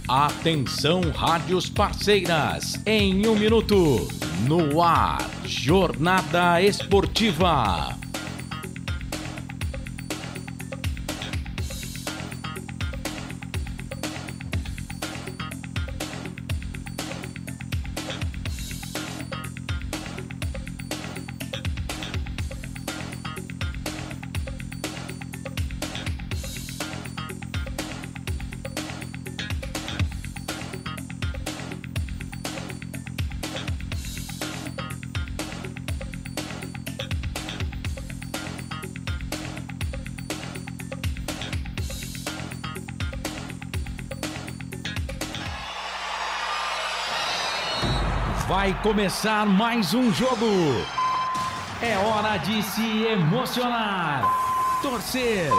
Atenção, rádios parceiras, em 1 minuto, no ar, Jornada Esportiva. Vai começar mais um jogo. É hora de se emocionar, torcer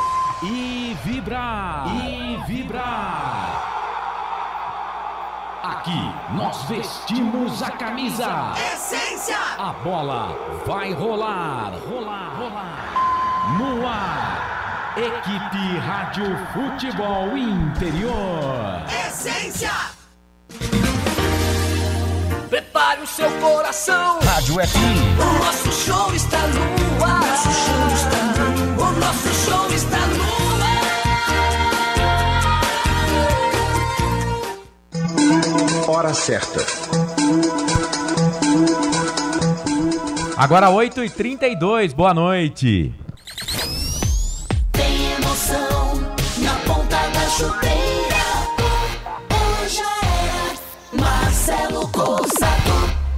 e vibrar. Aqui nós vestimos a camisa. Essência! A bola vai rolar. No ar, Equipe Rádio Futebol Interior. Essência! Prepare o seu coração. Rádio FM. O nosso show está no ar. O nosso show está no ar. Hora certa. Agora 8h32, boa noite. Tem emoção na ponta da chuteira. Hoje é Marcelo Corsato.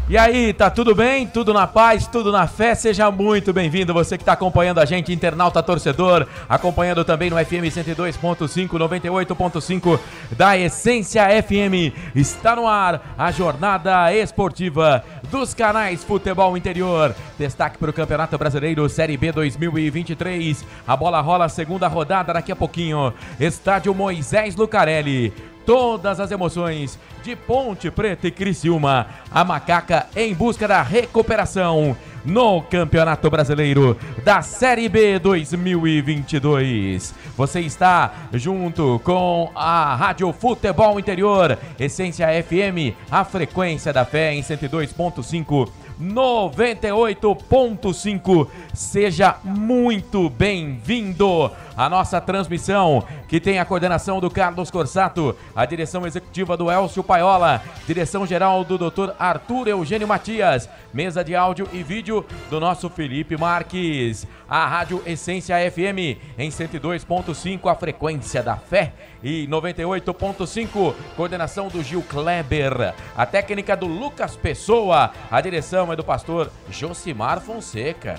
E aí, tá tudo bem? Tudo na paz, tudo na fé? Seja muito bem-vindo, você que está acompanhando a gente, internauta torcedor, acompanhando também no FM 102.5, 98.5 da Essência FM. Está no ar a Jornada Esportiva dos canais Futebol Interior. Destaque para o Campeonato Brasileiro Série B 2023. A bola rola, segunda rodada daqui a pouquinho. Estádio Moisés Lucarelli. Todas as emoções de Ponte Preta e Criciúma. A Macaca em busca da recuperação no Campeonato Brasileiro da Série B 2022. Você está junto com a Rádio Futebol Interior, Essência FM, a frequência da fé em 102.5, 98.5. Seja muito bem-vindo à nossa transmissão, que tem a coordenação do Carlos Corsato, a direção executiva do Elcio Paiola, direção geral do Dr. Arthur Eugênio Matias, mesa de áudio e vídeo do nosso Felipe Marques. A Rádio Essência FM em 102.5, a frequência da fé, e 98.5, coordenação do Gil Kleber, a técnica do Lucas Pessoa, a direção é do pastor Josimar Fonseca,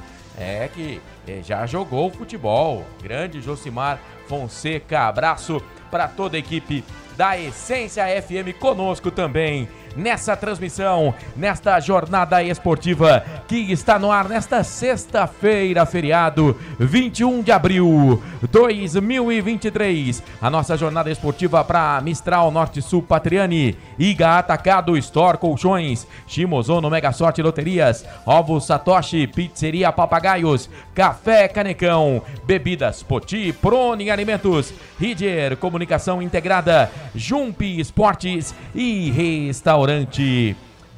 que já jogou futebol, grande Josimar Fonseca. Abraço para toda a equipe da Essência FM conosco também nessa transmissão, nesta jornada esportiva que está no ar nesta sexta-feira, feriado 21 de abril 2023. A nossa jornada esportiva para Mistral Norte Sul Patriani, Iga Atacado, Store Colchões, Shimozono Mega Sorte Loterias, Ovos Satoshi, Pizzeria Papagaios, Café Canecão, Bebidas Poti, Prone Alimentos, Rider Comunicação Integrada, Jump Esportes e Restaurante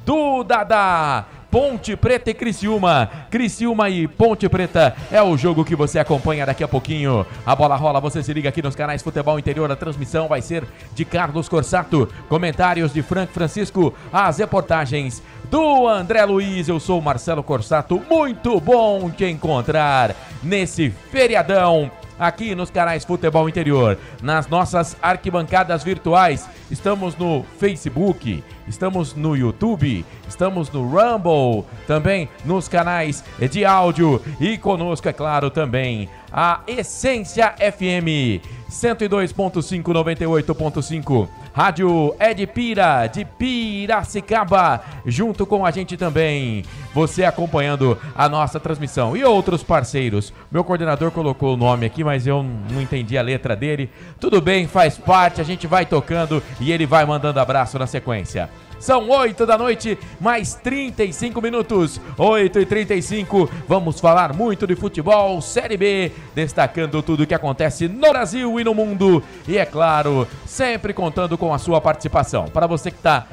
do Dadá. Ponte Preta e Criciúma. Criciúma e Ponte Preta é o jogo que você acompanha daqui a pouquinho. A bola rola, você se liga aqui nos canais Futebol Interior. A transmissão vai ser de Carlos Corsato, comentários de Frank Francisco, as reportagens do André Luiz. Eu sou Marcelo Corsato, muito bom te encontrar nesse feriadão aqui nos canais Futebol Interior, nas nossas arquibancadas virtuais. Estamos no Facebook, estamos no YouTube, estamos no Rumble, também nos canais de áudio e conosco, é claro, também a Essência FM 102.5, 98.5. Rádio Edpira de Piracicaba, junto com a gente também, você acompanhando a nossa transmissão. E outros parceiros, meu coordenador colocou o nome aqui, mas eu não entendi a letra dele. Tudo bem, faz parte, a gente vai tocando e ele vai mandando abraço na sequência. São 8 da noite, mais 35 minutos. 8h35, vamos falar muito de futebol, Série B, destacando tudo o que acontece no Brasil e no mundo. E é claro, sempre contando com a sua participação. Para você que está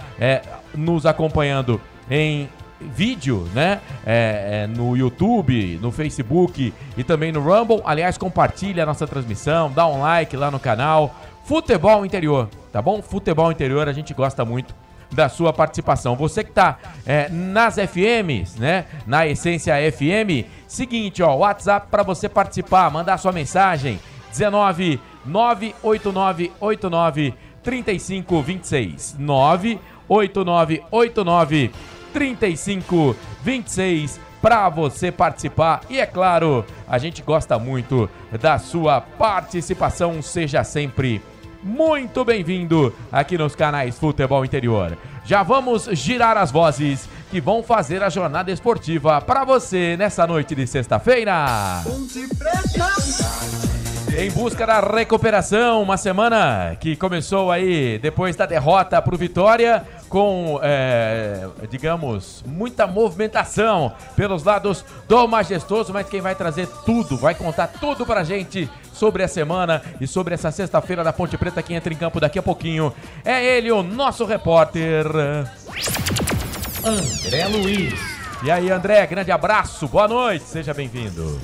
nos acompanhando em vídeo, né, no YouTube, no Facebook e também no Rumble, aliás, compartilha a nossa transmissão, dá um like lá no canal. Futebol Interior, tá bom? Futebol Interior, a gente gosta muito da sua participação. Você que tá nas FMs, né, na Essência FM, seguinte, ó, WhatsApp para você participar, mandar sua mensagem, 19 98989 3526, 98989 3526 para você participar. E é claro, a gente gosta muito da sua participação. Seja sempre muito bem-vindo aqui nos canais Futebol Interior. Já vamos girar as vozes que vão fazer a jornada esportiva para você nessa noite de sexta-feira. Em busca da recuperação, uma semana que começou aí depois da derrota pro Vitória, com, digamos, muita movimentação pelos lados do Majestoso, mas quem vai trazer tudo, vai contar tudo pra gente sobre a semana e sobre essa sexta-feira da Ponte Preta que entra em campo daqui a pouquinho, é ele, o nosso repórter André Luiz. E aí, André, grande abraço, boa noite, seja bem-vindo.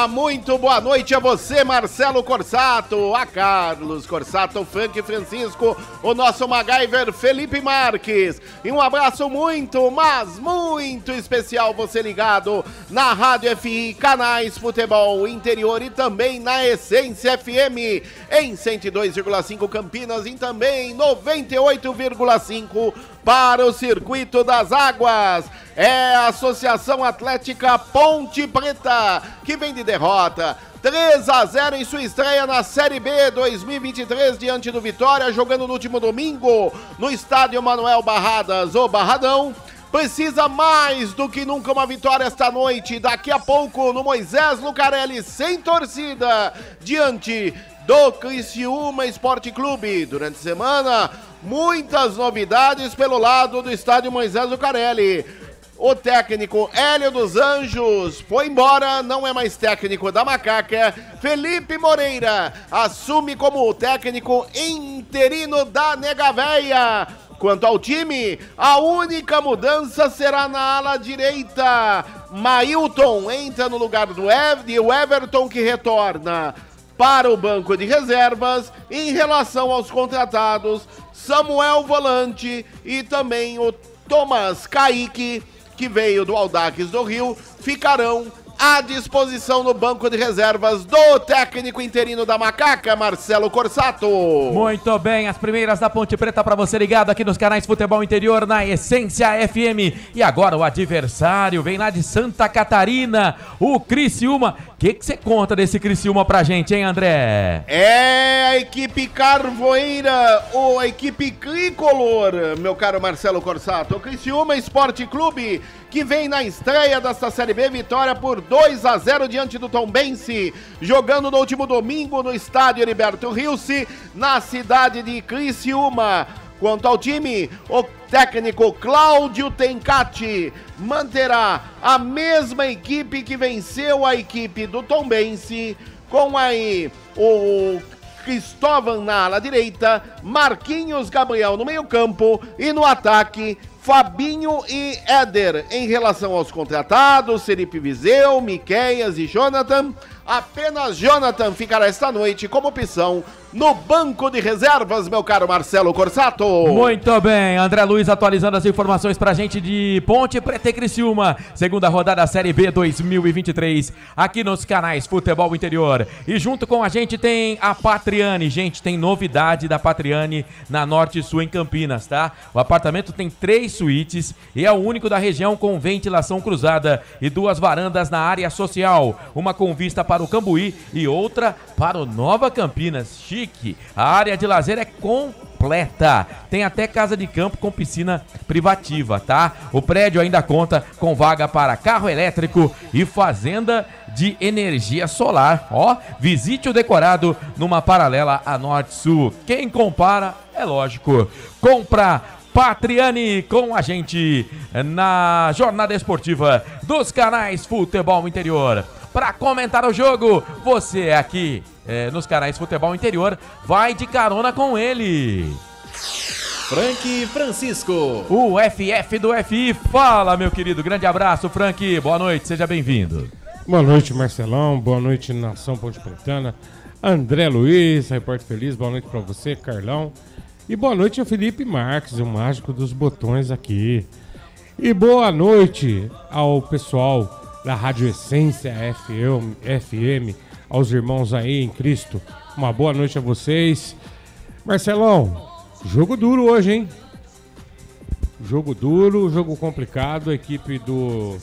Muito boa noite a você, Marcelo Corsato, a Carlos Corsato, Frank Francisco, o nosso MacGyver Felipe Marques. E um abraço muito, mas muito especial você ligado na Rádio FI, canais Futebol Interior e também na Essência FM em 102,5 Campinas e também 98,5 para o Circuito das Águas. É a Associação Atlética Ponte Preta, que vem de derrota 3-0 em sua estreia na Série B 2023 diante do Vitória, jogando no último domingo no estádio Manuel Barradas, o Barradão. Precisa mais do que nunca uma vitória esta noite, daqui a pouco no Moisés Lucarelli, sem torcida, diante do Criciúma Esporte Clube. Durante a semana, muitas novidades pelo lado do estádio Moisés Lucarelli. O técnico Hélio dos Anjos foi embora, não é mais técnico da Macaca. Felipe Moreira assume como técnico interino da Nega Véia. Quanto ao time, a única mudança será na ala direita. Mailton entra no lugar do Everton, que retorna para o banco de reservas. Em relação aos contratados, Samuel Volante e também o Thomas Kaique, que veio do Audax do Rio, ficarão à disposição no banco de reservas do técnico interino da Macaca, Marcelo Corsato. Muito bem, as primeiras da Ponte Preta para você ligado aqui nos canais Futebol Interior na Essência FM. E agora o adversário vem lá de Santa Catarina, o Criciúma. O que você conta desse Criciúma pra gente, hein, André? É a equipe carvoeira, ou a equipe tricolor, meu caro Marcelo Corsato. O Criciúma Esporte Clube, que vem na estreia desta Série B, vitória por 2-0 diante do Tombense, jogando no último domingo no estádio Heriberto Rilse, na cidade de Criciúma. Quanto ao time, o técnico Cláudio Tencati manterá a mesma equipe que venceu a equipe do Tombense, com aí o Cristóvão na ala direita, Marquinhos Gabriel no meio-campo e no ataque Fabinho e Éder. Em relação aos contratados, Felipe Viseu, Miqueias e Jonathan, apenas Jonathan ficará esta noite como opção no banco de reservas, meu caro Marcelo Corsato. Muito bem, André Luiz atualizando as informações pra gente de Ponte Preta e Criciúma, segunda rodada da Série B 2023, aqui nos canais Futebol Interior. E junto com a gente tem a Patriani. Gente, tem novidade da Patriani na Norte Sul em Campinas, tá? O apartamento tem 3 suítes e é o único da região com ventilação cruzada e 2 varandas na área social, uma com vista para o Cambuí e outra para o Nova Campinas. Chique. A área de lazer é completa, tem até casa de campo com piscina privativa, tá? O prédio ainda conta com vaga para carro elétrico e fazenda de energia solar. Ó, visite o decorado numa paralela a Norte Sul. Quem compara, é lógico, compra Patriani com a gente na jornada esportiva dos canais Futebol Interior. Para comentar o jogo, você aqui nos canais Futebol Interior vai de carona com ele. Frank Francisco. O FF do FI. Fala, meu querido. Grande abraço, Frank. Boa noite, seja bem-vindo. Boa noite, Marcelão. Boa noite, Nação Ponte Pretana. André Luiz, repórter feliz. Boa noite pra você, Carlão. E boa noite ao Felipe Marques, o mágico dos botões aqui. E boa noite ao pessoal da Rádio Essência FM, aos irmãos aí em Cristo. Uma boa noite a vocês. Marcelão, jogo duro hoje, hein? Jogo duro, jogo complicado. A equipe do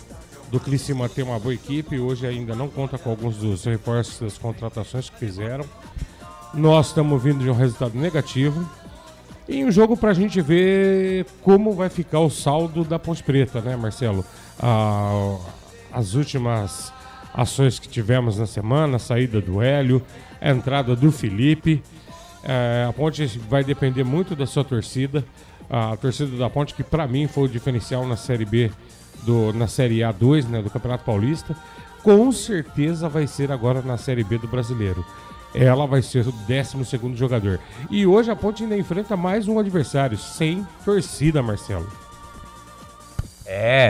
Criciúma tem uma boa equipe. Hoje ainda não conta com alguns dos reforços das contratações que fizeram. Nós estamos vindo de um resultado negativo. E um jogo pra gente ver como vai ficar o saldo da Ponte Preta, né, Marcelo? As últimas ações que tivemos na semana, a saída do Hélio, a entrada do Felipe. A Ponte vai depender muito da sua torcida. A torcida da Ponte, que pra mim foi o diferencial na Série B, na Série A2, né, do Campeonato Paulista, com certeza vai ser agora na Série B do Brasileiro. Ela vai ser o 12º jogador. E hoje a Ponte ainda enfrenta mais um adversário, sem torcida, Marcelo.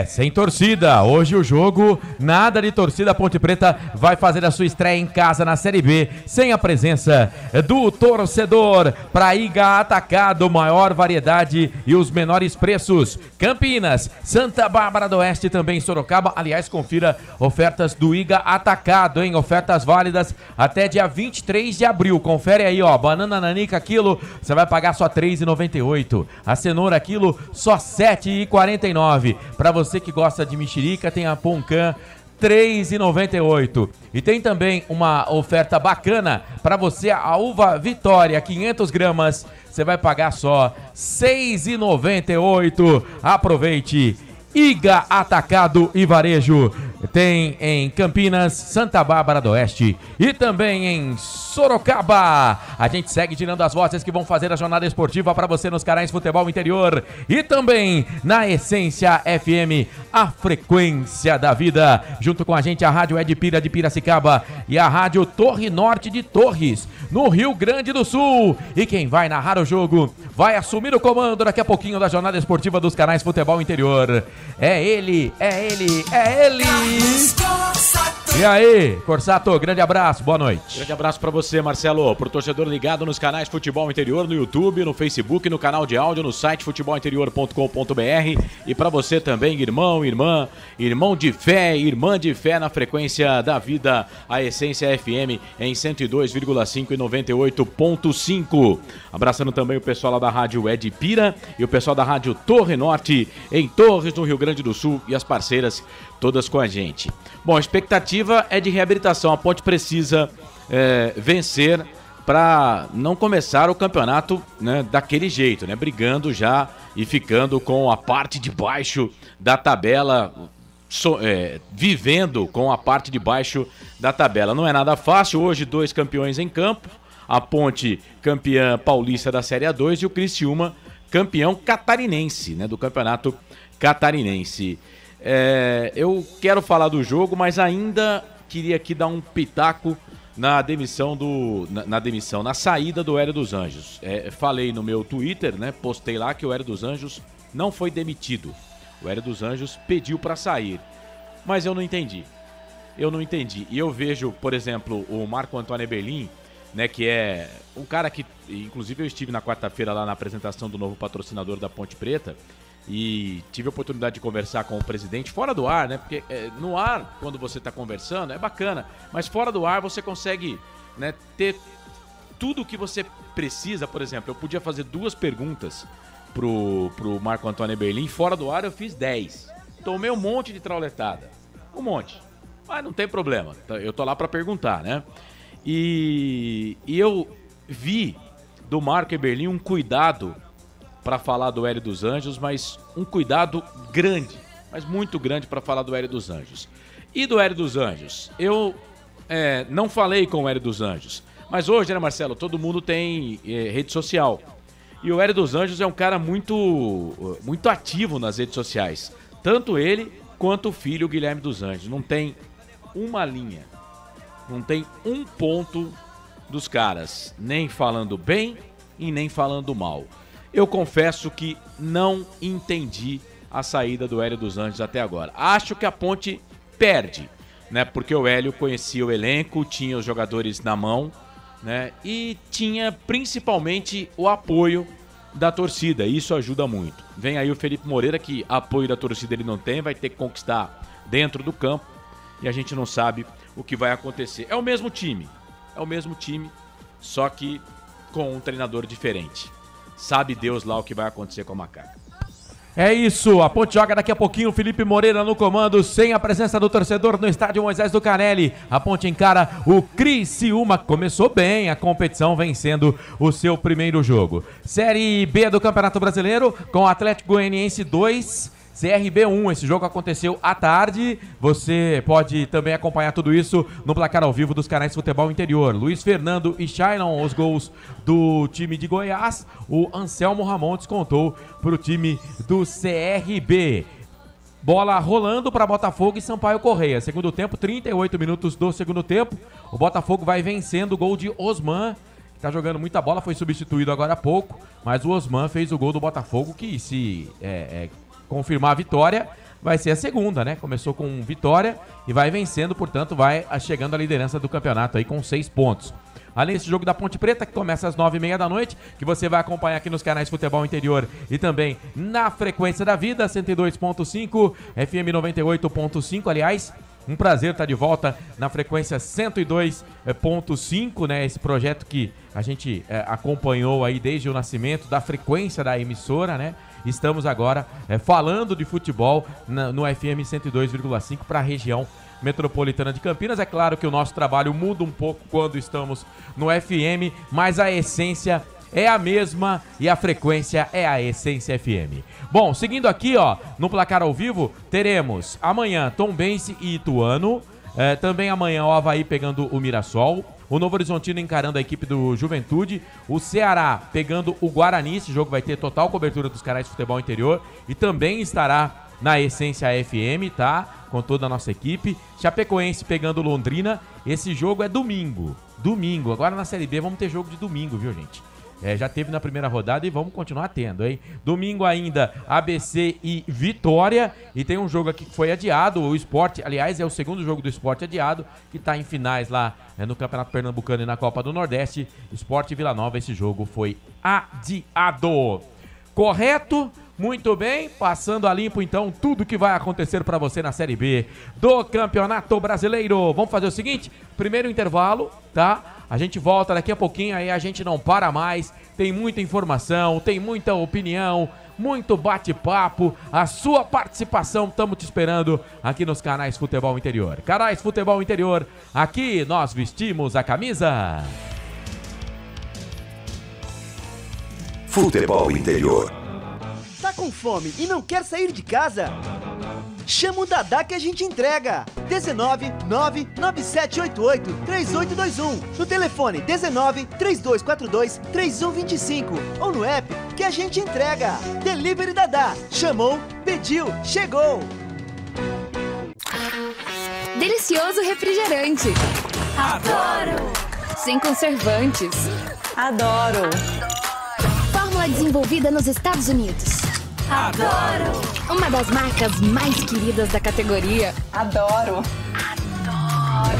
Sem torcida. Hoje o jogo, nada de torcida. A Ponte Preta vai fazer a sua estreia em casa na Série B, sem a presença do torcedor. Para Iga Atacado, maior variedade e os menores preços. Campinas, Santa Bárbara do Oeste, também Sorocaba. Aliás, confira ofertas do Iga Atacado, hein? Ofertas válidas até dia 23 de abril. Confere aí, ó. Banana nanica quilo, você vai pagar só R$ 3,98. A cenoura quilo, só R$ 7,49. Para você que gosta de mexerica, tem a Poncan, R$ 3,98. E tem também uma oferta bacana para você, a uva Vitória, 500 gramas, você vai pagar só R$ 6,98. Aproveite! Iga Atacado e Varejo tem em Campinas, Santa Bárbara do Oeste e também em Sorocaba. A gente segue tirando as vozes que vão fazer a jornada esportiva para você nos canais Futebol Interior e também na Essência FM, a frequência da vida. Junto com a gente a Rádio Edpira de Piracicaba e a Rádio Torre Norte de Torres, no Rio Grande do Sul. E quem vai narrar o jogo, vai assumir o comando daqui a pouquinho da jornada esportiva dos canais Futebol Interior. É ele. E aí, Corsato, grande abraço, boa noite. Grande abraço pra você, Marcelo, pro torcedor ligado nos canais Futebol Interior, no YouTube, no Facebook, no canal de áudio, no site futebolinterior.com.br e pra você também, irmão, irmã de fé, irmã de fé na frequência da vida, a Essência FM em 102,5 e 98,5. Abraçando também o pessoal lá da Rádio Edpira e o pessoal da Rádio Torre Norte, em Torres, no Rio Grande do Sul, e as parceiras todas com a gente. Bom, a expectativa é de reabilitação. A Ponte precisa vencer para não começar o campeonato, né, daquele jeito, né, brigando já e ficando com a parte de baixo da tabela, vivendo com a parte de baixo da tabela. Não é nada fácil. Hoje 2 campeões em campo, a Ponte campeã paulista da Série A2 e o Criciúma campeão catarinense, né, do campeonato catarinense. Eu quero falar do jogo, mas ainda queria aqui dar um pitaco na saída do Hélio dos Anjos. Falei no meu Twitter, né? Postei lá que o Hélio dos Anjos não foi demitido. O Hélio dos Anjos pediu para sair, mas eu não entendi. E eu vejo, por exemplo, o Marco Antônio Eberlin, né, que é um cara que, inclusive eu estive na quarta-feira lá na apresentação do novo patrocinador da Ponte Preta, e tive a oportunidade de conversar com o presidente fora do ar, né? Porque no ar, quando você está conversando, é bacana, mas fora do ar você consegue, né, ter tudo o que você precisa. Por exemplo, eu podia fazer 2 perguntas pro Marco Antônio Eberlin, fora do ar eu fiz 10. Tomei um monte de trauletada, um monte, mas não tem problema, eu tô lá para perguntar, né? E eu vi do Marco Eberlin um cuidado para falar do Hélio dos Anjos, mas um cuidado grande, mas muito grande para falar do Hélio dos Anjos. E do Hélio dos Anjos, eu não falei com o Hélio dos Anjos, mas hoje, né, Marcelo, todo mundo tem rede social. E o Hélio dos Anjos é um cara muito ativo nas redes sociais. Tanto ele quanto o filho, o Guilherme dos Anjos. Não tem uma linha, não tem um ponto dos caras, nem falando bem e nem falando mal. Eu confesso que não entendi a saída do Hélio dos Anjos até agora. Acho que a Ponte perde, né? Porque o Hélio conhecia o elenco, tinha os jogadores na mão, né? E tinha principalmente o apoio da torcida, isso ajuda muito. Vem aí o Felipe Moreira, que apoio da torcida ele não tem, vai ter que conquistar dentro do campo e a gente não sabe o que vai acontecer. É o mesmo time, só que com um treinador diferente. Sabe Deus lá o que vai acontecer com a Macaca. É isso, a Ponte joga daqui a pouquinho, Felipe Moreira no comando, sem a presença do torcedor no estádio Moisés do Canelli. A Ponte encara o Criciúma, começou bem a competição, vencendo o seu primeiro jogo. Série B do Campeonato Brasileiro, com o Atlético Goianiense 2, CRB 1, esse jogo aconteceu à tarde, você pode também acompanhar tudo isso no placar ao vivo dos canais Futebol Interior. Luiz Fernando e Shailon, os gols do time de Goiás, o Anselmo Ramon descontou para o time do CRB. Bola rolando para Botafogo e Sampaio Correia, segundo tempo, 38 minutos do segundo tempo, o Botafogo vai vencendo o gol de Osman, que tá jogando muita bola, foi substituído agora há pouco, mas o Osman fez o gol do Botafogo, que se confirmar a vitória, vai ser a segunda, né? Começou com vitória e vai vencendo, portanto, vai chegando à liderança do campeonato aí com 6 pontos. Além desse jogo da Ponte Preta, que começa às 9h30 da noite, que você vai acompanhar aqui nos canais Futebol Interior e também na Frequência da Vida, 102.5, FM 98.5, aliás. Um prazer estar de volta na frequência 102.5, né? Esse projeto que a gente acompanhou aí desde o nascimento da frequência da emissora, né? Estamos agora falando de futebol no FM 102,5 para a região metropolitana de Campinas. É claro que o nosso trabalho muda um pouco quando estamos no FM, mas a essência é a mesma e a frequência é a Essência FM. Bom, seguindo aqui, ó, no placar ao vivo, teremos amanhã Tombense e Ituano, também amanhã o Avaí pegando o Mirassol, o Novo Horizontino encarando a equipe do Juventude, o Ceará pegando o Guarani, esse jogo vai ter total cobertura dos canais de Futebol Interior e também estará na Essência FM, tá? Com toda a nossa equipe. Chapecoense pegando Londrina, esse jogo é domingo, agora na Série B vamos ter jogo de domingo, viu, gente? Já teve na primeira rodada e vamos continuar tendo, hein? Domingo ainda, ABC e Vitória. E tem um jogo aqui que foi adiado, o Sport, aliás, é o segundo jogo do Sport adiado, que tá em finais lá no Campeonato Pernambucano e na Copa do Nordeste. Sport e Vila Nova, esse jogo foi adiado. Correto? Muito bem, passando a limpo então tudo que vai acontecer para você na Série B do Campeonato Brasileiro. Vamos fazer o seguinte, primeiro intervalo, tá? A gente volta daqui a pouquinho, aí a gente não para mais, tem muita informação, tem muita opinião, muito bate-papo, a sua participação, estamos te esperando aqui nos canais Futebol Interior. Canais Futebol Interior, aqui nós vestimos a camisa. Futebol Interior. Tá com fome e não quer sair de casa? Chama o Dadá que a gente entrega. 19 99788 3821. No telefone 19 3242 3125. Ou no app que a gente entrega. Delivery Dadá. Chamou, pediu, chegou. Delicioso refrigerante. Adoro. Sem conservantes. Adoro. Fórmula desenvolvida nos Estados Unidos. Adoro. Uma das marcas mais queridas da categoria. Adoro. Adoro.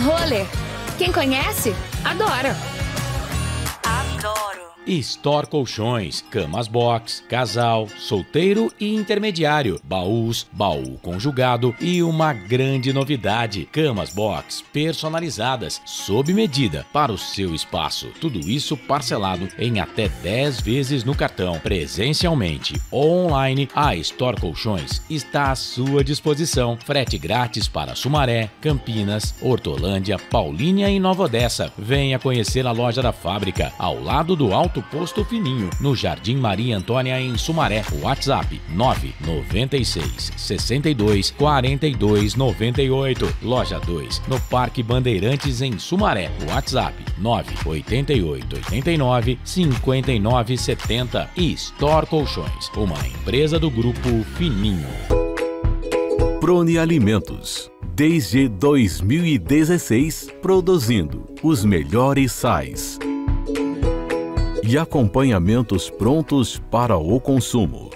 Roller. Quem conhece, adora. Adoro. Store Colchões, camas box, casal, solteiro e intermediário, baús, baú conjugado e uma grande novidade, camas box personalizadas, sob medida para o seu espaço. Tudo isso parcelado em até 10 vezes no cartão, presencialmente ou online. A Store Colchões está à sua disposição. Frete grátis para Sumaré, Campinas, Hortolândia, Paulínia e Nova Odessa. Venha conhecer a loja da fábrica, ao lado do Alto Alto Posto Fininho, no Jardim Maria Antônia, em Sumaré. WhatsApp 996 62 42 98. Loja 2, no Parque Bandeirantes, em Sumaré. WhatsApp 988 89 59 70. E Store Colchões, uma empresa do Grupo Fininho. Prone Alimentos. Desde 2016, produzindo os melhores sais e acompanhamentos prontos para o consumo.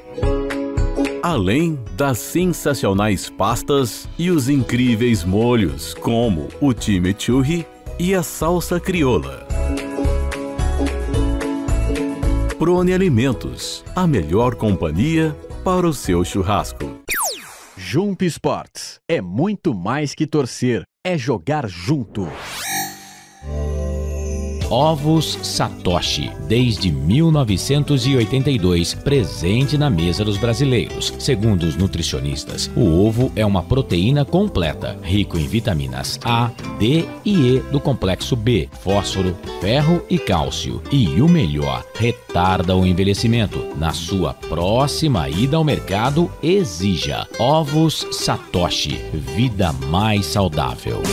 Além das sensacionais pastas e os incríveis molhos, como o chimichurri e a salsa crioula. Prone Alimentos, a melhor companhia para o seu churrasco. Jump Sports é muito mais que torcer, é jogar junto. Ovos Satoshi, desde 1982, presente na mesa dos brasileiros. Segundo os nutricionistas, o ovo é uma proteína completa, rico em vitaminas A, D e E do complexo B, fósforo, ferro e cálcio. E o melhor, retarda o envelhecimento. Na sua próxima ida ao mercado, exija Ovos Satoshi, vida mais saudável.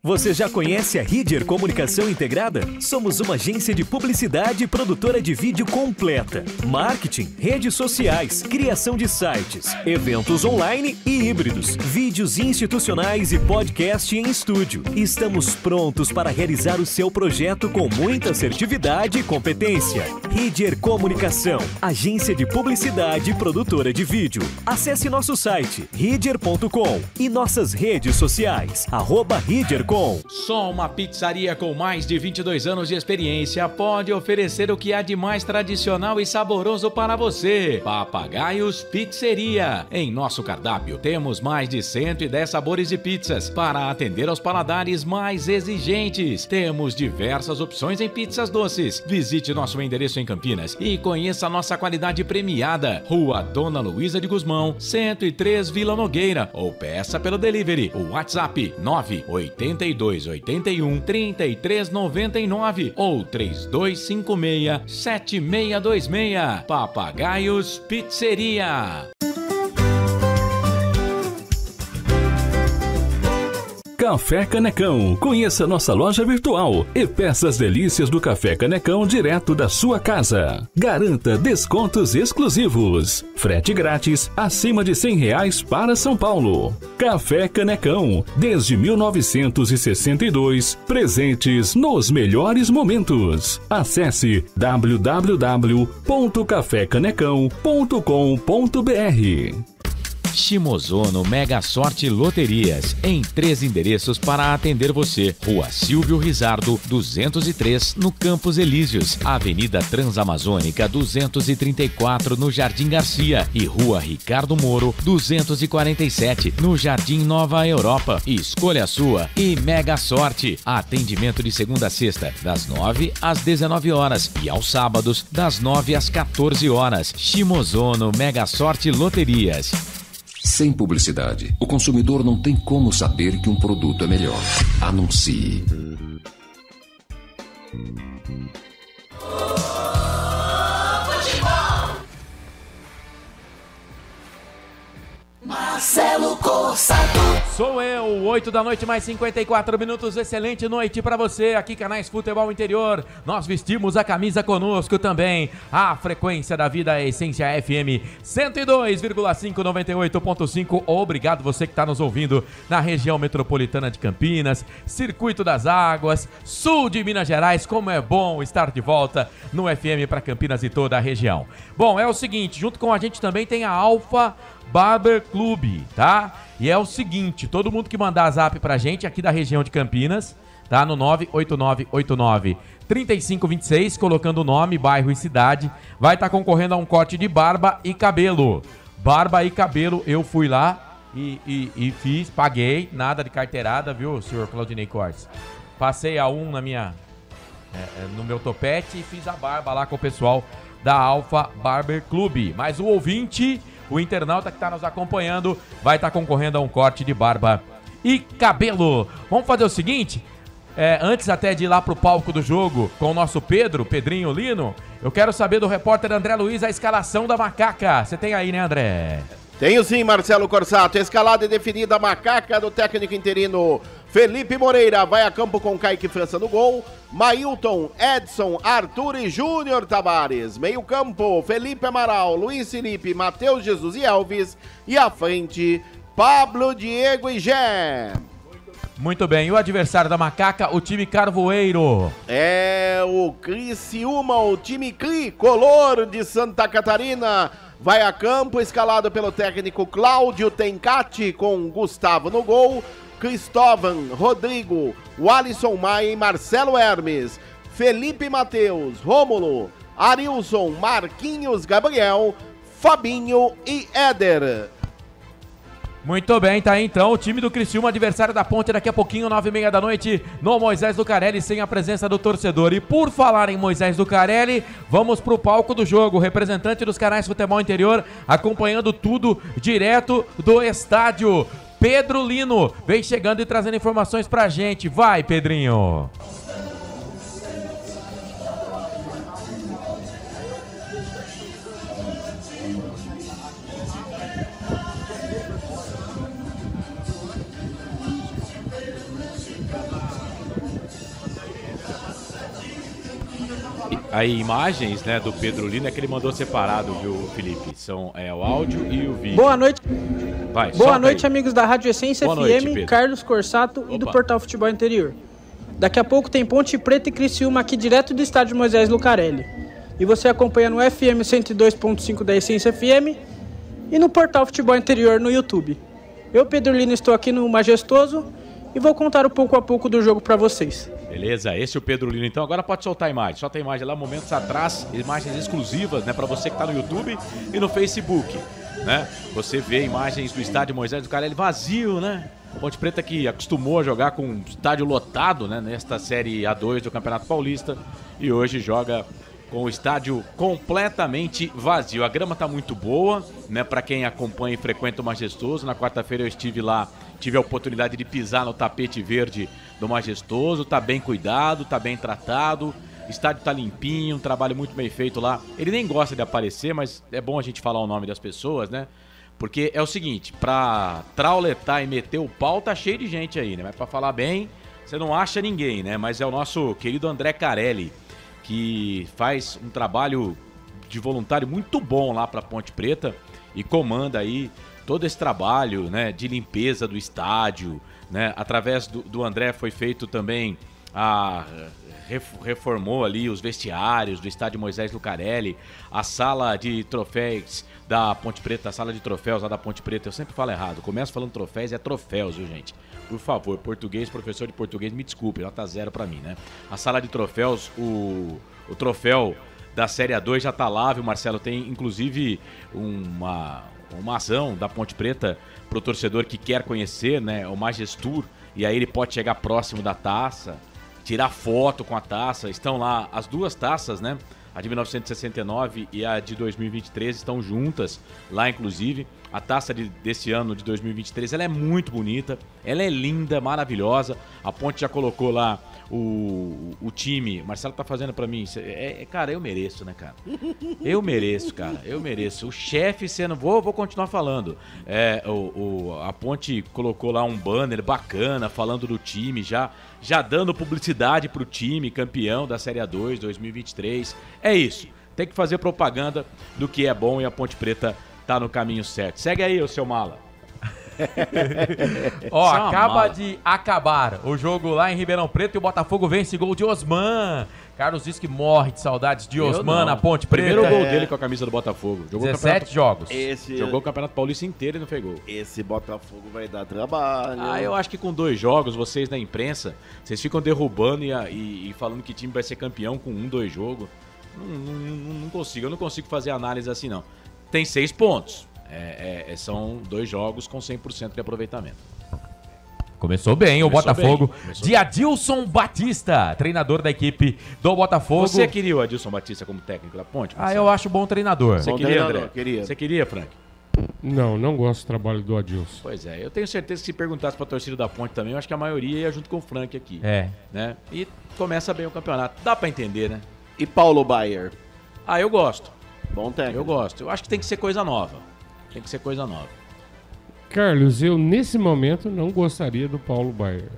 Você já conhece a Ridger Comunicação Integrada? Somos uma agência de publicidade e produtora de vídeo completa. Marketing, redes sociais, criação de sites, eventos online e híbridos, vídeos institucionais e podcast em estúdio. Estamos prontos para realizar o seu projeto com muita assertividade e competência. Ridger Comunicação, agência de publicidade e produtora de vídeo. Acesse nosso site, ridger.com, e nossas redes sociais, @ridger.com. Só uma pizzaria com mais de 22 anos de experiência pode oferecer o que há de mais tradicional e saboroso para você. Papagaios Pizzeria. Em nosso cardápio temos mais de 110 sabores de pizzas para atender aos paladares mais exigentes. Temos diversas opções em pizzas doces. Visite nosso endereço em Campinas e conheça a nossa qualidade premiada. Rua Dona Luísa de Gusmão, 103, Vila Nogueira, ou peça pelo delivery. O WhatsApp 98281 3399 ou 3256 7626. Papagaios Pizzeria. Café Canecão. Conheça nossa loja virtual e peça as delícias do Café Canecão direto da sua casa. Garanta descontos exclusivos. Frete grátis acima de R$100 para São Paulo. Café Canecão. Desde 1962, presentes nos melhores momentos. Acesse www.cafecanecão.com.br. Shimozono Mega Sorte Loterias, em 3 endereços para atender você. Rua Silvio Rizardo, 203, no Campos Elíseos. Avenida Transamazônica, 234, no Jardim Garcia. E Rua Ricardo Moro, 247, no Jardim Nova Europa. Escolha a sua e Mega Sorte. Atendimento de segunda a sexta, das 9 às 19 horas. E aos sábados, das 9 às 14 horas. Shimozono Mega Sorte Loterias. Sem publicidade, o consumidor não tem como saber que um produto é melhor. Anuncie. Marcelo Corsato. Sou eu, 8 da noite mais 54 minutos, excelente noite pra você, aqui Canais Futebol Interior, nós vestimos a camisa conosco também, a frequência da vida é Essência FM 102,5, 98,5, obrigado você que está nos ouvindo na região metropolitana de Campinas, Circuito das Águas, sul de Minas Gerais, como é bom estar de volta no FM para Campinas e toda a região. Bom, é o seguinte, junto com a gente também tem a Alfa Barber Club, tá? E é o seguinte, todo mundo que mandar zap pra gente aqui da região de Campinas, tá? No 98989-3526, colocando o nome, bairro e cidade, vai estar concorrendo a um corte de barba e cabelo. Barba e cabelo, eu fui lá e fiz, paguei, nada de carteirada, viu, senhor Claudinei Cortes? Passei a no meu topete e fiz a barba lá com o pessoal da Alfa Barber Club. Mas o ouvinte, o internauta que está nos acompanhando, vai estar concorrendo a um corte de barba e cabelo. Vamos fazer o seguinte, antes até de ir lá pro palco do jogo com o nosso Pedrinho Lino, eu quero saber do repórter André Luiz a escalação da Macaca. Você tem aí, né, André? Tenho sim, Marcelo Corsato. Escalada e definida a Macaca do técnico interino Felipe Moreira. Vai a campo com Kaique França no gol. Mailton, Edson, Arthur e Júnior Tavares. Meio campo, Felipe Amaral, Luiz Felipe, Matheus Jesus e Elvis. E à frente, Pablo, Diego e Gé. Muito bem, e o adversário da Macaca, o time Carvoeiro. É o Criciúma, o time Tricolor de Santa Catarina. Vai a campo, escalado pelo técnico Cláudio Tencati, com Gustavo no gol, Cristóvão, Rodrigo, Alisson Maia e Marcelo Hermes, Felipe Mateus, Rômulo, Arilson, Marquinhos, Gabriel, Fabinho e Éder. Muito bem, tá aí então o time do Criciúma, adversário da Ponte, daqui a pouquinho, 9h30 da noite, no Moisés Lucarelli, sem a presença do torcedor. E por falar em Moisés Lucarelli, vamos pro palco do jogo, representante dos canais Futebol Interior, acompanhando tudo direto do estádio. Pedro Lino vem chegando e trazendo informações pra gente. Vai, Pedrinho! Aí, imagens, né, do Pedro Lino é que ele mandou separado, viu, Felipe? São o áudio e o vídeo. Boa noite. Vai, Boa noite, amigos da Rádio Essência Boa FM, noite, Carlos Corsato e do Portal Futebol Interior. Daqui a pouco tem Ponte Preta e Criciúma aqui direto do estádio Moisés Lucarelli. E você acompanha no FM 102.5 da Essência FM e no Portal Futebol Interior no YouTube. Eu, Pedro Lino, estou aqui no Majestoso e vou contar o pouco a pouco do jogo para vocês. Beleza, esse é o Pedro Lino. Então agora pode soltar a imagem. Solta a imagem lá, momentos atrás, imagens exclusivas, né, para você que tá no YouTube e no Facebook, né? Você vê imagens do estádio Moisés Lucarelli vazio, né? Ponte Preta que acostumou a jogar com um estádio lotado, né, nesta Série A2 do Campeonato Paulista e hoje joga com o estádio completamente vazio. A grama tá muito boa, né, para quem acompanha e frequenta o Majestoso. Na quarta-feira eu estive lá, tive a oportunidade de pisar no tapete verde do Majestoso. Tá bem cuidado, tá bem tratado, o estádio tá limpinho, um trabalho muito bem feito lá. Ele nem gosta de aparecer, mas é bom a gente falar o nome das pessoas, né? Porque é o seguinte, pra trauletar e meter o pau tá cheio de gente aí, né? Mas pra falar bem, você não acha ninguém, né? Mas é o nosso querido André Carelli, que faz um trabalho de voluntário muito bom lá para Ponte Preta e comanda aí todo esse trabalho, né, de limpeza do estádio, né? Através do André foi feito também reformou ali os vestiários do estádio Moisés Lucarelli, a sala de troféus da Ponte Preta, a sala de troféus lá da Ponte Preta. Eu sempre falo errado, começo falando troféus, é troféus, viu, gente? Por favor, português, professor de português, me desculpe, nota 0 pra mim, né? A sala de troféus, o troféu da Série A2 já tá lá, viu, Marcelo? Tem, inclusive, uma ação da Ponte Preta pro torcedor que quer conhecer, né, o Majestur, e aí ele pode chegar próximo da taça, tirar foto com a taça. Estão lá as duas taças, né? A de 1969 e a de 2023 estão juntas lá, inclusive. A taça desse ano de 2023, ela é muito bonita, ela é linda, maravilhosa. A Ponte já colocou lá o time. Marcelo tá fazendo pra mim. Cara, eu mereço, né, cara? Eu mereço, cara. Eu mereço. O chefe sendo... Vou continuar falando. A Ponte colocou lá um banner bacana falando do time, já dando publicidade pro time campeão da Série A2 2023. É isso. Tem que fazer propaganda do que é bom e a Ponte Preta tá no caminho certo. Segue aí, ô seu mala. Ó, acaba de acabar o jogo lá em Ribeirão Preto e o Botafogo vence gol de Osman. Carlos diz que morre de saudades de Osman na Ponte Preta. Primeiro gol dele com a camisa do Botafogo. Jogou 17 jogos. Jogou o Campeonato Paulista inteiro e não fez gol. Esse Botafogo vai dar trabalho. Eu acho que com 2 jogos, vocês na imprensa, vocês ficam derrubando e falando que o time vai ser campeão com 2 jogos. Não consigo, eu não consigo fazer análise assim, não. Tem 6 pontos. São 2 jogos com 100% de aproveitamento. Começou bem o Botafogo de Adilson Batista, treinador da equipe do Botafogo. Você queria o Adilson Batista como técnico da Ponte? Eu acho bom treinador. Você queria, André? Você queria, Frank? Não gosto do trabalho do Adilson. Pois é, eu tenho certeza que se perguntasse pra torcida da Ponte também, eu acho que a maioria ia junto com o Frank aqui. Né? E começa bem o campeonato. Dá pra entender, né? E Paulo Baier? Eu gosto. Bom técnico. Eu gosto. Eu acho que tem que ser coisa nova. Carlos, eu nesse momento não gostaria do Paulo Baier.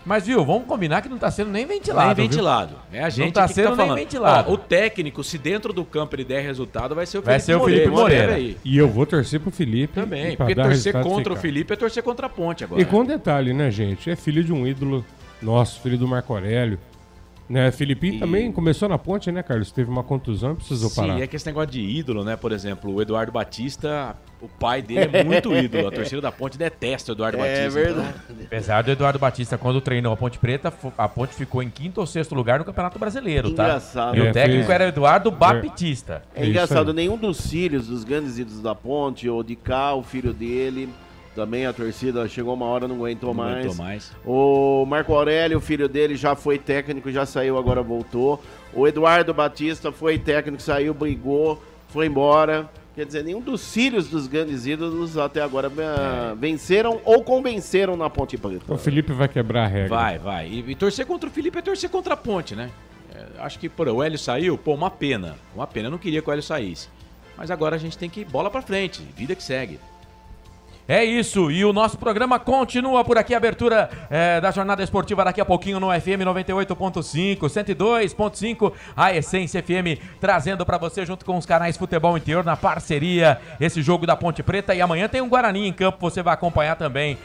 Mas, viu, vamos combinar que não tá sendo nem ventilado. Nem ventilado. É a gente não tá que sendo tá falando. nem ventilado. Ó, o técnico, se dentro do campo ele der resultado, vai ser o Felipe Moreira. E eu vou torcer pro Felipe. Também, porque torcer contra o Felipe é torcer contra a Ponte agora. E com detalhe, né, gente? É filho de um ídolo nosso, filho do Marco Aurélio. Né, Felipinho também começou na Ponte, né, Carlos? Teve uma contusão e precisou parar. Sim, é que esse negócio de ídolo, né? Por exemplo, o Eduardo Batista, o pai dele é muito ídolo. A torcida da Ponte detesta o Eduardo Batista. É verdade. Então... Apesar do Eduardo Batista, quando treinou a Ponte Preta, a Ponte ficou em 5º ou 6º lugar no Campeonato Brasileiro, tá? Engraçado. E o técnico era Eduardo Baptista. É engraçado, nenhum dos filhos dos grandes ídolos da Ponte, ou de cá, o filho dele... Também a torcida chegou uma hora, não aguentou mais. O Marco Aurélio, o filho dele, já foi técnico, já saiu, agora voltou. O Eduardo Batista foi técnico, saiu, brigou, foi embora. Quer dizer, nenhum dos filhos dos grandes ídolos até agora venceram ou convenceram na Ponte Preta. O Felipe vai quebrar a regra. Vai. E torcer contra o Felipe é torcer contra a Ponte, né? Acho que o Hélio saiu, uma pena. Uma pena, eu não queria que o Hélio saísse. Mas agora a gente tem que ir bola pra frente, vida que segue. É isso, e o nosso programa continua por aqui, a abertura da jornada esportiva daqui a pouquinho no FM 98.5, 102.5, a Essência FM, trazendo para você junto com os canais Futebol Interior na parceria, esse jogo da Ponte Preta, e amanhã tem um Guarani em campo, você vai acompanhar também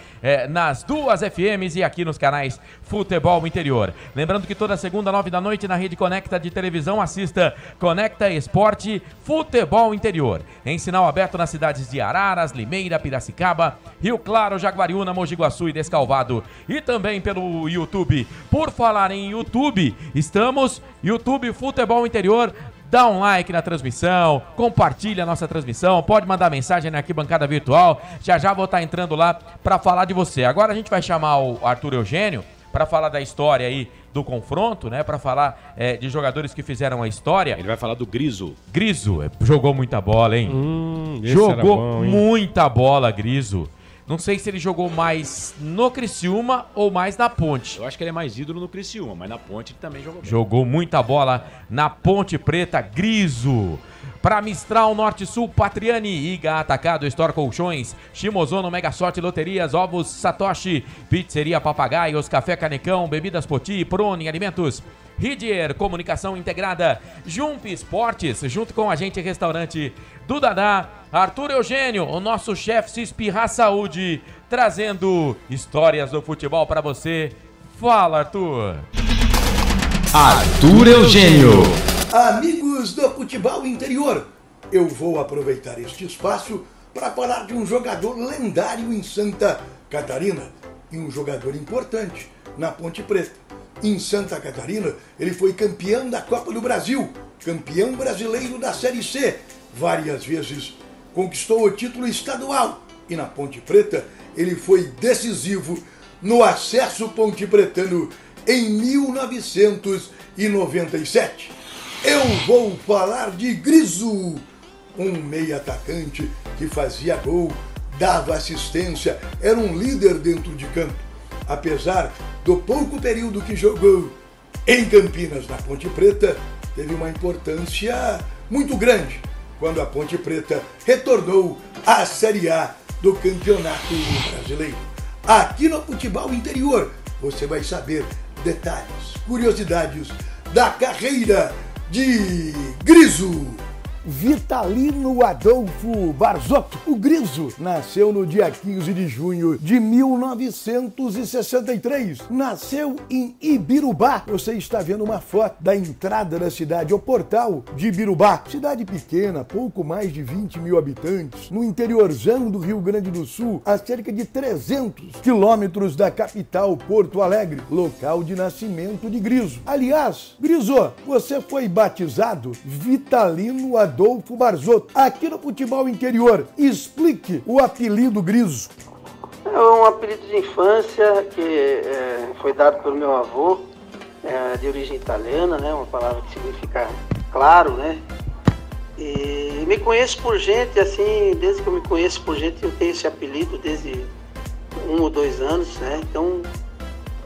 nas duas FMs e aqui nos canais Futebol Interior. Lembrando que toda segunda, 9 da noite, na Rede Conecta de televisão, assista Conecta Esporte Futebol Interior, em sinal aberto nas cidades de Araras, Limeira, Piracicaba, Rio Claro, Jaguariúna, Mogi Guaçu e Descalvado, e também pelo YouTube. Por falar em YouTube, estamos YouTube Futebol Interior. Dá um like na transmissão, compartilha a nossa transmissão, pode mandar mensagem na arquibancada virtual. Já vou estar entrando lá para falar de você. Agora a gente vai chamar o Arthur Eugênio para falar da história aí do confronto, né? Para falar de jogadores que fizeram a história. Ele vai falar do Griso. Griso, jogou muita bola, hein? Jogou bom, hein? Muita bola, Griso. Não sei se ele jogou mais no Criciúma ou mais na Ponte. Eu acho que ele é mais ídolo no Criciúma, mas na Ponte ele também jogou bem. Jogou muita bola na Ponte Preta, Griso. Para Mistral, Norte Sul, Patriani, Iga Atacado, Store Colchões, Shimozono, Mega Sorte, Loterias, Ovos Satoshi, Pizzeria Papagaios, Café Canecão, Bebidas Poti, Prone Alimentos, Ridier, Comunicação Integrada, Jump Esportes, junto com a gente, Restaurante do Dadá, Arthur Eugênio, o nosso chefe se espirrar saúde, trazendo histórias do futebol para você. Fala, Arthur. Arthur Eugênio. Amigos do Futebol Interior, eu vou aproveitar este espaço para falar de um jogador lendário em Santa Catarina e um jogador importante na Ponte Preta. Em Santa Catarina, ele foi campeão da Copa do Brasil, campeão brasileiro da Série C, várias vezes conquistou o título estadual e na Ponte Preta ele foi decisivo no acesso pontepretano em 1997. Eu vou falar de Griso, um meia atacante que fazia gol, dava assistência, era um líder dentro de campo. Apesar do pouco período que jogou em Campinas, na Ponte Preta, teve uma importância muito grande quando a Ponte Preta retornou à Série A do Campeonato Brasileiro. Aqui no Futebol Interior, você vai saber detalhes, curiosidades da carreira de Griso. Vitalino Adolfo Barzotto, o Griso, nasceu no dia 15 de junho de 1963. Nasceu em Ibirubá. Você está vendo uma foto da entrada da cidade, o portal de Ibirubá. Cidade pequena, pouco mais de 20 mil habitantes, no interiorzão do Rio Grande do Sul, a cerca de 300 quilômetros da capital, Porto Alegre, local de nascimento de Griso. Aliás, Griso, você foi batizado Vitalino Adolfo Barzotto. Aqui no Futebol Interior, explique o apelido Griso. É um apelido de infância que foi dado pelo meu avô, de origem italiana, né? Uma palavra que significa claro, né? E me conheço por gente, assim, desde que eu me conheço por gente, eu tenho esse apelido desde 1 ou 2 anos, né? Então,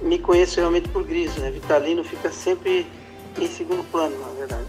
me conheço realmente por Griso, né? Vitalino fica sempre em segundo plano, na verdade.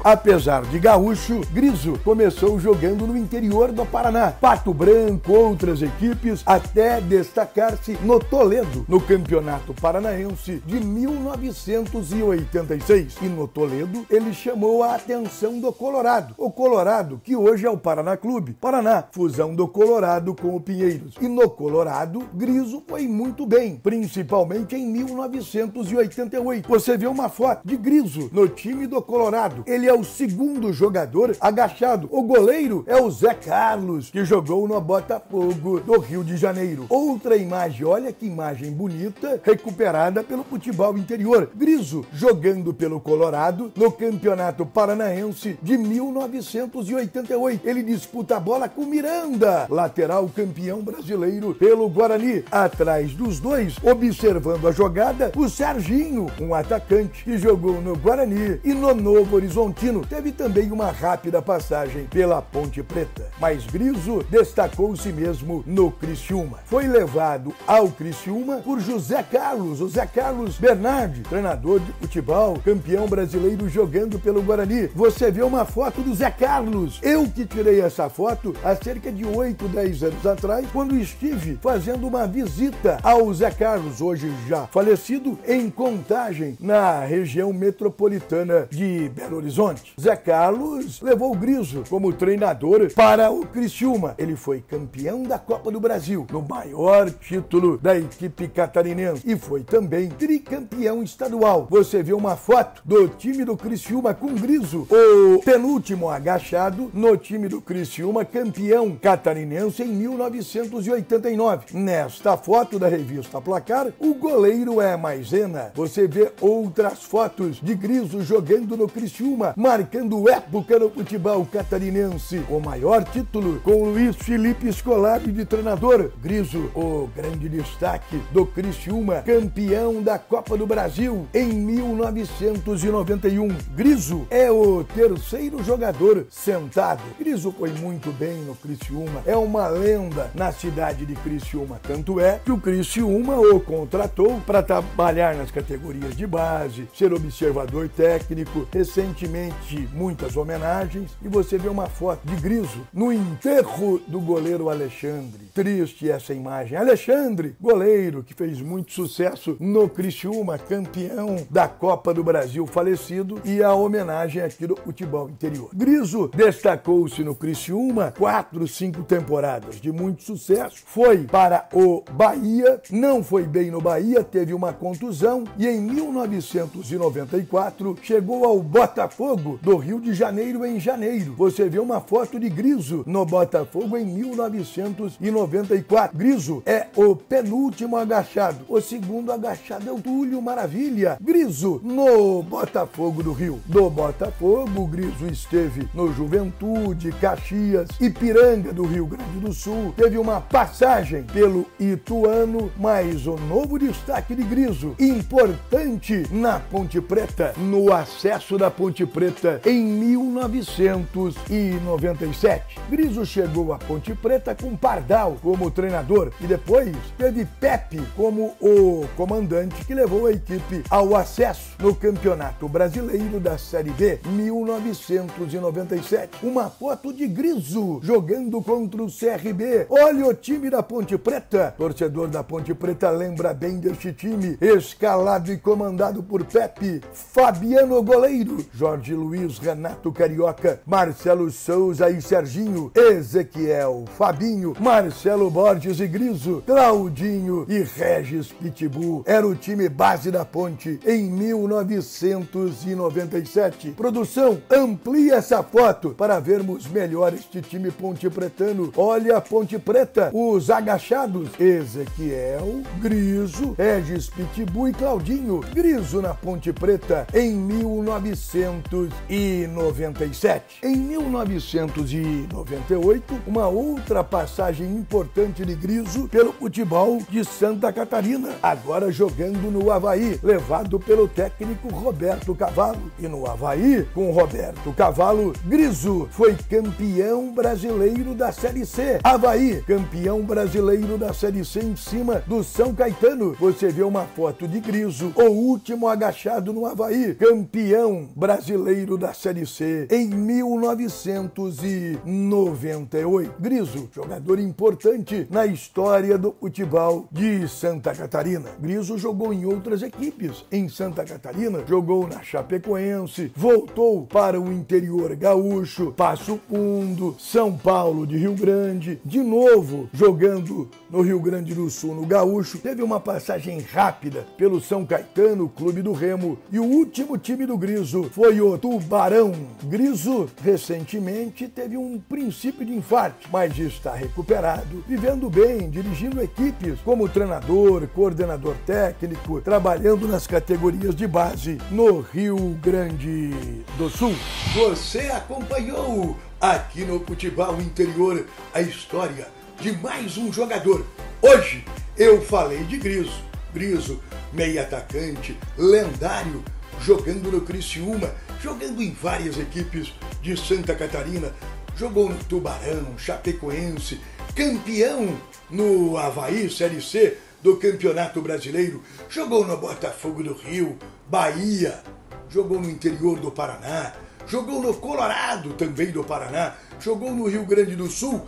Apesar de gaúcho, Griso começou jogando no interior do Paraná, Pato Branco, outras equipes, até destacar-se no Toledo, no Campeonato Paranaense de 1986. E no Toledo, ele chamou a atenção do Colorado. O Colorado, que hoje é o Paraná Clube. Paraná, fusão do Colorado com o Pinheiros. E no Colorado, Griso foi muito bem, principalmente em 1988. Você vê uma foto de Griso no time do Colorado. Ele é o segundo jogador agachado. O goleiro é o Zé Carlos, que jogou no Botafogo do Rio de Janeiro. Outra imagem, olha que imagem bonita, recuperada pelo futebol interior. Griso jogando pelo Colorado no Campeonato Paranaense de 1988. Ele disputa a bola com Miranda, lateral campeão brasileiro pelo Guarani. Atrás dos dois, observando a jogada, o Serginho, um atacante que jogou no Guarani e no Novo Horizontino. Teve também uma rápida passagem pela Ponte Preta. Mas Griso destacou-se mesmo no Criciúma. Foi levado ao Criciúma por José Carlos, o Zé Carlos Bernardi, treinador de futebol, campeão brasileiro jogando pelo Guarani. Você vê uma foto do Zé Carlos. Eu que tirei essa foto há cerca de 8, 10 anos atrás, quando estive fazendo uma visita ao Zé Carlos, hoje já falecido, em Contagem, na região metropolitana de Belo Horizonte. Zé Carlos levou o Griso como treinador para o Criciúma. Ele foi campeão da Copa do Brasil, no maior título da equipe catarinense, e foi também tricampeão estadual. Você vê uma foto do time do Criciúma com Griso, o penúltimo agachado no time do Criciúma, campeão catarinense em 1989. Nesta foto da revista Placar, o goleiro é Maisena. Você vê outras fotos de Griso jogando no Criciúma, marcando época no futebol catarinense. O maior título com Luiz Felipe Scolari de treinador. Griso, o grande destaque do Criciúma, campeão da Copa do Brasil em 1991. Griso é o terceiro jogador sentado. Griso foi muito bem no Criciúma, é uma lenda na cidade de Criciúma. Tanto é que o Criciúma o contratou para trabalhar nas categorias de base, ser observador técnico. Recentemente, muitas homenagens, e você vê uma foto de Griso no enterro do goleiro Alexandre. Triste essa imagem. Alexandre, goleiro que fez muito sucesso no Criciúma, campeão da Copa do Brasil, falecido, e a homenagem aqui do futebol interior. Griso destacou-se no Criciúma 4, 5 temporadas de muito sucesso. Foi para o Bahia, não foi bem no Bahia, teve uma contusão, e em 1994 chegou ao Botafogo do Rio de Janeiro em janeiro. Você vê uma foto de Griso no Botafogo em 1994. Griso é o penúltimo agachado. O segundo agachado é o Túlio Maravilha. Griso no Botafogo do Rio. Do Botafogo, o Griso esteve no Juventude, Caxias, Ipiranga do Rio Grande do Sul. Teve uma passagem pelo Ituano, mas o novo destaque de Griso, importante na Ponte Preta, no acesso da Ponte Preta em 1997. Griso chegou à Ponte Preta com Pardal como treinador e depois teve Pepe como o comandante que levou a equipe ao acesso no Campeonato Brasileiro da Série B 1997. Uma foto de Griso jogando contra o CRB. Olha o time da Ponte Preta. Torcedor da Ponte Preta lembra bem deste time, escalado e comandado por Pepe, Fabiano goleiro, Jorge Luiz, Renato Carioca, Marcelo Souza e Serginho, Ezequiel, Fabinho, Marcelo Borges e Griso, Claudinho e Regis Pitbull. Era o time base da Ponte em 1997. Produção, amplia essa foto para vermos melhor este time pontepretano. Olha a Ponte Preta, os agachados, Ezequiel, Griso, Regis Pitbull e Claudinho. Griso na Ponte Preta em 1997. 1997. Em 1998, uma outra passagem importante de Griso pelo futebol de Santa Catarina, agora jogando no Avaí, levado pelo técnico Roberto Cavalo. E no Avaí, com Roberto Cavalo, Griso foi campeão brasileiro da Série C. Avaí, campeão brasileiro da Série C em cima do São Caetano. Você vê uma foto de Griso, o último agachado no Avaí, campeão brasileiro da Série C em 1998. Griso, jogador importante na história do futebol de Santa Catarina. Griso jogou em outras equipes em Santa Catarina, jogou na Chapecoense, voltou para o interior gaúcho, Passo Fundo, São Paulo de Rio Grande, de novo jogando no Rio Grande do Sul, no gaúcho, teve uma passagem rápida pelo São Caetano, Clube do Remo, e o último time do Griso foi o Tubarão. Griso recentemente teve um princípio de infarto, mas está recuperado, vivendo bem, dirigindo equipes como treinador, coordenador técnico, trabalhando nas categorias de base no Rio Grande do Sul. Você acompanhou aqui no Futebol Interior a história de mais um jogador. Hoje eu falei de Griso. Griso, meio atacante, lendário, jogando no Criciúma, jogando em várias equipes de Santa Catarina, jogou no Tubarão, Chapecoense, campeão no Avaí, Série C do Campeonato Brasileiro, jogou no Botafogo do Rio, Bahia, jogou no interior do Paraná, jogou no Colorado, também do Paraná, jogou no Rio Grande do Sul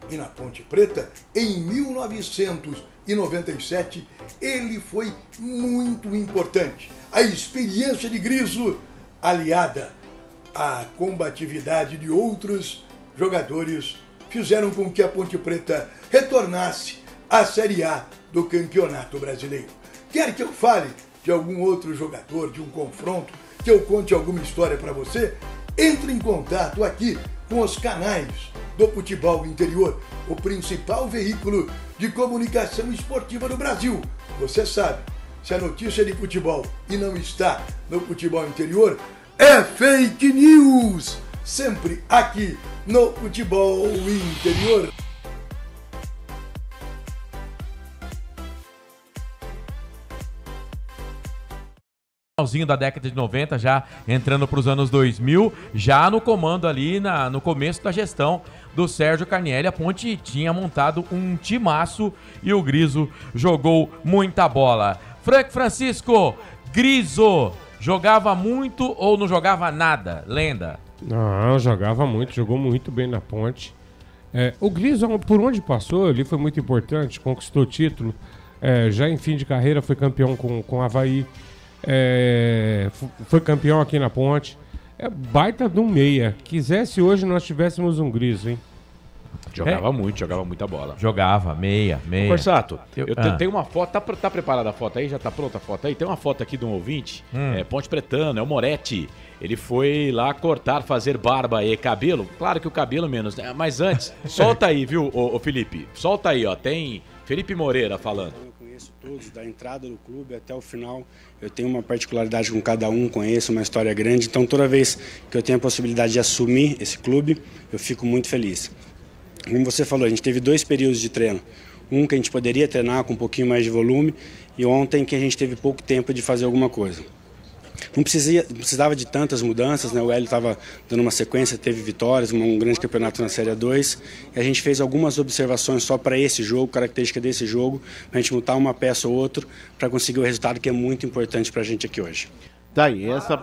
e na Ponte Preta. Em 1997, ele foi muito importante. A experiência de Griso, aliada à combatividade de outros jogadores, fizeram com que a Ponte Preta retornasse à Série A do Campeonato Brasileiro. Quer que eu fale de algum outro jogador, de um confronto, que eu conte alguma história para você? Entre em contato aqui com os canais do Futebol Interior, o principal veículo de comunicação esportiva do Brasil. Você sabe, se a notícia é de futebol e não está no Futebol Interior, é fake news! Sempre aqui no Futebol Interior. Finalzinho da década de 90, já entrando para os anos 2000, já no comando ali, no começo da gestão do Sérgio Carnielli, a Ponte tinha montado um timaço e o Griso jogou muita bola. Francisco, Griso, jogava muito ou não jogava nada? Lenda. Não, jogava muito, jogou muito bem na Ponte. O Griso, por onde passou, ele foi muito importante, conquistou título. Já em fim de carreira foi campeão com o Avaí. Foi campeão aqui na Ponte. Baita de um meia. Quisesse hoje nós tivéssemos um Griso, hein? Jogava muito, jogava muita bola. Jogava, meia. Corsato, eu tenho uma foto, tá preparada a foto aí? Já tá pronta a foto aí? Tem uma foto aqui de um ouvinte, Ponte Pretano, é o Moretti. Ele foi lá cortar, fazer barba e cabelo. Claro que o cabelo menos, né? Mas antes, solta aí, viu, ô Felipe? Solta aí, ó, tem Felipe Moreira falando. Todos, da entrada do clube até o final, eu tenho uma particularidade com cada um, conheço uma história grande, então toda vez que eu tenho a possibilidade de assumir esse clube, eu fico muito feliz. Como você falou, a gente teve 2 períodos de treino, um que a gente poderia treinar com um pouquinho mais de volume e ontem que a gente teve pouco tempo de fazer alguma coisa. Não precisava de tantas mudanças, né? O Hélio estava dando uma sequência, teve vitórias, um grande campeonato na Série 2. E a gente fez algumas observações só para esse jogo, característica desse jogo, para a gente mutar uma peça ou outra para conseguir o resultado que é muito importante para a gente aqui hoje. Tá aí, essa...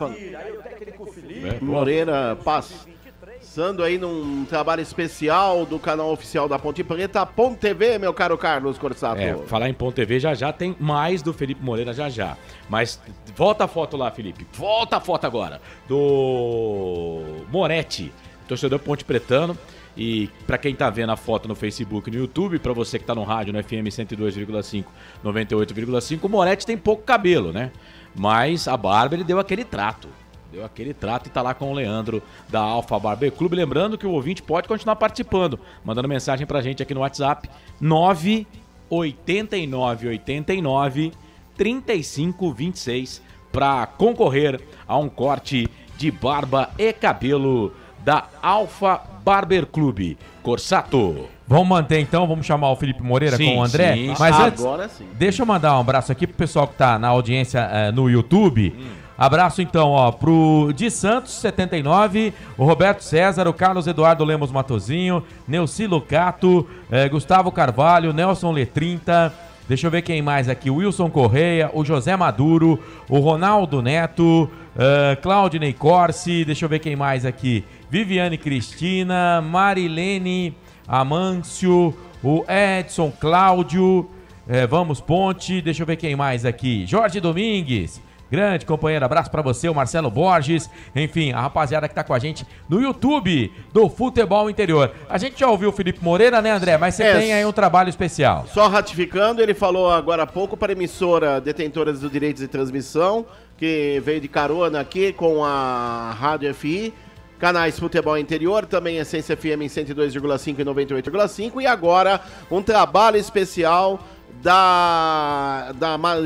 Moreira passando aí num trabalho especial do canal oficial da Ponte Preta, Ponte TV, meu caro Carlos Corsato. Falar em Ponte TV já tem mais do Felipe Moreira já. Mas volta a foto lá, Felipe. Volta a foto agora. Do Moretti, torcedor Ponte Pretano. E para quem tá vendo a foto no Facebook e no YouTube, para você que tá no rádio no FM 102,5, 98,5, o Moretti tem pouco cabelo, né? Mas a barba ele deu aquele trato. E tá lá com o Leandro da Alfa Barber Clube. Lembrando que o ouvinte pode continuar participando, mandando mensagem pra gente aqui no WhatsApp 98989 3526 para concorrer a um corte de barba e cabelo da Alfa Barber Clube. Corsato. Vamos manter então, vamos chamar o Felipe Moreira com o André. Sim, mas antes, agora sim. Deixa eu mandar um abraço aqui pro pessoal que tá na audiência no YouTube. Abraço então, ó, pro Di Santos 79, o Roberto César, o Carlos Eduardo Lemos Matozinho, Neuci Lucato, Gustavo Carvalho, Nelson Letrinta. Deixa eu ver quem mais aqui. O Wilson Correia, o José Maduro, o Ronaldo Neto, Claudinei Corsi. Deixa eu ver quem mais aqui. Viviane Cristina, Marilene Amâncio, o Edson Cláudio, Vamos Ponte. Deixa eu ver quem mais aqui. Jorge Domingues. Grande companheiro, abraço pra você, o Marcelo Borges, enfim, a rapaziada que tá com a gente no YouTube do Futebol Interior. A gente já ouviu o Felipe Moreira, né, André? Mas você tem aí um trabalho especial. Só ratificando, ele falou agora há pouco para a emissora detentora dos direitos de transmissão, que veio de carona aqui com a Rádio FI, canais Futebol Interior, também Essência FM em 102,5 e 98,5, e agora um trabalho especial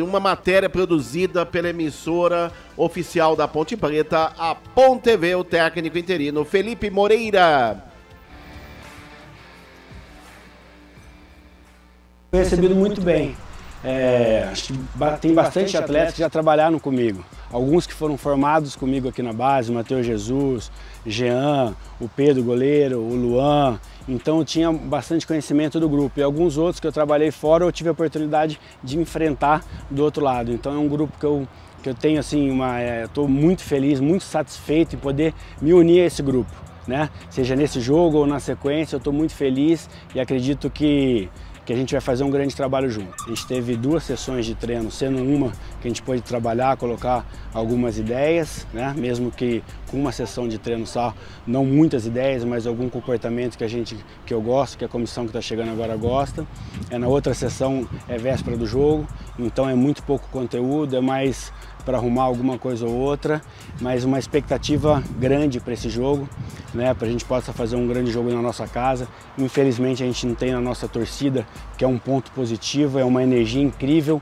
uma matéria produzida pela emissora oficial da Ponte Preta, a PON TV, o técnico interino Felipe Moreira. Foi recebido muito bem. Acho que tem bastante atletas que já trabalharam comigo. Alguns que foram formados comigo aqui na base, Matheus Jesus, Jean, o Pedro goleiro, o Luan. Então eu tinha bastante conhecimento do grupo. E alguns outros que eu trabalhei fora, eu tive a oportunidade de enfrentar do outro lado. Então é um grupo que eu tenho assim, estou muito feliz, muito satisfeito em poder me unir a esse grupo, né? Seja nesse jogo ou na sequência, eu estou muito feliz e acredito que a gente vai fazer um grande trabalho junto. A gente teve 2 sessões de treino, sendo uma que a gente pôde trabalhar, colocar algumas ideias, né? Mesmo que com uma sessão de treino só, não muitas ideias, mas algum comportamento que eu gosto, que a comissão que está chegando agora gosta. Na outra sessão é véspera do jogo, então é muito pouco conteúdo, é mais para arrumar alguma coisa ou outra, mas uma expectativa grande para esse jogo, né, para a gente possa fazer um grande jogo na nossa casa. Infelizmente a gente não tem na nossa torcida, que é um ponto positivo, é uma energia incrível.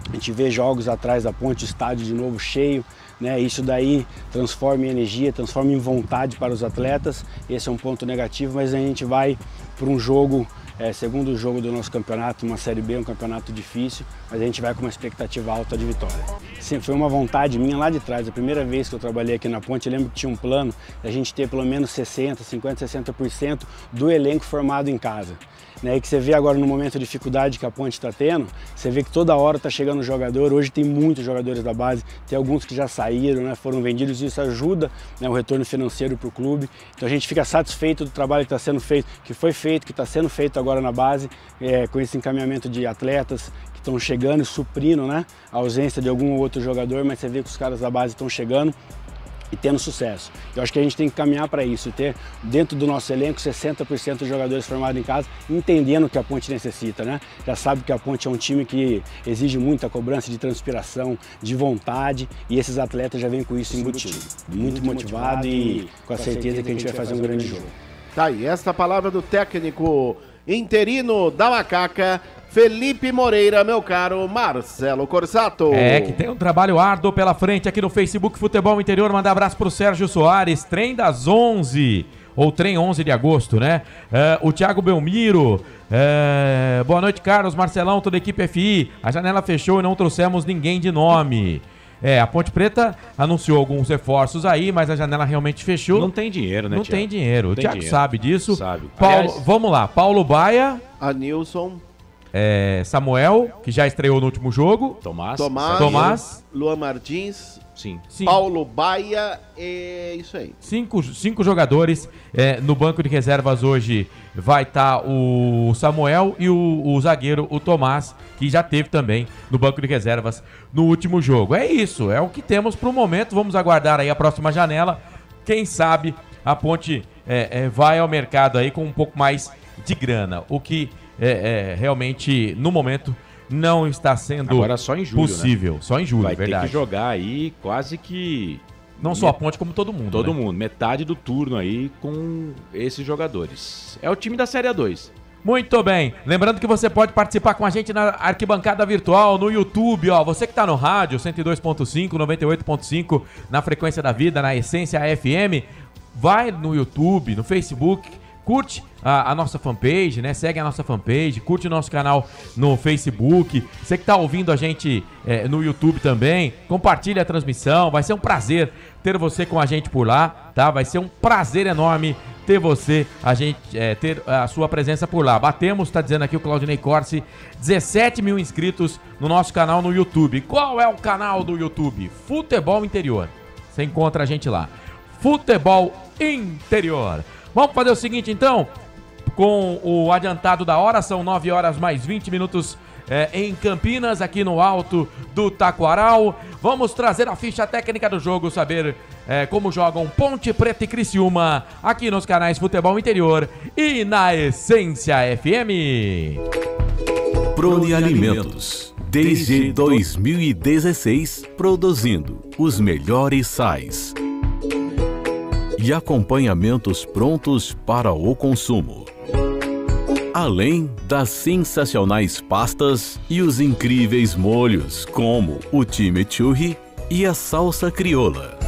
A gente vê jogos atrás da Ponte, o estádio de novo cheio, né? Isso daí transforma em energia, transforma em vontade para os atletas. Esse é um ponto negativo, mas a gente vai para um jogo, segundo jogo do nosso campeonato, uma Série B, um campeonato difícil, mas a gente vai com uma expectativa alta de vitória. Sempre foi uma vontade minha lá de trás. A primeira vez que eu trabalhei aqui na Ponte, eu lembro que tinha um plano da gente ter pelo menos 60% do elenco formado em casa. Né, e que você vê agora no momento de dificuldade que a Ponte está tendo, você vê que toda hora está chegando um jogador. Hoje tem muitos jogadores da base, tem alguns que já saíram, né, foram vendidos, e isso ajuda, né, o retorno financeiro para o clube. Então a gente fica satisfeito do trabalho que está sendo feito, que foi feito, que está sendo feito agora na base, com esse encaminhamento de atletas que estão chegando e suprindo, né, a ausência de algum outro jogador, mas você vê que os caras da base estão chegando e tendo sucesso. Eu acho que a gente tem que caminhar para isso, e ter dentro do nosso elenco 60% de jogadores formados em casa, entendendo o que a Ponte necessita, né? Já sabe que a Ponte é um time que exige muita cobrança de transpiração, de vontade, e esses atletas já vêm com isso embutido. Muito motivado e com a certeza que a gente vai fazer um grande jogo. Tá aí, esta palavra do técnico interino da Macaca, Felipe Moreira, meu caro Marcelo Corsato. Que tem um trabalho árduo pela frente aqui no Facebook Futebol Interior. Mandar abraço pro Sérgio Soares, trem das 11, ou trem 11 de agosto, né? O Thiago Belmiro, boa noite, Carlos, Marcelão, toda a equipe FI. A janela fechou e não trouxemos ninguém de nome. A Ponte Preta anunciou alguns reforços aí, mas a janela realmente fechou. Não tem dinheiro, né, Não Thiago? tem dinheiro. O Thiago dinheiro. sabe disso. Sabe. Aliás, vamos lá, Paulo Baia. Anilson. Samuel, que já estreou no último jogo. Tomás. Luan Martins. Sim. Paulo Baia, isso aí. Cinco jogadores. No banco de reservas hoje vai estar o Samuel e o zagueiro, o Tomás, que já teve também no banco de reservas no último jogo. É isso, é o que temos para o momento. Vamos aguardar aí a próxima janela. Quem sabe a Ponte vai ao mercado aí com um pouco mais de grana. O que realmente, no momento, não está sendo agora só em julho, possível. Né? Só em julho, vai verdade. Ter que jogar aí quase que... Não só a Ponte, como todo mundo. Todo mundo. Metade do turno aí com esses jogadores. É o time da Série A2. Muito bem. Lembrando que você pode participar com a gente na arquibancada virtual, no YouTube, ó. Você que tá no rádio, 102.5, 98.5, na Frequência da Vida, na Essência FM, vai no YouTube, no Facebook, curte a nossa fanpage, né? Segue a nossa fanpage, curte o nosso canal no Facebook. Você que tá ouvindo a gente no YouTube também, compartilha a transmissão. Vai ser um prazer ter você com a gente por lá, tá? Vai ser um prazer enorme ter você, ter a sua presença por lá. Batemos, tá dizendo aqui o Claudinei Corsi, 17 mil inscritos no nosso canal no YouTube. Qual é o canal do YouTube? Futebol Interior. Você encontra a gente lá. Futebol Interior. Vamos fazer o seguinte, então, com o adiantado da hora, são 9 horas mais 20 minutos em Campinas, aqui no alto do Taquaral. Vamos trazer a ficha técnica do jogo, saber como jogam Ponte Preta e Criciúma, aqui nos canais Futebol Interior e na Essência FM. Prone Alimentos, desde 2016, produzindo os melhores sais e acompanhamentos prontos para o consumo. Além das sensacionais pastas e os incríveis molhos, como o chimichurri e a salsa crioula.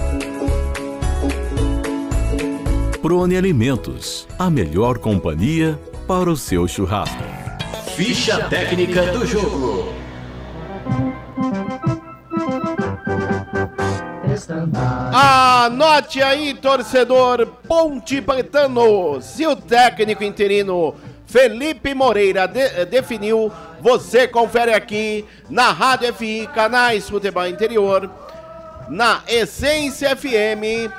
Prone Alimentos, a melhor companhia para o seu churrasco. Ficha técnica do jogo. Anote aí, torcedor Ponte Pretano. Se o técnico interino Felipe Moreira definiu, você confere aqui na Rádio FI, canais Futebol Interior, na Essência FM,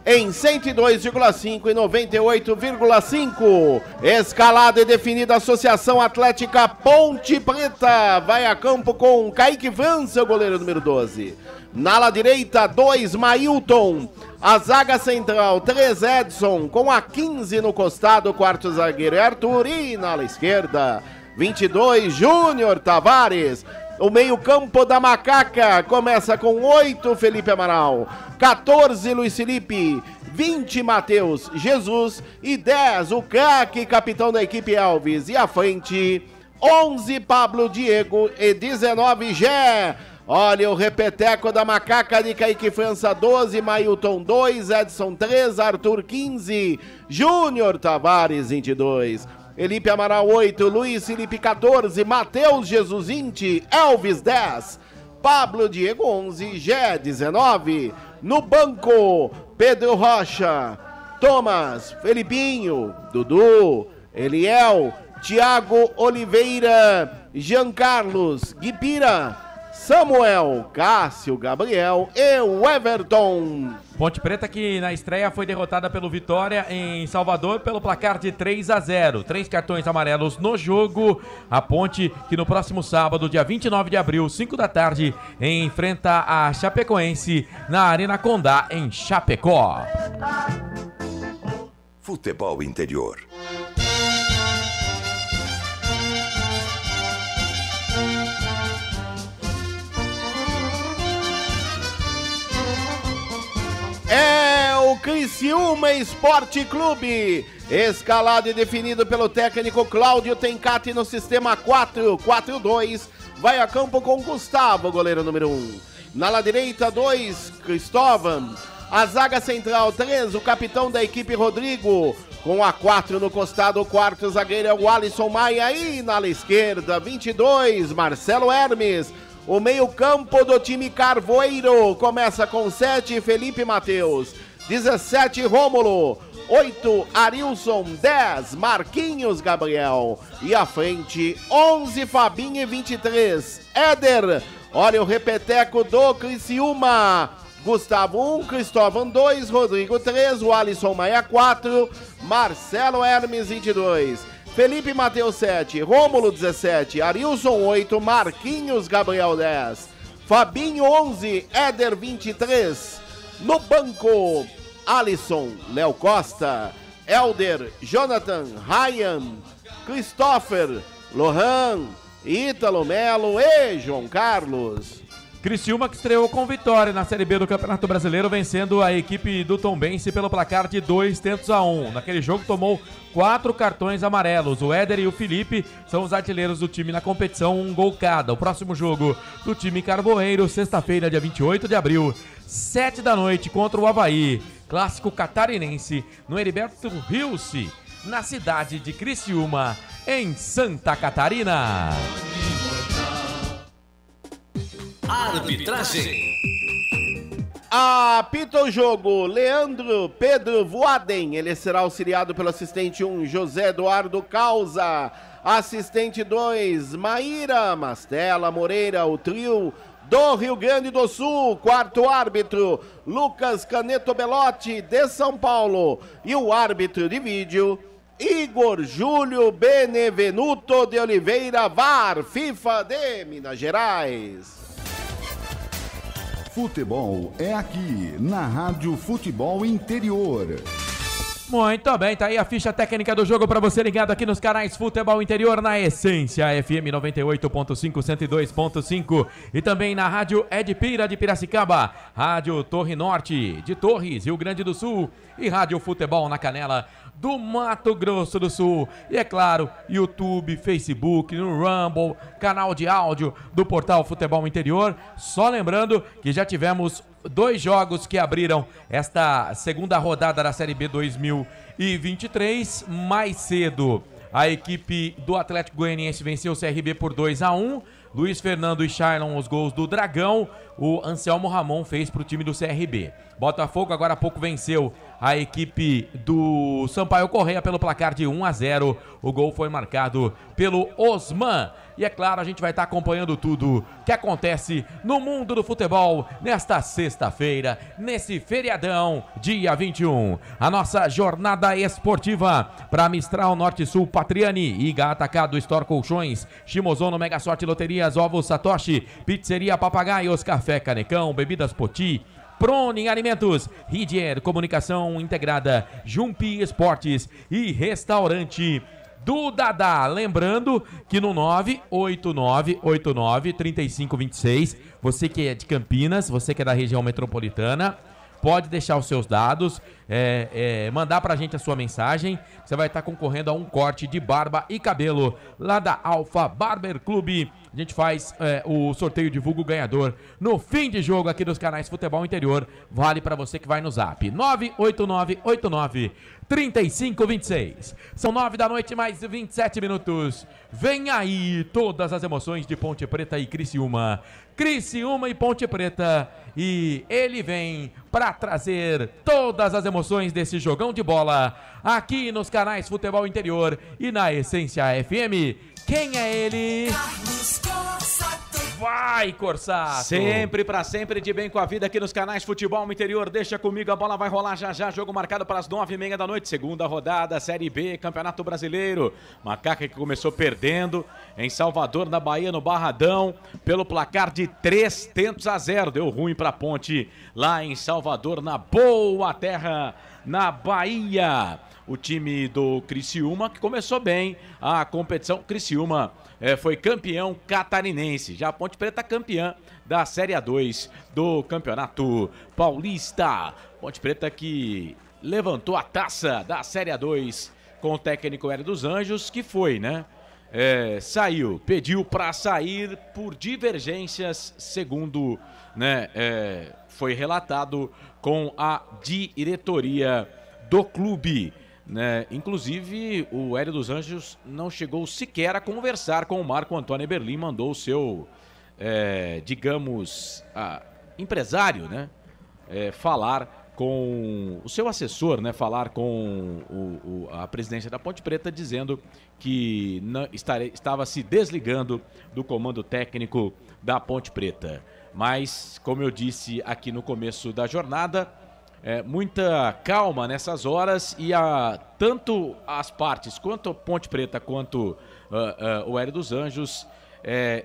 em 102,5 e 98,5. Escalada e definida, Associação Atlética Ponte Preta. Vai a campo com Kaique França, o goleiro número 12. Na ala direita, 2, Mailton. A zaga central, 3, Edson. Com a 15 no costado, quarto zagueiro é Arthur. E na ala esquerda, 22, Júnior Tavares. O meio-campo da Macaca começa com 8, Felipe Amaral. 14, Luiz Felipe. 20, Matheus Jesus. E 10, o craque, capitão da equipe Alves. E à frente, 11, Pablo Diego. E 19, Gé. Olha o repeteco da Macaca de Kaique França, 12, Mailton 2, Edson 3, Arthur 15, Júnior Tavares 22, Felipe Amaral 8, Luiz Felipe 14, Matheus Jesus 20, Elvis 10, Pablo Diego 11, Gé 19, no banco, Pedro Rocha, Thomas, Felipinho, Dudu, Eliel, Thiago Oliveira, Jean Carlos, Guipira, Samuel, Cássio, Gabriel e o Everton. Ponte Preta que na estreia foi derrotada pelo Vitória em Salvador pelo placar de 3-0. 3 cartões amarelos no jogo. A Ponte que no próximo sábado, dia 29 de abril, 5 da tarde, enfrenta a Chapecoense na Arena Condá, em Chapecó. Futebol Interior. É o Criciúma Esporte Clube, escalado e definido pelo técnico Cláudio Tencati no sistema 4-4-2, vai a campo com Gustavo, goleiro número 1. Na ala direita, 2, Cristóvão. A zaga central, 3, o capitão da equipe Rodrigo. Com a 4 no costado, o quarto zagueiro é o Alisson Maia. E na ala esquerda, 22, Marcelo Hermes. O meio-campo do time Carvoeiro começa com 7, Felipe Matheus, 17, Rômulo, 8, Arilson, 10, Marquinhos Gabriel. E à frente, 11, Fabinho e 23, Éder. Olha o repeteco do Criciúma. Gustavo 1, Cristóvão 2, Rodrigo 3, o Alisson Maia 4, Marcelo Hermes 22. Felipe Matheus 7, Rômulo 17, Arilson 8, Marquinhos Gabriel 10, Fabinho 11, Éder 23. No banco, Alisson, Léo Costa, Elder, Jonathan, Ryan, Christopher, Lohan, Ítalo Melo e João Carlos. Criciúma que estreou com vitória na Série B do Campeonato Brasileiro, vencendo a equipe do Tombense pelo placar de 2-1. Naquele jogo tomou 4 cartões amarelos. O Éder e o Felipe são os artilheiros do time na competição, um gol cada. O próximo jogo do time carboeiro, sexta-feira, dia 28 de abril, 7 da noite, contra o Avaí. Clássico catarinense no Heriberto Rilse, na cidade de Criciúma, em Santa Catarina. Arbitragem. Apita o jogo Leandro Pedro Voaden, ele será auxiliado pelo assistente 1, José Eduardo Causa. Assistente 2, Maíra Mastella Moreira, o trio do Rio Grande do Sul. Quarto árbitro, Lucas Caneto Belotti, de São Paulo. E o árbitro de vídeo, Igor Júlio Benevenuto de Oliveira, VAR, FIFA de Minas Gerais. Futebol é aqui, na Rádio Futebol Interior. Muito bem, tá aí a ficha técnica do jogo para você ligado aqui nos canais Futebol Interior, na Essência FM 98.5, 102.5 e também na Rádio Edpira de Piracicaba, Rádio Torre Norte de Torres, Rio Grande do Sul e Rádio Futebol na Canela do Mato Grosso do Sul. E é claro, YouTube, Facebook, no Rumble, canal de áudio do portal Futebol Interior. Só lembrando que já tivemos 2 jogos que abriram esta segunda rodada da Série B 2023. Mais cedo, a equipe do Atlético Goianiense venceu o CRB por 2-1. Luiz Fernando e Shailon, os gols do Dragão. O Anselmo Ramon fez para o time do CRB. Botafogo agora há pouco venceu a equipe do Sampaio Correia pelo placar de 1-0. O gol foi marcado pelo Osman. E é claro, a gente vai estar acompanhando tudo que acontece no mundo do futebol nesta sexta-feira, nesse feriadão, dia 21. A nossa jornada esportiva para Mistral Norte-Sul, Patriani, Iga Atacado, Store Colchões, Shimozono, Mega Sorte Loterias, Ovos Satoshi, Pizzeria Papagaios, Café Canecão, Bebidas Poti, Proning Alimentos, Ridier Comunicação Integrada, Jumpi Esportes e Restaurante do Dadá. Lembrando que no 989893526, você que é de Campinas, você que é da região metropolitana, pode deixar os seus dados, mandar pra gente a sua mensagem. Você vai estar concorrendo a um corte de barba e cabelo lá da Alfa Barber Clube. A gente faz o sorteio, divulga o ganhador no fim de jogo aqui dos canais Futebol Interior. Vale pra você que vai no zap 989893526. São 9 da noite, mais 27 minutos. Vem aí todas as emoções de Ponte Preta e Criciúma. Criciúma e Ponte Preta. E ele vem para trazer todas as emoções desse jogão de bola aqui nos canais Futebol Interior e na Essência FM. Quem é ele? Vai, Corsato! Sempre pra sempre, de bem com a vida aqui nos canais Futebol Interior. Deixa comigo, a bola vai rolar já já. Jogo marcado para as 9h30 da noite. Segunda rodada, Série B, Campeonato Brasileiro. Macaca que começou perdendo em Salvador, na Bahia, no Barradão, pelo placar de 3-0. Deu ruim pra Ponte lá em Salvador, na boa terra, na Bahia. O time do Criciúma, que começou bem a competição. Criciúma foi campeão catarinense. Já a Ponte Preta campeã da Série A2 do Campeonato Paulista. Ponte Preta que levantou a taça da Série A2 com o técnico Hélio dos Anjos, que foi, né? Pediu para sair por divergências, segundo, né, foi relatado com a diretoria do clube. Né? Inclusive, o Hélio dos Anjos não chegou sequer a conversar com o Marco Antônio Eberlin, mandou o seu, empresário, né? Falar com o seu assessor, né? Falar com a presidência da Ponte Preta, dizendo que estava se desligando do comando técnico da Ponte Preta. Mas, como eu disse aqui no começo da jornada, muita calma nessas horas e tanto as partes, quanto a Ponte Preta quanto o Hélio dos Anjos,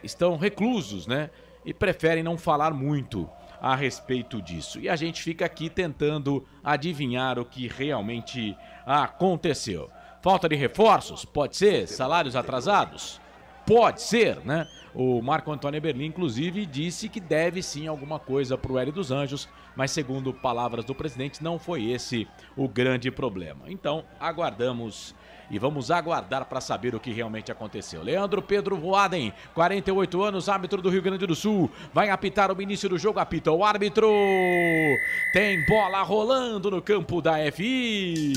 estão reclusos, né? E preferem não falar muito a respeito disso. E a gente fica aqui tentando adivinhar o que realmente aconteceu. Falta de reforços? Pode ser. Salários atrasados? Pode ser, né? O Marco Antônio Eberlin, inclusive, disse que deve sim alguma coisa para o Hélio dos Anjos, mas segundo palavras do presidente, não foi esse o grande problema. Então, aguardamos e vamos aguardar para saber o que realmente aconteceu. Leandro Pedro Voaden, 48 anos, árbitro do Rio Grande do Sul, vai apitar o início do jogo, apita o árbitro. Tem bola rolando no campo da FI.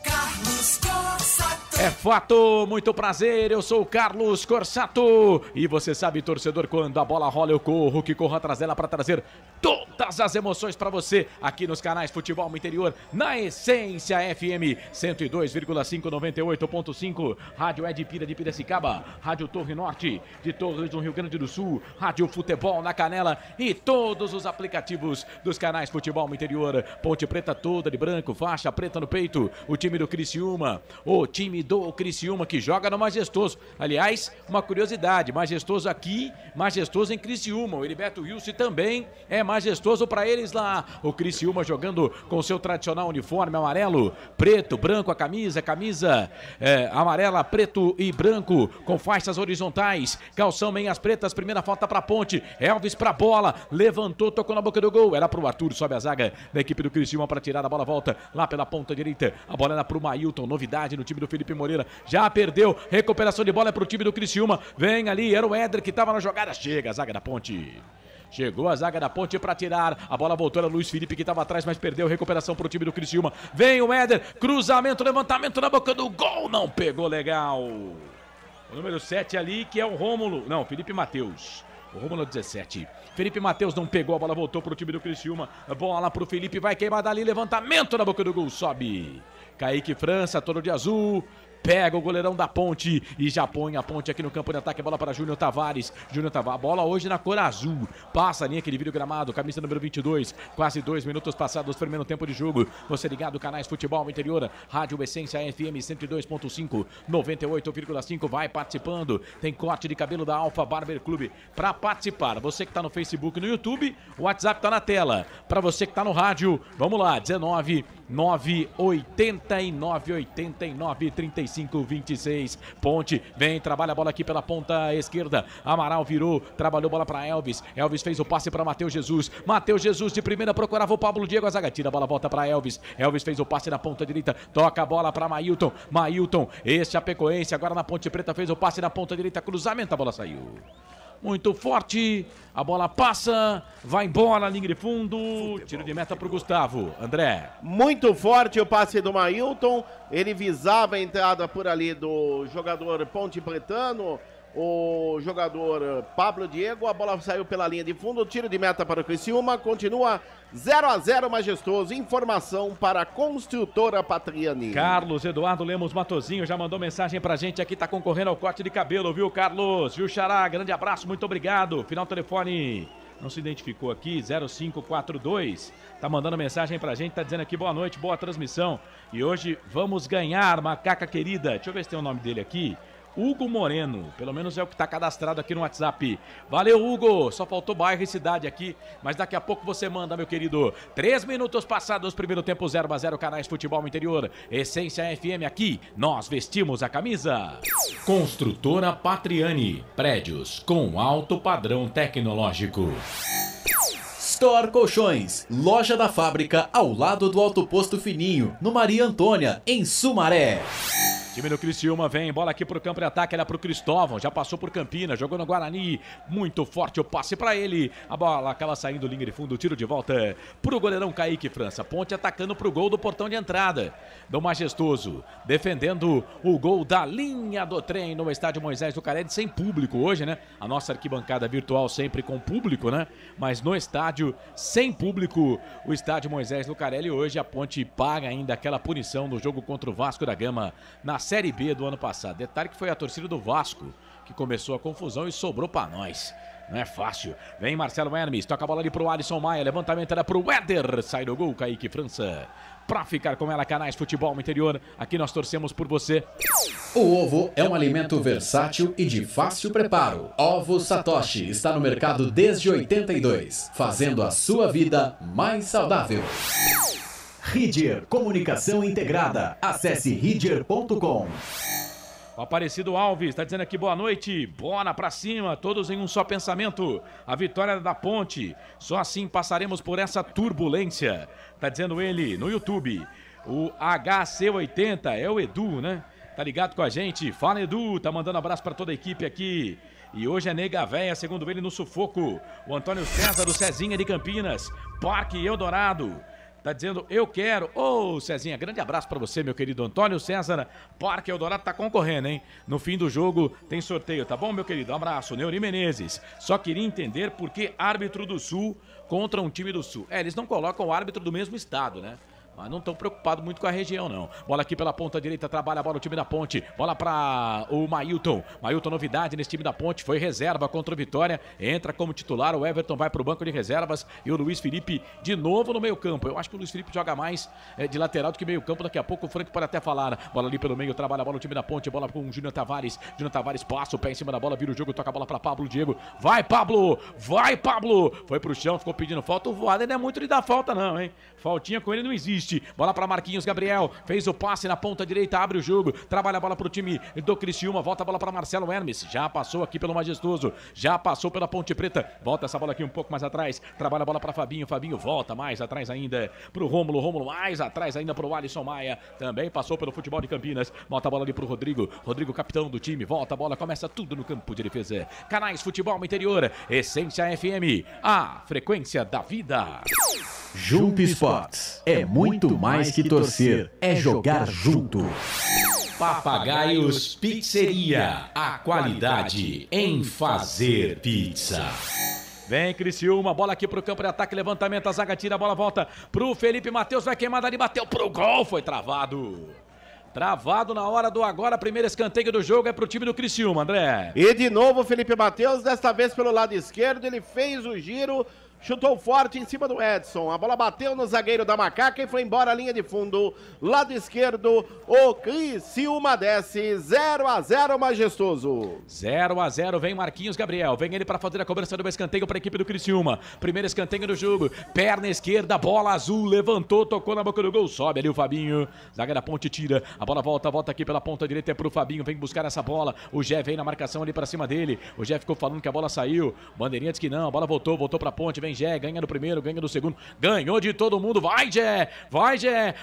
Carlos Corsato. É fato, muito prazer, eu sou o Carlos Corsato. E você sabe, torcedor, quando a bola rola eu corro, que corro atrás dela para trazer todas as emoções para você aqui nos canais Futebol Interior, na Essência FM 102,5, 98.5, Rádio Edipira de Piracicaba, Rádio Torre Norte de Torres do Rio Grande do Sul, Rádio Futebol na Canela e todos os aplicativos dos canais Futebol Interior. Ponte Preta toda de branco, faixa preta no peito, o time do Criciúma, o time do Criciúma que joga no Majestoso. Aliás, uma curiosidade, Majestoso aqui, Majestoso em Criciúma. O Heriberto Wilson também é majestoso para eles lá. O Criciúma jogando com seu tradicional uniforme amarelo, preto, branco a camisa amarela, preto e branco com faixas horizontais, calção meias pretas, primeira falta para Ponte, Elvis para bola, levantou, tocou na boca do gol, era pro Arthur, sobe a zaga da equipe do Criciúma para tirar a bola, volta lá pela ponta direita, a bola era pro Mailton, novidade no time do Felipe Moreira, já perdeu, recuperação de bola é pro time do Criciúma, vem ali, era o Éder que tava na jogada, chega a zaga da Ponte. Chegou a zaga da Ponte para tirar. A bola voltou, era o Luiz Felipe que estava atrás, mas perdeu. Recuperação para o time do Criciúma. Vem o Éder, cruzamento, levantamento na boca do gol. Não pegou legal. O número 7 ali, que é o Rômulo. Não, Felipe Matheus. O Rômulo 17. Felipe Matheus não pegou, a bola voltou para o time do Criciúma. Bola para o Felipe, vai queimar dali. Levantamento na boca do gol, sobe. Kaique França, todo de azul. Pega o goleirão da Ponte e já põe a Ponte aqui no campo de ataque. Bola para Júnior Tavares. A bola hoje na cor azul. Passa a linha que divide o gramado. Camisa número 22. Quase 2 minutos passados do primeiro tempo de jogo. Você ligado, canais Futebol Interior. Rádio Essência FM 102.5, 98,5. Vai participando. Tem corte de cabelo da Alfa Barber Clube. Para participar, você que está no Facebook e no YouTube, o WhatsApp está na tela. Para você que está no rádio, vamos lá. 19 989 89 35 26. Ponte vem, trabalha a bola aqui pela ponta esquerda. Amaral virou, trabalhou bola para Elvis. Elvis fez o passe para Matheus Jesus. Matheus Jesus de primeira procurava o Pablo Diego. A zaga tira, a bola volta para Elvis. Elvis fez o passe na ponta direita. Toca a bola para Mailton. Mailton, este Chapecoense agora na Ponte Preta fez o passe na ponta direita. Cruzamento, a bola saiu. Muito forte, a bola passa, vai embora, linha de fundo, tiro de meta pro Gustavo. André. Muito forte o passe do Mailton, ele visava a entrada por ali do jogador Ponte Pretano, o jogador Pablo Diego, a bola saiu pela linha de fundo, tiro de meta para o Criciúma, continua 0-0 Majestoso. Informação para a Construtora Patriani. Carlos Eduardo Lemos Matozinho já mandou mensagem pra gente aqui, tá concorrendo ao corte de cabelo, viu, Carlos? Viu, Xará? Grande abraço, muito obrigado. Final telefone não se identificou aqui, 0542. Tá mandando mensagem pra gente, tá dizendo aqui boa noite, boa transmissão. E hoje vamos ganhar, macaca querida. Deixa eu ver se tem o nome dele aqui. Hugo Moreno, pelo menos é o que está cadastrado aqui no WhatsApp. Valeu, Hugo, só faltou bairro e cidade aqui, mas daqui a pouco você manda, meu querido. 3 minutos passados, primeiro tempo 0-0, canais Futebol Interior. Essência FM aqui, nós vestimos a camisa. Construtora Patriani, prédios com alto padrão tecnológico. Store Colchões, loja da fábrica ao lado do Alto Posto Fininho, no Maria Antônia, em Sumaré. Time do Criciúma vem, bola aqui pro campo de ataque, ela pro Cristóvão, já passou por Campinas, jogou no Guarani, muito forte o passe pra ele, a bola acaba saindo linha de fundo, tiro de volta pro goleirão Kaique França, Ponte atacando pro gol do portão de entrada do Majestoso, defendendo o gol da linha do trem no estádio Moisés Lucarelli, sem público hoje, né? A nossa arquibancada virtual sempre com público, né? Mas no estádio, sem público, o estádio Moisés Lucarelli, hoje a Ponte paga ainda aquela punição do jogo contra o Vasco da Gama na Série B do ano passado. Detalhe que foi a torcida do Vasco que começou a confusão e sobrou pra nós. Não é fácil. Vem Marcelo Hermes, toca a bola ali pro Alisson Maia, levantamento era pro Éder, sai do gol, Kaique França. Pra ficar com ela, canais Futebol Interior, aqui nós torcemos por você. O ovo é um alimento versátil e de fácil preparo. Ovo Satoshi está no mercado desde 82, fazendo a sua vida mais saudável. Ridger Comunicação Integrada. Acesse ridger.com. O Aparecido Alves tá dizendo aqui boa noite, bora pra cima, todos em um só pensamento. A vitória da Ponte, só assim passaremos por essa turbulência. Tá dizendo ele no YouTube. O HC80 é o Edu, né? Tá ligado com a gente? Fala, Edu, tá mandando abraço pra toda a equipe aqui. E hoje é nega véia, segundo ele, no sufoco. O Antônio César, do Cezinha de Campinas. Parque Eldorado. Tá dizendo, eu quero. Ô, Cezinha, grande abraço pra você, meu querido Antônio César. Parque Eldorado tá concorrendo, hein? No fim do jogo tem sorteio, tá bom, meu querido? Um abraço. Neuri Menezes. Só queria entender por que árbitro do Sul contra um time do Sul. Eles não colocam o árbitro do mesmo estado, né? Mas não estão preocupados muito com a região, não. Bola aqui pela ponta direita, trabalha a bola o time da Ponte. Bola para o Mailton. Mailton, novidade nesse time da Ponte, foi reserva contra o Vitória. Entra como titular, o Everton vai para o banco de reservas. E o Luiz Felipe de novo no meio campo. Eu acho que o Luiz Felipe joga mais de lateral do que meio campo. Daqui a pouco o Frank pode até falar. Bola ali pelo meio, trabalha a bola o time da Ponte. Bola com o Júnior Tavares. Júnior Tavares passa o pé em cima da bola, vira o jogo, toca a bola para Pablo Diego. Vai, Pablo! Vai, Pablo! Foi pro chão, ficou pedindo falta. O Voada não é muito de dar falta, não, hein? Faltinha com ele não existe. Bola para Marquinhos Gabriel, fez o passe na ponta direita, abre o jogo, trabalha a bola pro time do Criciúma, volta a bola para Marcelo Hermes, já passou aqui pelo Majestoso, já passou pela Ponte Preta, volta essa bola aqui um pouco mais atrás, trabalha a bola para Fabinho, Fabinho volta mais atrás ainda pro Rômulo, Rômulo mais atrás ainda pro Alisson Maia, também passou pelo Futebol de Campinas, volta a bola ali pro Rodrigo, Rodrigo capitão do time, volta a bola, começa tudo no campo de defesa. Canais Futebol Interior, Essência FM, a frequência da vida. Junto Esportes é muito mais que torcer, é jogar junto. Papagaios Pizzeria, a qualidade em fazer pizza. Vem Criciúma, bola aqui pro campo de ataque, levantamento, a zaga tira, a bola volta pro Felipe Matheus, vai queimada ali, bateu pro gol, foi travado. Travado na hora do agora, primeiro escanteio do jogo é pro time do Criciúma, André. E de novo o Felipe Matheus, desta vez pelo lado esquerdo, ele fez o giro, chutou forte em cima do Edson. A bola bateu no zagueiro da Macaca e foi embora a linha de fundo. Lado esquerdo, o Criciúma desce 0-0 Majestoso. 0-0, vem Marquinhos Gabriel. Vem ele para fazer a cobrança do escanteio para a equipe do Criciúma. Primeiro escanteio do jogo. Perna esquerda, bola azul, levantou, tocou na boca do gol. Sobe ali o Fabinho. Zaga da Ponte tira. A bola volta aqui pela ponta direita, é pro Fabinho. Vem buscar essa bola. O Gé vem na marcação ali para cima dele. O Gé ficou falando que a bola saiu. Bandeirinha disse que não. A bola voltou pra Ponte. Vem Gé, ganha no primeiro, ganha no segundo, ganhou de todo mundo, vai Gé,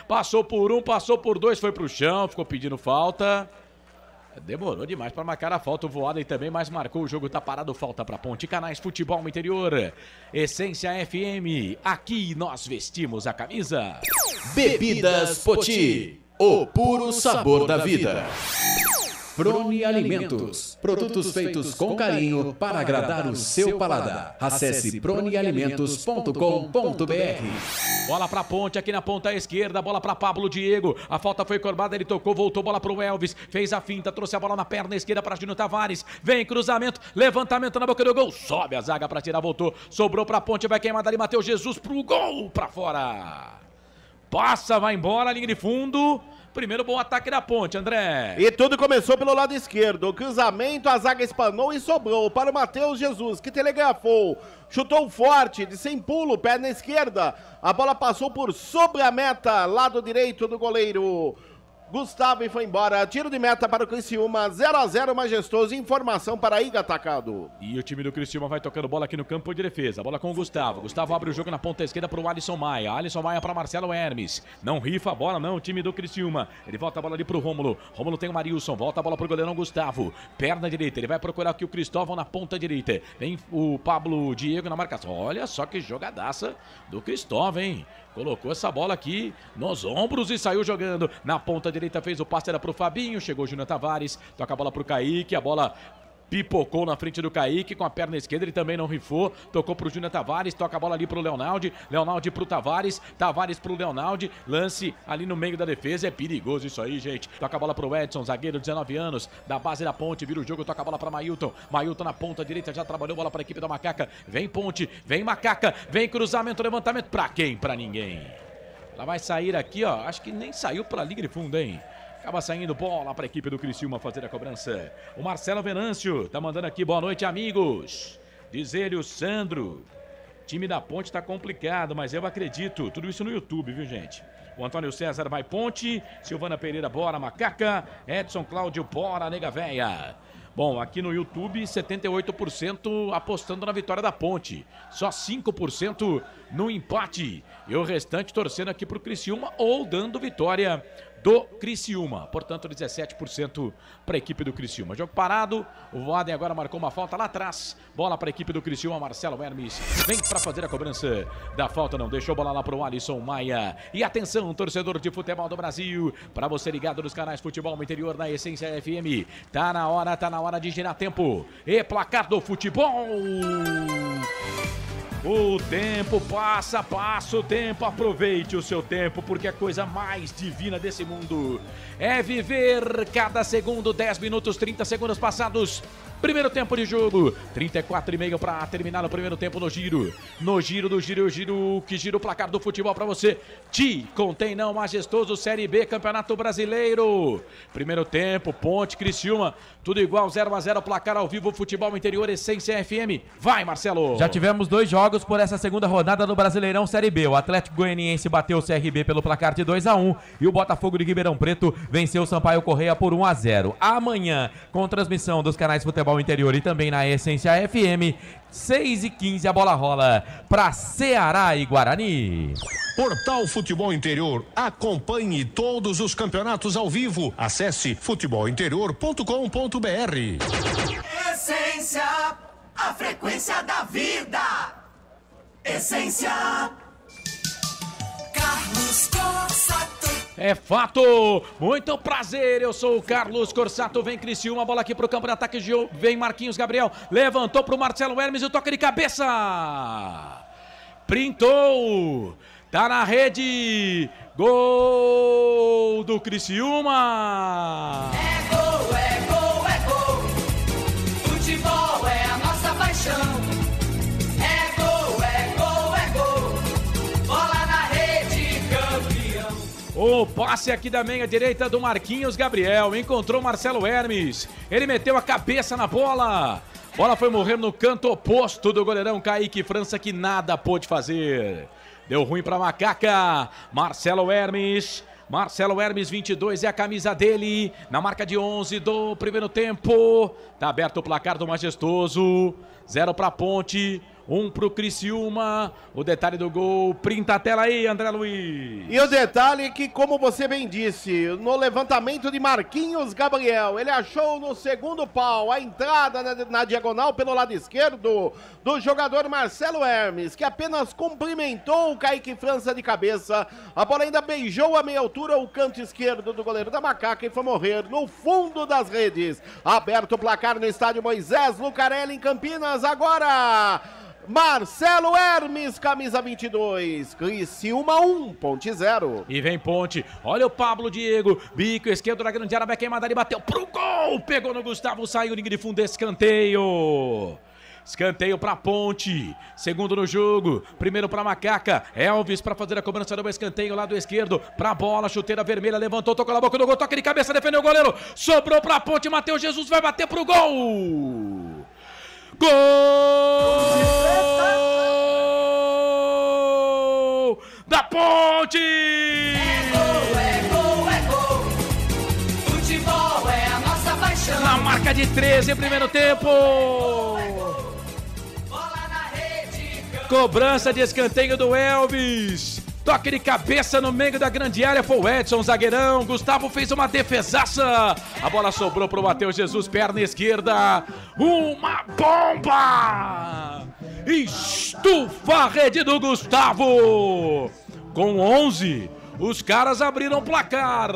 passou por um, passou por dois, foi pro chão, ficou pedindo falta, demorou demais para marcar a falta, o Voada e também, mas marcou, o jogo tá parado, falta pra Ponte. Canais Futebol Interior, Essência FM, aqui nós vestimos a camisa. Bebidas Poti, o puro sabor da vida. Prone Alimentos, produtos feitos com carinho para agradar o seu paladar. Acesse pronealimentos.com.br. Bola pra Ponte aqui na ponta esquerda, bola pra Pablo Diego, a falta foi cobrada, ele tocou, voltou, bola pro Elvis, fez a finta, trouxe a bola na perna esquerda para Júnior Tavares, vem cruzamento, levantamento na boca do gol, sobe a zaga pra tirar, voltou, sobrou pra Ponte, vai queimar ali, Matheus Jesus pro gol, pra fora. Passa, vai embora, linha de fundo. Primeiro bom ataque da Ponte, André. E tudo começou pelo lado esquerdo. O cruzamento, a zaga espanou e sobrou para o Matheus Jesus, que telegrafou. Chutou forte, de sem pulo, perna esquerda. A bola passou por sobre a meta, lado direito do goleiro Gustavo e foi embora. Tiro de meta para o Criciúma, 0-0 Majestoso. Informação para Iga Atacado. E o time do Criciúma vai tocando bola aqui no campo de defesa. Bola com o Gustavo. Gustavo abre o jogo na ponta esquerda para o Alisson Maia. Alisson Maia para Marcelo Hermes. Não rifa a bola não, o time do Criciúma. Ele volta a bola ali para o Rômulo. Rômulo tem o Marilson. Volta a bola para o goleirão Gustavo. Perna direita. Ele vai procurar aqui o Cristóvão na ponta direita. Vem o Pablo Diego na marcação. Olha só que jogadaça do Cristóvão, hein? Colocou essa bola aqui nos ombros e saiu jogando. Na ponta direita fez o passe, era pro Fabinho. Chegou o Júnior Tavares. Toca a bola pro Kaique. A bola pipocou na frente do Kaique com a perna esquerda, ele também não rifou, tocou pro Júnior Tavares, toca a bola ali pro Leonaldi, Leonaldi pro Tavares, Tavares pro Leonaldi, lance ali no meio da defesa, é perigoso isso aí, gente. Toca a bola pro Edson, zagueiro, 19 anos, da base da Ponte, vira o jogo, toca a bola pra Mailton, Mailton na ponta direita, já trabalhou, bola pra equipe da Macaca, vem Ponte, vem Macaca, vem cruzamento, levantamento, pra quem? Pra ninguém. Ela vai sair aqui, ó, acho que nem saiu pra linha de fundo, hein? Acaba saindo bola para a equipe do Criciúma fazer a cobrança. O Marcelo Venâncio tá mandando aqui, boa noite, amigos. Diz ele, o Sandro. Time da Ponte tá complicado, mas eu acredito. Tudo isso no YouTube, viu, gente? O Antônio César vai Ponte. Silvana Pereira, bora Macaca. Edson Cláudio, bora Nega Véia. Bom, aqui no YouTube, 78% apostando na vitória da Ponte. Só 5% no empate. E o restante torcendo aqui pro Criciúma ou dando vitória do Criciúma. Portanto, 17% para a equipe do Criciúma. Jogo parado. O Voaden agora marcou uma falta lá atrás. Bola para a equipe do Criciúma. Marcelo Hermes vem para fazer a cobrança da falta. Não deixou bola lá para o Alisson Maia. E atenção, torcedor de futebol do Brasil. Para você ligado nos canais Futebol no Interior da Essência FM. Tá na hora de girar tempo. E placar do futebol. O tempo passa o tempo, aproveite o seu tempo, porque a coisa mais divina desse mundo é viver cada segundo, 10 minutos, 30 segundos passados. Primeiro tempo de jogo, 34,5 para terminar o primeiro tempo no giro. No giro do giro, que gira o placar do futebol para você. Te contém não, majestoso, Série B, Campeonato Brasileiro. Primeiro tempo, Ponte, Criciúma, tudo igual, 0-0, placar ao vivo, Futebol Interior, Essência FM. Vai, Marcelo! Já tivemos 2 jogos por essa segunda rodada do Brasileirão Série B. O Atlético Goianiense bateu o CRB pelo placar de 2-1 e o Botafogo de Ribeirão Preto venceu o Sampaio Correia por 1-0. Amanhã, com transmissão dos canais Futebol Interior e também na Essência FM, 6h15 a bola rola para Ceará e Guarani. Portal Futebol Interior. Acompanhe todos os campeonatos ao vivo. Acesse futebolinterior.com.br. Essência, a frequência da vida. Essência. Carlos Corsato. É fato! Muito prazer, eu sou o Carlos Corsato, vem Criciúma, bola aqui pro campo de ataque, vem Marquinhos Gabriel, levantou pro Marcelo Hermes e o toque de cabeça! Printou! Tá na rede! Gol do Criciúma! É gol, é gol, é gol! Futebol é a nossa paixão! O passe aqui da meia direita do Marquinhos Gabriel. Encontrou Marcelo Hermes. Ele meteu a cabeça na bola. Bola foi morrer no canto oposto do goleirão Kaique França, que nada pôde fazer. Deu ruim pra Macaca. Marcelo Hermes, 22 é a camisa dele. Na marca de 11 do primeiro tempo. Tá aberto o placar do Majestoso. 0 pra Ponte. 1 pro Criciúma. O detalhe do gol, printa a tela aí, André Luiz. E o detalhe é que, como você bem disse, no levantamento de Marquinhos Gabriel, ele achou no segundo pau a entrada na diagonal pelo lado esquerdo do jogador Marcelo Hermes, que apenas cumprimentou o Kaique França de cabeça. A bola ainda beijou a meia altura o canto esquerdo do goleiro da Macaca e foi morrer no fundo das redes. Aberto o placar no estádio Moisés Lucarelli em Campinas. Agora Marcelo Hermes, camisa 22, Criciúma 1, Ponte 0. E vem Ponte, olha o Pablo Diego, bico esquerdo da grande área, queimada, ele bateu pro gol, pegou no Gustavo, saiu linha de fundo, escanteio. Escanteio pra Ponte, segundo no jogo, primeiro pra Macaca, Elvis pra fazer a cobrança do escanteio, lado esquerdo, pra bola, chuteira vermelha, levantou, tocou na boca do gol, toque de cabeça, defendeu o goleiro, sobrou pra Ponte, Matheus Jesus vai bater pro gol! Gol da Ponte! É gol, é gol. Futebol é a nossa paixão. Na marca de 13, primeiro tempo. Bola na rede. Cobrança de escanteio do Elvis. Toque de cabeça no meio da grande área, foi o Edson, zagueirão. Gustavo fez uma defesaça. A bola sobrou pro Matheus Jesus, perna esquerda. Uma bomba! Estufa a rede do Gustavo. Com 11, os caras abriram o placar.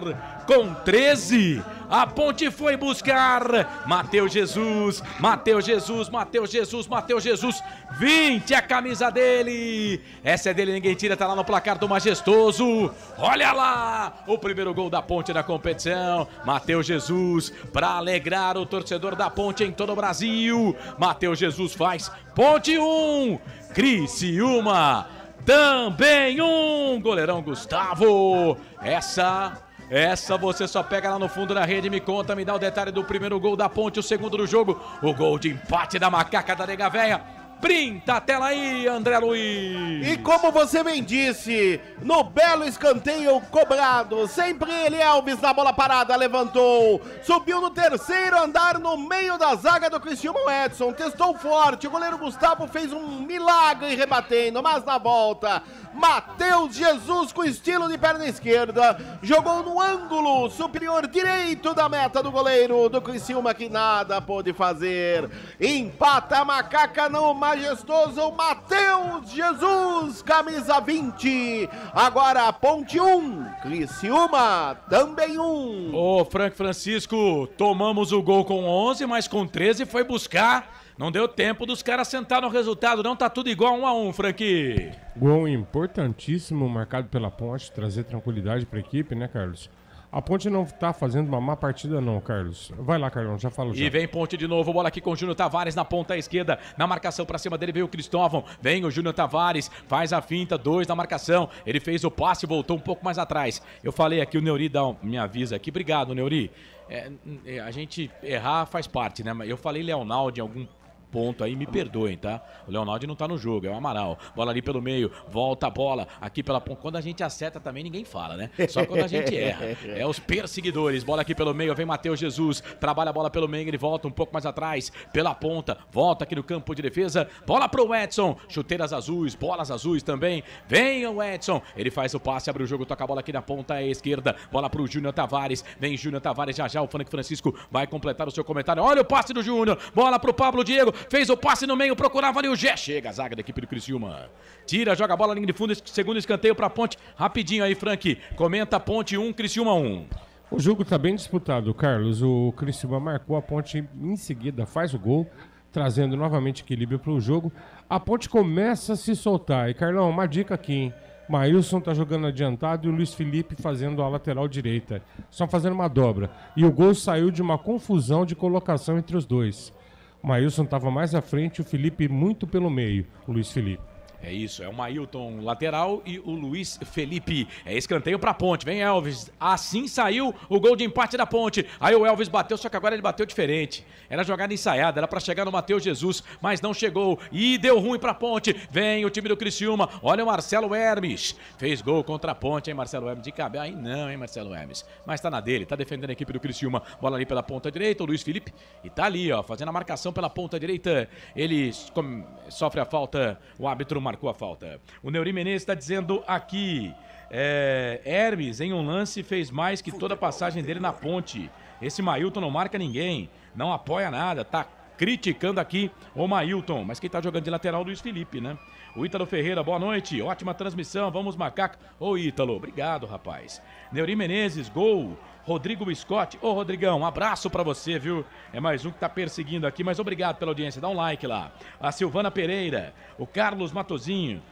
Com 13, a Ponte foi buscar Matheus Jesus, 20 a camisa dele, essa é dele, ninguém tira, tá lá no placar do Majestoso, olha lá, o primeiro gol da Ponte na competição, Matheus Jesus, pra alegrar o torcedor da Ponte em todo o Brasil, Matheus Jesus faz, Ponte 1, Criciúma também 1, goleirão Gustavo, essa você só pega lá no fundo da rede, me conta, me dá o detalhe do primeiro gol da Ponte, o segundo do jogo, o gol de empate da Macaca da Nega Véia. Printa a tela aí, André Luiz. E como você bem disse, no belo escanteio cobrado, sempre ele, Elvis, na bola parada, levantou, subiu no terceiro andar no meio da zaga do Criciúma, o Edson, testou forte, o goleiro Gustavo fez um milagre rebatendo, mas na volta, Matheus Jesus com estilo de perna esquerda, jogou no ângulo superior direito da meta do goleiro do Criciúma, que nada pôde fazer. Empata a Macaca no majestoso Matheus Jesus, camisa 20. Agora Ponte 1, Criciúma também 1. Ô, Frank Francisco, tomamos o gol com 11, mas com 13 foi buscar. Não deu tempo dos caras sentar no resultado, não, tá tudo igual 1-1, Frank. Gol importantíssimo marcado pela Ponte, trazer tranquilidade pra equipe, né, Carlos? A Ponte não tá fazendo uma má partida não, Carlos. Vai lá, Carlão, já falo já. E vem Ponte de novo, bola aqui com o Júnior Tavares na ponta esquerda, na marcação pra cima dele veio o Cristóvão, vem o Júnior Tavares, faz a finta, 2 na marcação, ele fez o passe, voltou um pouco mais atrás. Eu falei aqui, o Neuri me avisa aqui, obrigado, Neuri. A gente errar faz parte, né? Eu falei Leonaldo em algum ponto aí, me perdoem, tá? O Leonardo não tá no jogo, é o Amaral. Bola ali pelo meio, volta a bola aqui pela ponta. Quando a gente acerta também ninguém fala, né? Só quando a gente erra. É os perseguidores. Bola aqui pelo meio, vem Matheus Jesus, trabalha a bola pelo meio, ele volta um pouco mais atrás, pela ponta, volta aqui no campo de defesa, bola pro Edson, chuteiras azuis, bolas azuis também. Vem o Edson, ele faz o passe, abre o jogo, toca a bola aqui na ponta esquerda, bola pro Júnior Tavares, vem Júnior Tavares, já o Frank Francisco vai completar o seu comentário. Olha o passe do Júnior, bola pro Pablo Diego, fez o passe no meio, procurava ali o Gé. Chega a zaga da equipe do Criciúma. Tira, joga a bola, linha de fundo, segundo escanteio pra Ponte. Rapidinho aí, Frank. Comenta Ponte 1, Criciúma 1. O jogo tá bem disputado, Carlos. O Criciúma marcou, a Ponte em seguida faz o gol, trazendo novamente equilíbrio pro jogo. A Ponte começa a se soltar. E, Carlão, uma dica aqui, hein? Maílson tá jogando adiantado e o Luiz Felipe fazendo a lateral direita. Só fazendo uma dobra. E o gol saiu de uma confusão de colocação entre os dois. O Maílson estava mais à frente e o Felipe muito pelo meio, o Luiz Felipe. É isso, é o Mailton lateral e o Luiz Felipe. É escanteio pra Ponte, vem Elvis. Assim saiu o gol de empate da Ponte. Aí o Elvis bateu, só que agora ele bateu diferente. Era jogada ensaiada, era pra chegar no Matheus Jesus, mas não chegou. E deu ruim pra Ponte. Vem o time do Criciúma. Olha o Marcelo Hermes. Fez gol contra a Ponte, hein, Marcelo Hermes? De cabeça, aí não, hein, Marcelo Hermes? Mas tá na dele, tá defendendo a equipe do Criciúma. Bola ali pela ponta direita, o Luiz Felipe. E tá ali, ó, fazendo a marcação pela ponta direita. Ele sofre a falta, o árbitro marcou a falta. O Neuri Menezes está dizendo aqui, Hermes em um lance fez mais que toda a passagem dele na Ponte. Esse Mailton não marca ninguém, não apoia nada, tá criticando aqui o Mailton, mas quem tá jogando de lateral é o Luiz Felipe, né? O Ítalo Ferreira, boa noite, ótima transmissão, vamos Macaca. Ô Ítalo, obrigado, rapaz. Neuri Menezes, gol. Rodrigo Scott, ô Rodrigão, um abraço pra você, viu? É mais um que tá perseguindo aqui, mas obrigado pela audiência, dá um like lá. A Silvana Pereira, o Carlos Matozinho,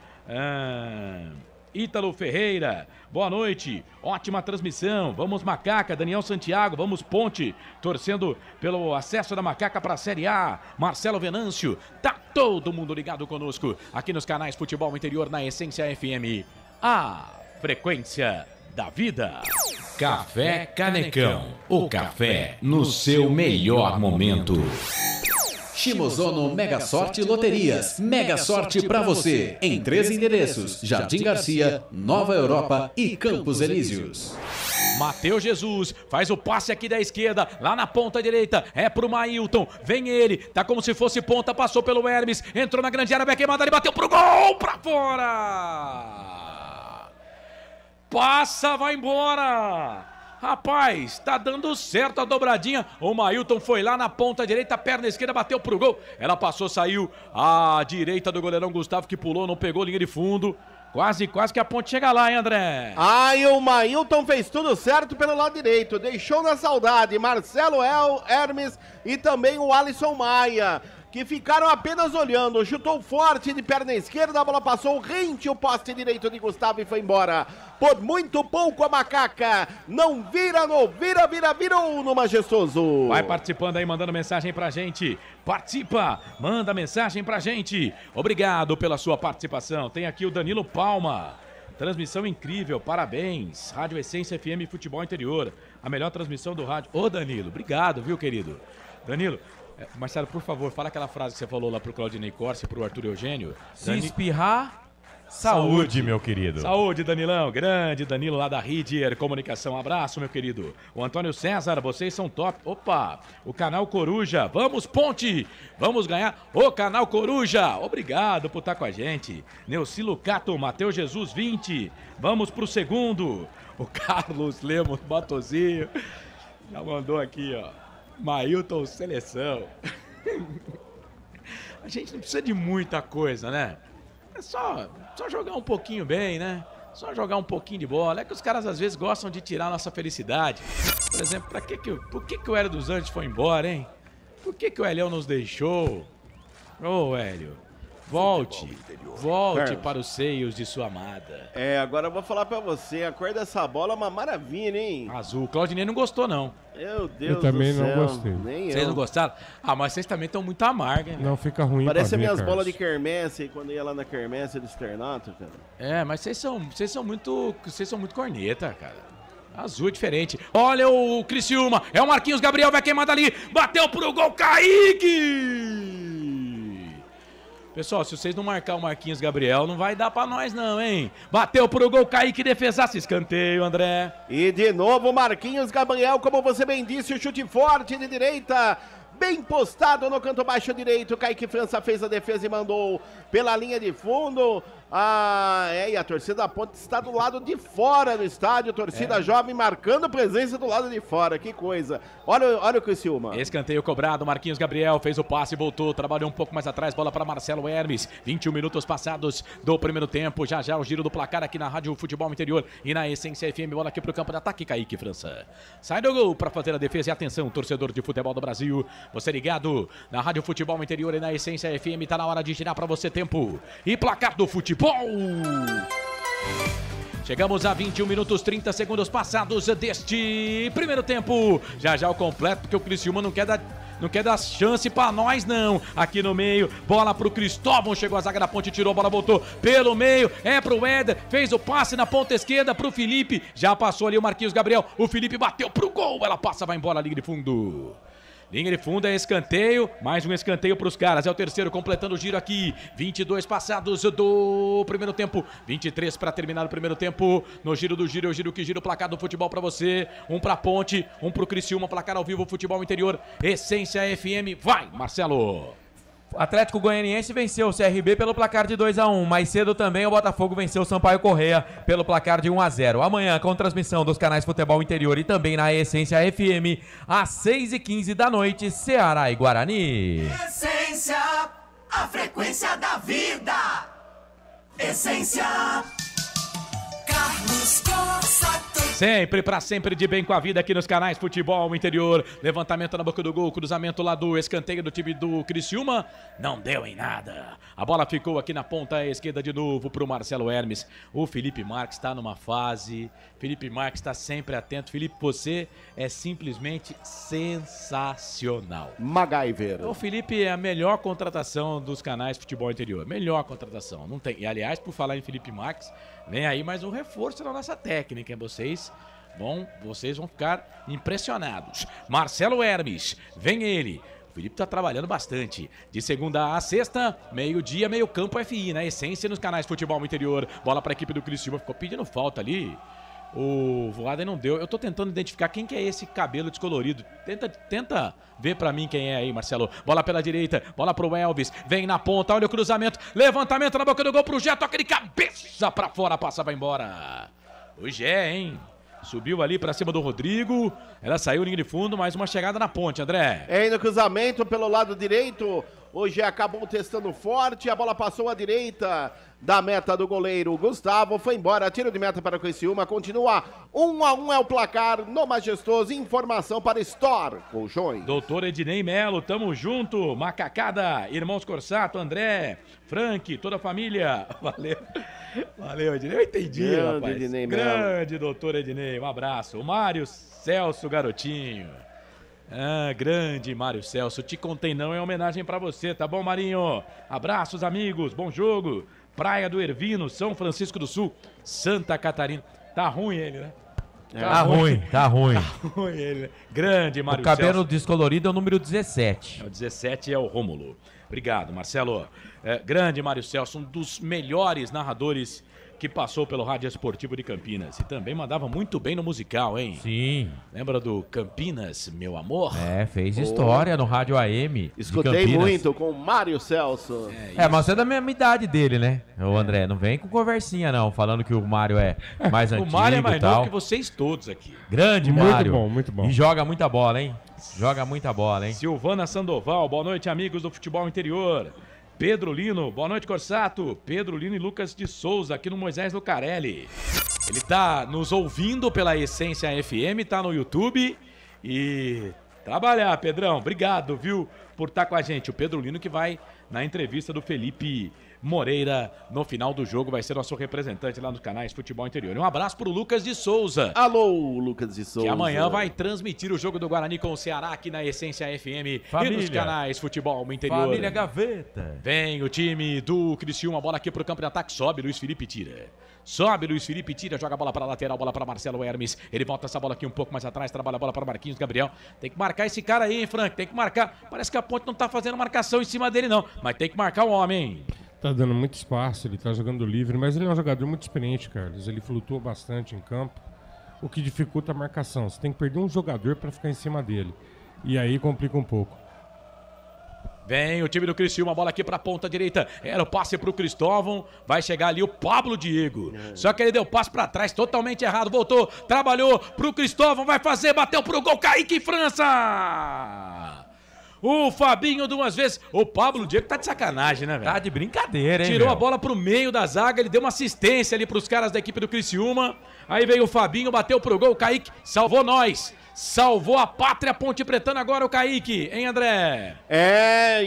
Ítalo Ferreira, boa noite, ótima transmissão, vamos Macaca, Daniel Santiago, vamos Ponte, torcendo pelo acesso da Macaca para a Série A, Marcelo Venâncio, tá todo mundo ligado conosco, aqui nos canais Futebol Interior na Essência FM, a frequência da vida. Café Canecão, o café no seu melhor momento. Shimozono Mega Sorte Loterias. Mega Sorte pra você. Em 3 endereços: Jardim Garcia, Nova Europa e Campos Elíseos. Matheus Jesus faz o passe aqui da esquerda, lá na ponta direita, é pro Mailton, vem ele, tá como se fosse ponta, passou pelo Hermes, entrou na grande área, vai queimada, ele bateu pro gol, pra fora! Passa, vai embora! Rapaz, tá dando certo a dobradinha. O Mailton foi lá na ponta direita, perna esquerda, bateu pro gol. Ela passou, saiu à direita do goleirão Gustavo, que pulou, não pegou linha de fundo. Quase que a Ponte chega lá, hein, André? E o Mailton fez tudo certo pelo lado direito. Deixou na saudade Marcelo Hermes e também o Alisson Maia, que ficaram apenas olhando. Chutou forte de perna esquerda, a bola passou rente o poste direito de Gustavo e foi embora. Por muito pouco a Macaca não virou no majestoso. Vai participando aí, mandando mensagem pra gente. Participa, manda mensagem pra gente. Obrigado pela sua participação. Tem aqui o Danilo Palma. Transmissão incrível, parabéns. Rádio Essência FM Futebol Interior. A melhor transmissão do rádio. Ô Danilo, obrigado, viu, querido? Danilo, Marcelo, por favor, fala aquela frase que você falou lá pro Claudinei Corsi e pro Arthur Eugênio. Se espirrar, saúde, meu querido. Saúde, Danilão. Grande Danilo lá da Ridier Comunicação. Abraço, meu querido. O Antônio César, vocês são top. Opa, o Canal Coruja. Vamos, Ponte. Vamos ganhar o Canal Coruja. Obrigado por estar com a gente. Neuci Lucato, Matheus Jesus 20. Vamos pro segundo. O Carlos Lemos Batozinho. Já mandou aqui, ó. Mailton Seleção. A gente não precisa de muita coisa, né? É só jogar um pouquinho bem, né? Só jogar um pouquinho de bola. É que os caras às vezes gostam de tirar a nossa felicidade. Por exemplo, por que o Hélio dos Anjos foi embora, hein? Por que o Hélio nos deixou? Ô, Hélio, volte para os seios de sua amada. Agora eu vou falar pra você, a cor dessa bola é uma maravilha, hein? Azul. O Claudinei não gostou, não. Meu Deus Eu também do céu. não gostei. Nem Vocês eu. não gostaram? Mas vocês também estão muito amargos, hein? Não, fica ruim Parece pra ver, minhas Carlos. bolas de quermesse, quando ia lá na quermesse do externato, cara. Mas vocês são muito corneta, cara. Azul é diferente. Olha o Criciúma. É o Marquinhos Gabriel, vai queimar dali. Bateu pro gol, Kaique! Pessoal, se vocês não marcar o Marquinhos Gabriel, não vai dar pra nós não, hein? Bateu pro gol, Kaique, defesaço, escanteio, André. E de novo Marquinhos Gabriel, como você bem disse, o chute forte de direita. Bem postado no canto baixo direito. Kaique França fez a defesa e mandou pela linha de fundo. E a torcida da Ponte está do lado de fora do estádio. Torcida jovem marcando presença do lado de fora. Que coisa. Olha o Criciúma. Escanteio cobrado. Marquinhos Gabriel fez o passe e voltou. Trabalhou um pouco mais atrás. Bola para Marcelo Hermes. 21 minutos passados do primeiro tempo. Já o giro do placar aqui na Rádio Futebol Interior e na Essência FM. Bola aqui pro campo de ataque. Kaique França sai do gol para fazer a defesa. E atenção, torcedor de futebol do Brasil. Você ligado na Rádio Futebol Interior e na Essência FM. Tá na hora de girar para você tempo. E placar do futebol. Chegamos a 21 minutos 30 segundos passados deste primeiro tempo. Já o completo, porque o Criciúma não quer dar chance pra nós, não. Aqui no meio, bola pro Cristóvão. Chegou a zaga da Ponte, tirou a bola, voltou pelo meio. É pro Éder, fez o passe na ponta esquerda pro Felipe. Já passou ali o Marquinhos Gabriel. O Felipe bateu pro gol. Ela passa, vai embora, linha de fundo. Linha de fundo é escanteio, mais um escanteio para os caras, é o terceiro completando o giro aqui, 22 passados do primeiro tempo, 23 para terminar o primeiro tempo, no giro do giro, eu giro que gira o placar do futebol para você, um para Ponte, um para o Criciúma, placar ao vivo, futebol interior, Essência FM, vai Marcelo! Atlético Goianiense venceu o CRB pelo placar de 2-1. Mais cedo também o Botafogo venceu o Sampaio Corrêa pelo placar de 1-0. Amanhã, com transmissão dos canais Futebol Interior e também na Essência FM, às 6h15 da noite, Ceará e Guarani. Essência, a frequência da vida. Essência. Carlos Corsato. Sempre, pra sempre, de bem com a vida aqui nos canais Futebol Interior. Levantamento na boca do gol, cruzamento lá do escanteio do time do Criciúma. Não deu em nada. A bola ficou aqui na ponta esquerda de novo pro Marcelo Hermes. O Felipe Marques tá numa fase. Felipe Marques tá sempre atento. Felipe, você é simplesmente sensacional. MacGyver. O Felipe é a melhor contratação dos canais Futebol Interior. Melhor contratação. Não tem. E aliás, por falar em Felipe Marques, vem aí mais um reforço na nossa técnica, hein? Vocês vão ficar impressionados. Marcelo Hermes, vem ele. O Felipe tá trabalhando bastante. De segunda a sexta, meio-dia, meio campo FI, na Essência, nos canais Futebol Interior. Bola pra equipe do Criciúma, ficou pedindo falta ali. O Voaden não deu. Eu tô tentando identificar quem que é esse cabelo descolorido. Tenta ver pra mim quem é aí, Marcelo. Bola pela direita, bola pro Elvis. Vem na ponta, olha o cruzamento. Levantamento na boca do gol pro Gé. Toca de cabeça pra fora, passa, vai embora. O Gé, hein? Subiu ali pra cima do Rodrigo. Ela saiu linha de fundo, mais uma chegada na ponte, André. É, no cruzamento pelo lado direito. O Gé acabou testando forte. A bola passou à direita da meta do goleiro Gustavo. Foi embora, tiro de meta para o Criciúma. Continua 1-1 é o placar no Majestoso. Informação para Store Colchões. Doutor Ednei Melo, tamo junto. Macacada, irmãos Corsato, André, Frank, toda a família. Valeu, Ednei. Eu entendi, grande, rapaz. Ednei Grande doutor Ednei, um abraço. O Mário Celso, garotinho. Grande Mário Celso. Te contei não, é homenagem pra você, tá bom, Marinho? Abraços, amigos, bom jogo. Praia do Ervino, São Francisco do Sul, Santa Catarina. Tá ruim ele, né? Tá ruim. Tá ruim ele. Grande, Mário O cabelo Celso. descolorido é o número 17. O 17 é o Rômulo. Obrigado, Marcelo. Grande Mário Celso, um dos melhores narradores que passou pelo Rádio Esportivo de Campinas. E também mandava muito bem no musical, hein? Sim. Lembra do Campinas, meu amor? Fez história no Rádio AM. Escutei muito com o Mário Celso. Mas você é da mesma idade dele, né? O André, não vem com conversinha, não, falando que o Mário é mais antigo. O Mário é mais e tal. novo que vocês todos aqui. Grande Muito Mário. bom, muito bom. E joga muita bola, hein? Joga muita bola, hein? Silvana Sandoval, boa noite, amigos do futebol interior. Pedro Lino, boa noite, Corsato. Pedro Lino e Lucas de Souza, aqui no Moisés Lucarelli. Ele tá nos ouvindo pela Essência FM, tá no YouTube e trabalhar, Pedrão. Obrigado, viu, por estar com a gente. O Pedro Lino que vai na entrevista do Felipe Moreira no final do jogo, vai ser nosso representante lá nos canais Futebol Interior. E um abraço pro Lucas de Souza. Alô, Lucas de Souza. Que amanhã vai transmitir o jogo do Guarani com o Ceará aqui na Essência FM e nos canais Futebol Interior. Família Gaveta. Vem o time do Criciúma, bola aqui pro campo de ataque, sobe, Luiz Felipe tira. Sobe, Luiz Felipe tira, joga a bola para lateral, bola para Marcelo Hermes. Ele volta essa bola aqui um pouco mais atrás, trabalha a bola para Marquinhos Gabriel. Tem que marcar esse cara aí, hein, Frank? Tem que marcar. Parece que a Ponte não tá fazendo marcação em cima dele, não. Mas tem que marcar o homem, hein? Tá dando muito espaço, ele tá jogando livre, mas ele é um jogador muito experiente, Carlos. Ele flutua bastante em campo, o que dificulta a marcação. Você tem que perder um jogador para ficar em cima dele. E aí complica um pouco. Vem o time do Criciúma, bola aqui pra ponta direita. Era o passe pro Cristóvão. Vai chegar ali o Pablo Diego. Só que ele deu passe pra trás, totalmente errado. Voltou, trabalhou pro Cristóvão. Vai fazer, bateu pro gol. Kaique França! O Fabinho de umas vezes. O Pablo Diego tá de sacanagem, né, velho? Tá de brincadeira, hein? Tirou a bola pro meio da zaga. Ele deu uma assistência ali pros caras da equipe do Criciúma. Aí veio o Fabinho, bateu pro gol. O Kaique salvou nós. Salvou a pátria Ponte Pretana agora o Kaique, hein, André?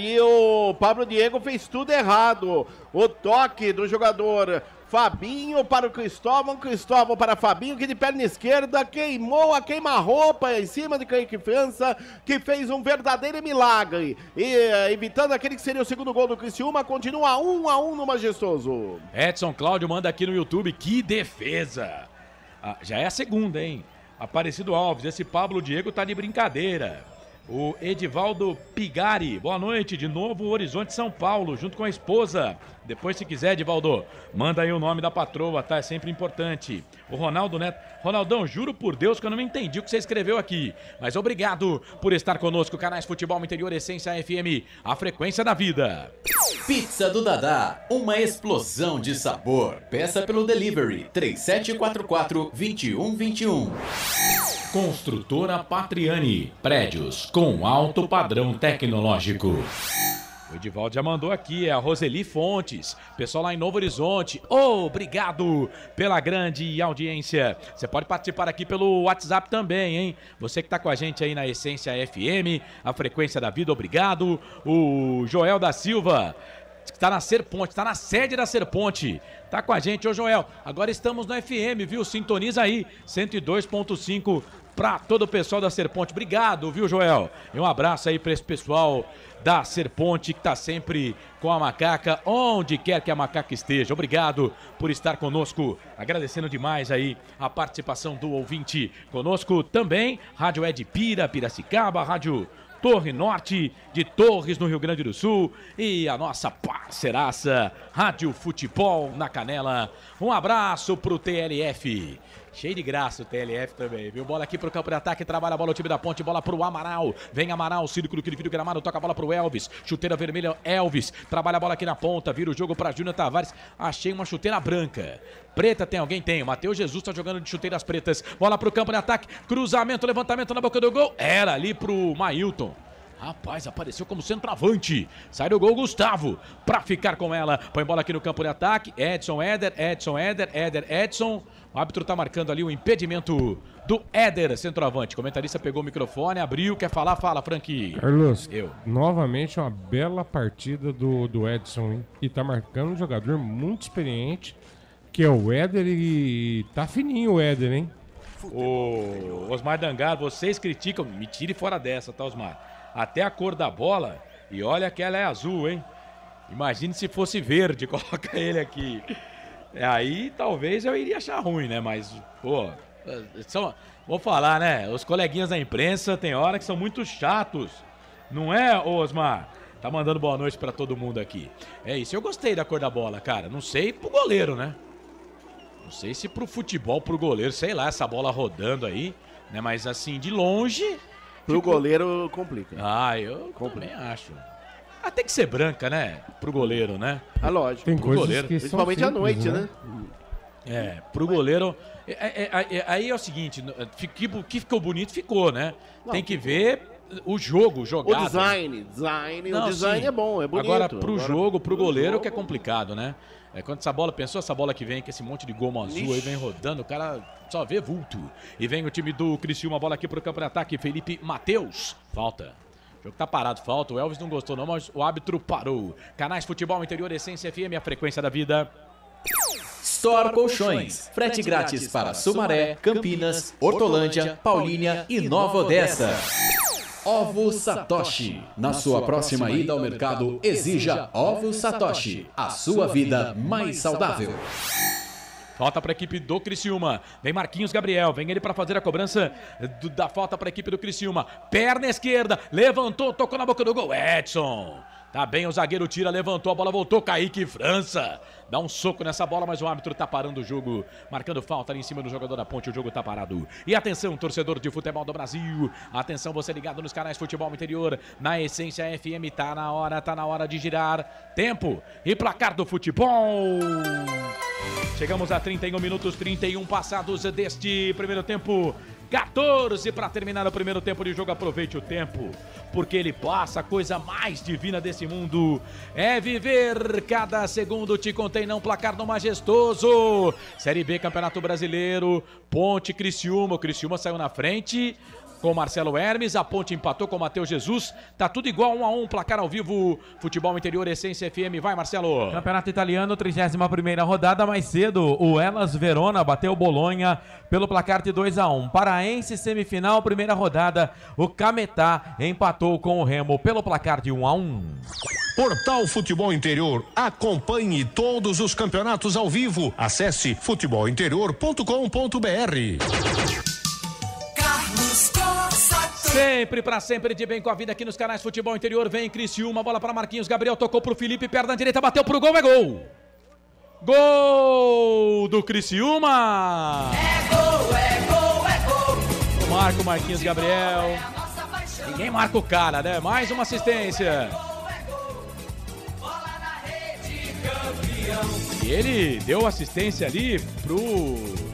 E o Pablo Diego fez tudo errado. O toque do jogador Fabinho para o Cristóvão para Fabinho, que de perna esquerda queimou a queima-roupa em cima de Kaique França, que fez um verdadeiro milagre. E evitando aquele que seria o segundo gol do Criciúma, continua 1-1 no Majestoso. Edson Cláudio manda aqui no YouTube, que defesa! Já é a segunda, hein? Aparecido Alves, esse Pablo Diego tá de brincadeira. O Edivaldo Pigari, boa noite, de Novo Horizonte, São Paulo, junto com a esposa. Depois, se quiser, Edivaldo, manda aí o nome da patroa, tá? É sempre importante. O Ronaldo Neto. Ronaldão, juro por Deus que eu não entendi o que você escreveu aqui. Mas obrigado por estar conosco, canais Futebol Interior, Essência FM, a frequência da vida. Pizza do Dadá, uma explosão de sabor. Peça pelo delivery 3744-2121. Construtora Patriani, prédios com alto padrão tecnológico. O Edivaldo já mandou aqui, é a Roseli Fontes, pessoal lá em Novo Horizonte, obrigado pela grande audiência. Você pode participar aqui pelo WhatsApp também, hein? Você que tá com a gente aí na Essência FM, a frequência da vida, obrigado. O Joel da Silva, que tá na Serponte, tá na sede da Serponte, tá com a gente. Ô Joel, agora estamos no FM, viu? Sintoniza aí, 102.5 para todo o pessoal da Serponte. Obrigado, viu, Joel? E um abraço aí para esse pessoal da Serponte que tá sempre com a Macaca, onde quer que a Macaca esteja. Obrigado por estar conosco. Agradecendo demais aí a participação do ouvinte conosco também. Rádio Edpira, Piracicaba, Rádio Torre Norte de Torres, no Rio Grande do Sul, e a nossa parceiraça Rádio Futebol na Canela. Um abraço pro TLF. Cheio de graça o TLF também, viu? Bola aqui pro campo de ataque, trabalha a bola o time da Ponte, bola pro Amaral. Vem Amaral, círculo que divide o gramado, toca a bola pro Elvis. Chuteira vermelha, Elvis. Trabalha a bola aqui na ponta, vira o jogo pra Júnior Tavares. Achei uma chuteira branca. Preta tem alguém? Tem. O Matheus Jesus tá jogando de chuteiras pretas. Bola pro campo de ataque, cruzamento, levantamento na boca do gol. Era ali pro Mailton. Rapaz, apareceu como centroavante. Sai do gol, Gustavo, pra ficar com ela. Põe bola aqui no campo de ataque. Edson, Éder, Edson. O árbitro tá marcando ali o impedimento do Éder, centroavante. O comentarista pegou o microfone, abriu, quer falar? Fala, Frank. Carlos, novamente uma bela partida do Edson, hein? E tá marcando um jogador muito experiente, que é o Éder, e tá fininho o Éder, hein? O Osmar Dangar, vocês criticam, me tire fora dessa, tá, Osmar? Até a cor da bola, e olha que ela é azul, hein? Imagine se fosse verde, coloca ele aqui. Aí talvez eu iria achar ruim, né? Mas, pô, Vou falar, né? Os coleguinhas da imprensa tem hora que são muito chatos. Não é, Osmar? Tá mandando boa noite pra todo mundo aqui. É isso, eu gostei da cor da bola, cara. Não sei pro goleiro, né? Não sei se pro futebol, pro goleiro, sei lá, essa bola rodando aí, né? Mas assim, de longe... Pro goleiro complica. Eu também acho. Tem que ser branca, né? Pro goleiro, né? Lógico. Tem pro coisas goleiro. que Principalmente à noite, né? Pro goleiro... Aí é o seguinte, que ficou bonito, ficou, né? Tem que ver o jogo, jogado. O design. O design é bom, é bonito. Agora, pro jogo, pro goleiro, que é complicado, né? Quando essa bola, pensou essa bola que vem, com esse monte de goma azul aí, vem rodando, o cara só vê vulto. E vem o time do Criciúma, bola aqui pro campo de ataque, Felipe Matheus. Falta. O jogo tá parado, falta. O Elvis não gostou não, mas o árbitro parou. Canais Futebol Interior, Essência FM, a frequência da vida. Store Colchões. Frete grátis para Sumaré, Campinas, Hortolândia, Paulínia e Nova Odessa. Ovos Satoshi. Na sua próxima ida ao mercado, exija Ovos Satoshi. A sua vida mais saudável. Falta para a equipe do Criciúma. Vem Marquinhos Gabriel. Vem ele para fazer a cobrança da falta para a equipe do Criciúma. Perna esquerda. Levantou, tocou na boca do gol. Edson. Tá bem, o zagueiro tira, levantou, a bola voltou, Kaique França. Dá um soco nessa bola, mas o árbitro tá parando o jogo, marcando falta ali em cima do jogador da Ponte, o jogo tá parado. E atenção, torcedor de futebol do Brasil, atenção, você ligado nos canais Futebol Interior, na Essência FM, tá na hora de girar. Tempo e placar do futebol. Chegamos a 31 minutos, 31 passados deste primeiro tempo. 14 para terminar o primeiro tempo de jogo. Aproveite o tempo, porque ele passa. A coisa mais divina desse mundo é viver cada segundo. Te contei, não, placar no Majestoso. Série B, Campeonato Brasileiro, Ponte, Criciúma. O Criciúma saiu na frente com o Marcelo Hermes, a Ponte empatou com o Matheus Jesus, tá tudo igual, 1-1, placar ao vivo, Futebol Interior, Essência FM, vai Marcelo. Campeonato Italiano, 31ª rodada, mais cedo, o Hellas Verona bateu o Bolonha pelo placar de 2-1, Paraense semifinal, primeira rodada, o Cametá empatou com o Remo pelo placar de 1-1. Portal Futebol Interior, acompanhe todos os campeonatos ao vivo, acesse futebolinterior.com.br. Sempre pra sempre de bem com a vida aqui nos canais Futebol Interior. Vem Criciúma, bola pra Marquinhos Gabriel, tocou pro Felipe, perna direita, bateu pro gol, é gol! Gol do Criciúma! É gol, é gol, é gol! Marca o Marquinhos Gabriel. Ninguém marca o cara, né? Mais uma assistência. E ele deu assistência ali pro...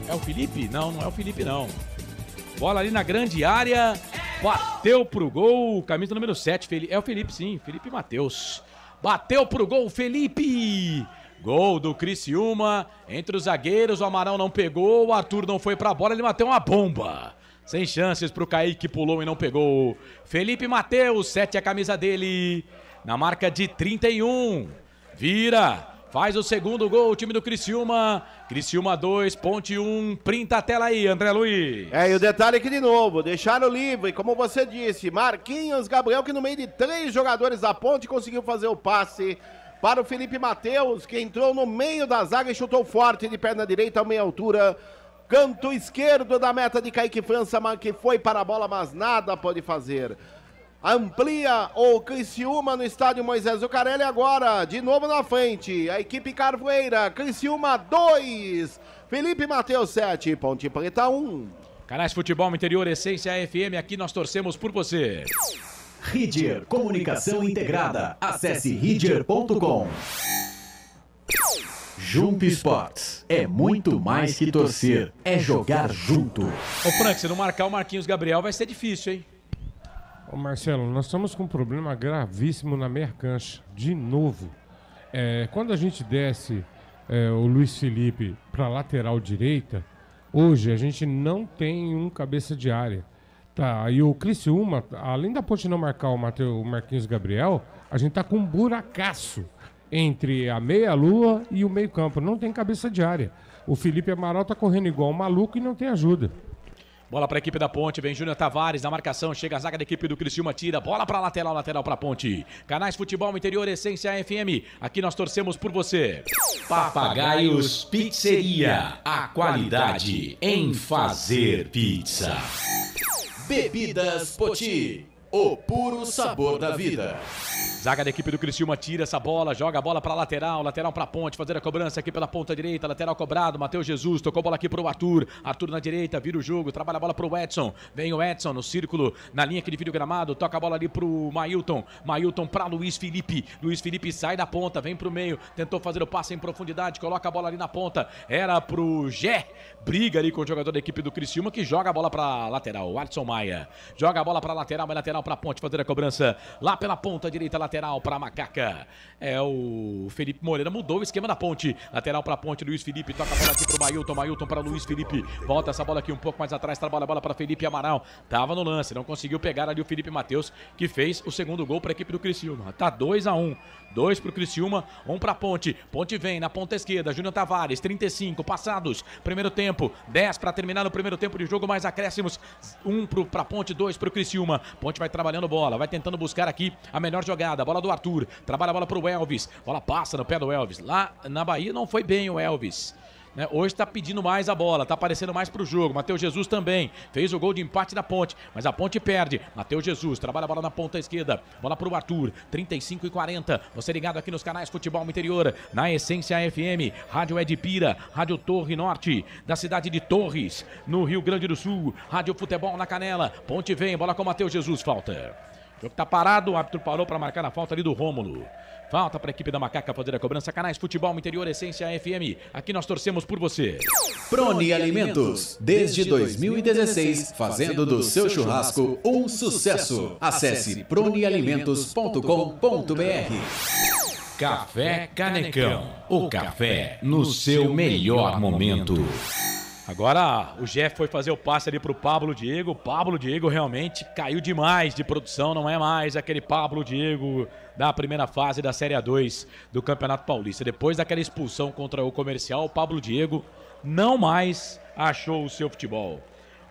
É o Felipe? Não, não é o Felipe não. Bola ali na grande área, bateu pro gol, camisa número 7, é o Felipe sim, Felipe Matheus. Bateu pro gol, Felipe! Gol do Criciúma, entre os zagueiros, o Amaral não pegou, o Arthur não foi pra bola, ele bateu uma bomba. Sem chances pro Kaique, que pulou e não pegou. Felipe Matheus, 7 é a camisa dele, na marca de 31, vira... Faz o segundo gol, o time do Criciúma. Criciúma 2, Ponte 1. Printa a tela aí, André Luiz. E o detalhe aqui de novo, deixaram livre, como você disse, Marquinhos Gabriel, que no meio de 3 jogadores da Ponte conseguiu fazer o passe para o Felipe Matheus, que entrou no meio da zaga e chutou forte de perna direita a meia altura. Canto esquerdo da meta de Kaique França, que foi para a bola, mas nada pode fazer. Amplia o Criciúma no estádio Moisés Zucarelli agora, de novo na frente, a equipe Carvoeira, Criciúma 2, Felipe Matheus 7, Ponte Preta 1. Canais Futebol Interior, Essência FM, aqui nós torcemos por você. Ridger Comunicação Integrada, acesse ridger.com. Jump Sports, é muito mais que torcer, é jogar junto. Ô Frank, se não marcar o Marquinhos Gabriel vai ser difícil, hein? Ô Marcelo, nós estamos com um problema gravíssimo na meia cancha, de novo. Quando a gente desce o Luiz Felipe para a lateral direita, hoje a gente não tem um cabeça de área. Tá, e o Criciúma, além da Ponte não marcar o Marquinhos Gabriel, a gente tá com um buracaço entre a meia-lua e o meio-campo. Não tem cabeça de área. O Felipe Amaral tá correndo igual um maluco e não tem ajuda. Bola para a equipe da Ponte, vem Júnior Tavares na marcação, chega a zaga da equipe do Criciúma, tira, bola para lateral, lateral para Ponte. Canais Futebol Interior, Essência FM, aqui nós torcemos por você. Papagaios Pizzeria, a qualidade em fazer pizza. Bebidas Poti, o puro sabor da vida. Zaga da equipe do Criciúma tira essa bola, joga a bola para lateral, lateral para Ponte, fazer a cobrança aqui pela ponta direita, lateral cobrado, Matheus Jesus, tocou a bola aqui pro Arthur, Arthur na direita, vira o jogo, trabalha a bola pro Edson, vem o Edson no círculo, na linha que divide o gramado, toca a bola ali pro Mailton, Mailton para Luiz Felipe sai da ponta, vem pro meio, tentou fazer o passe em profundidade, coloca a bola ali na ponta, era pro Gé, briga ali com o jogador da equipe do Criciúma que joga a bola para lateral, o Alisson Maia, joga a bola para lateral, vai lateral para Ponte, fazer a cobrança lá pela ponta direita, lateral para Macaca. É o Felipe Moreira, mudou o esquema da Ponte. Lateral para Ponte, Luiz Felipe, toca a bola aqui pro Mailton, Mailton para Luiz Felipe. Volta essa bola aqui um pouco mais atrás, trabalha a bola para Felipe Amaral. Tava no lance, não conseguiu pegar ali o Felipe Matheus, que fez o segundo gol para a equipe do Criciúma. Tá 2-1. 2 pro Criciúma, 1 pra Ponte. Ponte vem na ponta esquerda, Júnior Tavares, 35 passados. Primeiro tempo, 10 para terminar no primeiro tempo de jogo, mais acréscimos. 1 pra Ponte, 2 pro Criciúma. Ponte vai trabalhando bola, vai tentando buscar aqui a melhor jogada. Bola do Arthur, trabalha a bola pro Elvis. Bola passa no pé do Elvis. Lá na Bahia não foi bem o Elvis. Hoje tá pedindo mais a bola, tá aparecendo mais pro jogo. Matheus Jesus também fez o gol de empate da Ponte, mas a Ponte perde. Matheus Jesus trabalha a bola na ponta esquerda, bola pro Arthur, 35 e 40. Você ligado aqui nos canais Futebol Interior, na Essência FM, Rádio Edipira, Rádio Torre Norte, da cidade de Torres, no Rio Grande do Sul, Rádio Futebol na Canela. Ponte vem, bola com Matheus Jesus, falta. O jogo tá parado, o árbitro parou para marcar a falta ali do Rômulo. Falta para a equipe da Macaca fazer a cobrança. Canais Futebol Interior, Essência FM. Aqui nós torcemos por você. Prone Alimentos, desde 2016, fazendo do seu churrasco um sucesso. Acesse pronealimentos.com.br. Café Canecão, o café no seu melhor momento. Agora o Jeff foi fazer o passe ali pro Pablo Diego. O Pablo Diego realmente caiu demais de produção. Não é mais aquele Pablo Diego da primeira fase da Série A2 do Campeonato Paulista. Depois daquela expulsão contra o Comercial, o Pablo Diego não mais achou o seu futebol.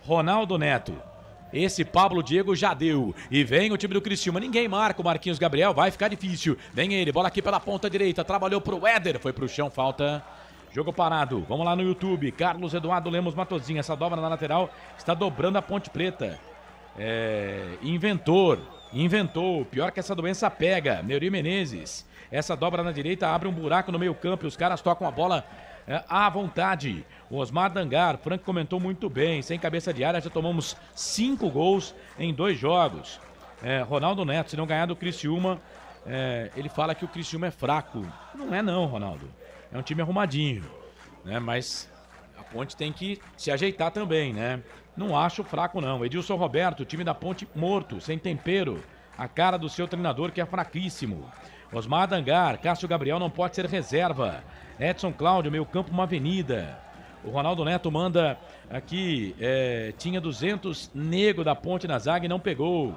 Ronaldo Neto. Esse Pablo Diego já deu. E vem o time do Criciúma. Ninguém marca o Marquinhos Gabriel. Vai ficar difícil. Vem ele. Bola aqui pela ponta direita. Trabalhou pro Éder. Foi pro chão. Falta. Jogo parado, vamos lá no YouTube, Carlos Eduardo Lemos Matozinho, essa dobra na lateral está dobrando a Ponte Preta. Inventou, pior que essa doença pega, Neuri Menezes. Essa dobra na direita abre um buraco no meio campo e os caras tocam a bola à vontade. O Osmar Dangar, Franco comentou muito bem, sem cabeça de área já tomamos 5 gols em 2 jogos. Ronaldo Neto, se não ganhar do Criciúma, ele fala que o Criciúma é fraco. Não é não, Ronaldo. É um time arrumadinho, né? Mas a Ponte tem que se ajeitar também, né? Não acho fraco, não. Edilson Roberto, time da Ponte morto, sem tempero. A cara do seu treinador que é fraquíssimo. Osmar Dangar, Cássio Gabriel não pode ser reserva. Edson Cláudio, meio campo, uma avenida. O Ronaldo Neto manda aqui, tinha 200 nego da Ponte na zaga e não pegou.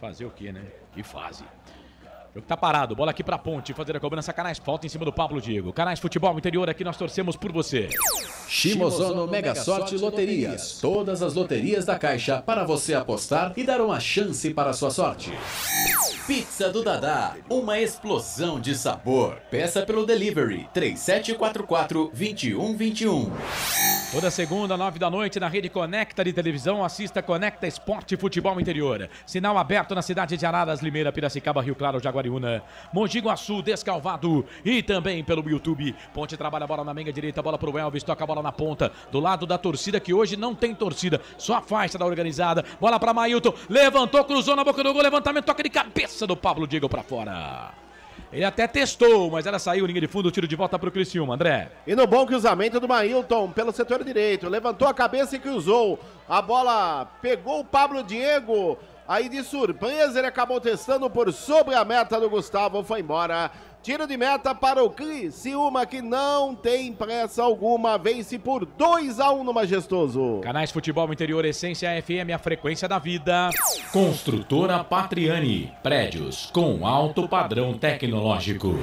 Fazer o quê, né? Que fase. O jogo tá parado, bola aqui pra Ponte, fazer a cobrança, Canais, falta em cima do Pablo Diego. Canais Futebol Interior, aqui nós torcemos por você. Shimozono Mega Sorte Loterias, todas as loterias da Caixa para você apostar e dar uma chance para a sua sorte. Pizza do Dadá, uma explosão de sabor. Peça pelo delivery 3744-2121. Toda segunda, 9 da noite, na rede Conecta de televisão, assista Conecta Esporte Futebol Interior. Sinal aberto na cidade de Araras, Limeira, Piracicaba, Rio Claro, Jaguariúna, Mogi Guaçu, Descalvado e também pelo YouTube. Ponte trabalha a bola na meia direita, bola pro Elvis, toca a bola na ponta, do lado da torcida, que hoje não tem torcida, só a faixa da organizada. Bola pra Mailton, levantou, cruzou na boca do gol, levantamento, toca de cabeça do Pablo Diego pra fora. Ele até testou, mas ela saiu, linha de fundo, tiro de volta pro Criciúma, André. E no bom cruzamento do Mailton, pelo setor direito, levantou a cabeça e cruzou. A bola pegou o Pablo Diego, aí de surpresa ele acabou testando por sobre a meta do Gustavo, foi embora. Tiro de meta para o Criciúma, que não tem pressa alguma, vence por 2-1 no Majestoso. Canais Futebol Interior, Essência FM, a frequência da vida. Construtora Patriani, prédios com alto padrão tecnológico.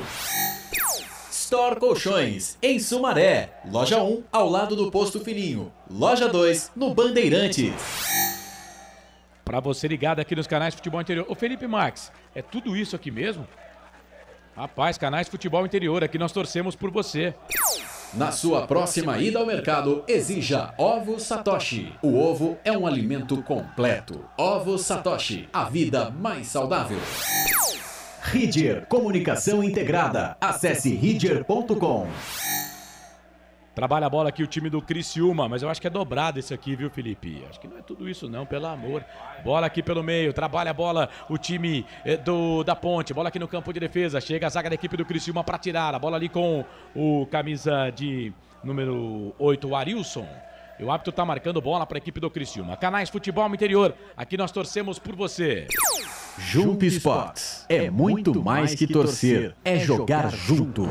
Store Colchões, em Sumaré. Loja 1, ao lado do Posto Filhinho. Loja 2, no Bandeirantes. Pra você ligado aqui nos canais Futebol Interior. Ô Felipe Marques, é tudo isso aqui mesmo? Rapaz, canais Futebol Interior, aqui nós torcemos por você. Na sua próxima ida ao mercado, exija Ovo Satoshi. O ovo é um alimento completo. Ovo Satoshi, a vida mais saudável. Ridger Comunicação Integrada. Acesse ridger.com. Trabalha a bola aqui o time do Criciúma, mas eu acho que é dobrado esse aqui, viu, Felipe? Acho que não é tudo isso não, pelo amor. Bola aqui pelo meio, trabalha a bola o time da Ponte. Bola aqui no campo de defesa, chega a zaga da equipe do Criciúma para tirar. A bola ali com o camisa de número 8, o Arilson. E o árbitro tá marcando bola para a equipe do Criciúma. Canais Futebol Interior, aqui nós torcemos por você. Junto Esportes, é muito mais que torcer, é jogar junto.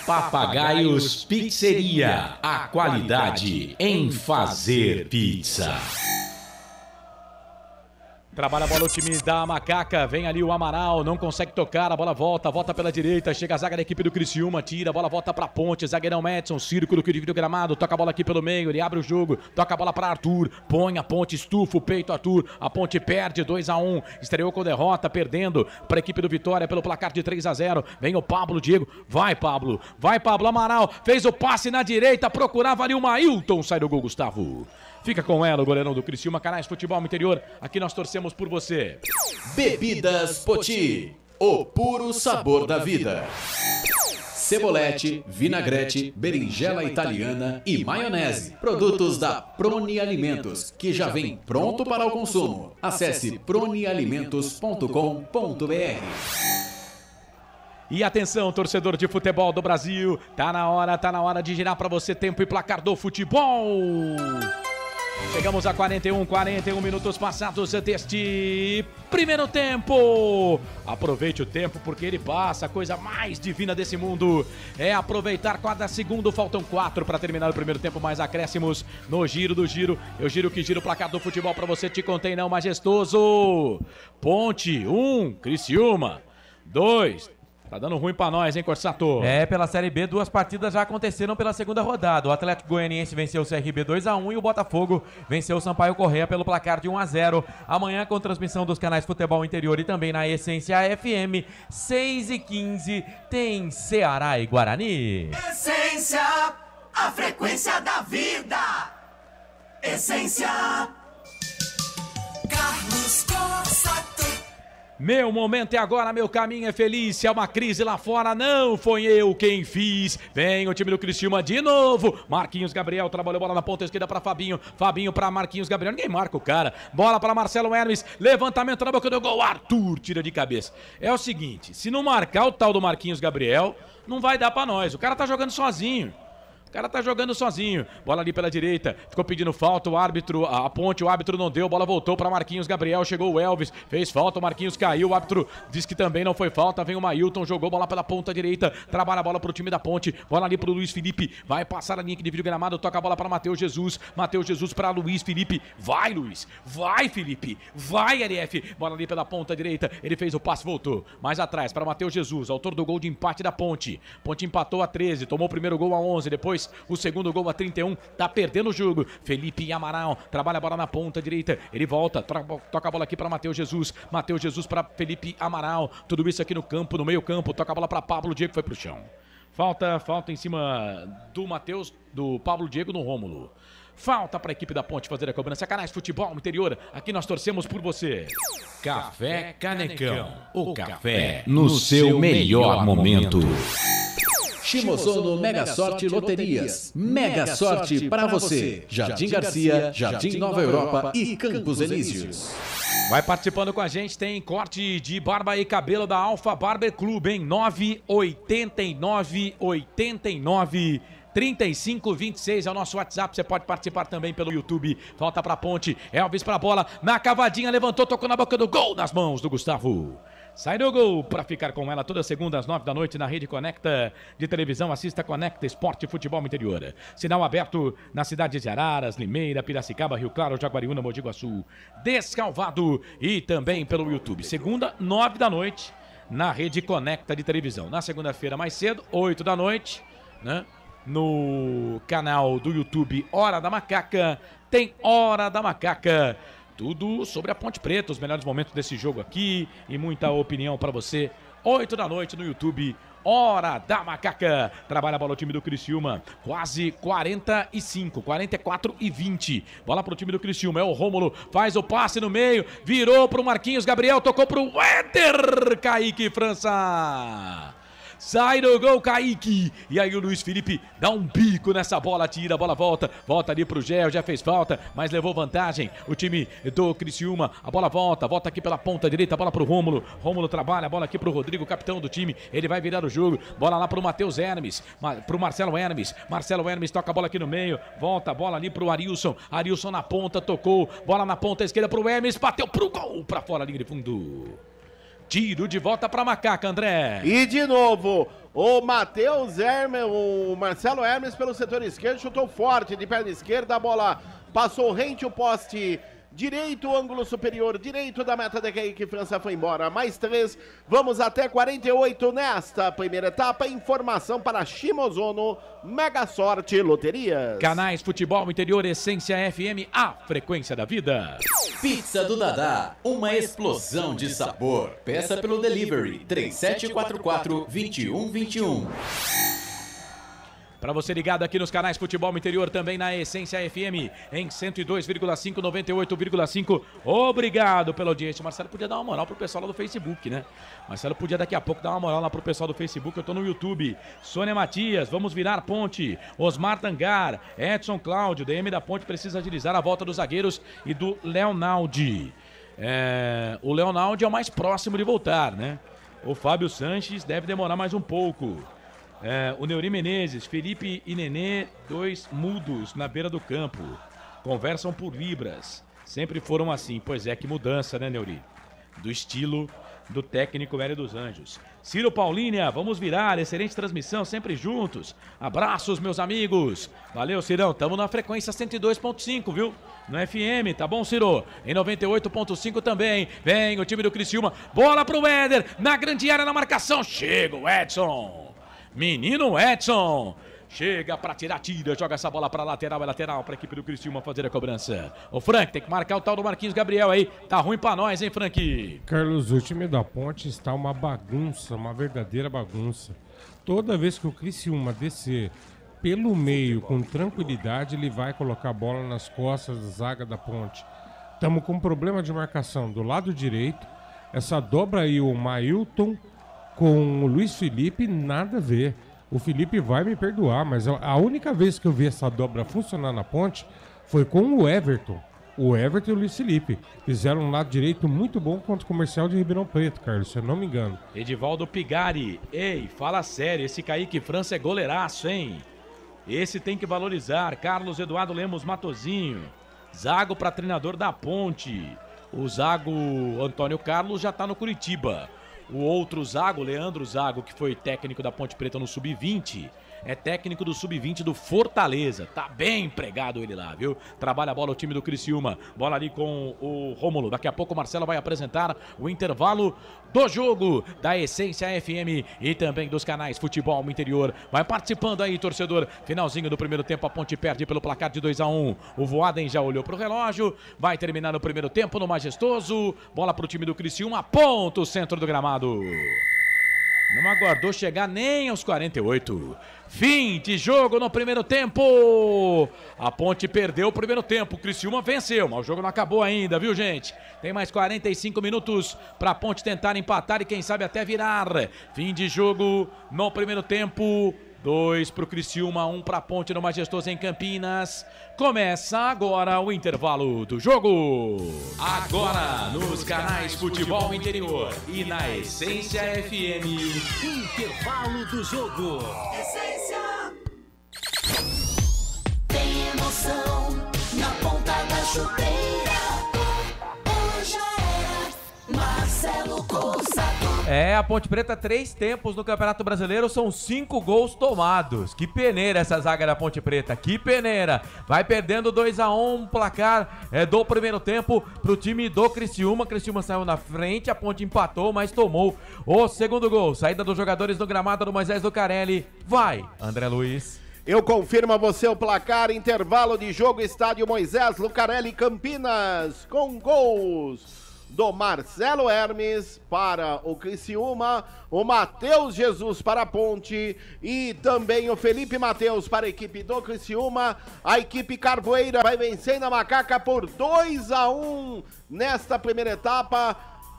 Papagaios Pizzeria, a qualidade em fazer pizza. Trabalha a bola o time da Macaca, vem ali o Amaral, não consegue tocar, a bola volta pela direita, chega a zaga da equipe do Criciúma, tira, a bola volta pra Ponte, zagueirão Madison, círculo que divide o gramado, toca a bola aqui pelo meio, ele abre o jogo, toca a bola pra Arthur, põe a Ponte, estufa o peito, Arthur, a Ponte perde 2-1, estreou com derrota, perdendo pra equipe do Vitória pelo placar de 3-0, vem o Pablo Diego, vai Pablo, Amaral, fez o passe na direita, procurava ali o Mailton, sai do gol Gustavo. Fica com ela, o goleirão do Criciúma, canais Futebol Interior, aqui nós torcemos por você. Bebidas Poti, o puro sabor da vida. Cebolete, vinagrete, berinjela italiana e maionese. Produtos da Proni Alimentos, que já vem pronto para o consumo. Acesse pronialimentos.com.br. E atenção, torcedor de futebol do Brasil, tá na hora de girar para você tempo e placar do futebol. Chegamos a 41 minutos passados deste primeiro tempo. Aproveite o tempo porque ele passa. A coisa mais divina desse mundo é aproveitar cada segundo. Faltam 4 para terminar o primeiro tempo, mais acréscimos no giro do giro. Eu giro que giro o placar do futebol para você. Te contei não, majestoso. Ponte 1, Criciúma 2. Tá dando ruim pra nós, hein, Corsato? Pela Série B, 2 partidas já aconteceram pela segunda rodada. O Atlético Goianiense venceu o CRB 2-1 e o Botafogo venceu o Sampaio Corrêa pelo placar de 1-0. Amanhã, com transmissão dos canais Futebol Interior e também na Essência FM, 6h15, tem Ceará e Guarani. Essência, a frequência da vida. Essência. Carlos Corsato. Meu momento é agora, meu caminho é feliz. Se é uma crise lá fora, não foi eu quem fiz. Vem o time do Criciúma de novo. Marquinhos Gabriel trabalhou bola na ponta esquerda para Fabinho. Fabinho para Marquinhos Gabriel. Ninguém marca o cara. Bola para Marcelo Hermes. Levantamento na boca do gol. Arthur tira de cabeça. É o seguinte, se não marcar o tal do Marquinhos Gabriel, não vai dar para nós. O cara tá jogando sozinho. Bola ali pela direita. Ficou pedindo falta o árbitro. A Ponte, o árbitro não deu. Bola voltou para Marquinhos Gabriel. Chegou o Elvis. Fez falta. O Marquinhos caiu. O árbitro disse que também não foi falta. Vem o Mailton. Jogou bola pela ponta direita. Trabalha a bola pro time da Ponte. Bola ali pro Luiz Felipe. Vai passar a linha que divide o gramado. Toca a bola para Matheus Jesus. Matheus Jesus para Luiz Felipe. Vai, Luiz. Vai, Felipe. Vai, LF. Bola ali pela ponta direita. Ele fez o passe. Voltou. Mais atrás para Matheus Jesus. Autor do gol de empate da Ponte. Ponte empatou a 13. Tomou o primeiro gol a 11. Depois o segundo gol a 31, tá perdendo o jogo. Felipe Amaral, trabalha a bola na ponta direita, ele volta, toca a bola aqui para Matheus Jesus para Felipe Amaral, tudo isso aqui no campo, no meio campo, toca a bola para Pablo Diego, foi pro chão. Falta em cima do Matheus, do Pablo Diego no Rômulo. Falta para a equipe da Ponte fazer a cobrança. Canais Futebol Interior, aqui nós torcemos por você. Café Canecão, o café no seu melhor momento. Shimozono Mega Sorte Loterias. Mega Sorte para você. Jardim Garcia, Jardim Nova Europa e Campos Elíseos. Vai participando com a gente, tem corte de barba e cabelo da Alfa Barber Club, hein? 989 3526 é o nosso WhatsApp, você pode participar também pelo YouTube. Falta pra Ponte, Elvis pra bola, na cavadinha, levantou, tocou na boca do gol, nas mãos do Gustavo. Sai do gol para ficar com ela toda segunda às 9 da noite na Rede Conecta de televisão. Assista Conecta Esporte e Futebol Interior. Sinal aberto na cidade de Araras, Limeira, Piracicaba, Rio Claro, Jaguariúna, Mogi Guaçu, Descalvado e também pelo YouTube. Segunda, 9 da noite, na Rede Conecta de televisão. Na segunda-feira, mais cedo, 8 da noite, né? No canal do YouTube Hora da Macaca, tem Hora da Macaca. Tudo sobre a Ponte Preta, os melhores momentos desse jogo aqui e muita opinião para você. 8 da noite no YouTube, Hora da Macaca. Trabalha a bola o time do Criciúma, quase 45, 44 e 20. Bola pro time do Criciúma, é o Rômulo, faz o passe no meio, virou pro Marquinhos Gabriel, tocou pro Éder, Kaique França. Sai do gol, Kaique. E aí o Luiz Felipe dá um bico nessa bola, tira, a bola volta ali pro Gé, já fez falta, mas levou vantagem o time do Criciúma. A bola volta aqui pela ponta direita, a bola pro Rômulo. Rômulo trabalha, a bola aqui pro Rodrigo, capitão do time. Ele vai virar o jogo. Bola lá pro Matheus Hermes, pro Marcelo Hermes. Marcelo Hermes toca a bola aqui no meio, volta a bola ali pro Arilson. Arilson na ponta, tocou, bola na ponta esquerda pro Hermes, bateu pro gol, pra fora, linha de fundo. Tiro de volta para Macaca, André. E de novo, o Matheus Hermes, o Marcelo Hermes pelo setor esquerdo, chutou forte de perna esquerda, a bola passou rente o poste direito, ângulo superior direito da meta de Kaique França, foi embora. Mais 3, vamos até 48 nesta primeira etapa. Informação para Shimozono, Mega Sorte Loterias. Canais Futebol Interior, Essência FM, a frequência da vida. Pizza do Dadá, uma explosão de sabor. Peça pelo delivery 3744-2121. Para você ligado aqui nos canais Futebol Interior, também na Essência FM, em 102,5, 98,5. Obrigado pela audiência. Marcelo podia dar uma moral pro pessoal lá do Facebook, né? Marcelo podia daqui a pouco dar uma moral lá pro pessoal do Facebook. Eu tô no YouTube. Sônia Matias, vamos virar ponte. Osmar Tangar, Edson Cláudio, DM da Ponte precisa agilizar a volta dos zagueiros e do Leonaldi. O Leonaldi é o mais próximo de voltar, né? O Fábio Sanches deve demorar mais um pouco. O Neuri Menezes, Felipe e Nenê, 2 mudos na beira do campo. Conversam por libras. Sempre foram assim. Pois é, que mudança, né, Neuri? Do estilo do técnico Hélio dos Anjos. Ciro Paulínia, vamos virar. Excelente transmissão, sempre juntos. Abraços, meus amigos. Valeu, Cirão. Tamo na frequência 102.5, viu? No FM, tá bom, Ciro? Em 98.5 também. Vem o time do Criciúma. Bola pro Éder. Na grande área, na marcação. Chega o Edson. Menino Edson, chega pra tirar, joga essa bola pra lateral, é lateral pra equipe do Criciúma fazer a cobrança. O Frank tem que marcar o tal do Marquinhos Gabriel aí, tá ruim pra nós, hein, Frank? Carlos, o time da Ponte está uma bagunça, uma verdadeira bagunça. Toda vez que o Criciúma descer pelo meio com tranquilidade, ele vai colocar a bola nas costas da zaga da Ponte. Estamos com um problema de marcação do lado direito, essa dobra aí, o Mailton com o Luiz Felipe, nada a ver. O Felipe vai me perdoar, mas a única vez que eu vi essa dobra funcionar na Ponte foi com o Everton. O Everton e o Luiz Felipe fizeram um lado direito muito bom contra o Comercial de Ribeirão Preto, Carlos, se eu não me engano. Edivaldo Pigari, ei, fala sério, esse Kaique França é goleiraço, hein? Esse tem que valorizar. Carlos Eduardo Lemos Matozinho, zago para treinador da Ponte. O zago Antônio Carlos já tá no Curitiba. O outro zago, Leandro Zago, que foi técnico da Ponte Preta no Sub-20, é técnico do Sub-20 do Fortaleza. Tá bem empregado ele lá, viu? Trabalha a bola o time do Criciúma. Bola ali com o Rômulo. Daqui a pouco o Marcelo vai apresentar o intervalo do jogo da Essência FM e também dos canais Futebol Interior. Vai participando aí, torcedor. Finalzinho do primeiro tempo, a Ponte perde pelo placar de 2-1. O Voaden já olhou pro relógio. Vai terminar no primeiro tempo no Majestoso. Bola pro time do Criciúma. Ponto, centro do gramado. Não aguardou chegar nem aos 48. Fim de jogo no primeiro tempo. A Ponte perdeu o primeiro tempo. O Criciúma venceu, mas o jogo não acabou ainda, viu, gente? Tem mais 45 minutos pra Ponte tentar empatar e quem sabe até virar. Fim de jogo no primeiro tempo. 2 pro Criciúma, 1 pra Ponte no Majestoso em Campinas. Começa agora o intervalo do jogo. Agora nos canais Futebol Interior e na Essência FM. Intervalo do jogo. Essência. Tem emoção na ponta da chuteira. Hoje é Marcelo Corsato. A Ponte Preta 3 tempos no Campeonato Brasileiro, são 5 gols tomados. Que peneira essa zaga da Ponte Preta, que peneira. Vai perdendo 2-1, placar do primeiro tempo pro time do Criciúma. Criciúma saiu na frente, a Ponte empatou, mas tomou o segundo gol. Saída dos jogadores no gramado do Moisés Lucarelli. Vai, André Luiz. Eu confirmo a você o placar, intervalo de jogo, estádio Moisés Lucarelli, Campinas, com gols do Marcelo Hermes para o Criciúma, o Matheus Jesus para a Ponte e também o Felipe Matheus para a equipe do Criciúma. A equipe Carvoeira vai vencendo a Macaca por 2-1 nesta primeira etapa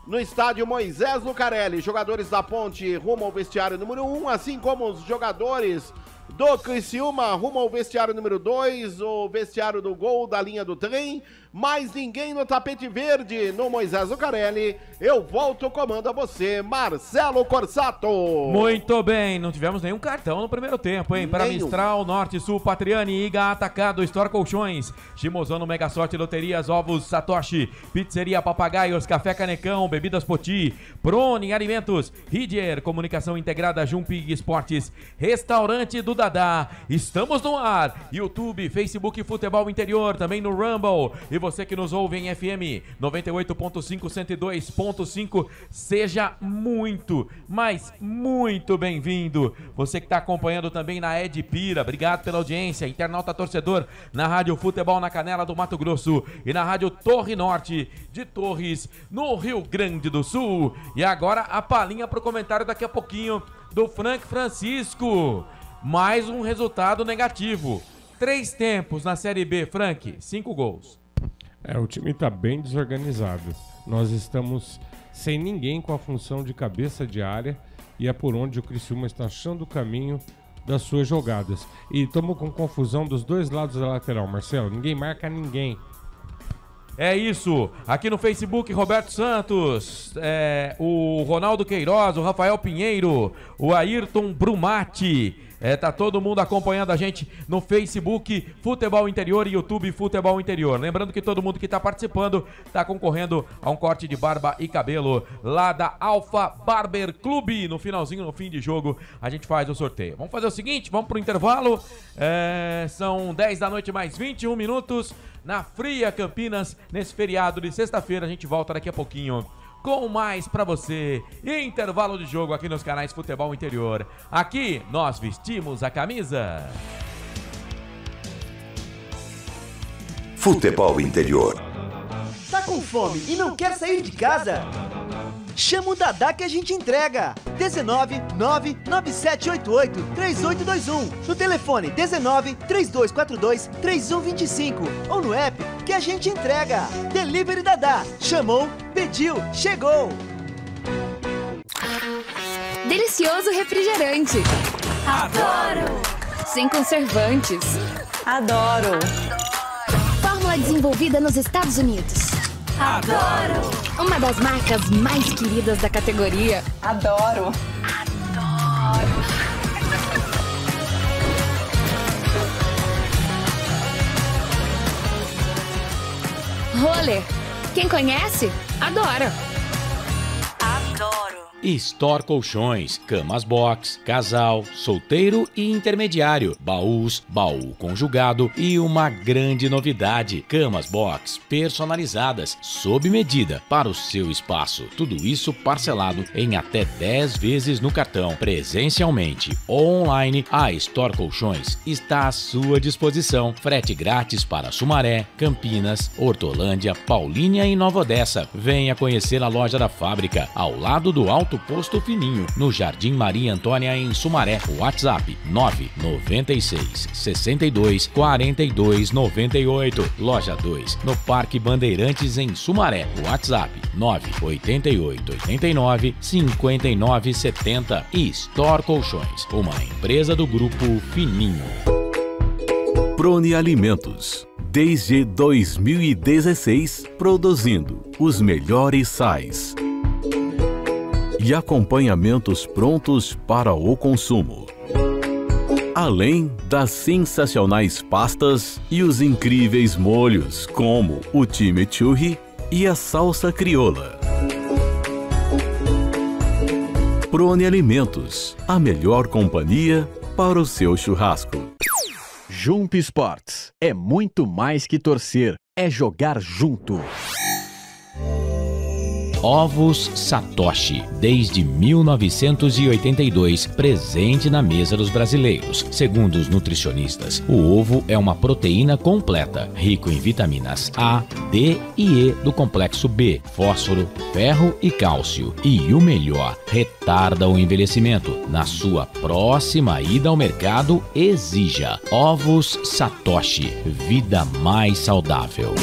no estádio Moisés Lucarelli. Jogadores da Ponte rumo ao vestiário número 1, assim como os jogadores do Criciúma rumo ao vestiário número 2, o vestiário do gol da linha do trem. Mais ninguém no tapete verde no Moisés Lucarelli. Eu volto o comando a você, Marcelo Corsato. Muito bem, não tivemos nenhum cartão no primeiro tempo, hein? Para Mistral, Norte, Sul, Patriani, Iga Atacado, Store Colchões, Shimozono, Mega Sorte, Loterias, Ovos, Satoshi, Pizzeria Papagaios, Café Canecão, Bebidas Poti, Prone Alimentos, Ridier, Comunicação Integrada, Jumping Esportes, Restaurante do Dadá. Estamos no ar, YouTube, Facebook, Futebol Interior, também no Rumble. E você que nos ouve em FM 98.5, 102.5, seja muito, mas muito bem-vindo. Você que está acompanhando também na Edpira, obrigado pela audiência. Internauta torcedor na Rádio Futebol na Canela do Mato Grosso e na Rádio Torre Norte de Torres, no Rio Grande do Sul. E agora a palhinha para o comentário daqui a pouquinho do Frank Francisco. Mais um resultado negativo. 3 tempos na Série B, Frank, 5 gols. O time está bem desorganizado. Nós estamos sem ninguém com a função de cabeça de área e é por onde o Criciúma está achando o caminho das suas jogadas. E estamos com confusão dos dois lados da lateral, Marcelo. Ninguém marca ninguém. É isso, aqui no Facebook, Roberto Santos, o Ronaldo Queiroz, o Rafael Pinheiro, o Ayrton Brumati, tá todo mundo acompanhando a gente no Facebook Futebol Interior e YouTube Futebol Interior. Lembrando que todo mundo que tá participando tá concorrendo a um corte de barba e cabelo lá da Alfa Barber Clube. No finalzinho, no fim de jogo, a gente faz o sorteio. Vamos fazer o seguinte, vamos pro intervalo, são 10 da noite mais 21 minutos na fria Campinas, nesse feriado de sexta-feira. A gente volta daqui a pouquinho com mais pra você. Intervalo de jogo aqui nos canais Futebol Interior. Aqui nós vestimos a camisa. Futebol Interior. Tá com fome e não quer sair de casa? Chama o Dadá que a gente entrega. 19 99788 3821. No telefone 19 3242 3125. Ou no app que a gente entrega. Delivery Dadá. Chamou, pediu, chegou. Delicioso refrigerante. Adoro. Sem conservantes. Adoro. Fórmula desenvolvida nos Estados Unidos. Adoro. Uma das marcas mais queridas da categoria. Adoro. Roller. Quem conhece, adora. Adoro. Store Colchões, camas box, casal, solteiro e intermediário, baús, baú conjugado e uma grande novidade, camas box personalizadas, sob medida para o seu espaço. Tudo isso parcelado em até 10 vezes no cartão, presencialmente ou online. A Store Colchões está à sua disposição. Frete grátis para Sumaré, Campinas, Hortolândia, Paulínia e Nova Odessa. Venha conhecer a loja da fábrica, ao lado do Alto Posto Fininho, no Jardim Maria Antônia, em Sumaré. WhatsApp 996 62 42 98. Loja 2, no Parque Bandeirantes, em Sumaré. WhatsApp 988 89 59 70. E Store Colchões, uma empresa do Grupo Fininho. Prone Alimentos. Desde 2016, produzindo os melhores sais e acompanhamentos prontos para o consumo. Além das sensacionais pastas e os incríveis molhos, como o chimichurri e a salsa crioula. Prone Alimentos, a melhor companhia para o seu churrasco. Jump Sports é muito mais que torcer, é jogar junto. Ovos Satoshi, desde 1982, presente na mesa dos brasileiros. Segundo os nutricionistas, o ovo é uma proteína completa, rico em vitaminas A, D e E do complexo B, fósforo, ferro e cálcio. E o melhor, retarda o envelhecimento. Na sua próxima ida ao mercado, exija Ovos Satoshi, vida mais saudável.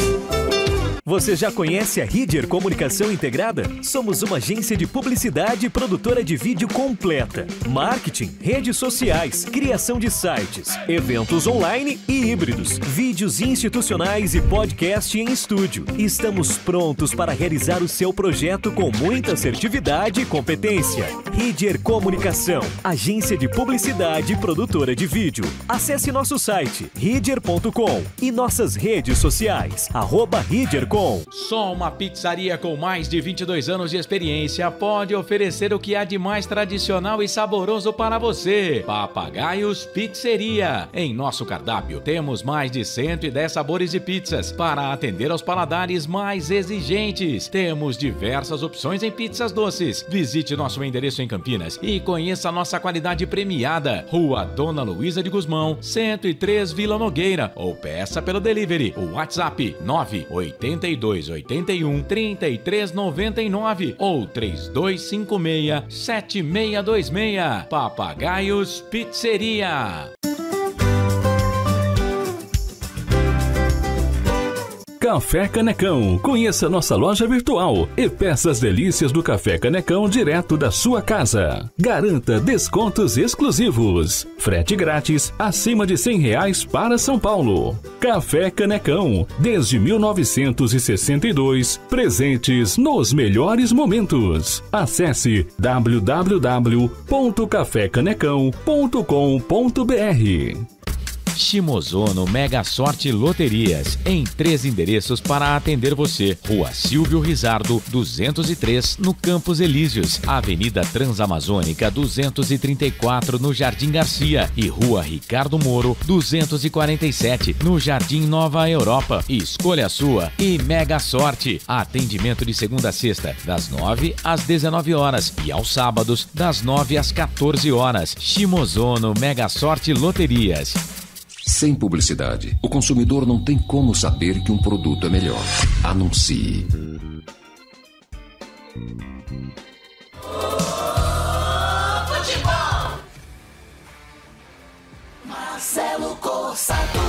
Você já conhece a Ridger Comunicação Integrada? Somos uma agência de publicidade e produtora de vídeo completa. Marketing, redes sociais, criação de sites, eventos online e híbridos, vídeos institucionais e podcast em estúdio. Estamos prontos para realizar o seu projeto com muita assertividade e competência. Ridger Comunicação, agência de publicidade e produtora de vídeo. Acesse nosso site, ridger.com e nossas redes sociais, @ridger.com. Só uma pizzaria com mais de 22 anos de experiência pode oferecer o que há de mais tradicional e saboroso para você. Papagaios Pizzeria. Em nosso cardápio temos mais de 110 sabores de pizzas para atender aos paladares mais exigentes. Temos diversas opções em pizzas doces. Visite nosso endereço em Campinas e conheça a nossa qualidade premiada. Rua Dona Luísa de Gusmão, 103 Vila Nogueira. Ou peça pelo delivery. O WhatsApp 98281 3399 ou 3256-7626. Papagaios Pizzeria. Café Canecão. Conheça nossa loja virtual e peça as delícias do Café Canecão direto da sua casa. Garanta descontos exclusivos. Frete grátis acima de R$100 para São Paulo. Café Canecão. Desde 1962, presentes nos melhores momentos. Acesse www.cafecanecão.com.br. Shimozono Mega Sorte Loterias, em 3 endereços para atender você. Rua Silvio Rizardo, 203, no Campos Elíseos. Avenida Transamazônica, 234, no Jardim Garcia. E Rua Ricardo Moro, 247, no Jardim Nova Europa. Escolha a sua e Mega Sorte. Atendimento de segunda a sexta, das 9 às 19 horas. E aos sábados, das 9 às 14 horas. Shimozono Mega Sorte Loterias. Sem publicidade, o consumidor não tem como saber que um produto é melhor. Anuncie. Futebol. Marcelo Corsato.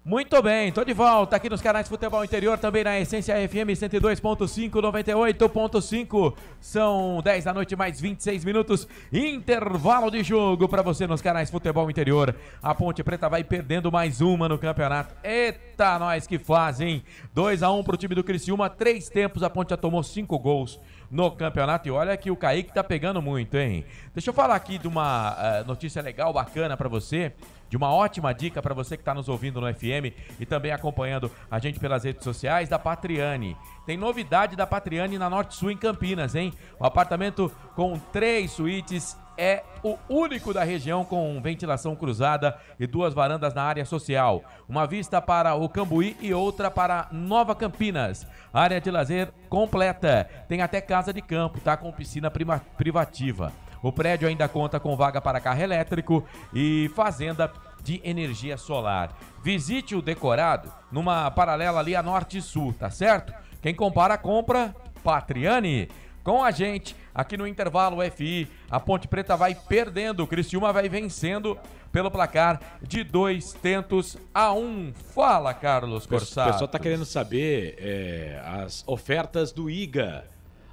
Muito bem, tô de volta aqui nos canais Futebol Interior, também na Essência FM 102.5, 98.5. São 10 da noite mais 26 minutos, intervalo de jogo para você nos canais Futebol Interior. A Ponte Preta vai perdendo mais uma no campeonato. Eita, nós que fazem. 2-1 pro time do Criciúma, 3 tempos, a Ponte já tomou 5 gols no campeonato. E olha que o Kaique tá pegando muito, hein? Deixa eu falar aqui de uma notícia legal, bacana para você, de uma ótima dica para você que está nos ouvindo no FM e também acompanhando a gente pelas redes sociais, da Patriani. Tem novidade da Patriani na Norte Sul, em Campinas, hein? O apartamento com 3 suítes é o único da região com ventilação cruzada e 2 varandas na área social. Uma vista para o Cambuí e outra para Nova Campinas. Área de lazer completa. Tem até casa de campo, tá? Com piscina privativa. O prédio ainda conta com vaga para carro elétrico e fazenda de energia solar. Visite o decorado numa paralela ali a Norte e Sul, tá certo? Quem compara, compra. Patriani. Com a gente, aqui no intervalo FI, a Ponte Preta vai perdendo, o Criciúma vai vencendo pelo placar de 2-1. Fala, Carlos Corsato. O pessoal tá querendo saber as ofertas do IGA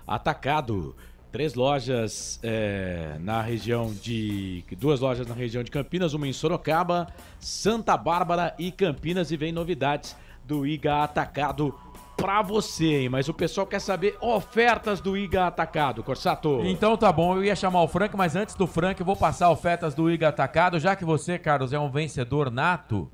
Atacado. 3 lojas na região de... 2 lojas na região de Campinas, uma em Sorocaba, Santa Bárbara e Campinas. E vem novidades do IGA Atacado pra você, hein? Mas o pessoal quer saber ofertas do IGA Atacado, Corsato. Então tá bom, eu ia chamar o Frank, mas antes do Frank eu vou passar ofertas do IGA Atacado. Já que você, Carlos, é um vencedor nato,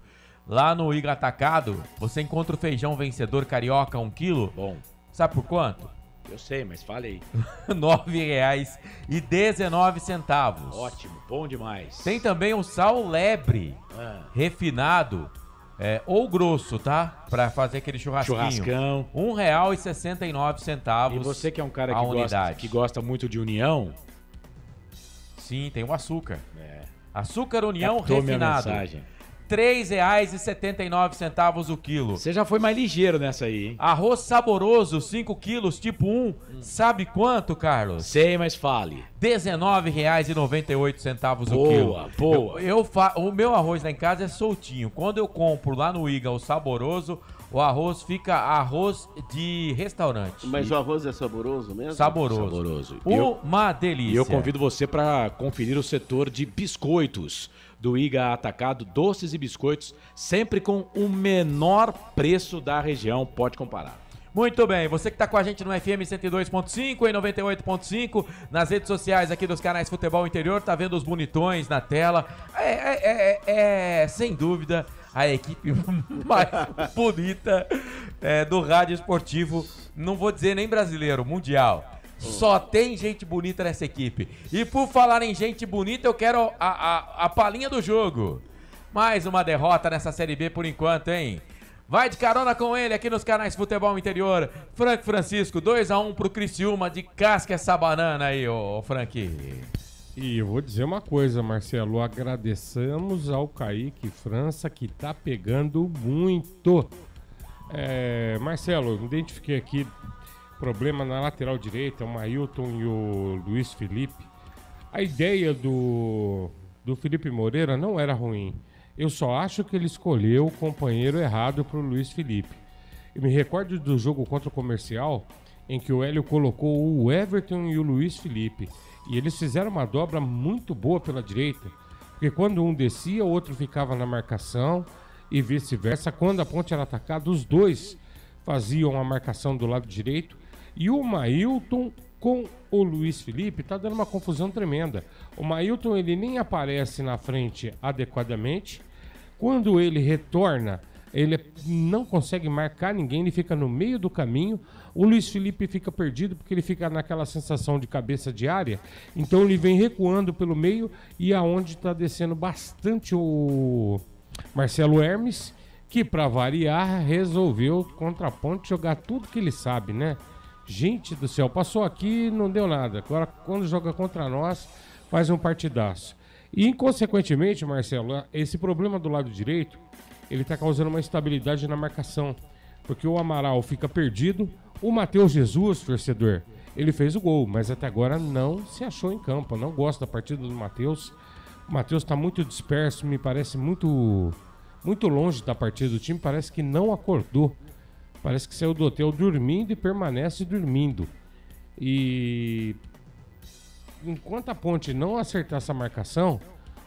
lá no IGA Atacado, você encontra o feijão vencedor carioca 1 kg. Bom. Sabe por quanto? Eu sei, mas fale aí. R$ 9,19. Ótimo, bom demais. Tem também o sal lebre, refinado, ou grosso, tá? Pra fazer aquele churrasquinho. Churrascão. R$ 1,69. E você que é um cara que gosta muito de União? Sim, tem o açúcar. Açúcar União Captou minha refinado. mensagem. R$ 3,79 o quilo. Você já foi mais ligeiro nessa aí, hein? Arroz saboroso, 5 quilos, tipo 1. Sabe quanto, Carlos? Sei, mas fale. R$ 19,98 o quilo. Boa. O meu arroz lá em casa é soltinho. Quando eu compro lá no Iga o saboroso, o arroz fica arroz de restaurante. Mas o arroz é saboroso mesmo? Saboroso. Uma delícia. E eu convido você para conferir o setor de biscoitos do Iga Atacado, doces e biscoitos, sempre com o menor preço da região, pode comparar. Muito bem, você que está com a gente no FM 102.5 e 98.5, nas redes sociais aqui dos canais Futebol Interior, tá vendo os bonitões na tela, sem dúvida a equipe mais bonita do rádio esportivo, não vou dizer nem brasileiro, mundial. Só tem gente bonita nessa equipe. E por falar em gente bonita, eu quero a palhinha do jogo. Mais uma derrota nessa Série B por enquanto, hein? Vai de carona com ele aqui nos canais Futebol Interior. Frank Francisco, 2-1 pro Criciúma. De casca essa banana aí, ô Frank. E eu vou dizer uma coisa, Marcelo. Agradecemos ao Kaique França, que tá pegando muito. Marcelo, identifiquei aqui problema na lateral direita, o Mailton e o Luiz Felipe. A ideia do Felipe Moreira não era ruim. Eu só acho que ele escolheu o companheiro errado para o Luiz Felipe. Eu me recordo do jogo contra o Comercial, em que o Hélio colocou o Everton e o Luiz Felipe. E eles fizeram uma dobra muito boa pela direita. Porque quando um descia, o outro ficava na marcação e vice-versa. Quando a ponte era atacada, os dois faziam a marcação do lado direito. E o Mailton com o Luiz Felipe tá dando uma confusão tremenda. O Mailton, ele nem aparece na frente adequadamente. Quando ele retorna, ele não consegue marcar ninguém, ele fica no meio do caminho. O Luiz Felipe fica perdido porque ele fica naquela sensação de cabeça de área. Então ele vem recuando pelo meio e aonde está descendo bastante o Marcelo Hermes, que para variar resolveu contra a ponte jogar tudo que ele sabe, né? Gente do céu, passou aqui e não deu nada. Agora, quando joga contra nós, faz um partidaço. E, inconsequentemente, Marcelo, esse problema do lado direito, ele está causando uma instabilidade na marcação. Porque o Amaral fica perdido. O Matheus Jesus, torcedor, ele fez o gol, mas até agora não se achou em campo. Eu não gosto da partida do Matheus. O Matheus está muito disperso, me parece muito longe da partida do time. Parece que não acordou. Parece que saiu do hotel dormindo e permanece dormindo. E enquanto a ponte não acertar essa marcação,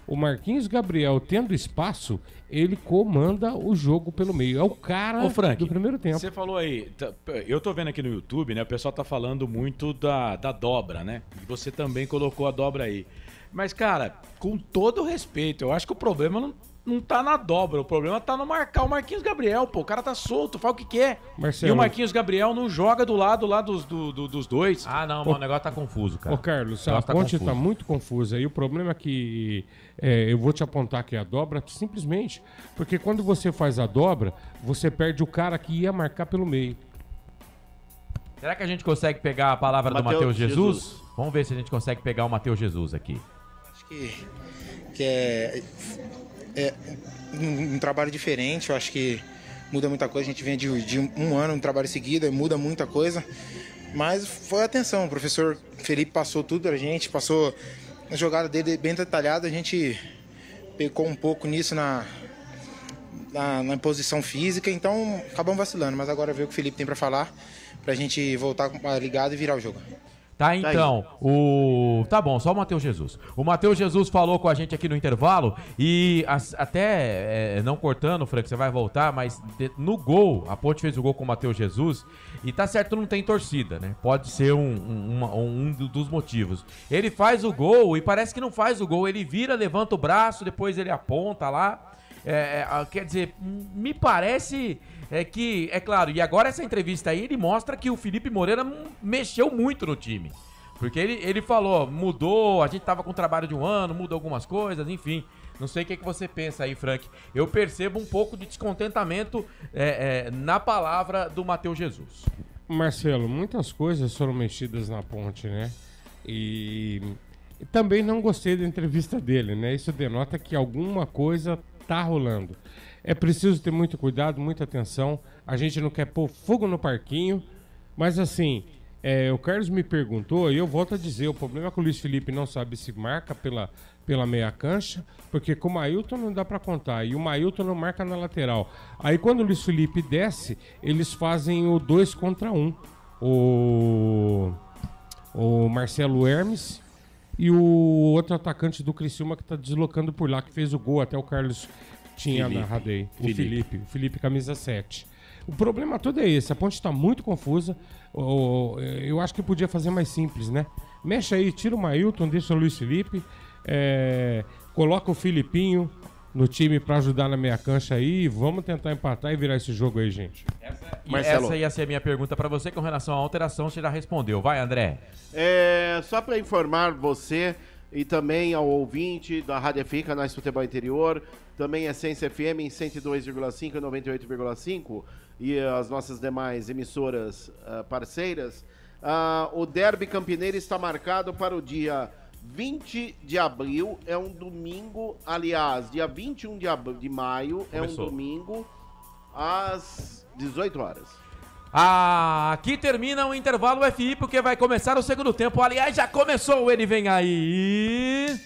o Marquinhos Gabriel, tendo espaço, ele comanda o jogo pelo meio. É o cara do primeiro tempo. Você falou aí, eu tô vendo aqui no YouTube, né? O pessoal tá falando muito da dobra, né? E você também colocou a dobra aí. Mas, cara, com todo respeito, eu acho que o problema não tá na dobra, o problema tá no marcar o Marquinhos Gabriel, pô. O cara tá solto, faz o que quer. Marcelo. E o Marquinhos Gabriel não joga do lado lá dos dois. Ah, não, mas o negócio tá confuso, cara. Ô, Carlos, a ponte tá muito confusa. E o problema é que eu vou te apontar aqui a dobra simplesmente porque quando você faz a dobra, você perde o cara que ia marcar pelo meio. Será que a gente consegue pegar a palavra do Matheus Jesus? Vamos ver se a gente consegue pegar o Matheus Jesus aqui. Acho que é um trabalho diferente. Eu acho que muda muita coisa. A gente vem de um ano, um trabalho seguido, muda muita coisa. Mas foi atenção, o professor Felipe passou tudo pra gente, passou a jogada dele bem detalhada. A gente pecou um pouco nisso na posição física, então acabamos vacilando. Mas agora ver o que o Felipe tem pra falar, pra gente voltar ligado e virar o jogo. Tá, então, tá bom, só o Matheus Jesus. O Matheus Jesus falou com a gente aqui no intervalo e até, não cortando, Frank, você vai voltar, mas no gol, a Ponte fez o gol com o Matheus Jesus e tá certo, não tem torcida, né? Pode ser um dos motivos. Ele faz o gol e parece que não faz o gol, ele vira, levanta o braço, depois ele aponta lá. quer dizer, me parece que, é claro, e agora essa entrevista aí, ele mostra que o Felipe Moreira mexeu muito no time. Porque ele falou, mudou, a gente tava com trabalho de um ano, muda algumas coisas, enfim. Não sei o que você pensa aí, Frank. Eu percebo um pouco de descontentamento na palavra do Matheus Jesus. Marcelo, muitas coisas foram mexidas na ponte, né? E também não gostei da entrevista dele, né? Isso denota que alguma coisa tá rolando. É preciso ter muito cuidado, muita atenção. A gente não quer pôr fogo no parquinho, mas assim... o Carlos me perguntou, e eu volto a dizer, o problema é que o Luiz Felipe não sabe se marca pela meia cancha, porque com o Mailton não dá pra contar, e o Mailton não marca na lateral. Aí quando o Luiz Felipe desce, eles fazem o 2 contra 1. O Marcelo Hermes e o outro atacante do Criciúma que tá deslocando por lá, que fez o gol, até o Carlos tinha narrado aí. O Felipe camisa 7. O problema todo é esse, a ponte está muito confusa. Eu acho que podia fazer mais simples, né? Mexe aí, tira o Mailton, deixa o Luiz Felipe, coloca o Filipinho no time para ajudar na meia cancha aí e vamos tentar empatar e virar esse jogo aí, gente. Essa ia ser a minha pergunta para você com relação à alteração, você já respondeu. Vai, André. Só para informar você e também ao ouvinte da Rádio FI, Canais Futebol Interior, também Essência FM em 102,5 e 98,5 e as nossas demais emissoras parceiras, o Derby Campineiro está marcado para o dia 20 de abril, é um domingo, aliás, dia 21 de maio, começou. É um domingo, às 18 horas. Aqui termina o intervalo FI, porque vai começar o segundo tempo. Aliás, já começou, ele vem aí.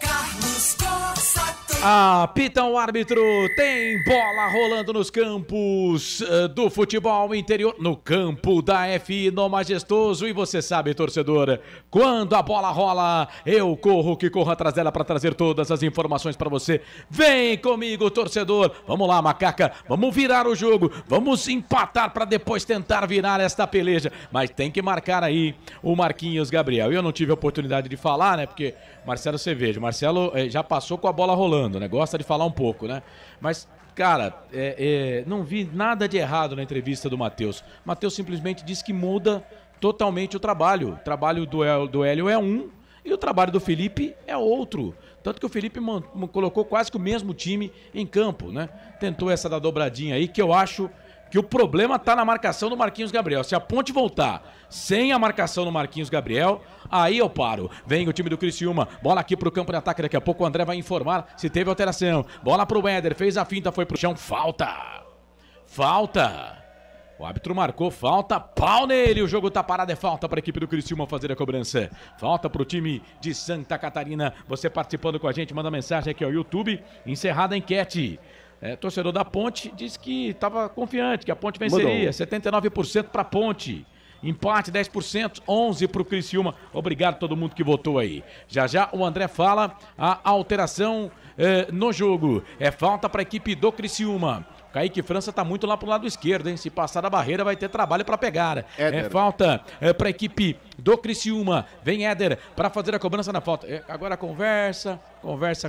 Carlos Cossato. Apita o árbitro, tem bola rolando nos campos do futebol interior, no campo da FI, no Majestoso. E você sabe, torcedor, quando a bola rola, eu corro que corro atrás dela para trazer todas as informações para você. Vem comigo, torcedor. Vamos lá, Macaca, vamos virar o jogo, vamos empatar para depois tentar virar esta peleja. Mas tem que marcar aí o Marquinhos Gabriel. Eu não tive a oportunidade de falar, né, porque Marcelo, você veja, Marcelo já passou com a bola rolando, né? Gosta de falar um pouco, né? Mas, cara, não vi nada de errado na entrevista do Matheus. Matheus simplesmente disse que muda totalmente o trabalho. O trabalho do Hélio é um e o trabalho do Felipe é outro. Tanto que o Felipe colocou quase que o mesmo time em campo, né? Tentou essa da dobradinha aí, que eu acho que o problema tá na marcação do Marquinhos Gabriel. Se a Ponte voltar sem a marcação do Marquinhos Gabriel, aí eu paro. Vem o time do Criciúma, bola aqui pro campo de ataque, daqui a pouco o André vai informar se teve alteração. Bola pro Éder, fez a finta, foi pro chão, falta! O árbitro marcou falta, pau nele, o jogo tá parado, é falta para a equipe do Criciúma fazer a cobrança. Falta pro time de Santa Catarina. Você participando com a gente, manda mensagem aqui ao YouTube, encerrada a enquete. Torcedor da Ponte disse que estava confiante, que a Ponte venceria. 79% para a Ponte. Empate 10%, 11% para o Criciúma. Obrigado a todo mundo que votou aí. Já o André fala a alteração no jogo. É falta para a equipe do Criciúma. Kaique França tá muito lá pro lado esquerdo, hein? Se passar da barreira vai ter trabalho para pegar. Éder. Falta para a equipe do Criciúma. Vem Éder para fazer a cobrança na falta. Agora conversa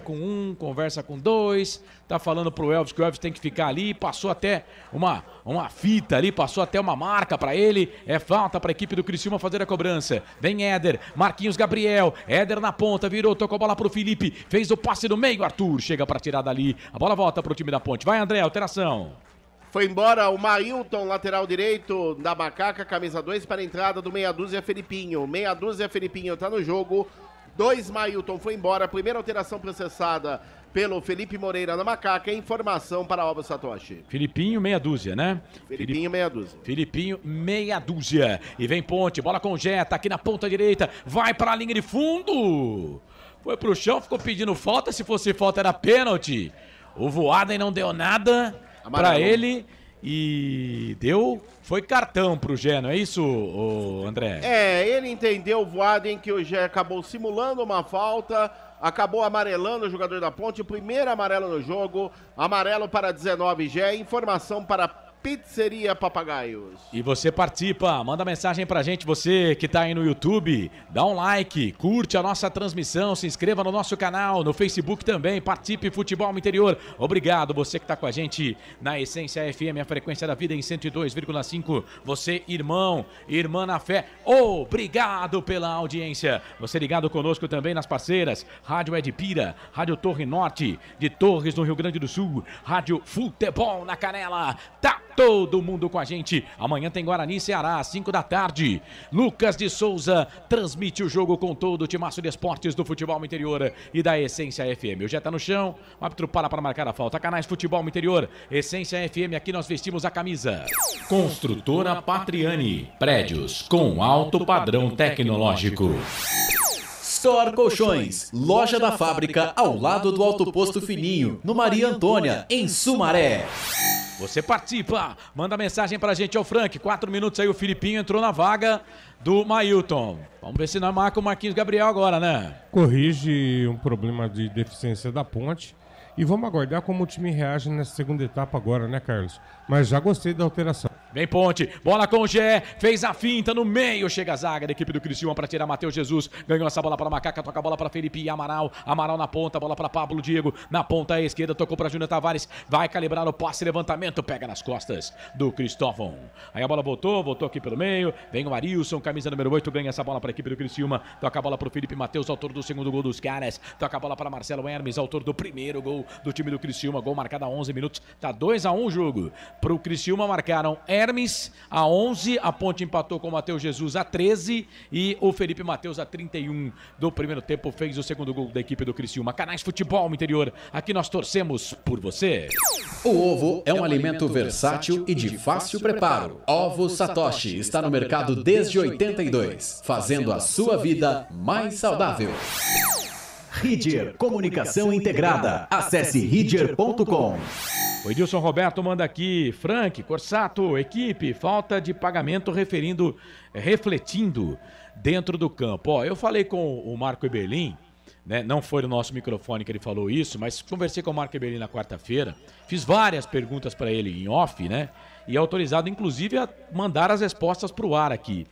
com um, conversa com dois. Tá falando pro Elvis que o Elvis tem que ficar ali. Passou até uma fita ali, passou até uma marca para ele. É falta para a equipe do Criciúma fazer a cobrança. Vem Éder, Marquinhos Gabriel. Éder na ponta, virou, tocou a bola pro Felipe. Fez o passe no meio, Arthur chega para tirar dali. A bola volta pro time da Ponte. Vai, André, alteração. Foi embora o Mailton, lateral direito da Macaca, camisa 2, para a entrada do meia dúzia Felipinho. Meia dúzia Felipinho tá no jogo. 2 Mailton foi embora. Primeira alteração processada pelo Felipe Moreira na Macaca. Informação para Alba Satoshi. Filipinho, meia dúzia, né? Filipinho, meia dúzia. Filipinho, meia dúzia. E vem Ponte, bola com Jetta aqui na ponta direita. Vai para a linha de fundo. Foi pro chão, ficou pedindo falta. Se fosse falta era pênalti. O Voaden não deu nada para ele e foi cartão pro Gé, não é isso, André? Ele entendeu o Voaden que o Gé acabou simulando uma falta, acabou amarelando o jogador da Ponte, o primeiro amarelo no jogo, amarelo para 19 Gé, informação para Pizzeria Papagaios. E você participa, manda mensagem pra gente, você que tá aí no YouTube, dá um like, curte a nossa transmissão, se inscreva no nosso canal, no Facebook também, participe Futebol Interior. Obrigado, você que tá com a gente na Essência FM, a frequência da vida em 102,5. Você, irmão, irmã na fé, obrigado pela audiência. Você ligado conosco também nas parceiras, Rádio Edpira, Rádio Torre Norte, de Torres no Rio Grande do Sul, Rádio Futebol na Canela, tá todo mundo com a gente. Amanhã tem Guarani e Ceará, às 5 da tarde. Lucas de Souza transmite o jogo com todo o timaço de esportes do Futebol Interior e da Essência FM. O Jé tá no chão, o árbitro para marcar a falta. Canais Futebol Interior, Essência FM, aqui nós vestimos a camisa. Construtora Patriani, prédios com alto padrão tecnológico. Store Colchões, loja da fábrica ao lado do Alto Posto Fininho, no Maria Antônia, em Sumaré. Você participa, manda mensagem pra gente, ao Frank, 4 minutos aí, o Filipinho entrou na vaga do Mailton. Vamos ver se nós marca o Marquinhos Gabriel agora, né? Corrige um problema de deficiência da ponte e vamos aguardar como o time reage nessa segunda etapa agora, né, Carlos? Mas já gostei da alteração. Vem Ponte, bola com o Gé, fez a finta no meio, chega a zaga da equipe do Criciúma para tirar Matheus Jesus, ganhou essa bola para Macaca, toca a bola para Felipe e Amaral na ponta, bola para Pablo Diego, na ponta esquerda, tocou para Júnior Tavares, vai calibrar o passe, levantamento, pega nas costas do Cristóvão. Aí a bola voltou aqui pelo meio, vem o Arilson, camisa número 8, ganha essa bola para a equipe do Criciúma, toca a bola para o Felipe Matheus, autor do segundo gol dos caras, toca a bola para Marcelo Hermes, autor do primeiro gol do time do Criciúma, gol marcado a 11 minutos, tá 2-1 o jogo. Pro Criciúma marcaram Hermes a 11, a Ponte empatou com o Matheus Jesus a 13 e o Felipe Matheus a 31 do primeiro tempo fez o segundo gol da equipe do Criciúma. Canais Futebol Interior, aqui nós torcemos por você. O ovo é um alimento versátil e de fácil preparo. Ovo Satoshi está no mercado desde 82, fazendo a sua vida mais saudável. Ridger Comunicação Integrada. Acesse ridger.com. O Edilson Roberto manda aqui, Frank, Corsato, equipe, falta de pagamento refletindo dentro do campo. Ó, eu falei com o Marco Eberlin, né? Não foi no nosso microfone que ele falou isso, mas conversei com o Marco Eberlin na quarta-feira, fiz várias perguntas para ele em off, né? E é autorizado, inclusive, a mandar as respostas para o ar aqui.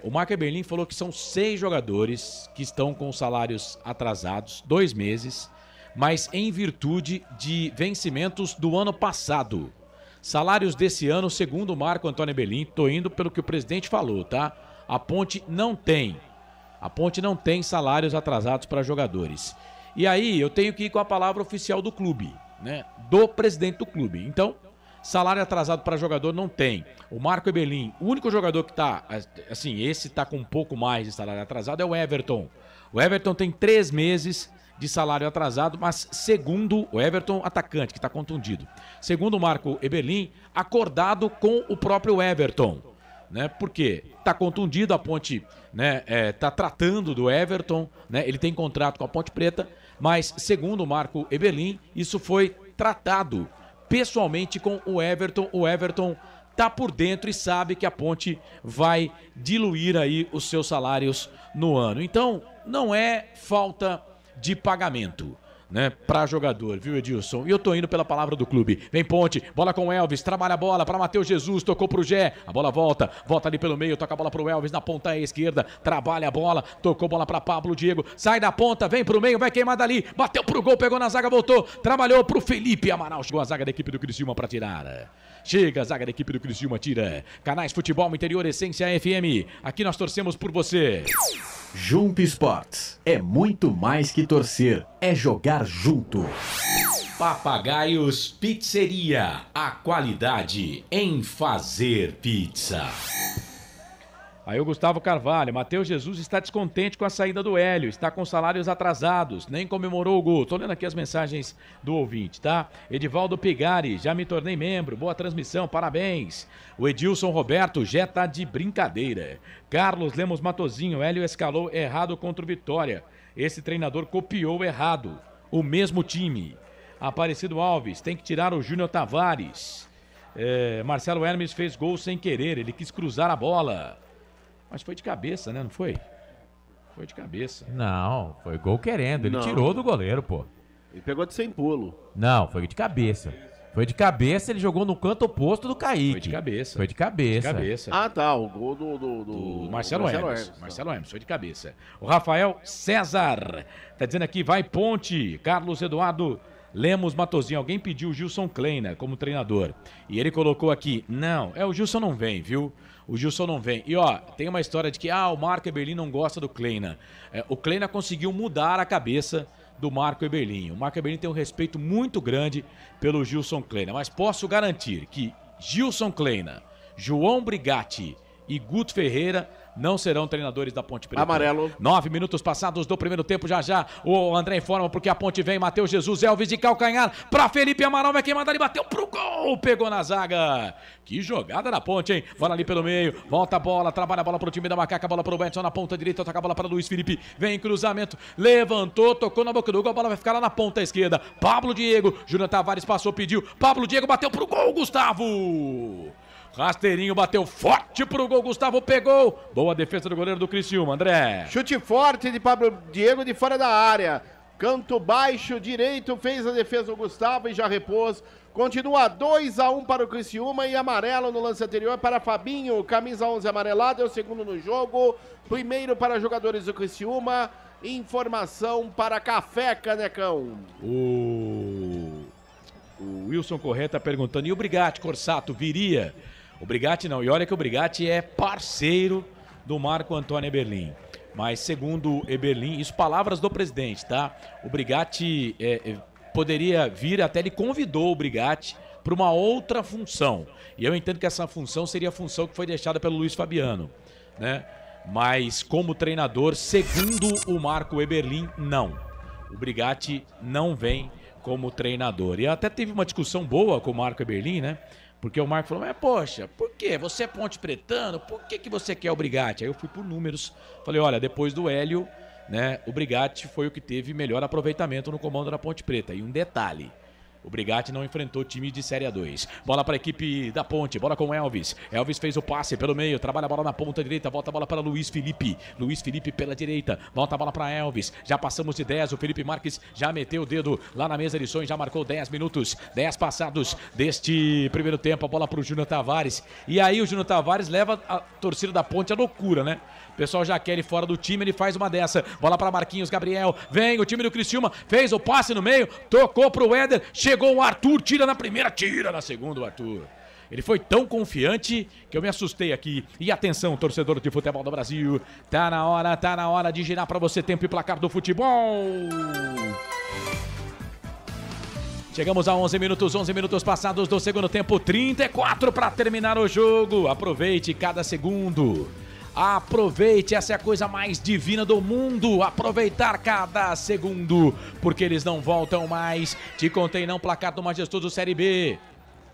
O Marco Eberlin falou que são 6 jogadores que estão com salários atrasados, 2 meses, mas em virtude de vencimentos do ano passado. Salários desse ano, segundo o Marco Antônio Eberlin, tô indo pelo que o presidente falou, tá? A Ponte não tem salários atrasados para jogadores. E aí eu tenho que ir com a palavra oficial do clube, né? Do presidente do clube. Então, salário atrasado para jogador não tem. O Marco Eberlin, o único jogador que tá, assim, esse tá com um pouco mais de salário atrasado é o Everton. O Everton tem 3 meses de salário atrasado, mas segundo o Everton, atacante, que está contundido. Segundo o Marco Eberlin, acordado com o próprio Everton, né? Porque está contundido, a Ponte, né, tá tratando do Everton, né? Ele tem contrato com a Ponte Preta, mas segundo o Marco Eberlin, isso foi tratado pessoalmente com o Everton. O Everton tá por dentro e sabe que a Ponte vai diluir aí os seus salários no ano. Então, não é falta de pagamento, né, para jogador, viu, Edilson? E eu tô indo pela palavra do clube. Vem Ponte, bola com o Elvis, trabalha a bola para Matheus Jesus, tocou pro Gé, a bola volta ali pelo meio, toca a bola pro Elvis na ponta esquerda, trabalha a bola, tocou bola para Pablo Diego, sai da ponta, vem pro meio, vai queimar dali, bateu pro gol, pegou na zaga, voltou, trabalhou pro Felipe Amaral, chegou a zaga da equipe do Criciúma para tirar. Chega a zaga da equipe do Criciúma, tira. Canais Futebol Interior, Essência FM, aqui nós torcemos por você. Jump Sports é muito mais que torcer, é jogar junto. Papagaios Pizzeria, a qualidade em fazer pizza. Aí o Gustavo Carvalho, Matheus Jesus está descontente com a saída do Hélio, está com salários atrasados, nem comemorou o gol. Tô lendo aqui as mensagens do ouvinte, tá? Edivaldo Pegari, já me tornei membro, boa transmissão, parabéns. O Edilson Roberto, já tá de brincadeira. Carlos Lemos Matozinho, Hélio escalou errado contra o Vitória. Esse treinador copiou errado, o mesmo time. Aparecido Alves, tem que tirar o Júnior Tavares. Marcelo Hermes fez gol sem querer, ele quis cruzar a bola. Mas foi de cabeça, né? Não foi? Foi de cabeça. Não, foi gol querendo. Ele tirou do goleiro, pô. Ele pegou de sem pulo. Não, foi de cabeça. Foi de cabeça, ele jogou no canto oposto do Kaique. Foi de cabeça. Foi de cabeça. De cabeça. Ah, tá. O gol do Marcelo Hermes. Marcelo Hermes, foi de cabeça. O Rafael César tá dizendo aqui, vai Ponte. Carlos Eduardo Lemos Matozinho. Alguém pediu o Gilson Kleina como treinador. E ele colocou aqui, não, o Gilson não vem, viu? O Gilson não vem. E ó, tem uma história de que o Marco Eberlin não gosta do Kleina. O Kleina conseguiu mudar a cabeça do Marco Eberlin. O Marco Eberlin tem um respeito muito grande pelo Gilson Kleina, mas posso garantir que Gilson Kleina, João Brigatti e Guto Ferreira não serão treinadores da Ponte Preta. Amarelo. 9 minutos passados do primeiro tempo, já o André informa porque a Ponte vem, Matheus Jesus, Elvis de calcanhar para Felipe Amaral, vai queimar, ele bateu pro gol, pegou na zaga. Que jogada da Ponte, hein? Bola ali pelo meio, volta a bola, trabalha a bola pro time da Macaca, bola pro Betson na ponta direita, toca a bola para Luiz Felipe, vem cruzamento, levantou, tocou na boca do gol, a bola vai ficar lá na ponta esquerda. Pablo Diego, Júnior Tavares passou, pediu, Pablo Diego bateu pro gol, Gustavo. Rasteirinho bateu forte pro gol, Gustavo pegou. Boa defesa do goleiro do Criciúma, André. Chute forte de Pablo Diego de fora da área. Canto baixo direito, fez a defesa do Gustavo e já repôs. Continua 2-1 para o Criciúma e amarelo no lance anterior para Fabinho. Camisa 11 amarelado, é o segundo no jogo. Primeiro para jogadores do Criciúma. Informação para Café Canecão. O Wilson Corrêa tá perguntando, e o Brigatti, Corsato, viria? O Brigatti não, e olha que o Brigatti é parceiro do Marco Antônio Eberlin. Mas segundo Eberlin, isso palavras do presidente, tá? O Brigatti poderia vir, até ele convidou o Brigatti para uma outra função. E eu entendo que essa função seria a função que foi deixada pelo Luiz Fabiano, né? Mas como treinador, segundo o Marco Eberlin, não. O Brigatti não vem como treinador. E até teve uma discussão boa com o Marco Eberlin, né? Porque o Marco falou, mas poxa, por quê? Você é Ponte Pretano, por que você quer o Brigatti? Aí eu fui por números, falei, olha, depois do Hélio, né, o Brigatti foi o que teve melhor aproveitamento no comando da Ponte Preta. E um detalhe, o Brigatti não enfrentou time de Série A2. Bola para a equipe da Ponte, bola com o Elvis. Elvis fez o passe pelo meio, trabalha a bola na ponta direita, volta a bola para Luiz Felipe. Luiz Felipe pela direita, volta a bola para Elvis. Já passamos de 10, o Felipe Marques já meteu o dedo lá na mesa de som, já marcou 10 minutos, 10 passados deste primeiro tempo. A bola para o Júnior Tavares. E aí o Júnior Tavares leva a torcida da Ponte à loucura, né? O pessoal já quer ele fora do time, ele faz uma dessa. Bola para Marquinhos Gabriel, vem o time do Criciúma, fez o passe no meio, tocou pro Éder, chegou o Arthur, tira na primeira, tira na segunda o Arthur. Ele foi tão confiante que eu me assustei aqui. E atenção, torcedor de futebol do Brasil, tá na hora de girar para você tempo e placar do futebol. Chegamos a 11 minutos passados do segundo tempo, 34 para terminar o jogo. Aproveite cada segundo. Aproveite, essa é a coisa mais divina do mundo, aproveitar cada segundo, porque eles não voltam mais. Te contei não, placar do Majestoso Série B.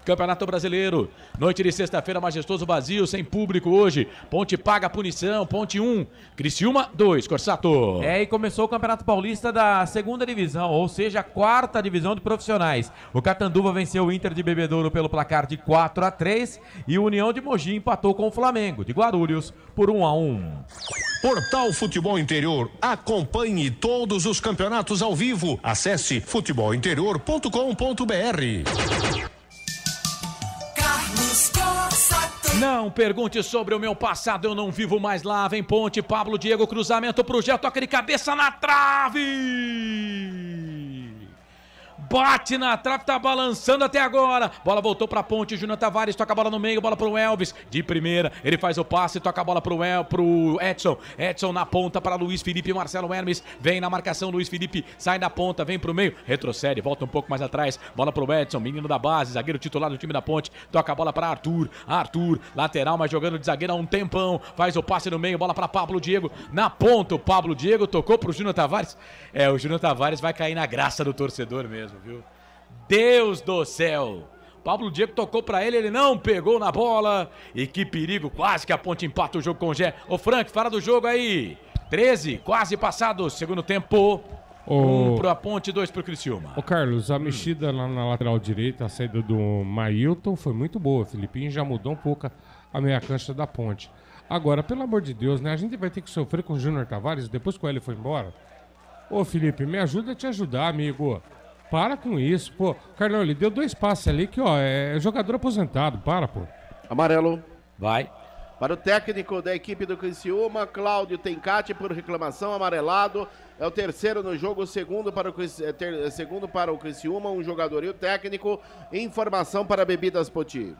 Campeonato Brasileiro, noite de sexta-feira, Majestoso vazio, sem público hoje. Ponte paga a punição, Ponte 1, Criciúma 2, Corsato. E começou o Campeonato Paulista da segunda divisão, ou seja, a quarta divisão de profissionais. O Catanduva venceu o Inter de Bebedouro pelo placar de 4-3 e o União de Mogi empatou com o Flamengo de Guarulhos por 1-1. Portal Futebol Interior. Acompanhe todos os campeonatos ao vivo. Acesse futebolinterior.com.br. Não pergunte sobre o meu passado, eu não vivo mais lá. Vem Ponte, Pablo Diego, cruzamento pro Gé, toca de cabeça na trave. Bate na trave, tá balançando até agora. Bola voltou pra Ponte, Júnior Tavares toca a bola no meio, bola pro Elvis. De primeira, ele faz o passe, toca a bola pro Edson. Edson na ponta para Luiz Felipe, Marcelo Hermes. Vem na marcação, Luiz Felipe sai da ponta, vem pro meio, retrocede, volta um pouco mais atrás. Bola pro Edson, menino da base, zagueiro titular do time da Ponte. Toca a bola pra Arthur, lateral, mas jogando de zagueiro há um tempão. Faz o passe no meio, bola pra Pablo Diego. Na ponta, o Pablo Diego tocou pro Júnior Tavares. O Júnior Tavares vai cair na graça do torcedor mesmo, viu? Deus do céu! Pablo Diego tocou pra ele, ele não pegou na bola. E que perigo, quase que a Ponte empata o jogo com o Gé. Ô Frank, fala do jogo aí. 13, quase passado, segundo tempo. 1 pra Ponte, 2 pro Criciúma. Ô Carlos, a mexida lá na lateral direita, a saída do Mailton foi muito boa. O Filipinho já mudou um pouco a meia cancha da Ponte. Agora, pelo amor de Deus, né? A gente vai ter que sofrer com o Júnior Tavares depois que o Hélio foi embora. Ô Felipe, me ajuda a te ajudar, amigo. Para com isso, pô. Carlão, ele deu 2 passes ali que, ó, é jogador aposentado. Para, pô. Amarelo. Vai. Para o técnico da equipe do Criciúma, Cláudio Tencati, por reclamação, amarelado. É o terceiro no jogo, segundo para o Criciúma, um jogador e o técnico. Informação para Bebidas Poti.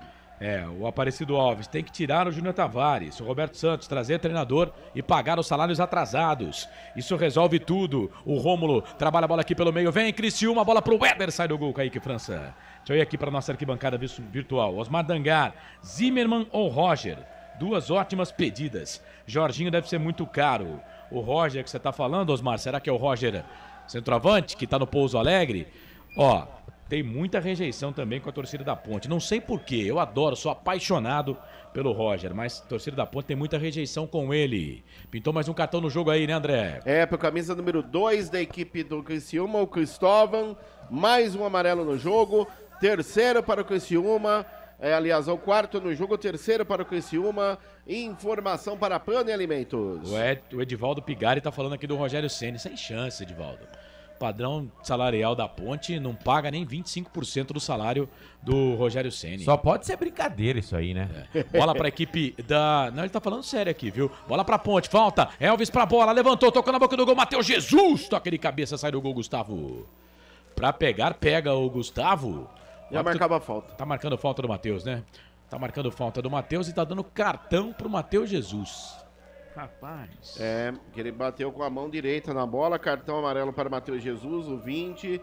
O Aparecido Alves tem que tirar o Júnior Tavares, o Roberto Santos, trazer treinador e pagar os salários atrasados. Isso resolve tudo. O Rômulo trabalha a bola aqui pelo meio, vem Criciúma, bola pro Weber, sai do gol, Kaique França. Deixa eu ir aqui para nossa arquibancada virtual. Osmar Dangar, Zimmermann ou Roger? 2 ótimas pedidas. Jorginho deve ser muito caro. O Roger que você tá falando, Osmar, será que é o Roger centroavante que tá no Pouso Alegre? Ó, tem muita rejeição também com a torcida da Ponte. Não sei porquê, eu adoro, sou apaixonado pelo Roger, mas a torcida da Ponte tem muita rejeição com ele. Pintou mais um cartão no jogo aí, né, André? Pro camisa número 2 da equipe do Criciúma, o Cristóvão. Mais um amarelo no jogo. Terceiro para o Criciúma. Aliás, o quarto no jogo, o terceiro para o Criciúma. Informação para Pane Alimentos. O Edivaldo Pigari tá falando aqui do Rogério Ceni. Sem chance, Edivaldo. Padrão salarial da Ponte não paga nem 25% do salário do Rogério Ceni. Só pode ser brincadeira isso aí, né? Bola pra equipe da... Não, ele tá falando sério aqui, viu? Bola pra Ponte, falta. Elvis pra bola, levantou, tocou na boca do gol. Matheus Jesus, toca de cabeça, sai do gol, Gustavo. Pra pegar, pega o Gustavo. Já marcava falta. Tá marcando falta do Matheus, né? Tá marcando falta do Matheus e tá dando cartão pro Matheus Jesus. Rapaz. Que ele bateu com a mão direita na bola. Cartão amarelo para Matheus Jesus, o 20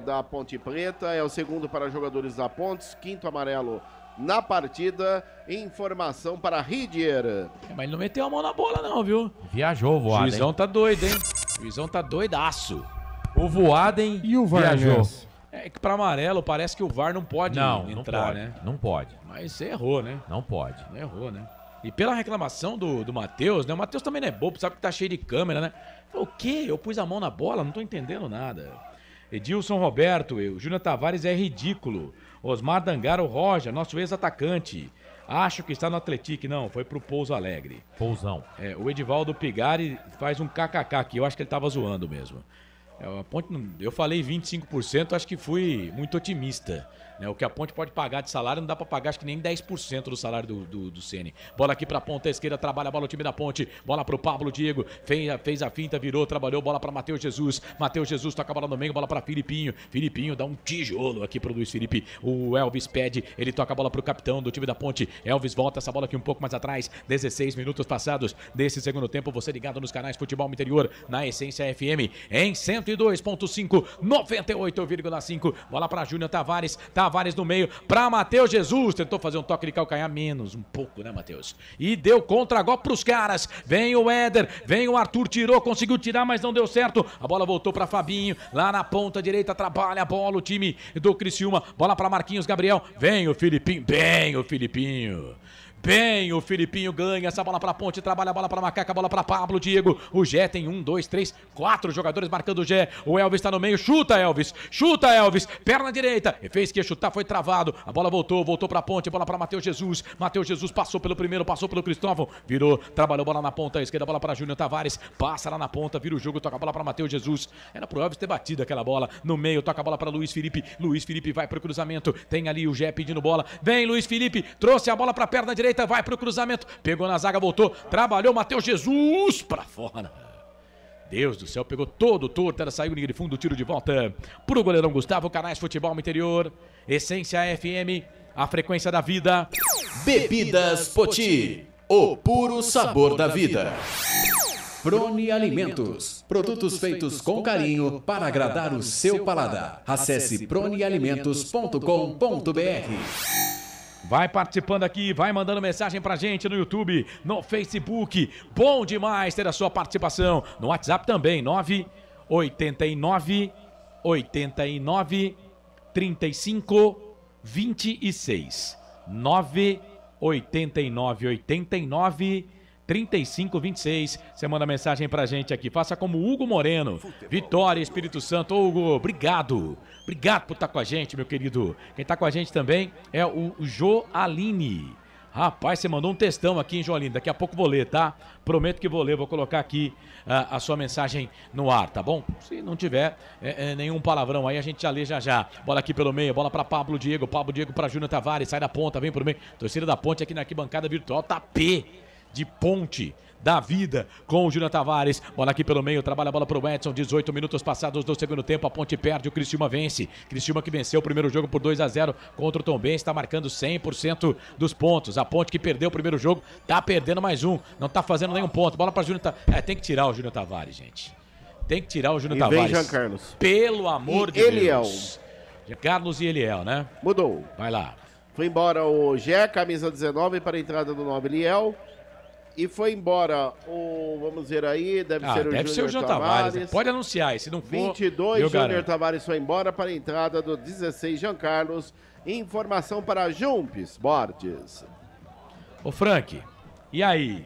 da Ponte Preta. É o segundo para jogadores da Pontes. Quinto amarelo na partida. Informação para Ridier. Mas ele não meteu a mão na bola não, viu? Viajou o Voaden. O Juizão tá doido, hein? O Juizão tá doidaço. O Voaden e o VAR viajou. É que pra amarelo parece que o VAR não pode entrar, não pode, né? Não pode. Mas você errou, né? Não pode. Errou, né? E pela reclamação do Matheus, né? O Matheus também não é bobo, sabe que tá cheio de câmera, né? O quê? Eu pus a mão na bola? Não tô entendendo nada. Edilson Roberto, o Júnior Tavares é ridículo. Osmar Dangar, o Roger, nosso ex-atacante. Acho que está no Atlético. Não, foi pro Pouso Alegre. Pousão. O Edivaldo Pigari faz um kkk aqui, eu acho que ele tava zoando mesmo. A Ponte, eu falei 25%, acho que fui muito otimista. Né? O que a Ponte pode pagar de salário não dá pra pagar, acho que nem 10% do salário do Ceni. Bola aqui pra ponta esquerda, trabalha a bola o time da Ponte. Bola pro Pablo Diego, fez a finta, virou, trabalhou, bola pra Matheus Jesus. Matheus Jesus toca a bola no meio, bola pra Filipinho. Filipinho dá um tijolo aqui pro Luiz Felipe. O Elvis pede, ele toca a bola pro capitão do time da Ponte. Elvis volta essa bola aqui um pouco mais atrás. 16 minutos passados desse segundo tempo. Você ligado nos canais Futebol Interior, na Essência FM, em 102.5, 98,5. Bola pra Júnior Tavares. Tavares no meio pra Matheus Jesus. Tentou fazer um toque de calcanhar menos, um pouco, né, Matheus? E deu contra-golpe pros caras. Vem o Éder, vem o Arthur, tirou, conseguiu tirar, mas não deu certo. A bola voltou pra Fabinho, lá na ponta direita, trabalha a bola o time do Criciúma. Bola pra Marquinhos Gabriel. Vem o Filipinho, bem o Filipinho. Bem, o Filipinho ganha essa bola pra Ponte, trabalha a bola pra Macaca, bola pra Pablo Diego. O Gé tem 1, 2, 3, 4 jogadores marcando o Gé. O Elvis tá no meio, chuta Elvis, perna direita. E fez que ia chutar, foi travado. A bola voltou pra Ponte, bola pra Matheus Jesus. Matheus Jesus passou pelo primeiro, passou pelo Cristóvão, virou, trabalhou bola na ponta esquerda, bola pra Júnior Tavares. Passa lá na ponta, vira o jogo, toca a bola pra Matheus Jesus. Era pro Elvis ter batido aquela bola. No meio, toca a bola pra Luiz Felipe. Luiz Felipe vai pro cruzamento. Tem ali o Gé pedindo bola. Vem Luiz Felipe, trouxe a bola pra perna direita. Vai pro cruzamento, pegou na zaga, voltou, trabalhou, Matheus Jesus pra fora. Deus do céu, pegou todo torto, era saiu linha de fundo, tiro de volta pro goleirão Gustavo. Canais Futebol Interior, Essência FM, a frequência da vida. Bebidas Poti, o puro sabor da vida. Prone Alimentos, produtos feitos com carinho para agradar o seu paladar. Acesse pronealimentos.com.br. Vai participando aqui, vai mandando mensagem pra gente no YouTube, no Facebook. Bom demais ter a sua participação. No WhatsApp também, 989 89 35 26. 989 89 3526. Você manda mensagem pra gente aqui. Faça como Hugo Moreno. Vitória, Espírito Santo. Ô, Hugo, obrigado. Obrigado por estar com a gente, meu querido. Quem tá com a gente também é o Joaline. Rapaz, você mandou um textão aqui, hein, Joalim? Daqui a pouco vou ler, tá? Prometo que vou ler, vou colocar aqui a sua mensagem no ar, tá bom? Se não tiver nenhum palavrão aí, a gente já lê já. Bola aqui pelo meio, bola pra Pablo Diego pra Júnior Tavares, sai da ponta, vem pro meio. Torcida da Ponte aqui na arquibancada virtual, tá P de Ponte da vida com o Júnior Tavares. Bola aqui pelo meio, trabalha a bola pro Edson, 18 minutos passados do segundo tempo, a Ponte perde, o Criciúma vence. Criciúma que venceu o primeiro jogo por 2-0 contra o Tombense, está marcando 100% dos pontos. A Ponte que perdeu o primeiro jogo, tá perdendo mais um, não tá fazendo nenhum ponto. Bola pra Júnior Tavares. Tem que tirar o Júnior Tavares, gente. Tem que tirar o Júnior Tavares. Vem Jean Carlos. Pelo amor de Eliel. Deus. Jean Carlos e Eliel, né? Mudou. Vai lá. Foi embora o Gé, camisa 19, para a entrada do 9, Eliel. E foi embora o, vamos ver aí, deve ser o Júnior Tavares. Pode anunciar, se não for, 22, Júnior Tavares foi embora para a entrada do 16, Jean Carlos. Informação para Jumpes Borges. Ô Frank, e aí?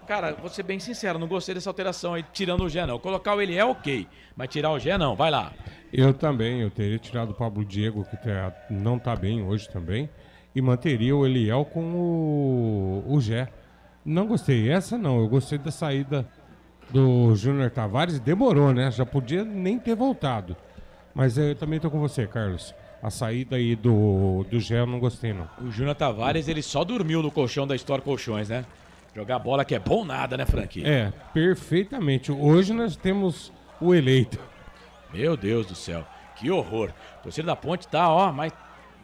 Cara, vou ser bem sincero, não gostei dessa alteração aí, tirando o Gé não. Colocar o Eliel, ok, mas tirar o Gé não, vai lá. Eu também, eu teria tirado o Pablo Diego, que não tá bem hoje também, e manteria o Eliel com o Gé. Não gostei, essa não, eu gostei da saída do Júnior Tavares, demorou, né? Já podia nem ter voltado. Mas eu também tô com você, Carlos. A saída aí do Gé eu não gostei, não. O Júnior Tavares, ele só dormiu no colchão da Store Colchões, né? Jogar bola que é bom nada, né, Frank? É, perfeitamente. Hoje nós temos o eleito. Meu Deus do céu, que horror. O torcedor da Ponte tá, ó, mas...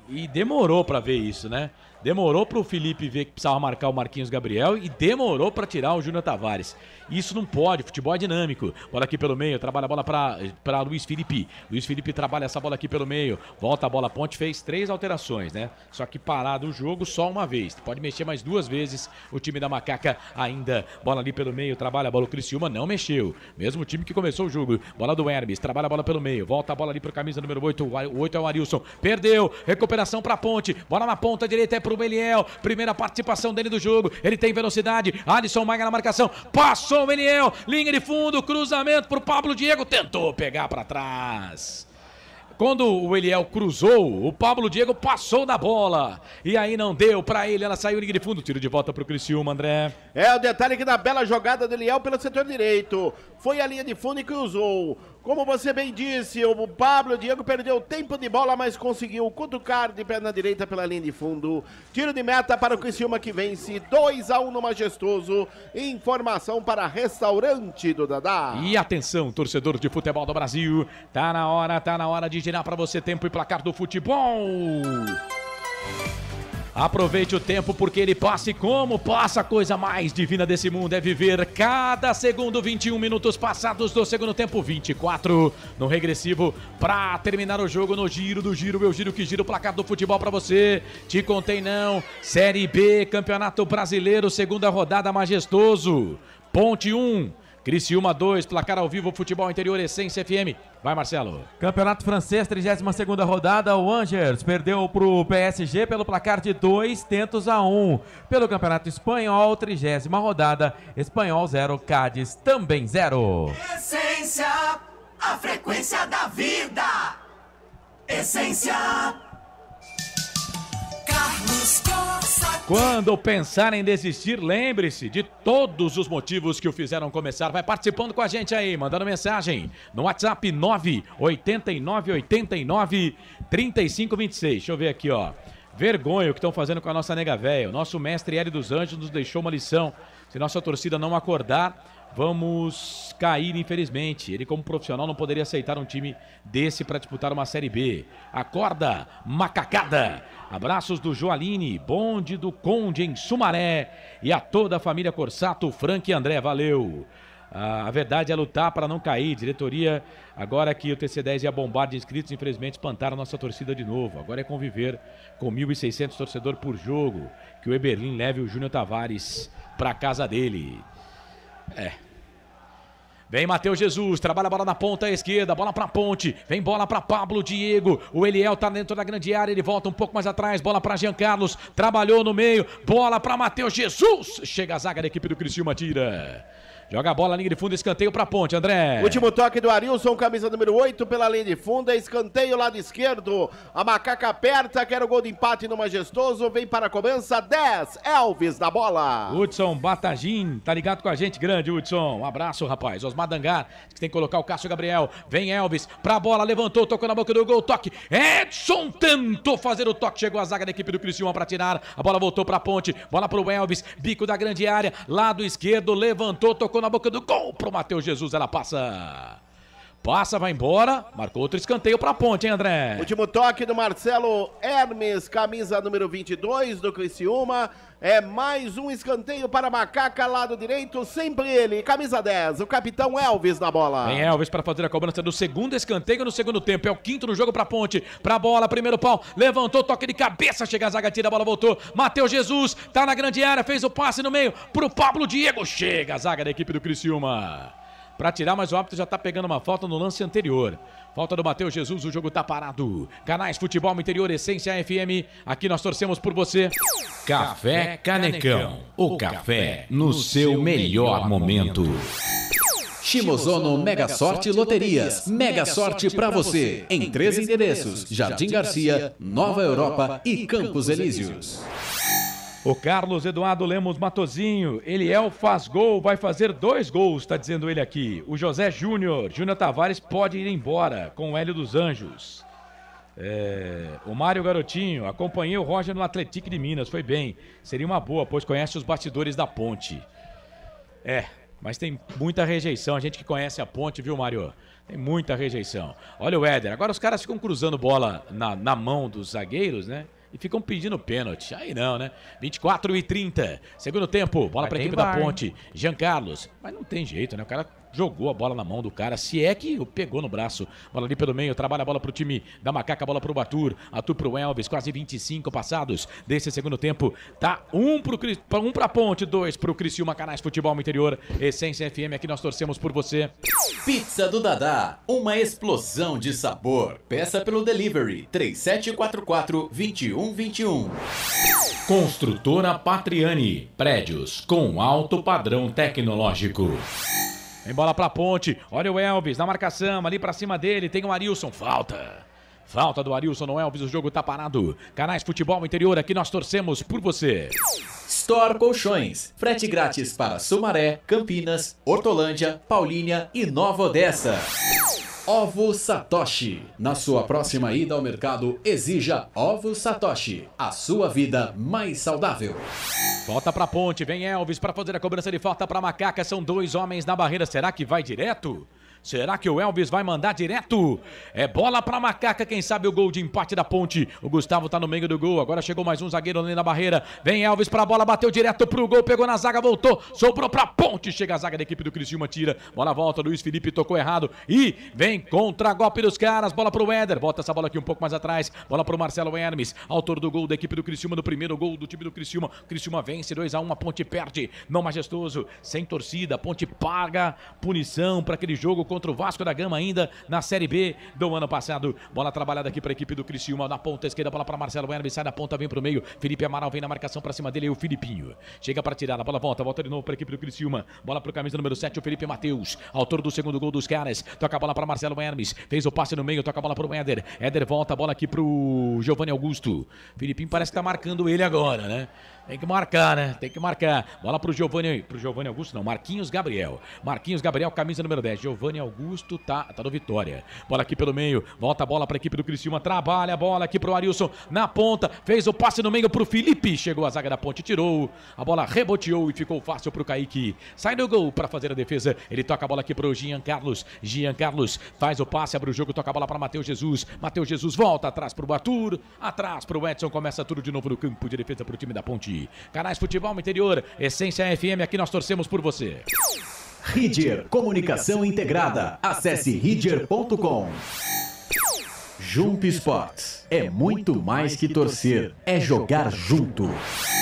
E demorou pra ver isso, né? Demorou pro Felipe ver que precisava marcar o Marquinhos Gabriel e demorou pra tirar o Júnior Tavares. Isso não pode, futebol é dinâmico. Bola aqui pelo meio, trabalha a bola pra Luiz Felipe. Luiz Felipe trabalha essa bola aqui pelo meio. Volta a bola, Ponte fez 3 alterações, né? Só que parado o jogo só uma vez. Pode mexer mais 2 vezes o time da Macaca ainda. Bola ali pelo meio, trabalha a bola, o Criciúma não mexeu. Mesmo time que começou o jogo. Bola do Hermes, trabalha a bola pelo meio. Volta a bola ali pro camisa número 8. O 8 é o Arilson. Perdeu, recuperação pra Ponte. Bola na ponta direita é pro Eliel. Primeira participação dele do jogo. Ele tem velocidade. Alisson Maga na marcação. Passou o Eliel. Linha de fundo. Cruzamento pro Pablo Diego. Tentou pegar pra trás. Quando o Eliel cruzou, o Pablo Diego passou da bola. E aí não deu pra ele, ela saiu linha de fundo. Tiro de volta pro Criciúma, André. É, o detalhe que na bela jogada do Eliel pelo setor direito. Foi a linha de fundo e cruzou. Como você bem disse, o Pablo Diego perdeu tempo de bola, mas conseguiu cutucar de perna direita pela linha de fundo. Tiro de meta para o Criciúma que vence 2-1 no Majestoso. Informação para Restaurante do Dadá. E atenção, torcedor de futebol do Brasil. Tá na hora de girar para você tempo e placar do futebol. Aproveite o tempo porque ele passa e como passa. A coisa mais divina desse mundo é viver cada segundo. 21 minutos passados do segundo tempo, 24 no regressivo pra terminar o jogo no giro do giro. Eu giro que giro o placar do futebol pra você. Te contei não, Série B, Campeonato Brasileiro, segunda rodada, Majestoso. Ponte 1, Criciúma 2, placar ao vivo, Futebol Interior, Essência FM. Vai, Marcelo. Campeonato Francês, 32ª rodada, o Angers perdeu pro PSG pelo placar de 2-1. Pelo Campeonato Espanhol, 30ª rodada, Espanhol 0, Cádiz também 0. Essência, a frequência da vida. Essência. Carlos Costa. Quando pensar em desistir, lembre-se de todos os motivos que o fizeram começar. Vai participando com a gente aí, mandando mensagem no WhatsApp 989893526. Deixa eu ver aqui, ó. Vergonha o que estão fazendo com a nossa nega véia. O nosso mestre Hélio dos Anjos nos deixou uma lição. Se nossa torcida não acordar, vamos cair, infelizmente. Ele, como profissional, não poderia aceitar um time desse para disputar uma Série B. Acorda, macacada! Abraços do Joaline, bonde do Conde em Sumaré e a toda a família Corsato, Frank e André, valeu! A verdade é lutar para não cair. Diretoria, agora que o TC10 ia bombar de inscritos, infelizmente espantaram a nossa torcida de novo. Agora é conviver com 1.600 torcedores por jogo. Que o Eberlin leve o Júnior Tavares para casa dele. Vem Matheus Jesus, trabalha a bola na ponta esquerda, bola pra Ponte, vem bola pra Pablo Diego, o Eliel tá dentro da grande área, ele volta um pouco mais atrás, bola pra Jean Carlos, trabalhou no meio, bola pra Matheus Jesus, chega a zaga da equipe do Criciúma, tira. Joga a bola, linha de fundo, escanteio pra ponte, André. Último toque do Arilson, camisa número 8 pela linha de fundo, escanteio lado esquerdo. A Macaca aperta, quer o gol de empate no Majestoso, vem para a cobrança, 10, Elvis na bola. Hudson Batagim, tá ligado com a gente, grande Hudson. Um abraço, rapaz. Osmar Dangar, que tem que colocar o Cássio Gabriel. Vem Elvis, pra bola, levantou, tocou na boca do gol, toque. Edson tentou fazer o toque, chegou a zaga da equipe do Criciúma pra tirar. A bola voltou pra ponte, bola pro Elvis, bico da grande área, lado esquerdo, levantou, tocou na boca do gol pro Matheus Jesus, ela passa. Passa, vai embora, marcou outro escanteio pra ponte, hein, André? Último toque do Marcelo Hermes, camisa número 22 do Criciúma. É mais um escanteio para a Macaca, lado direito, sempre ele, camisa 10, o capitão Elvis na bola. Vem Elvis para fazer a cobrança do segundo escanteio no segundo tempo. É o quinto no jogo pra ponte, pra bola, primeiro pau, levantou, toque de cabeça, chega a zaga, tira a bola, voltou. Matheus Jesus, tá na grande área, fez o passe no meio pro Pablo Diego, chega a zaga da equipe do Criciúma. Pra tirar, mas o árbitro já tá pegando uma falta no lance anterior. Falta do Matheus Jesus, o jogo tá parado. Canais Futebol Interior, Essência FM, aqui nós torcemos por você. Café Canecão, o café no seu melhor momento. Shimozono Mega Sorte Loterias. Mega Sorte pra você. Em 3 endereços: Jardim Garcia, Nova Europa e Campos Elíseos. O Carlos Eduardo Lemos Matozinho, Eliel faz gol, vai fazer 2 gols, tá dizendo ele aqui. O José Júnior Tavares pode ir embora com o Hélio dos Anjos. O Mário Garotinho, acompanhei o Roger no Atlético de Minas, foi bem. Seria uma boa, pois conhece os bastidores da ponte. Mas tem muita rejeição, a gente que conhece a ponte, viu, Mário? Tem muita rejeição. Olha o Éder, agora os caras ficam cruzando bola na mão dos zagueiros, né? E ficam pedindo pênalti. Aí não, né? 24:30. Segundo tempo. Bola pra equipe da ponte. Jean Carlos. Mas não tem jeito, né? O cara jogou a bola na mão do cara. Se é que o pegou no braço. Bola ali pelo meio. Trabalha a bola pro time da Macaca. Bola pro Batur. Atur pro Elvis. Quase 25 passados desse segundo tempo. Tá 1 pra ponte. 2 pro Criciúma. Canais Futebol Interior. Essência FM. Aqui nós torcemos por você. Pizza do Dadá. Uma explosão de sabor. Peça pelo delivery. 3744-2121. Construtora Patriani, prédios com alto padrão tecnológico. Vem bola pra ponte, olha o Elvis na marcação, ali pra cima dele, tem o Arilson, falta do Arilson no Elvis, o jogo tá parado. Canais Futebol Interior, aqui nós torcemos por você. Store Colchões, frete grátis para Sumaré, Campinas, Hortolândia, Paulínia e Nova Odessa. Ovo Satoshi. Na sua próxima ida ao mercado, exija Ovo Satoshi. A sua vida mais saudável. Volta pra ponte, vem Elvis para fazer a cobrança de falta pra Macaca. São 2 homens na barreira. Será que vai direto? Será que o Elvis vai mandar direto? É bola pra Macaca, quem sabe o gol de empate da ponte. O Gustavo tá no meio do gol, agora chegou mais um zagueiro ali na barreira. Vem Elvis pra bola, bateu direto pro gol, pegou na zaga, voltou, sobrou pra ponte. Chega a zaga da equipe do Criciúma, tira. Bola volta, Luiz Felipe tocou errado e vem contra-golpe dos caras. Bola pro Éder, volta essa bola aqui um pouco mais atrás. Bola pro Marcelo Hermes, autor do gol da equipe do Criciúma, do primeiro gol do time do Criciúma. Criciúma vence 2-1, a ponte perde. Não Majestoso, sem torcida, a ponte paga punição pra aquele jogo contra o Vasco da Gama ainda na Série B do ano passado. Bola trabalhada aqui para a equipe do Criciúma na ponta esquerda, bola para Marcelo Hermes, sai da ponta, vem pro meio, Felipe Amaral vem na marcação para cima dele e o Filipinho chega para tirar, a bola volta de novo para a equipe do Criciúma, bola pro camisa número 7, o Felipe Matheus, autor do segundo gol dos caras, toca a bola para Marcelo Hermes, fez o passe no meio, toca a bola pro Éder volta a bola aqui pro Giovanni Augusto, Filipinho parece que tá marcando ele agora, né? Tem que marcar, né? Tem que marcar. Bola pro Giovanni Augusto, não. Marquinhos Gabriel, camisa número 10. Giovanni Augusto tá no Vitória. Bola aqui pelo meio. Volta a bola pra equipe do Criciúma. Trabalha a bola aqui pro Arilson. Na ponta. Fez o passe no meio pro Felipe. Chegou a zaga da ponte, tirou. A bola reboteou e ficou fácil pro Kaique. Sai do gol pra fazer a defesa. Ele toca a bola aqui pro Jean Carlos. Jean Carlos faz o passe, abre o jogo, toca a bola pra Matheus Jesus. Matheus Jesus volta atrás pro Batur. Atrás pro Edson. Começa tudo de novo no campo de defesa pro time da ponte. Canais Futebol Interior, Essência FM, aqui nós torcemos por você. Ridger Comunicação Integrada. Acesse ridger.com. Jump Sports. É muito mais que torcer, é jogar junto.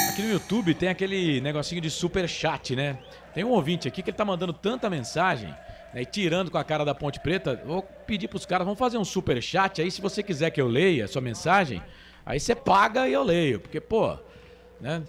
Aqui no YouTube tem aquele negocinho de super chat, né? Tem um ouvinte aqui que ele tá mandando tanta mensagem, né, e tirando com a cara da Ponte Preta. Vou pedir pros caras, vamos fazer um super chat aí, se você quiser que eu leia a sua mensagem, aí você paga e eu leio, porque, pô, né?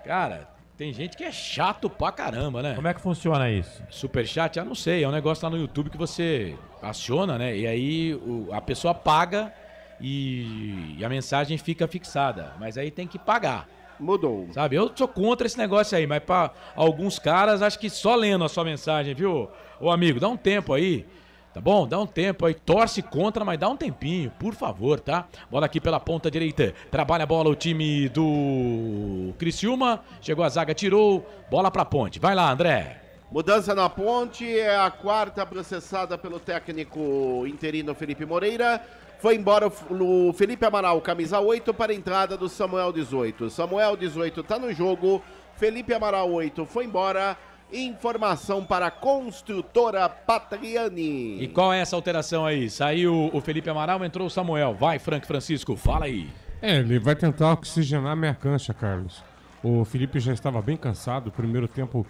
Cara, tem gente que é chato pra caramba, né? Como é que funciona isso? Superchat, não sei, é um negócio lá no YouTube que você aciona, né? E aí a pessoa paga e a mensagem fica fixada. Mas aí tem que pagar. Mudou. Sabe, eu sou contra esse negócio aí, mas pra alguns caras, acho que só lendo a sua mensagem, viu? Ô amigo, dá um tempo aí, tá bom? Dá um tempo aí, torce contra, mas dá um tempinho, por favor, tá? Bola aqui pela ponta direita, trabalha a bola o time do Criciúma, chegou a zaga, tirou, bola pra ponte. Vai lá, André. Mudança na ponte, é a quarta processada pelo técnico interino Felipe Moreira. Foi embora o Felipe Amaral, camisa 8, para a entrada do Samuel 18. Samuel 18 tá no jogo, Felipe Amaral 8 foi embora. Informação para a construtora Patriani. E qual é essa alteração aí? Saiu o Felipe Amaral, entrou o Samuel. Vai, Frank Francisco, fala aí. Ele vai tentar oxigenar a minha cancha, Carlos. O Felipe já estava bem cansado, o primeiro tempo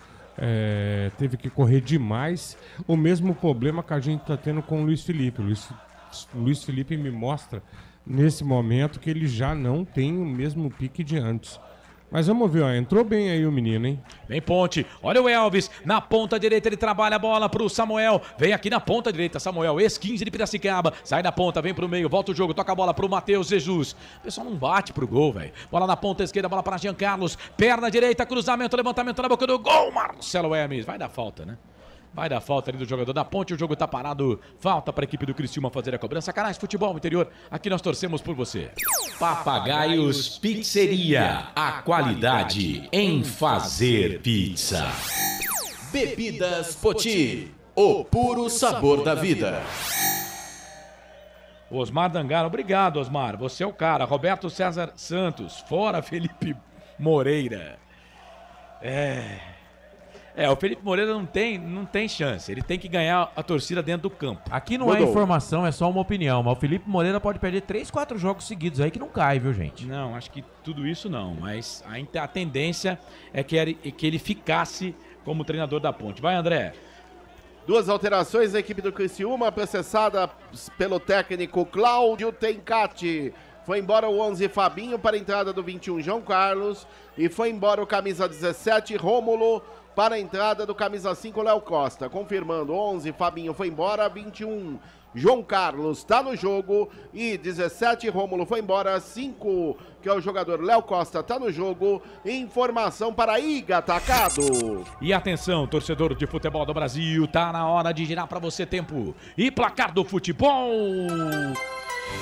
teve que correr demais. O mesmo problema que a gente está tendo com o Luiz Felipe. Luiz Felipe me mostra nesse momento que ele já não tem o mesmo pique de antes. Mas vamos ver, ó, entrou bem aí o menino, hein? Vem ponte, olha o Elvis, na ponta direita ele trabalha a bola pro Samuel, vem aqui na ponta direita, Samuel, ex-15 de Piracicaba, sai da ponta, vem pro meio, volta o jogo, toca a bola pro Matheus Jesus. O pessoal não bate pro gol, velho. Bola na ponta esquerda, bola para Jean Carlos, perna direita, cruzamento, levantamento na boca do gol, Marcelo Hermes. Vai dar falta, né? Vai dar falta ali do jogador da ponte, o jogo tá parado. Falta para a equipe do Criciúma fazer a cobrança. Canais Futebol Interior, aqui nós torcemos por você. Papagaios Pizzeria, a qualidade em fazer pizza. Bebidas Poti, o puro sabor da vida. Osmar Dangaro, obrigado Osmar, você é o cara. Roberto César Santos, fora Felipe Moreira. O Felipe Moreira não tem chance. Ele tem que ganhar a torcida dentro do campo. Aqui não é informação, é só uma opinião. Mas o Felipe Moreira pode perder 3, 4 jogos seguidos aí que não cai, viu, gente? Não, acho que tudo isso não. Mas a tendência é que ele ficasse como treinador da ponte. Vai, André. Duas alterações, a equipe do Criciúma, processada pelo técnico Cláudio Tencati. Foi embora o 11 Fabinho para a entrada do 21 João Carlos. E foi embora o camisa 17 Rômulo para a entrada do camisa 5 Léo Costa. Confirmando, 11 Fabinho foi embora, 21 João Carlos está no jogo e 17 Rômulo foi embora, 5 que é o jogador Léo Costa está no jogo. Informação para Iga Atacado. E atenção, torcedor de futebol do Brasil, tá na hora de girar para você tempo e placar do futebol.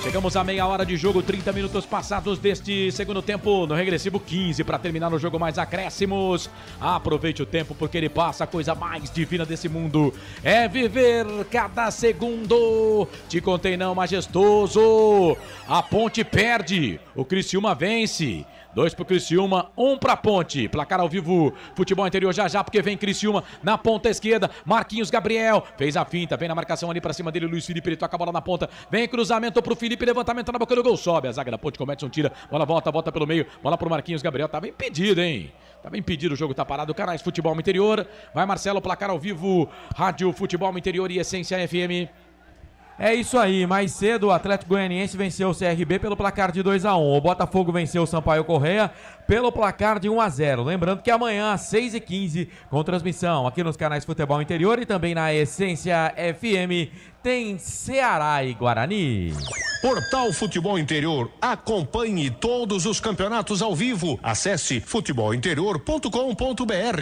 Chegamos a meia hora de jogo, 30 minutos passados deste segundo tempo, no regressivo 15 para terminar no jogo mais acréscimos. Aproveite o tempo porque ele passa, a coisa mais divina desse mundo é viver cada segundo. Te contei não, majestoso. A ponte perde, o Criciúma vence. 2 pro Criciúma, 1 pra ponte. Placar ao vivo, futebol interior já, porque vem Criciúma na ponta esquerda. Marquinhos Gabriel fez a finta, vem na marcação ali pra cima dele. Luiz Felipe, ele toca a bola na ponta. Vem cruzamento pro Felipe, levantamento na boca do gol. Sobe a zaga da ponte, comete um tira. Bola volta pelo meio. Bola pro Marquinhos Gabriel. Tava impedido, hein? Tava impedido, o jogo tá parado. Canais Futebol Interior. Vai Marcelo, placar ao vivo. Rádio Futebol Interior e Essência FM. É isso aí, mais cedo o Atlético Goianiense venceu o CRB pelo placar de 2-1. O Botafogo venceu o Sampaio Correia pelo placar de 1-0. Lembrando que amanhã às 6h15, com transmissão aqui nos canais Futebol Interior e também na Essência FM, tem Ceará e Guarani. Portal Futebol Interior, acompanhe todos os campeonatos ao vivo. Acesse futebolinterior.com.br.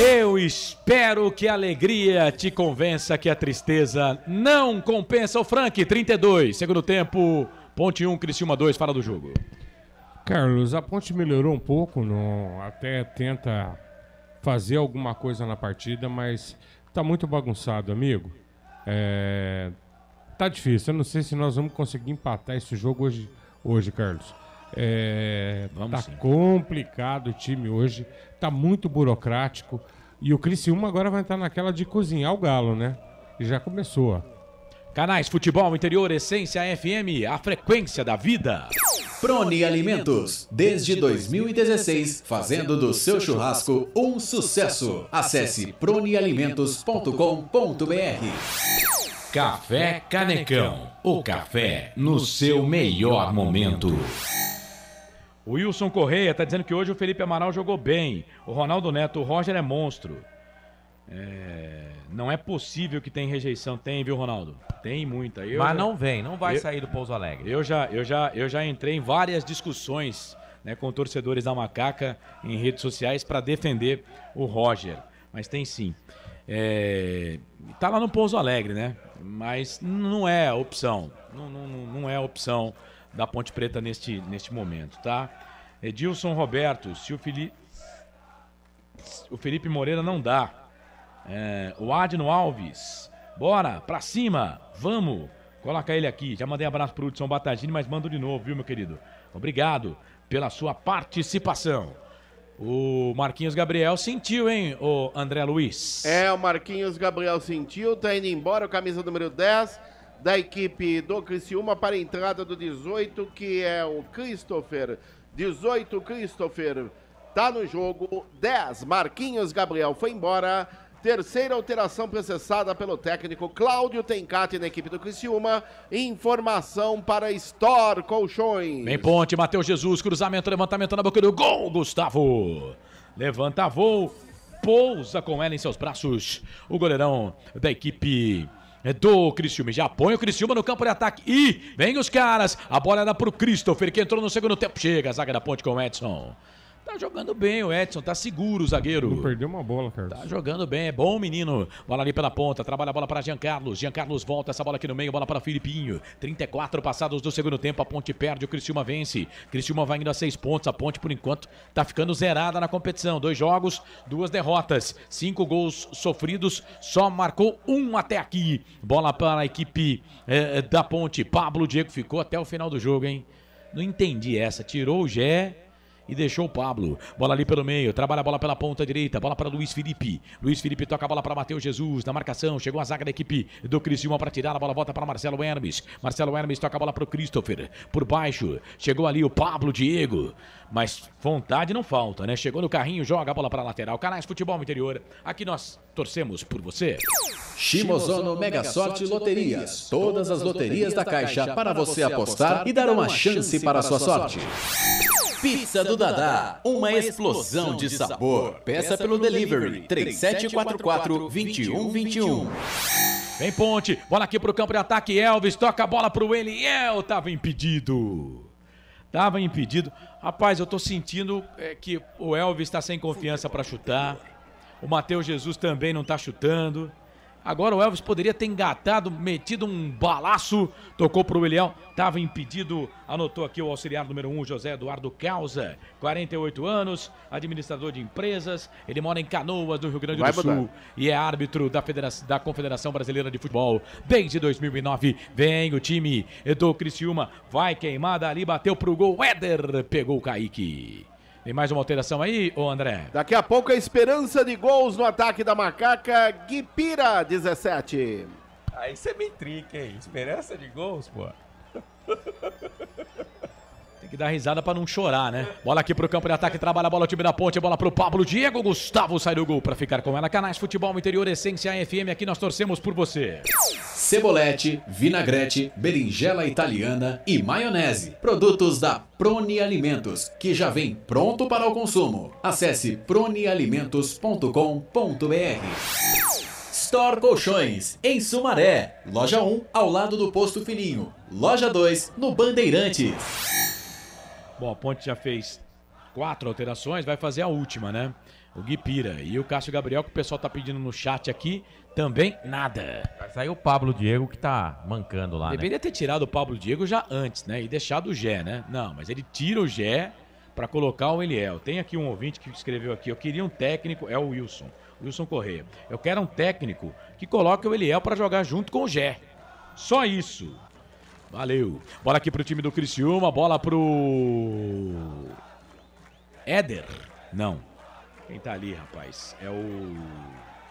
Eu espero que a alegria te convença que a tristeza não compensa. O Frank, 32, segundo tempo, Ponte 1, Criciúma 2, fala do jogo. Carlos, a Ponte melhorou um pouco, até tenta fazer alguma coisa na partida, mas tá muito bagunçado, amigo. Tá difícil, eu não sei se nós vamos conseguir empatar esse jogo hoje, Carlos. Tá complicado o time hoje, tá muito burocrático e o Criciúma agora vai entrar naquela de cozinhar o galo, né? E já começou, ó. Canais Futebol Interior, Essência FM, a frequência da vida. Prone Alimentos, desde 2016, fazendo do seu churrasco um sucesso. Acesse pronealimentos.com.br. Café Canecão, o café no seu melhor momento. O Wilson Correia tá dizendo que hoje o Felipe Amaral jogou bem. O Ronaldo Neto, o Roger é monstro. Não é possível que tenha rejeição. Tem, viu, Ronaldo? Tem muita. Mas não vai sair do Pouso Alegre. Eu já entrei em várias discussões, né, com torcedores da Macaca em redes sociais para defender o Roger. Mas tem sim. Tá lá no Pouso Alegre, né? Mas não é opção. Não é opção da Ponte Preta neste momento, tá? Edilson Roberto, se o Felipe Moreira não dá. O Adno Alves, bora, pra cima, vamos. Coloca ele aqui, já mandei abraço pro Hudson Batagini, mas mando de novo, viu, meu querido? Obrigado pela sua participação. O Marquinhos Gabriel sentiu, hein, o André Luiz? O Marquinhos Gabriel sentiu, tá indo embora, o camisa número 10 da equipe do Criciúma para a entrada do 18, que é o Christopher. 18, Christopher, tá no jogo. 10, Marquinhos Gabriel foi embora. Terceira alteração processada pelo técnico Cláudio Tencati na equipe do Criciúma. Informação para Store Colchões. Vem Ponte, Matheus Jesus, cruzamento, levantamento na boca do gol, Gustavo. Levanta voo, pousa com ela em seus braços. O goleirão da equipe do Criciúma. Já põe o Criciúma no campo de ataque. E vem os caras. A bola era pro Christopher, que entrou no segundo tempo. Chega a zaga da Ponte com o Edson. Tá jogando bem o Edson, tá seguro o zagueiro. Não perdeu uma bola, Carlos. Tá jogando bem, é bom menino. Bola ali pela ponta, trabalha a bola para Jean Carlos. Jean Carlos volta essa bola aqui no meio, bola para Filipinho. 34 passados do segundo tempo, a Ponte perde, o Criciúma vence. Criciúma vai indo a 6 pontos, a Ponte por enquanto tá ficando zerada na competição. 2 jogos, 2 derrotas, 5 gols sofridos, só marcou 1 até aqui. Bola para a equipe da Ponte. Pablo Diego ficou até o final do jogo, hein? Não entendi essa, tirou o Gé e deixou o Pablo. Bola ali pelo meio, trabalha a bola pela ponta direita, bola para Luiz Felipe. Luiz Felipe toca a bola para Matheus Jesus, na marcação, chegou a zaga da equipe do Criciúma para tirar, a bola volta para Marcelo Hermes. Marcelo Hermes toca a bola para o Christopher, por baixo, chegou ali o Pablo Diego, mas vontade não falta, né? Chegou no carrinho, joga a bola para a lateral. Canais Futebol Interior, aqui nós torcemos por você. Shimozono Mega Sorte Loterias, todas as loterias da Caixa para você apostar e dar uma chance para a sua sorte. Pizza do Dadá, uma explosão de sabor. Peça pelo delivery 3744-2121. Vem Ponte, bola aqui pro campo de ataque, Elvis toca a bola pro Eliel, tava impedido. Rapaz, eu tô sentindo que o Elvis está sem confiança para chutar. O Matheus Jesus também não tá chutando. Agora o Elvis poderia ter engatado, metido um balaço, tocou pro Eliel, estava impedido, anotou aqui o auxiliar número 1, José Eduardo Causa, 48 anos, administrador de empresas, ele mora em Canoas, do Rio Grande do Sul, e é árbitro da Confederação Brasileira de Futebol desde 2009. Vem o time do Criciúma, vai queimada ali, bateu pro gol, Éder pegou o Kaique. Tem mais uma alteração aí, ô André? Daqui a pouco a esperança de gols no ataque da Macaca, Guipira, 17. Aí você me trinca, hein? Esperança de gols, pô. Tem que dar risada pra não chorar, né? Bola aqui pro campo de ataque, trabalha a bola, o time da Ponte, bola pro Pablo Diego, Gustavo sai do gol pra ficar com ela. Canais Futebol Interior, Essência FM, aqui nós torcemos por você. Cebolete, vinagrete, berinjela italiana e maionese. Produtos da Proni Alimentos, que já vem pronto para o consumo. Acesse pronialimentos.com.br. Store Colchões, em Sumaré. Loja 1, ao lado do Posto Fininho. Loja 2, no Bandeirantes. Bom, a Ponte já fez 4 alterações, vai fazer a última, né? O Guipira e o Cássio Gabriel, que o pessoal tá pedindo no chat aqui, também nada. Vai sair o Pablo Diego, que tá mancando lá, Deveria ter tirado o Pablo Diego já antes, né? E deixado o Gé, né? Não, mas ele tira o Gé pra colocar o Eliel. Tem aqui um ouvinte que escreveu aqui, eu queria um técnico, é o Wilson Correia. Eu quero um técnico que coloque o Eliel pra jogar junto com o Gé. Só isso. Valeu. Bola aqui pro time do Criciúma, bola pro Éder. Não. Quem tá ali, rapaz? É o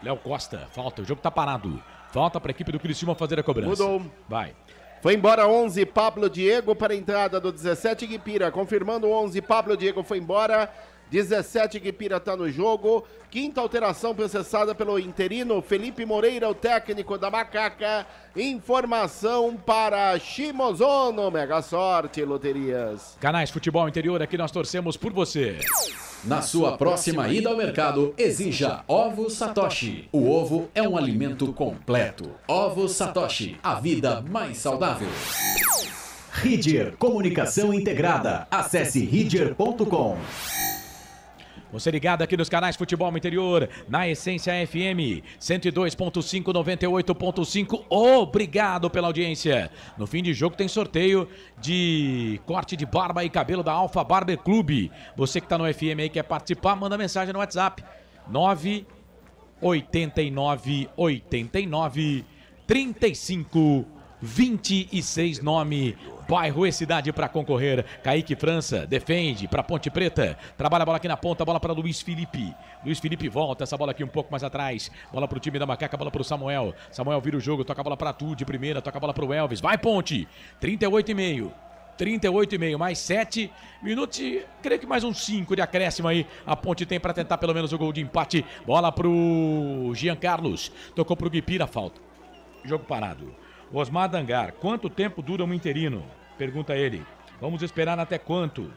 Léo Costa. Falta, o jogo tá parado. Falta pra equipe do Criciúma fazer a cobrança. Mudou. Vai. Foi embora 11, Pablo Diego para a entrada do 17, Guipira. Confirmando 11, Pablo Diego foi embora. 17, Guipira tá no jogo. Quinta alteração processada pelo interino Felipe Moreira, o técnico da Macaca. Informação para Shimozono, Mega Sorte Loterias. Canais Futebol Interior, aqui nós torcemos por você. Na sua próxima ida ao mercado, exija Ovo Satoshi. O ovo é um alimento completo. Ovo Satoshi, a vida mais saudável. Ridger Comunicação Integrada. Acesse ridger.com. Você ligado aqui nos canais Futebol Interior, na Essência FM 102.5, 98.5. Obrigado pela audiência. No fim de jogo tem sorteio de corte de barba e cabelo da Alfa Barber Clube. Você que está no FM aí quer participar, manda mensagem no WhatsApp 989 35 26, nome, bairro e cidade para concorrer. Kaique França defende para Ponte Preta, trabalha a bola aqui na ponta, bola para Luiz Felipe. Luiz Felipe volta essa bola aqui um pouco mais atrás, bola para o time da Macaca, bola para o Samuel. Samuel vira o jogo, toca a bola para Tu de primeira, toca a bola para o Elvis, vai Ponte, 38,5, mais 7 minutos, creio que mais uns 5 de acréscimo aí a Ponte tem para tentar pelo menos o gol de empate. Bola pro Jean Carlos, tocou pro Guipira, falta, jogo parado. Osmar Dangar, quanto tempo dura um interino? Pergunta ele. Vamos esperar até quanto?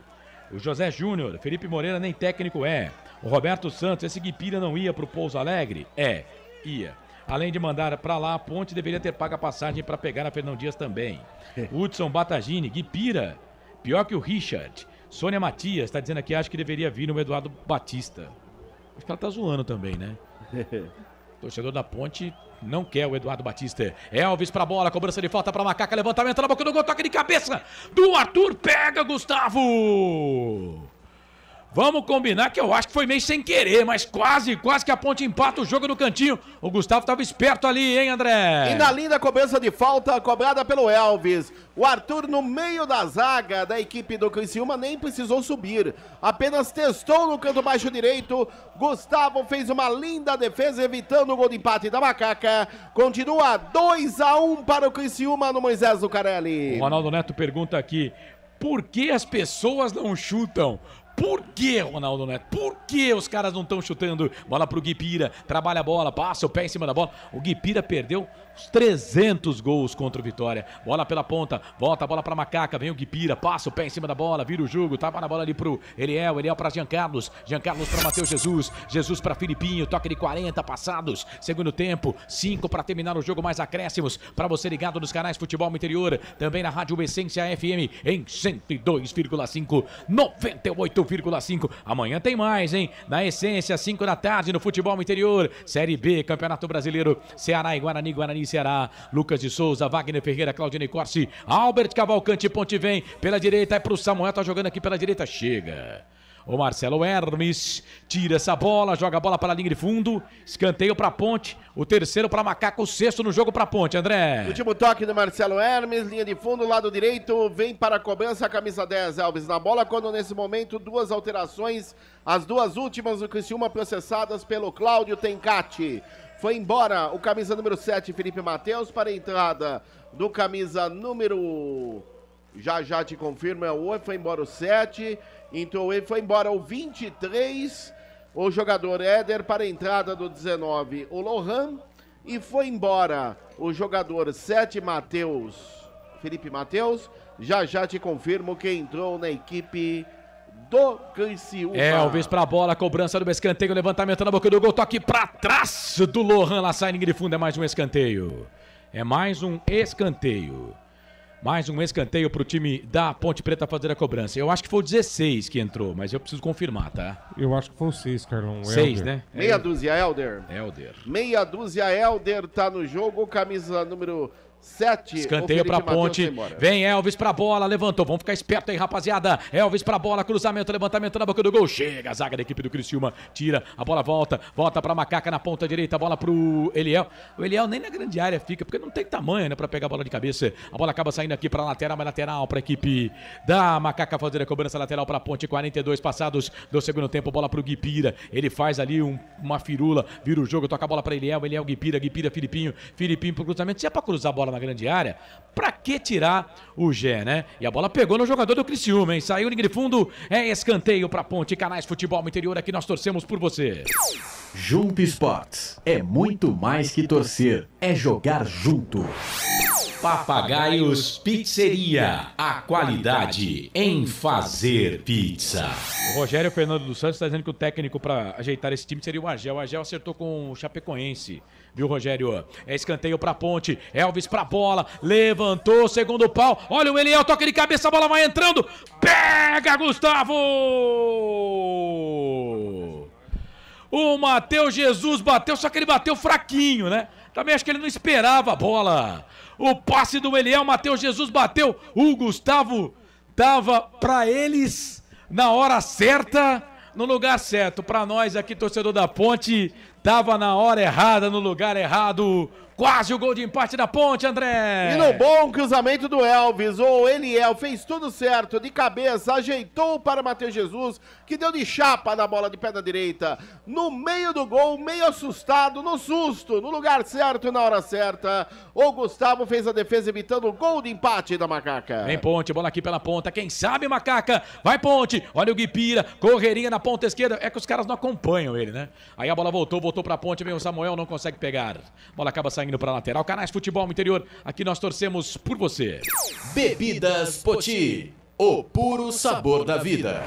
O José Júnior, Felipe Moreira nem técnico é. O Roberto Santos, esse Guipira não ia pro Pouso Alegre? Ia. Além de mandar pra lá, a Ponte deveria ter pago a passagem para pegar a Fernão Dias também. Hudson Batagini, Guipira, pior que o Richard. Sônia Matias está dizendo aqui, acho que deveria vir no Eduardo Batista. Acho que ela tá zoando também, né? Torcedor da Ponte não quer o Eduardo Batista. Elvis pra bola, cobrança de falta pra Macaca, levantamento na boca do gol, toque de cabeça do Arthur, pega Gustavo! Vamos combinar que eu acho que foi meio sem querer, mas quase que a Ponte empata o jogo no cantinho. O Gustavo estava esperto ali, hein, André? E na linda cobrança de falta, cobrada pelo Elvis. O Arthur, no meio da zaga da equipe do Criciúma, nem precisou subir. Apenas testou no canto baixo direito. Gustavo fez uma linda defesa, evitando o gol de empate da Macaca. Continua 2-1 para o Criciúma no Moisés Lucarelli. O Ronaldo Neto pergunta aqui, por que as pessoas não chutam? Por que, Ronaldo Neto? Por que os caras não estão chutando? Bola pro Guipira, trabalha a bola, passa o pé em cima da bola. O Guipira perdeu os 300 gols contra o Vitória. Bola pela ponta, volta a bola pra Macaca, vem o Guipira, passa o pé em cima da bola, vira o jogo, tava na bola ali pro Eliel pra Jean Carlos pra Matheus Jesus pra Filipinho, toque de 40 passados, segundo tempo, 5 pra terminar o jogo, mais acréscimos pra você ligado nos canais Futebol Interior, também na Rádio Essência FM em 102,5, 98,5. Amanhã tem mais, hein? Na Essência, 5 da tarde no Futebol Interior, Série B, Campeonato Brasileiro, Ceará e Guarani e Ceará. Lucas de Souza, Wagner Ferreira, Claudinei Corsi, Albert Cavalcante, Ponte vem pela direita, é pro Samuel, tá jogando aqui pela direita, chega. O Marcelo Hermes tira essa bola, joga a bola para a linha de fundo, escanteio para Ponte, o terceiro para Macaca, o sexto no jogo para Ponte, André. Último toque do Marcelo Hermes, linha de fundo, lado direito, vem para a cobrança a camisa 10, Elvis na bola, quando nesse momento duas alterações, as duas últimas do Criciúma processadas pelo Cláudio Tencati. Foi embora o camisa número 7, Felipe Matheus, para a entrada do camisa número... Já te confirmo, é o 8, foi embora o 7, então ele foi embora o 23, o jogador Éder, para a entrada do 19, o Lohan, e foi embora o jogador 7, Felipe Matheus, já te confirmo que entrou na equipe do Criciúma. Elvis pra bola, cobrança do escanteio, levantamento na boca do gol, toque pra trás do Lohan, lá sai linha de fundo, é mais um escanteio. Mais um escanteio pro time da Ponte Preta fazer a cobrança. Eu acho que foi o 16 que entrou, mas eu preciso confirmar, tá? Eu acho que foi o 6, Carlão. 6, né? Meia dúzia, Helder. Meia dúzia, Helder tá no jogo, camisa número 7. Escanteio pra Ponte, vem Elvis pra bola, levantou, vamos ficar esperto aí, rapaziada. Elvis pra bola, cruzamento, levantamento na boca do gol, chega a zaga da equipe do Criciúma, tira, a bola volta pra Macaca na ponta direita, a bola pro Eliel. O Eliel nem na grande área fica, porque não tem tamanho, né, pra pegar a bola de cabeça. A bola acaba saindo aqui pra lateral, mas lateral pra equipe da Macaca fazer a cobrança lateral pra Ponte, 42 passados do segundo tempo, bola pro Guipira, ele faz ali uma firula, vira o jogo, toca a bola pra Eliel, Guipira, Filipinho pro cruzamento, se é pra cruzar a bola bola na grande área. Pra que tirar o Gé, né? E a bola pegou no jogador do Criciúma, hein? Saiu linha de fundo, é escanteio pra Ponte. Canais Futebol Interior, aqui nós torcemos por você. Junto Esportes é muito mais que torcer, é jogar junto. Papagaios Pizzeria, a qualidade em fazer pizza. O Rogério Fernando dos Santos está dizendo que o técnico para ajeitar esse time seria o Argel. O Argel acertou com o Chapecoense, viu, Rogério? É escanteio pra Ponte, Elvis pra bola, levantou, segundo pau. Olha o Eliel, toca de cabeça, a bola vai entrando. Pega, Gustavo! O Matheus Jesus bateu, só que ele bateu fraquinho, né? Também acho que ele não esperava a bola. O passe do Eliel, Matheus Jesus bateu. O Gustavo tava pra eles na hora certa, no lugar certo. Pra nós aqui, torcedor da Ponte, tava na hora errada, no lugar errado. Quase o gol de empate da Ponte, André. E no bom cruzamento do Elvis, o Eliel fez tudo certo, de cabeça, ajeitou para o Matheus Jesus, que deu de chapa na bola de perna direita. No meio do gol, meio assustado, no susto, no lugar certo, na hora certa. O Gustavo fez a defesa evitando o gol de empate da Macaca. Vem Ponte, bola aqui pela ponta, quem sabe, Macaca? Vai Ponte, olha o Guipira, correria na ponta esquerda. É que os caras não acompanham ele, né? Aí a bola voltou pra Ponte, vem o Samuel, não consegue pegar. A bola acaba saindo para lateral. Canais Futebol Interior, aqui nós torcemos por você. Bebidas Poti, o puro sabor da vida.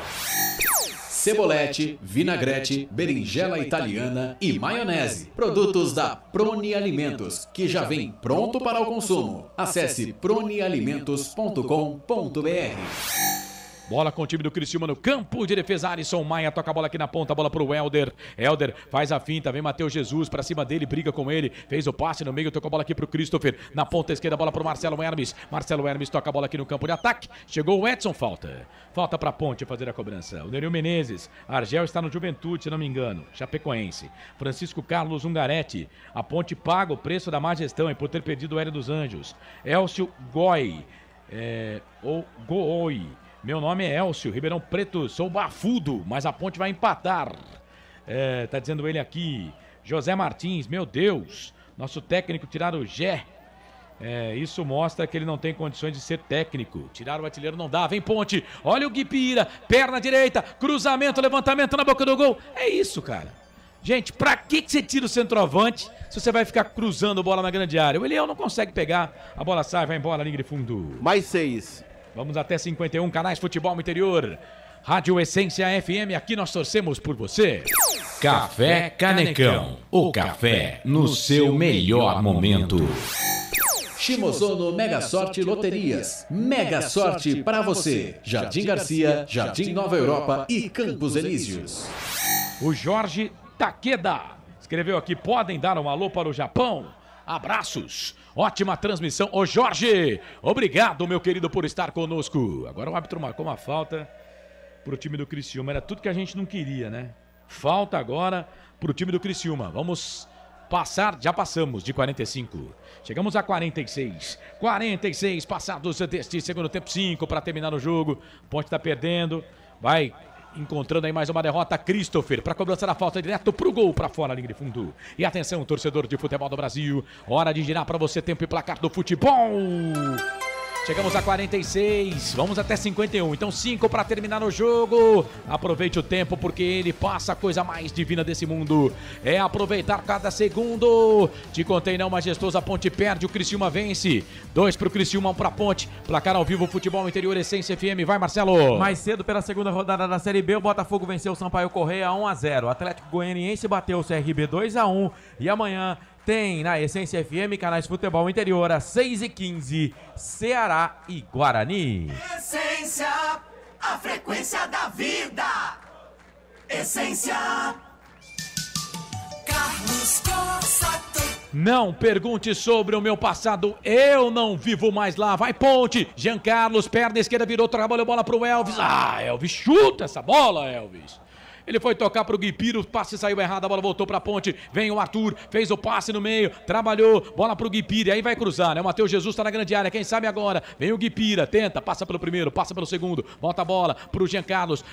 Cebolete, vinagrete, berinjela italiana e maionese. Produtos da Proni Alimentos, que já vem pronto para o consumo. Acesse pronialimentos.com.br. Bola com o time do Criciúma no campo de defesa. Alisson Maia toca a bola aqui na ponta, a bola pro Helder. Helder faz a finta, vem Matheus Jesus pra cima dele, briga com ele, fez o passe no meio, tocou a bola aqui pro Christopher. Na ponta esquerda, a bola pro Marcelo Hermes. Marcelo Hermes toca a bola aqui no campo de ataque. Chegou o Edson, falta. Falta pra Ponte fazer a cobrança. O Nereu Menezes. Argel está no Juventude, se não me engano. Chapecoense. Francisco Carlos Ungaretti. A Ponte paga o preço da má gestão e por ter perdido o Hélio dos Anjos. Elcio Goi. Ou Goi. Meu nome é Elcio, Ribeirão Preto, sou bafudo, mas a Ponte vai empatar. Tá dizendo ele aqui. José Martins, meu Deus, nosso técnico tiraram o Gé. Isso mostra que ele não tem condições de ser técnico. Tirar o artilheiro não dá, vem Ponte, olha o Guipira, perna direita, cruzamento, levantamento na boca do gol. É isso, cara. Gente, pra que você tira o centroavante se você vai ficar cruzando bola na grande área? O Eliel não consegue pegar, a bola sai, vai embora, linha de fundo. Mais 6. Vamos até 51, Canais Futebol Interior. Rádio Essência FM, aqui nós torcemos por você. Café Canecão, o café no seu melhor momento. Shimozono Mega Sorte Loterias. Mega Sorte para você. Jardim Garcia, Jardim Nova Europa e Campos Elíseos. O Jorge Takeda escreveu aqui, podem dar um alô para o Japão? Abraços, ótima transmissão. Ô Jorge, obrigado, meu querido, por estar conosco. Agora o árbitro marcou uma falta pro time do Criciúma. Era tudo que a gente não queria, né? Falta agora pro time do Criciúma. Vamos passar, já passamos de 45. Chegamos a 46. 46 passados deste segundo tempo, 5 para terminar o jogo. Ponte tá perdendo, vai encontrando aí mais uma derrota, Christopher, para cobrança da falta direto pro gol, para fora, linha de fundo. E atenção, torcedor de futebol do Brasil, hora de girar para você tempo e placar do futebol. Chegamos a 46, vamos até 51, então 5 para terminar o jogo. Aproveite o tempo porque ele passa a coisa mais divina desse mundo. É aproveitar cada segundo. Te contei não, majestoso, a Ponte perde, o Criciúma vence. 2 pro Criciúma, 1 pra Ponte. Placar ao vivo, Futebol Interior, Essência FM, vai Marcelo. Mais cedo pela segunda rodada da Série B, o Botafogo venceu o Sampaio Correia 1-0. O Atlético Goianiense bateu o CRB 2-1. E amanhã tem na Essência FM, Canais Futebol Interior, às 6h15, Ceará e Guarani. Essência, a frequência da vida. Essência. Carlos Corsato. Não pergunte sobre o meu passado, eu não vivo mais lá. Vai Ponte, Jean Carlos, perna esquerda virou, trabalhou bola pro Elvis. Ah, Elvis, chuta essa bola, Elvis. Ele foi tocar pro Guipira, o passe saiu errado, a bola voltou pra ponte. Vem o Arthur, fez o passe no meio, trabalhou, bola pro Guipira, e aí vai cruzar, né? O Matheus Jesus tá na grande área, quem sabe agora? Vem o Guipira, tenta, passa pelo primeiro, passa pelo segundo, volta a bola pro Jean Carlos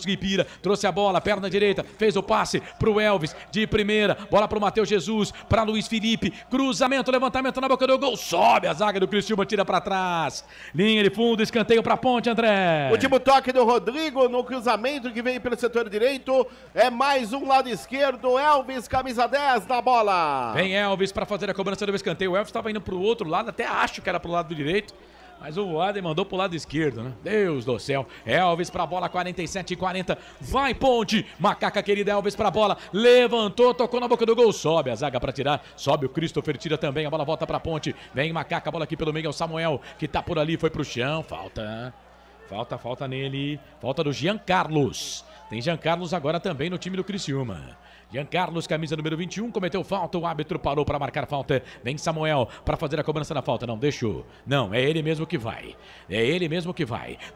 Guipira, trouxe a bola, perna direita, fez o passe pro Elvis, de primeira, bola pro Matheus Jesus, pra Luiz Felipe, cruzamento, levantamento na boca do gol, sobe a zaga do Criciúma, tira pra trás, linha de fundo, escanteio pra ponte, André. Último toque do Rodrigo no cruzamento que veio pelo setor direito, é mais um lado esquerdo, Elvis, camisa 10 na bola. Vem Elvis pra fazer a cobrança do escanteio, o Elvis tava indo pro outro lado, até acho que era pro lado direito, mas o Adem mandou pro lado esquerdo, né? Deus do céu. Elvis pra bola, 47-40. Vai, ponte. Macaca querida, Elvis pra bola. Levantou, tocou na boca do gol. Sobe a zaga pra tirar. Sobe o Christopher, tira também. A bola volta pra ponte. Vem Macaca, a bola aqui pelo meio. É o Samuel, que tá por ali. Foi pro chão. Falta nele. Falta do Jean Carlos. Tem Jean Carlos agora também no time do Criciúma. Jean Carlos, camisa número 21, cometeu falta, o árbitro parou para marcar falta. Vem Samuel para fazer a cobrança da falta, não deixou. Não, é ele mesmo que vai.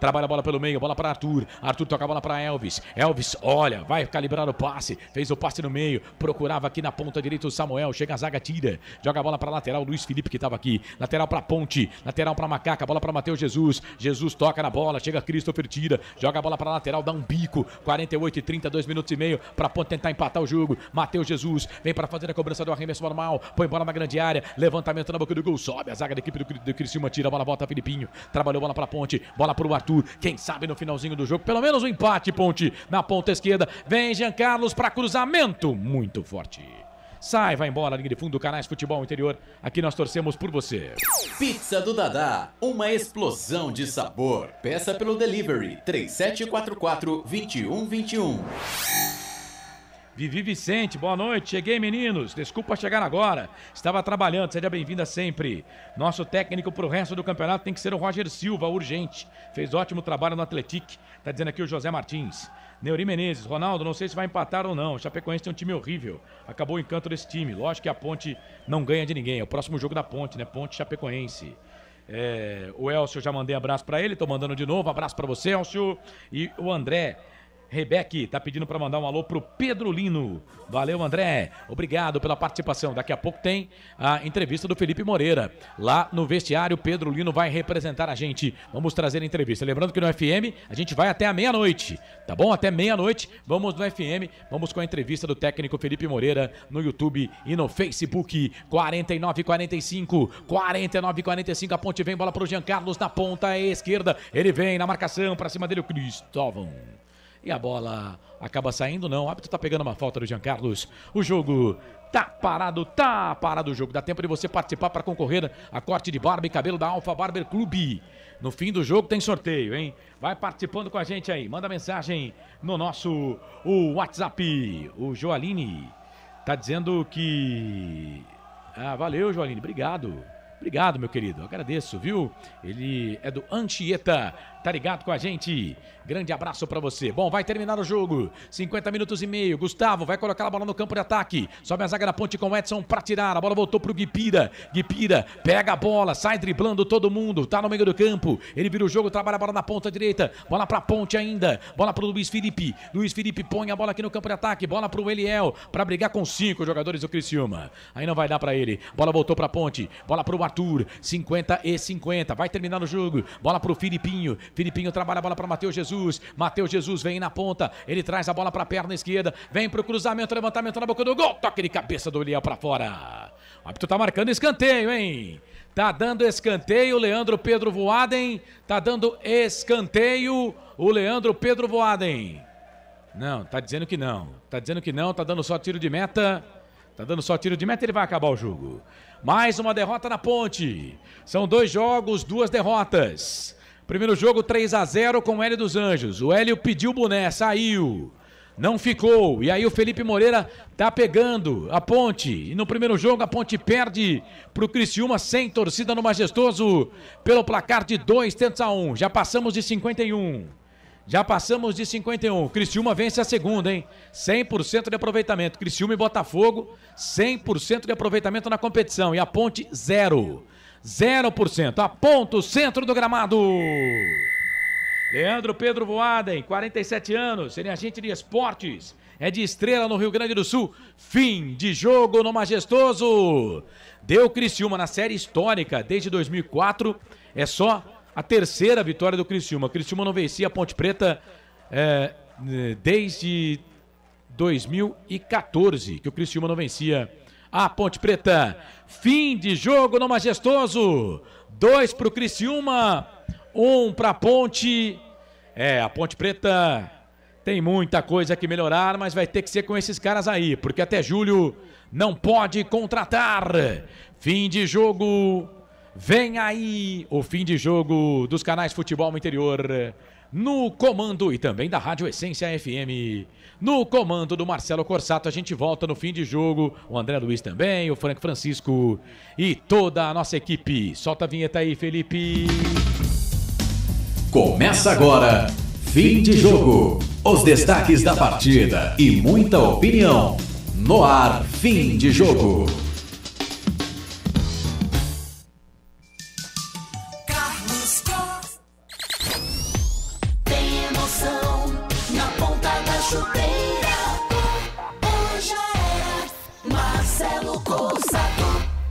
Trabalha a bola pelo meio, bola para Arthur. Arthur toca a bola para Elvis. Elvis, olha, vai calibrar o passe. Fez o passe no meio, procurava aqui na ponta direita o Samuel. Chega a zaga, tira. Joga a bola para lateral, Luiz Felipe que estava aqui. Lateral para Ponte, lateral para Macaca, bola para Matheus Jesus. Jesus toca na bola, chega Christopher, tira. Joga a bola para lateral, dá um bico. 48-30, 2 minutos e meio para Ponte tentar empatar o jogo. Matheus Jesus vem para fazer a cobrança do arremesso normal, põe bola na grande área, levantamento na boca do gol, sobe a zaga da equipe do Criciúma, tira a bola, volta Filipinho, trabalhou bola para Ponte, bola para o Arthur, quem sabe no finalzinho do jogo, pelo menos um empate, Ponte, na ponta esquerda, vem Jean Carlos para cruzamento, muito forte. Sai, vai embora, linha de fundo, Canais Futebol Interior, aqui nós torcemos por você. Pizza do Dadá, uma explosão de sabor. Peça pelo delivery, 3744-2121. Vivi Vicente, boa noite, cheguei meninos, desculpa chegar agora, estava trabalhando, seja bem-vinda sempre. Nosso técnico pro resto do campeonato tem que ser o Roger Silva, urgente, fez ótimo trabalho no Atlético, tá dizendo aqui o José Martins. Neuri Menezes, Ronaldo, não sei se vai empatar ou não, o Chapecoense tem um time horrível, acabou o encanto desse time, lógico que a Ponte não ganha de ninguém, é o próximo jogo da Ponte, né, Ponte Chapecoense. O Elcio, já mandei abraço pra ele, tô mandando de novo, abraço pra você, Elcio, e o André Rebeque tá pedindo para mandar um alô pro Pedro Lino. Valeu, André. Obrigado pela participação. Daqui a pouco tem a entrevista do Felipe Moreira. Lá no vestiário, Pedro Lino vai representar a gente. Vamos trazer a entrevista. Lembrando que no FM a gente vai até a meia-noite. Tá bom? Até meia-noite. Vamos no FM. Vamos com a entrevista do técnico Felipe Moreira no YouTube e no Facebook. 49-45. 49-45. A ponte vem, bola pro Jean Carlos na ponta esquerda. Ele vem na marcação. Pra cima dele o Cristóvão. E a bola acaba saindo, não. O árbitro tá pegando uma falta do Jean Carlos. O jogo tá parado o jogo. Dá tempo de você participar para concorrer a corte de barba e cabelo da Alfa Barber Clube. No fim do jogo tem sorteio, hein? Vai participando com a gente aí. Manda mensagem no nosso WhatsApp. O Joaline tá dizendo que... valeu, Joaline. Obrigado, meu querido. Eu agradeço, viu? Ele é do Anchieta. Tá ligado com a gente? Grande abraço pra você. Bom, vai terminar o jogo. 50 minutos e meio. Gustavo vai colocar a bola no campo de ataque. Sobe a zaga da ponte com o Edson pra tirar. A bola voltou pro Guipira. Guipira pega a bola, sai driblando todo mundo. Tá no meio do campo. Ele vira o jogo, trabalha a bola na ponta direita. Bola pra ponte ainda. Bola pro Luiz Felipe. Luiz Felipe põe a bola aqui no campo de ataque. Bola pro Eliel pra brigar com 5 jogadores do Criciúma. Aí não vai dar pra ele. Bola voltou pra ponte. Bola pro Arthur. 50-50. Vai terminar o jogo. Bola pro Filipinho. Filipinho trabalha a bola para Matheus Jesus. Matheus Jesus vem na ponta. Ele traz a bola para a perna esquerda. Vem pro cruzamento, levantamento na boca do gol. Toque de cabeça do Eliel para fora. O árbitro tá marcando escanteio, hein? Tá dando escanteio. Leandro Pedro Voaden. Tá dando escanteio. O Leandro Pedro Voaden. Não, tá dizendo que não. Tá dizendo que não. Tá dando só tiro de meta. Tá dando só tiro de meta e ele vai acabar o jogo. Mais uma derrota na ponte. São 2 jogos, 2 derrotas. Primeiro jogo 3-0 com o Hélio dos Anjos. O Hélio pediu o boné, saiu. Não ficou. E aí o Felipe Moreira tá pegando a ponte. E no primeiro jogo a ponte perde pro Criciúma sem torcida no Majestoso. Pelo placar de 2-1. Já passamos de 51. Criciúma vence a segunda, hein? 100% de aproveitamento. Criciúma e Botafogo, 100% de aproveitamento na competição. E a ponte, 0%. A ponta, o centro do gramado. Leandro Pedro Voaden, 47 anos, seria agente de esportes. É de Estrela, no Rio Grande do Sul. Fim de jogo no Majestoso. Deu Criciúma na série histórica desde 2004. É só a terceira vitória do Criciúma. O Criciúma não vencia a Ponte Preta desde 2014, que o Criciúma não vencia a Ponte Preta. Fim de jogo no Majestoso. 2 pro Criciúma, 1 pra Ponte. A Ponte Preta tem muita coisa que melhorar, mas vai ter que ser com esses caras aí, porque até julho não pode contratar. Fim de jogo. Vem aí o fim de jogo dos canais Futebol Interior, no comando e também da Rádio Essência FM, no comando do Marcelo Corsato. A gente volta no fim de jogo, o André Luiz também, o Frank Francisco e toda a nossa equipe. Solta a vinheta aí, Felipe. Começa agora, fim de jogo, os destaques da partida e muita opinião. No ar, fim de jogo.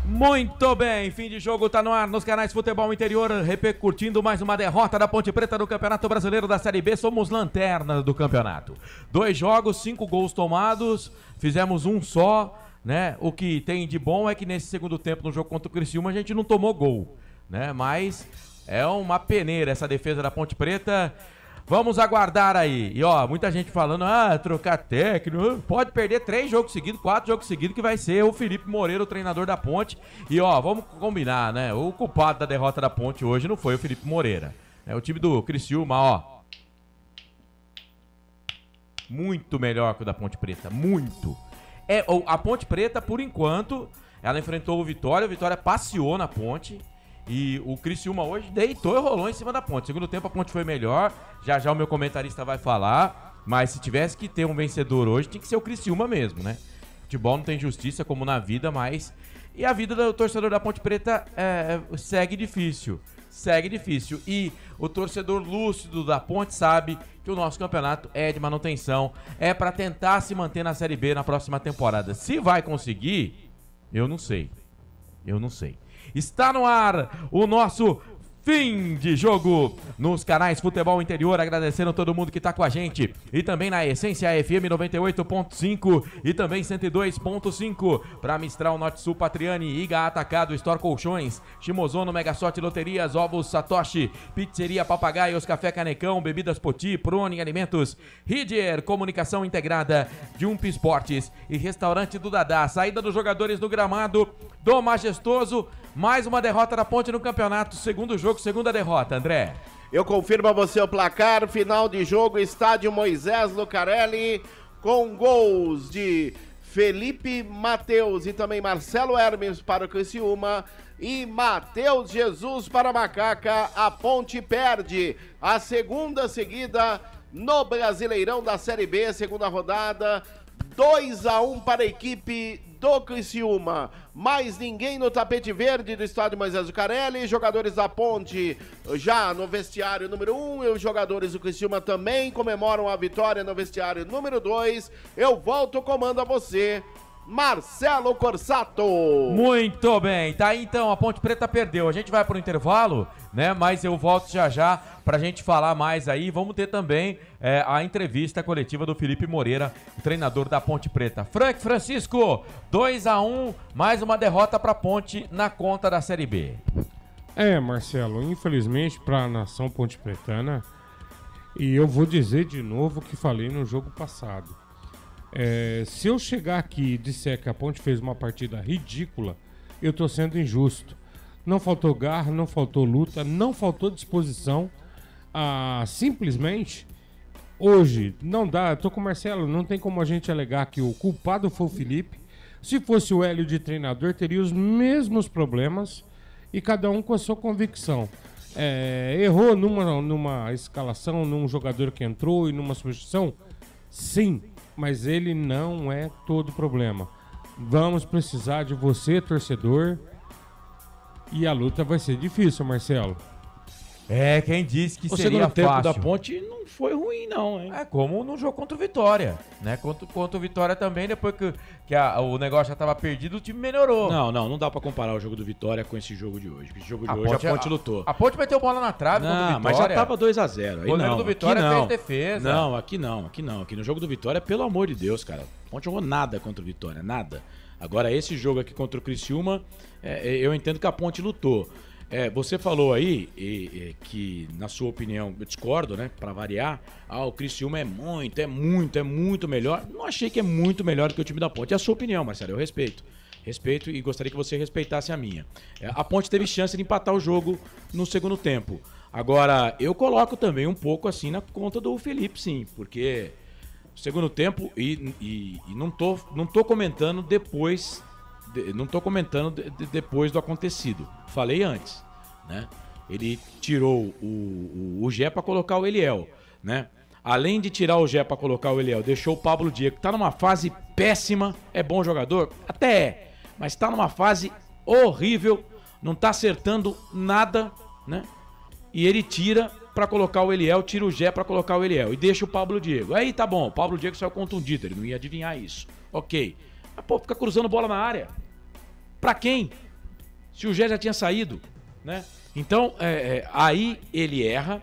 Muito bem, fim de jogo tá no ar nos canais Futebol Interior, repercutindo mais uma derrota da Ponte Preta no Campeonato Brasileiro da Série B. Somos lanterna do campeonato. 2 jogos, 5 gols tomados, fizemos um só, né? O que tem de bom é que nesse segundo tempo, no jogo contra o Criciúma, a gente não tomou gol, né? Mas é uma peneira essa defesa da Ponte Preta. Vamos aguardar aí. E ó, muita gente falando, trocar técnico, pode perder 3 jogos seguidos, 4 jogos seguidos, que vai ser o Felipe Moreira, o treinador da Ponte. E ó, vamos combinar, né? O culpado da derrota da Ponte hoje não foi o Felipe Moreira. O time do Criciúma, ó, muito melhor que o da Ponte Preta, muito. A Ponte Preta, por enquanto, ela enfrentou o Vitória passeou na Ponte. E o Criciúma hoje deitou e rolou em cima da Ponte. Segundo tempo a Ponte foi melhor. Já o meu comentarista vai falar. Mas se tivesse que ter um vencedor hoje, tinha que ser o Criciúma mesmo, né? Futebol não tem justiça como na vida, mas... E a vida do torcedor da Ponte Preta segue difícil. E o torcedor lúcido da Ponte sabe que o nosso campeonato é de manutenção. É para tentar se manter na Série B na próxima temporada. Se vai conseguir, eu não sei. Está no ar o nosso fim de jogo nos canais Futebol Interior, agradecendo a todo mundo que está com a gente e também na Essência FM 98.5 e também 102.5 para Mistral, Norte Sul, Patriani, Iga Atacado, Store Colchões, Shimozono, Mega Sorte Loterias, Ovos Satoshi, Pizzeria Papagaios, Café Canecão, Bebidas Poti, Prone Alimentos, Ridier, Comunicação Integrada, Jump Esportes e Restaurante do Dadá. Saída dos jogadores do gramado do Majestoso. Mais uma derrota da Ponte no campeonato. Segundo jogo, segunda derrota, André. Eu confirmo a você o placar. Final de jogo, estádio Moisés Lucarelli, com gols de Felipe Matheus e também Marcelo Hermes para o Criciúma e Matheus Jesus para a Macaca. A Ponte perde a segunda seguida no Brasileirão da Série B, segunda rodada. 2-1 para a equipe do Criciúma. Mais ninguém no tapete verde do estádio Moisés Lucarelli. Jogadores da Ponte já no vestiário número 1 e os jogadores do Criciúma também comemoram a vitória no vestiário número 2. Eu volto o comando a você, Marcelo Corsato. Muito bem, tá aí então, a Ponte Preta perdeu. A gente vai pro intervalo, né? Mas eu volto já pra gente falar mais aí. Vamos ter também a entrevista coletiva do Felipe Moreira, o treinador da Ponte Preta. Frank Francisco, 2-1, mais uma derrota pra Ponte na conta da Série B. Marcelo, infelizmente pra nação ponte pretana, e eu vou dizer de novo o que falei no jogo passado. Se eu chegar aqui e disser que a Ponte fez uma partida ridícula, eu tô sendo injusto. Não faltou garra, não faltou luta, não faltou disposição. Simplesmente, hoje, não dá. Eu tô com o Marcelo, não tem como a gente alegar que o culpado foi o Felipe. Se fosse o Hélio de treinador, teria os mesmos problemas e cada um com a sua convicção. Errou numa escalação, num jogador que entrou e numa substituição? Sim. Mas ele não é todo o problema. Vamos precisar de você, torcedor. E a luta vai ser difícil, Marcelo. Quem disse que o seria segundo tempo fácil. da Ponte não foi ruim, não, hein? Como no jogo contra o Vitória, né? Contra o Vitória também, depois que o negócio já tava perdido, o time melhorou. Não dá pra comparar o jogo do Vitória com esse jogo de hoje. Esse jogo de hoje a Ponte lutou. A Ponte meteu bola na trave contra o Vitória. Mas já tava 2-0. O goleiro do Vitória fez defesa. Não, aqui não. Aqui no jogo do Vitória, pelo amor de Deus, cara. A Ponte jogou nada contra o Vitória, nada. Agora, esse jogo aqui contra o Criciúma, eu entendo que a Ponte lutou. Você falou aí que, na sua opinião, eu discordo, né? Pra variar, o Criciúma é muito melhor. Não achei que é muito melhor que o time da Ponte. É a sua opinião, Marcelo, eu respeito. Respeito e gostaria que você respeitasse a minha. A Ponte teve chance de empatar o jogo no segundo tempo. Agora, eu coloco também um pouco assim na conta do Felipe, sim, porque segundo tempo, e não tô comentando depois. Não tô comentando depois do acontecido. Falei antes, né? Ele tirou o Gé pra colocar o Eliel, né? Além de tirar o Gé pra colocar o Eliel, deixou o Pablo Diego, que tá numa fase péssima. É bom jogador? Até é. Mas tá numa fase horrível. Não tá acertando nada, né? E ele tira pra colocar o Eliel, tira o Gé pra colocar o Eliel. E deixa o Pablo Diego. Aí tá bom, o Pablo Diego saiu contundido. Ele não ia adivinhar isso. Ok. Mas, pô, fica cruzando bola na área. Pra quem? Se o Gé já tinha saído, né? Então, aí ele erra.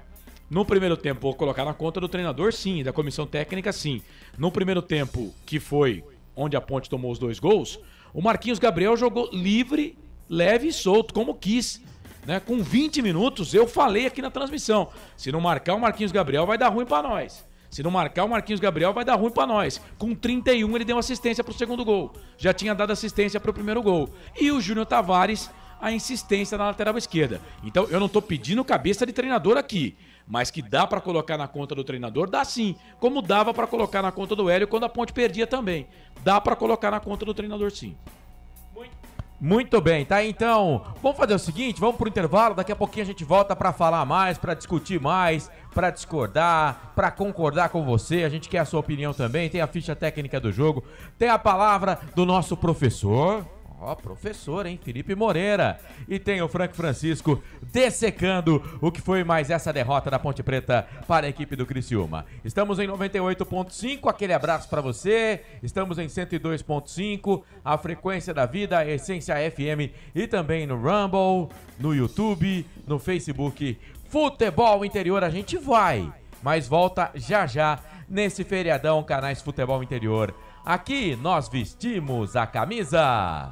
No primeiro tempo, vou colocar na conta do treinador, sim, da comissão técnica, sim. No primeiro tempo, que foi onde a Ponte tomou os 2 gols, o Marquinhos Gabriel jogou livre, leve e solto, como quis, né? Com 20 minutos, eu falei aqui na transmissão, se não marcar o Marquinhos Gabriel, vai dar ruim pra nós. Se não marcar o Marquinhos Gabriel, vai dar ruim pra nós. Com 31, ele deu assistência pro segundo gol. Já tinha dado assistência pro primeiro gol. E o Júnior Tavares, a insistência na lateral esquerda. Então, eu não tô pedindo cabeça de treinador aqui. Mas que dá pra colocar na conta do treinador, dá sim. Como dava pra colocar na conta do Hélio quando a Ponte perdia também. Dá pra colocar na conta do treinador, sim. Muito bem, tá? Então, vamos fazer o seguinte, vamos pro intervalo, daqui a pouquinho a gente volta pra falar mais, pra discutir mais, pra discordar, pra concordar com você, a gente quer a sua opinião também, tem a ficha técnica do jogo, tem a palavra do nosso professor, professor, hein, Felipe Moreira, e tem o Frank Francisco dessecando o que foi mais essa derrota da Ponte Preta para a equipe do Criciúma. Estamos em 98.5, aquele abraço para você, estamos em 102.5, a frequência da vida, a Essência FM, e também no Rumble, no YouTube, no Facebook. Futebol Interior, a gente vai, mas volta já nesse feriadão, canais Futebol Interior. Aqui nós vestimos a camisa.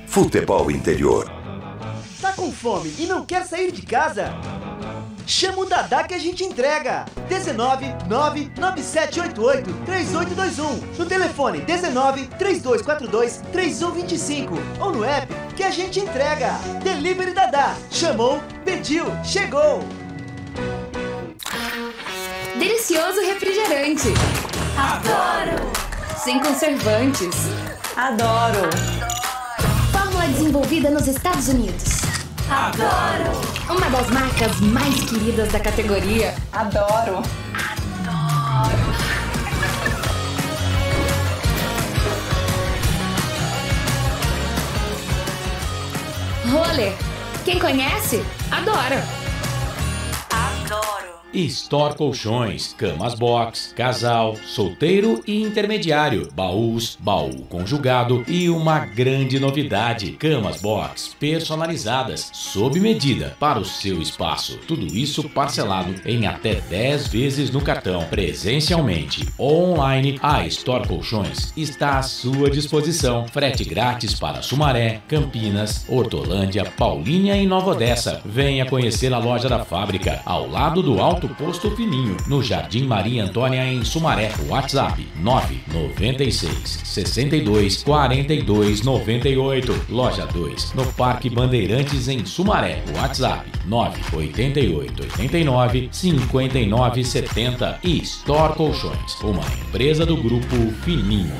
Futebol Interior. Tá com fome e não quer sair de casa? Chama o Dadá que a gente entrega. 19997883821. No telefone 1932423125 ou no app que a gente entrega. Delivery Dadá. Chamou, pediu, chegou. Delicioso refrigerante. Adoro. Sem conservantes. Adoro. Fórmula desenvolvida nos Estados Unidos. Adoro. Uma das marcas mais queridas da categoria. Adoro. Roller. Quem conhece, adora. Adoro. Store Colchões, camas box, casal, solteiro e intermediário, baús, baú conjugado e uma grande novidade, camas box personalizadas, sob medida para o seu espaço. Tudo isso parcelado em até 10 vezes no cartão, presencialmente ou online. A Store Colchões está à sua disposição. Frete grátis para Sumaré, Campinas, Hortolândia, Paulínia e Nova Odessa. Venha conhecer a loja da fábrica, ao lado do Alto Posto Fininho, no Jardim Maria Antônia, em Sumaré. WhatsApp 996 62 42 98. Loja 2, no Parque Bandeirantes, em Sumaré. WhatsApp 988 89 59 70. E Store Colchões, uma empresa do Grupo Fininho.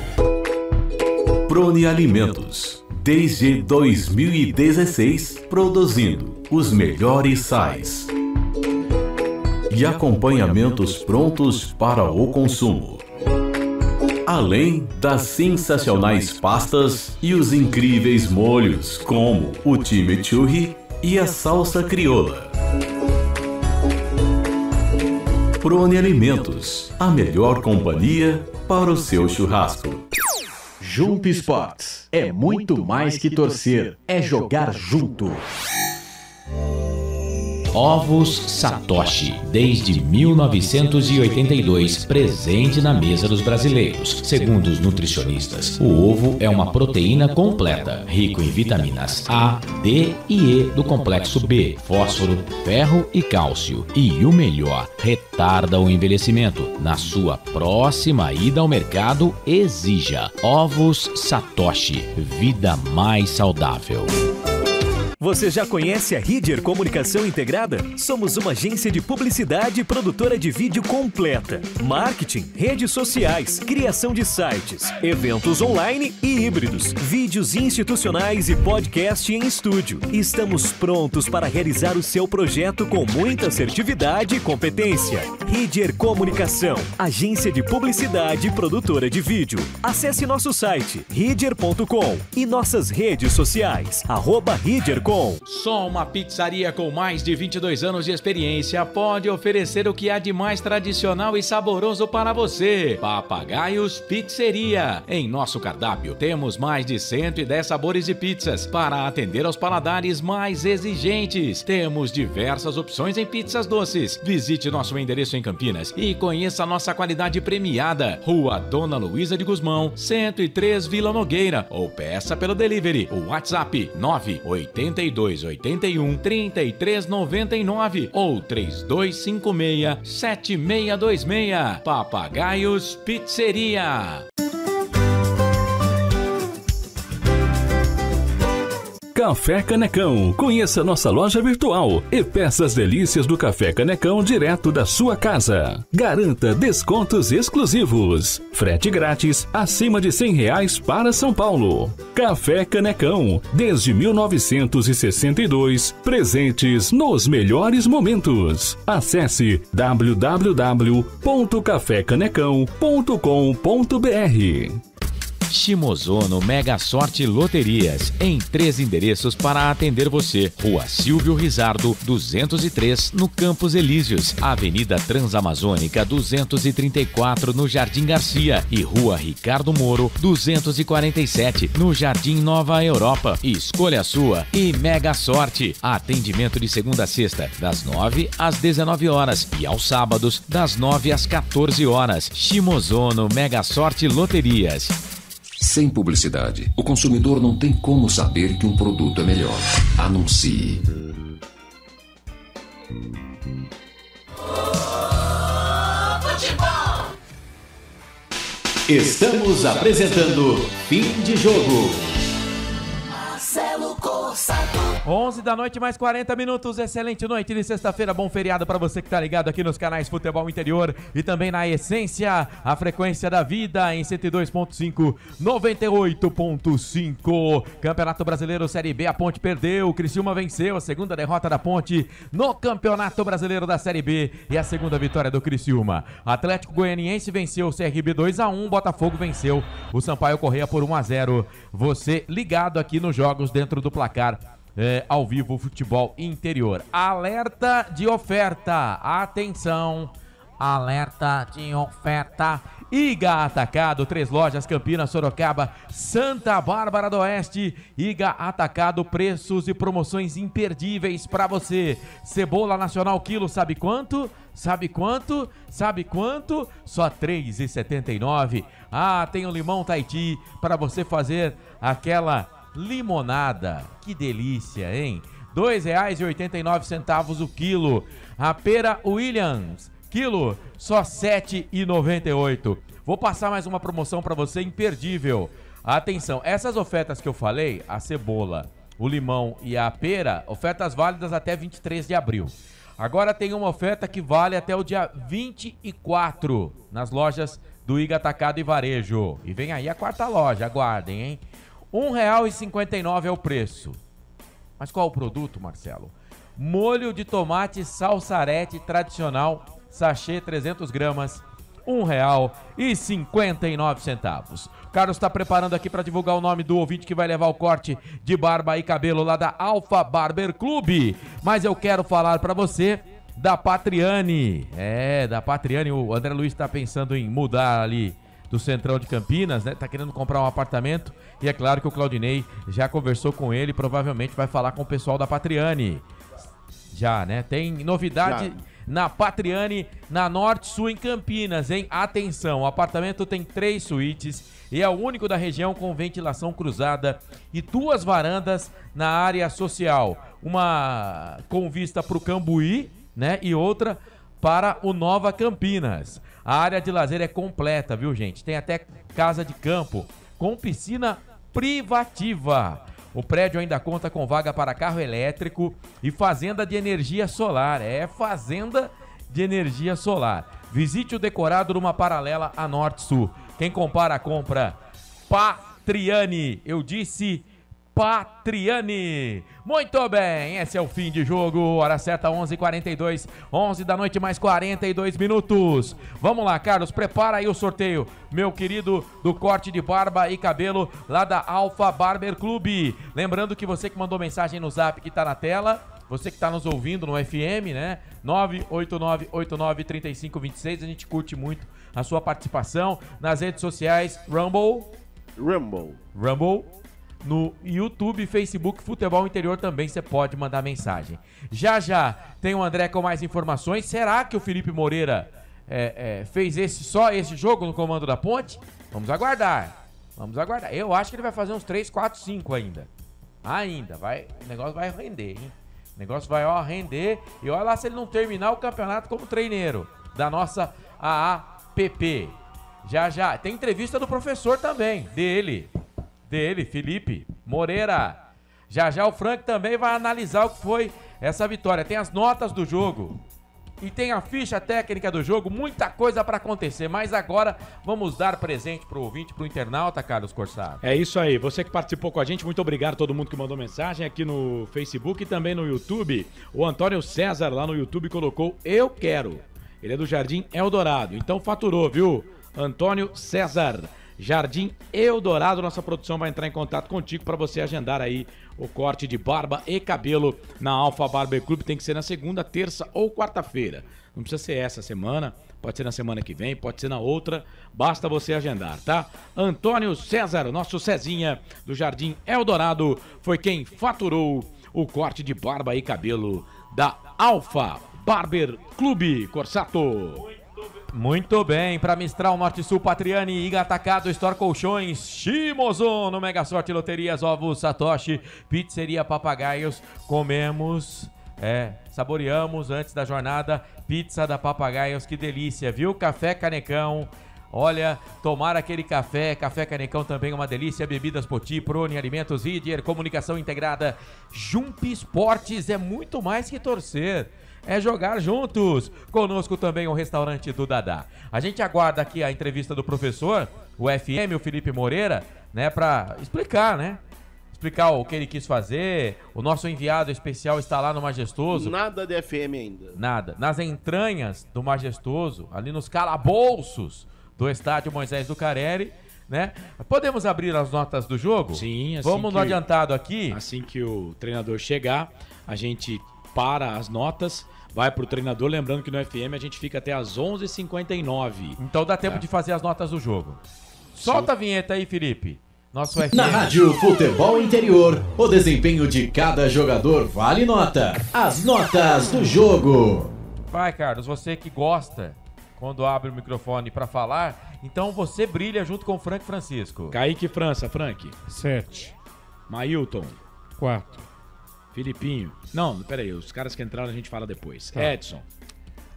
Prone Alimentos, desde 2016, produzindo os melhores sais e acompanhamentos prontos para o consumo. Além das sensacionais pastas e os incríveis molhos, como o chimichurri e a salsa crioula. Prone Alimentos, a melhor companhia para o seu churrasco. Junto Esportes é muito mais que torcer, é jogar junto. Ovos Satoshi, desde 1982, presente na mesa dos brasileiros. Segundo os nutricionistas, o ovo é uma proteína completa, rico em vitaminas A, D e E do complexo B, fósforo, ferro e cálcio. E o melhor, retarda o envelhecimento. Na sua próxima ida ao mercado, exija Ovos Satoshi, vida mais saudável. Você já conhece a Ridger Comunicação Integrada? Somos uma agência de publicidade e produtora de vídeo completa. Marketing, redes sociais, criação de sites, eventos online e híbridos, vídeos institucionais e podcast em estúdio. Estamos prontos para realizar o seu projeto com muita assertividade e competência. Ridger Comunicação, agência de publicidade e produtora de vídeo. Acesse nosso site ridger.com e nossas redes sociais, @ridger.com. Só uma pizzaria com mais de 22 anos de experiência pode oferecer o que há de mais tradicional e saboroso para você. Papagaios Pizzeria. Em nosso cardápio temos mais de 110 sabores de pizzas para atender aos paladares mais exigentes. Temos diversas opções em pizzas doces. Visite nosso endereço em Campinas e conheça a nossa qualidade premiada. Rua Dona Luísa de Guzmão, 103 Vila Nogueira, ou peça pelo delivery. O WhatsApp 98281 3399 ou 3256 7626. Papagaios Pizzeria. Café Canecão. Conheça nossa loja virtual e peça as delícias do Café Canecão direto da sua casa. Garanta descontos exclusivos. Frete grátis acima de R$100 para São Paulo. Café Canecão, desde 1962, presentes nos melhores momentos. Acesse www.cafecanecão.com.br. Shimozono Mega Sorte Loterias, em 3 endereços para atender você. Rua Silvio Rizardo, 203, no Campos Elíseos, Avenida Transamazônica, 234, no Jardim Garcia, e Rua Ricardo Moro, 247, no Jardim Nova Europa. Escolha a sua e Mega Sorte. Atendimento de segunda a sexta, das 9 às 19 horas e aos sábados, das 9 às 14 horas. Shimozono Mega Sorte Loterias. Sem publicidade, o consumidor não tem como saber que um produto é melhor. Anuncie. Estamos apresentando Fim de Jogo. Marcelo Corsato. 11 da noite, mais 40 minutos. Excelente noite de sexta-feira. Bom feriado para você que tá ligado aqui nos canais Futebol Interior e também na Essência, a frequência da vida em 102.5, 98.5. Campeonato Brasileiro Série B, a Ponte perdeu, o Criciúma venceu, a segunda derrota da Ponte no Campeonato Brasileiro da Série B e a segunda vitória do Criciúma. Atlético Goianiense venceu o CRB 2-1, Botafogo venceu o Sampaio Corrêa por 1-0. Você ligado aqui nos jogos dentro do placar. Ao vivo, Futebol Interior. Alerta de oferta. Atenção. Alerta de oferta. Iga Atacado, 3 lojas, Campinas, Sorocaba, Santa Bárbara do Oeste. Iga Atacado, preços e promoções imperdíveis para você. Cebola nacional quilo, sabe quanto? Sabe quanto? Sabe quanto? Só R$ 3,79. Ah, tem o limão Tahiti para você fazer aquela limonada. Que delícia, hein? R$ 2,89 o quilo. A pera Williams, quilo, só R$ 7,98. Vou passar mais uma promoção para você imperdível. Atenção, essas ofertas que eu falei, a cebola, o limão e a pera, ofertas válidas até 23 de abril. Agora tem uma oferta que vale até o dia 24 nas lojas do Iga Atacado e Varejo. E vem aí a quarta loja, aguardem, hein? R$ 1,59 é o preço. Mas qual o produto, Marcelo? Molho de tomate salsarete tradicional, sachê 300 gramas, R$1,59. Carlos está preparando aqui para divulgar o nome do ouvinte que vai levar o corte de barba e cabelo lá da Alfa Barber Clube. Mas eu quero falar para você da Patriani. Da Patriani. O André Luiz está pensando em mudar ali do Centrão de Campinas, né? Tá querendo comprar um apartamento e é claro que o Claudinei já conversou com ele, provavelmente vai falar com o pessoal da Patriani. Já, né? Tem novidade na Patriani, na Norte Sul em Campinas, hein? Atenção, o apartamento tem 3 suítes e é o único da região com ventilação cruzada e 2 varandas na área social. Uma com vista para o Cambuí, né? E outra para o Nova Campinas. A área de lazer é completa, viu, gente? Tem até casa de campo com piscina privativa. O prédio ainda conta com vaga para carro elétrico e fazenda de energia solar. Fazenda de energia solar. Visite o decorado numa paralela a Norte-Sul. Quem compara a compra Patriani. Eu disse Patriani. Muito bem, esse é o fim de jogo. Hora certa, 11h42. 11 da noite, mais 42 minutos. Vamos lá, Carlos, prepara aí o sorteio, meu querido, do corte de barba e cabelo lá da Alfa Barber Clube. Lembrando que você que mandou mensagem no zap que tá na tela, você que está nos ouvindo no FM, né? 989893526. A gente curte muito a sua participação nas redes sociais. Rumble. No YouTube, Facebook, Futebol Interior também você pode mandar mensagem. Já tem o André com mais informações. Será que o Felipe Moreira fez só esse jogo no comando da Ponte? Vamos aguardar. Eu acho que ele vai fazer uns 3, 4, 5 ainda. O negócio vai render, hein? O negócio vai render. E olha lá se ele não terminar o campeonato como treineiro da nossa AAPP. Já. Tem entrevista do professor também, dele, Felipe Moreira. Já o Frank também vai analisar o que foi essa vitória. Tem as notas do jogo e tem a ficha técnica do jogo. Muita coisa para acontecer, mas agora vamos dar presente pro ouvinte, pro internauta, Carlos Corsato. É isso aí, você que participou com a gente, muito obrigado a todo mundo que mandou mensagem aqui no Facebook e também no YouTube. O Antônio César lá no YouTube colocou eu quero. Ele é do Jardim Eldorado, então faturou, viu? Antônio César, Jardim Eldorado, nossa produção vai entrar em contato contigo para você agendar aí o corte de barba e cabelo na Alfa Barber Club. Tem que ser na segunda, terça ou quarta-feira. Não precisa ser essa semana, pode ser na semana que vem, pode ser na outra, basta você agendar, tá? Antônio César, nosso Cezinha do Jardim Eldorado, foi quem faturou o corte de barba e cabelo da Alfa Barber Clube, Corsato. Muito bem, para Mistral, Norte Sul, Patriani, Iga Atacado, Store Colchões, Shimozono, Mega Sorte Loterias, Ovos Satoshi, Pizzeria Papagaios, saboreamos antes da jornada, pizza da Papagaios, que delícia, viu? Café Canecão, olha, tomar aquele café Canecão também é uma delícia, Bebidas Poti, Prone, Alimentos Idier, Comunicação Integrada, Jump Esportes, é muito mais que torcer. É jogar juntos. Conosco também o restaurante do Dadá. A gente aguarda aqui a entrevista do professor, o FM, o Felipe Moreira, né, para explicar, né? Explicar o que ele quis fazer. O nosso enviado especial está lá no Majestoso. Nada de FM ainda. Nada. Nas entranhas do Majestoso, ali nos calabouços do estádio Moisés do Careri, né? Podemos abrir as notas do jogo? Sim, assim. Vamos no adiantado aqui. Assim que o treinador chegar, a gente para as notas, vai pro treinador, lembrando que no FM a gente fica até às 11h59. Então dá tempo de fazer as notas do jogo. Solta a vinheta aí, Felipe. Nosso FM. Na Rádio Futebol Interior, o desempenho de cada jogador vale nota. As notas do jogo. Vai, Carlos, você que gosta quando abre o microfone para falar, então você brilha junto com o Frank Francisco. Kaique França, Frank. 7. Mailton. 4. Filipinho. Não, peraí, os caras que entraram a gente fala depois. Tá. Edson.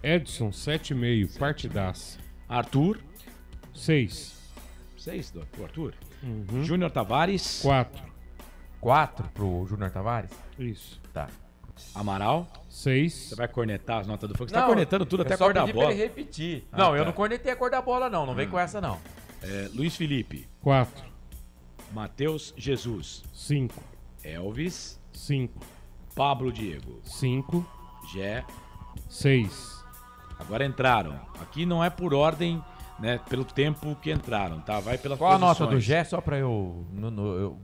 7,5, partidaça. Arthur. 6. 6 do Arthur. Júnior Tavares. 4. 4 pro Júnior Tavares? Isso. Tá. Amaral. 6. Você vai cornetar as notas do Frank? Você tá cornetando tudo até a cor da bola. Pra ele repetir. Não, eu não cornetei a cor da bola, não. Não vem com essa, não. Luiz Felipe. 4. Matheus Jesus. 5. Elvis. 5. Pablo Diego. 5. Gé. 6. Agora entraram. Aqui não é por ordem né, pelo tempo que entraram, tá? Vai pelas Qual posições. a nota do Gé, só pra eu...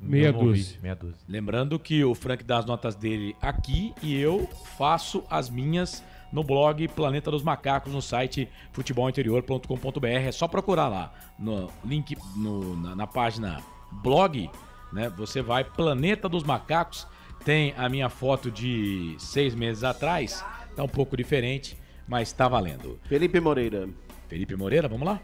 Meia não ouvi. dúzia. Meia dúzia. Lembrando que o Frank dá as notas dele aqui e eu faço as minhas no blog Planeta dos Macacos, no site futebolinterior.com.br. É só procurar lá no link na página blog, né? Você vai Planeta dos Macacos, tem a minha foto de 6 meses atrás, tá um pouco diferente, mas tá valendo. Felipe Moreira, vamos lá?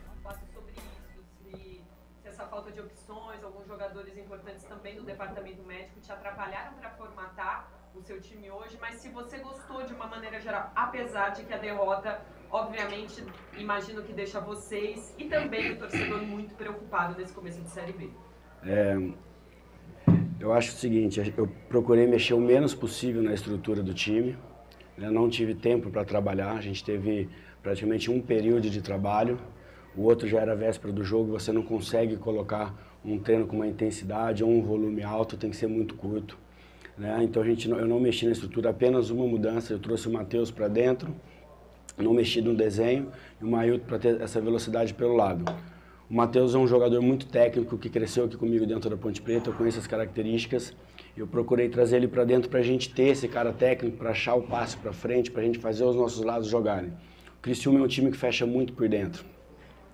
Se essa falta de opções, alguns jogadores importantes também do departamento médico te atrapalharam para formatar o seu time hoje, mas se você gostou de uma maneira geral, apesar de que a derrota, obviamente, imagino que deixa vocês e também o torcedor muito preocupado nesse começo de Série B. Eu acho o seguinte, eu procurei mexer o menos possível na estrutura do time, né? Não tive tempo para trabalhar, a gente teve praticamente um período de trabalho, o outro já era véspera do jogo, você não consegue colocar um treino com uma intensidade ou um volume alto, tem que ser muito curto, né? Então eu não mexi na estrutura, apenas uma mudança, eu trouxe o Matheus para dentro, não mexi no desenho e o Mailton para ter essa velocidade pelo lado. O Matheus é um jogador muito técnico que cresceu aqui comigo dentro da Ponte Preta, eu conheço as características, eu procurei trazer ele para dentro para a gente ter esse cara técnico, para achar o passe para frente, para a gente fazer os nossos lados jogarem. O Criciúma é um time que fecha muito por dentro.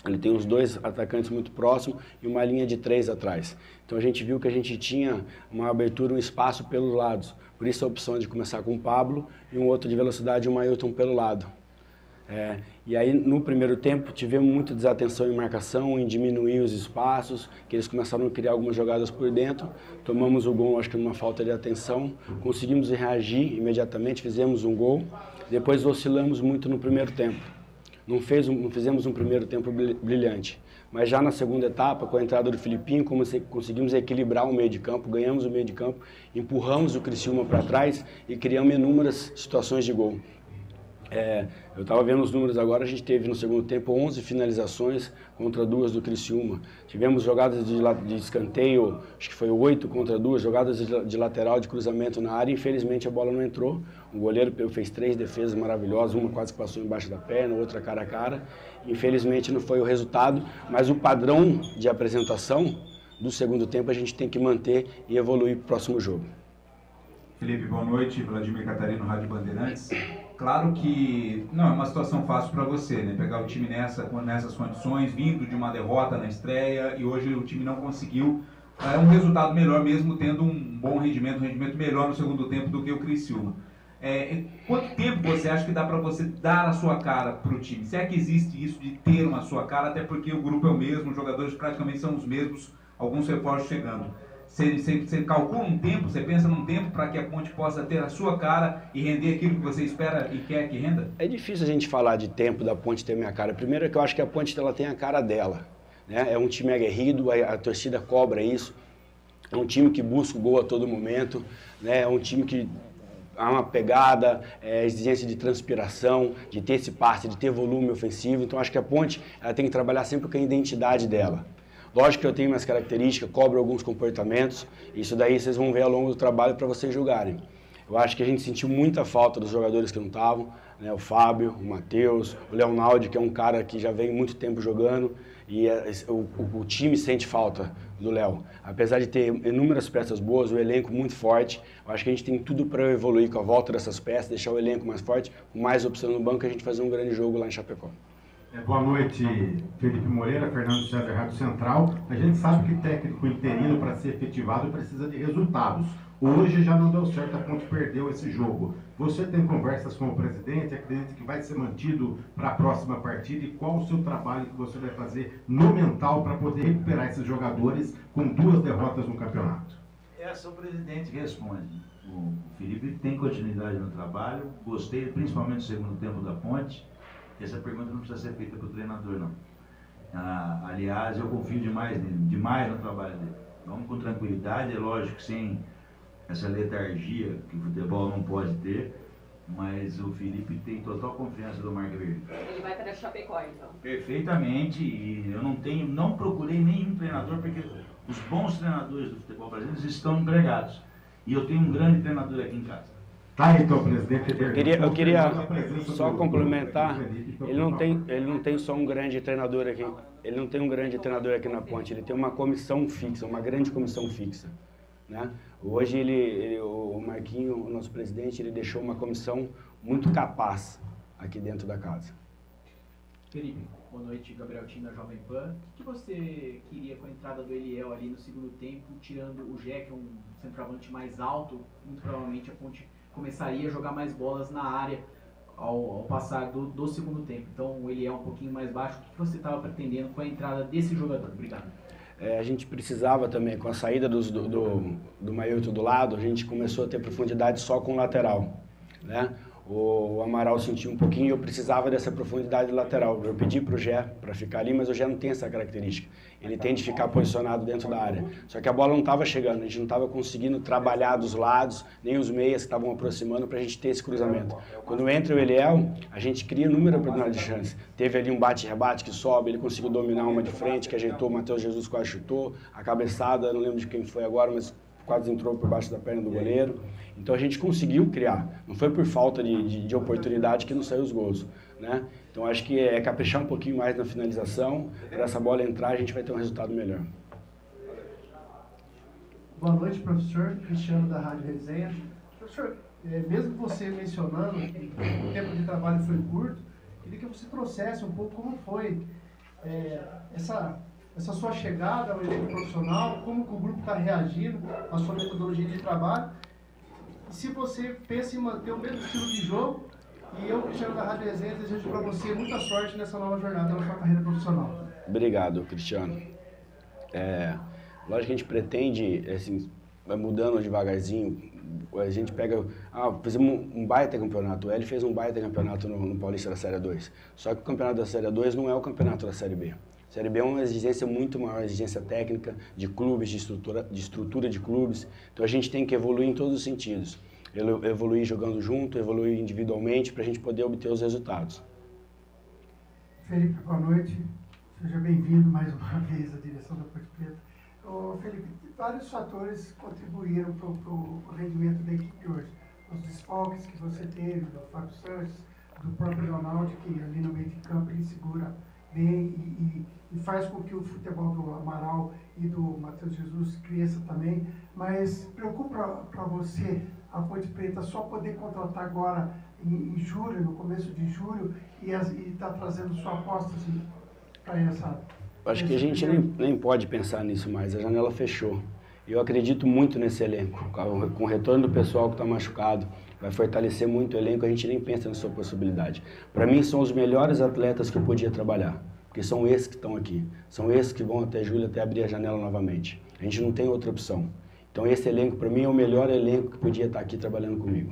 Ele tem os 2 atacantes muito próximos e uma linha de 3 atrás. Então a gente viu que a gente tinha uma abertura, um espaço pelos lados. Por isso a opção de começar com o Pablo e um outro de velocidade e o Mailton pelo lado. E aí no primeiro tempo tivemos muita desatenção em marcação, em diminuir os espaços, que eles começaram a criar algumas jogadas por dentro. Tomamos o gol, acho que numa falta de atenção. Conseguimos reagir imediatamente, fizemos um gol. Depois oscilamos muito no primeiro tempo. Não fizemos um primeiro tempo brilhante, mas já na segunda etapa, com a entrada do Filipinho, conseguimos equilibrar o meio de campo, ganhamos o meio de campo, empurramos o Criciúma para trás e criamos inúmeras situações de gol. Eu estava vendo os números agora, a gente teve no segundo tempo 11 finalizações contra 2 do Criciúma. Tivemos jogadas de escanteio, acho que foi 8 contra 2, jogadas de lateral, de cruzamento na área. Infelizmente a bola não entrou. O goleiro fez 3 defesas maravilhosas, uma quase que passou embaixo da perna, outra cara a cara. Infelizmente não foi o resultado, mas o padrão de apresentação do segundo tempo a gente tem que manter e evoluir para o próximo jogo. Felipe, boa noite. Vladimir Catarino, Rádio Bandeirantes. Claro que não é uma situação fácil para você, né? Pegar o time nessas condições, vindo de uma derrota na estreia e hoje o time não conseguiu um resultado melhor, mesmo tendo um bom rendimento, um rendimento melhor no segundo tempo do que o Criciúma. Quanto tempo você acha que dá para você dar a sua cara para o time? Se é que existe isso de ter uma sua cara, até porque o grupo é o mesmo, os jogadores praticamente são os mesmos, alguns reforços chegando. Você calcula um tempo, você pensa num tempo para que a Ponte possa ter a sua cara e render aquilo que você espera e quer que renda? É difícil a gente falar de tempo da Ponte ter minha cara. Primeiro é que eu acho que a Ponte ela tem a cara dela, né? É um time aguerrido, a torcida cobra isso. É um time que busca o gol a todo momento, né? É um time que há uma pegada, exigência de transpiração, de ter esse passe, de ter volume ofensivo. Então acho que a Ponte ela tem que trabalhar sempre com a identidade dela. Lógico que eu tenho minhas características, cobro alguns comportamentos, isso daí vocês vão ver ao longo do trabalho para vocês julgarem. Eu acho que a gente sentiu muita falta dos jogadores que não estavam, né? O Fábio, o Matheus, o Leonaldo, que é um cara que já vem muito tempo jogando, e o time sente falta do Léo. Apesar de ter inúmeras peças boas, o elenco muito forte, eu acho que a gente tem tudo para evoluir com a volta dessas peças, deixar o elenco mais forte, com mais opção no banco, a gente fazer um grande jogo lá em Chapecó. Boa noite, Felipe Moreira, Fernando César, Rádio Central. A gente sabe que técnico interino, para ser efetivado, precisa de resultados. Hoje já não deu certo, a Ponte perdeu esse jogo. Você tem conversas com o presidente, acredita que vai ser mantido para a próxima partida? E qual o seu trabalho que você vai fazer no mental para poder recuperar esses jogadores com 2 derrotas no campeonato? Essa o presidente responde. O Felipe tem continuidade no trabalho, gostei principalmente do segundo tempo da Ponte. Essa pergunta não precisa ser feita para o treinador, não. Aliás, eu confio demais nele, demais no trabalho dele. Vamos com tranquilidade, é lógico, sem essa letargia que o futebol não pode ter, mas o Felipe tem total confiança do Marco Verde. Ele vai para Chapecó, então? Perfeitamente, e eu não procurei nenhum treinador, porque os bons treinadores do futebol brasileiro estão empregados. E eu tenho um grande treinador aqui em casa. Tá, então, presidente. Eu queria só complementar. Ele não tem só um grande treinador aqui. Ele não tem um grande treinador aqui na Ponte. Ele tem uma comissão fixa, uma grande comissão fixa, né? Hoje o Marquinho, o nosso presidente, ele deixou uma comissão muito capaz aqui dentro da casa. Felipe, boa noite, Gabriel Tim da Jovem Pan. O que você queria com a entrada do Eliel ali no segundo tempo, tirando o Jé, que é um centroavante mais alto? Muito provavelmente a Ponte começaria a jogar mais bolas na área ao passar do segundo tempo. Então o Eliel um pouquinho mais baixo. O que você estava pretendendo com a entrada desse jogador? Obrigado. A gente precisava também, com a saída do Mailton do lado, a gente começou a ter profundidade só com o lateral, né? O Amaral sentiu um pouquinho e eu precisava dessa profundidade lateral. Eu pedi para o Gé para ficar ali, mas o Gé não tem essa característica. Ele tem de ficar posicionado dentro da área. Só que a bola não estava chegando, a gente não estava conseguindo trabalhar dos lados, nem os meias que estavam aproximando para a gente ter esse cruzamento. Quando entra o Eliel, a gente cria inúmeras oportunidades de chance. Teve ali um bate-rebate que sobe, ele conseguiu dominar uma de frente, que ajeitou, o Matheus Jesus quase chutou, a cabeçada, não lembro de quem foi agora, mas quase entrou por baixo da perna do goleiro. Então a gente conseguiu criar, não foi por falta de oportunidade que não saiu os gols, né? Então acho que é caprichar um pouquinho mais na finalização, para essa bola entrar a gente vai ter um resultado melhor. Boa noite, professor Cristiano da Rádio Resenha. Professor, mesmo você mencionando que o tempo de trabalho foi curto, queria que você trouxesse um pouco como foi essa sua chegada ao elenco profissional, como que o grupo está reagindo à sua metodologia de trabalho, e se você pensa em manter o mesmo estilo de jogo. E eu, Cristiano da Rádio Resenha, desejo para você muita sorte nessa nova jornada na sua carreira profissional. Obrigado, Cristiano. Lógico que a gente pretende, assim, vai mudando devagarzinho. A gente pega... fizemos um baita campeonato. O Hélio fez um baita campeonato no Paulista da Série 2. Só que o campeonato da Série 2 não é o campeonato da Série B. A Série B é uma exigência muito maior, exigência técnica, de clubes, de estrutura de clubes. Então a gente tem que evoluir em todos os sentidos. Evoluir jogando junto, evoluir individualmente para a gente poder obter os resultados. Felipe, boa noite. Seja bem-vindo mais uma vez à direção da Ponte Preta. Felipe, vários fatores contribuíram para o rendimento da equipe hoje. Os desfalques que você teve, do Fábio Sanches, do próprio Ronaldo, que ali no meio de campo ele segura bem e faz com que o futebol do Amaral e do Matheus Jesus cresça também. Mas preocupa para você a Ponte Preta só poder contratar agora em julho, no começo de julho, e está trazendo sua aposta para essa... Acho que a gente nem pode pensar nisso mais, a janela fechou. Eu acredito muito nesse elenco, com o retorno do pessoal que está machucado, vai fortalecer muito o elenco, a gente nem pensa nessa possibilidade. Para mim são os melhores atletas que eu podia trabalhar, porque são esses que estão aqui, são esses que vão até julho, até abrir a janela novamente. A gente não tem outra opção. Então esse elenco, para mim, é o melhor elenco que podia estar aqui trabalhando comigo.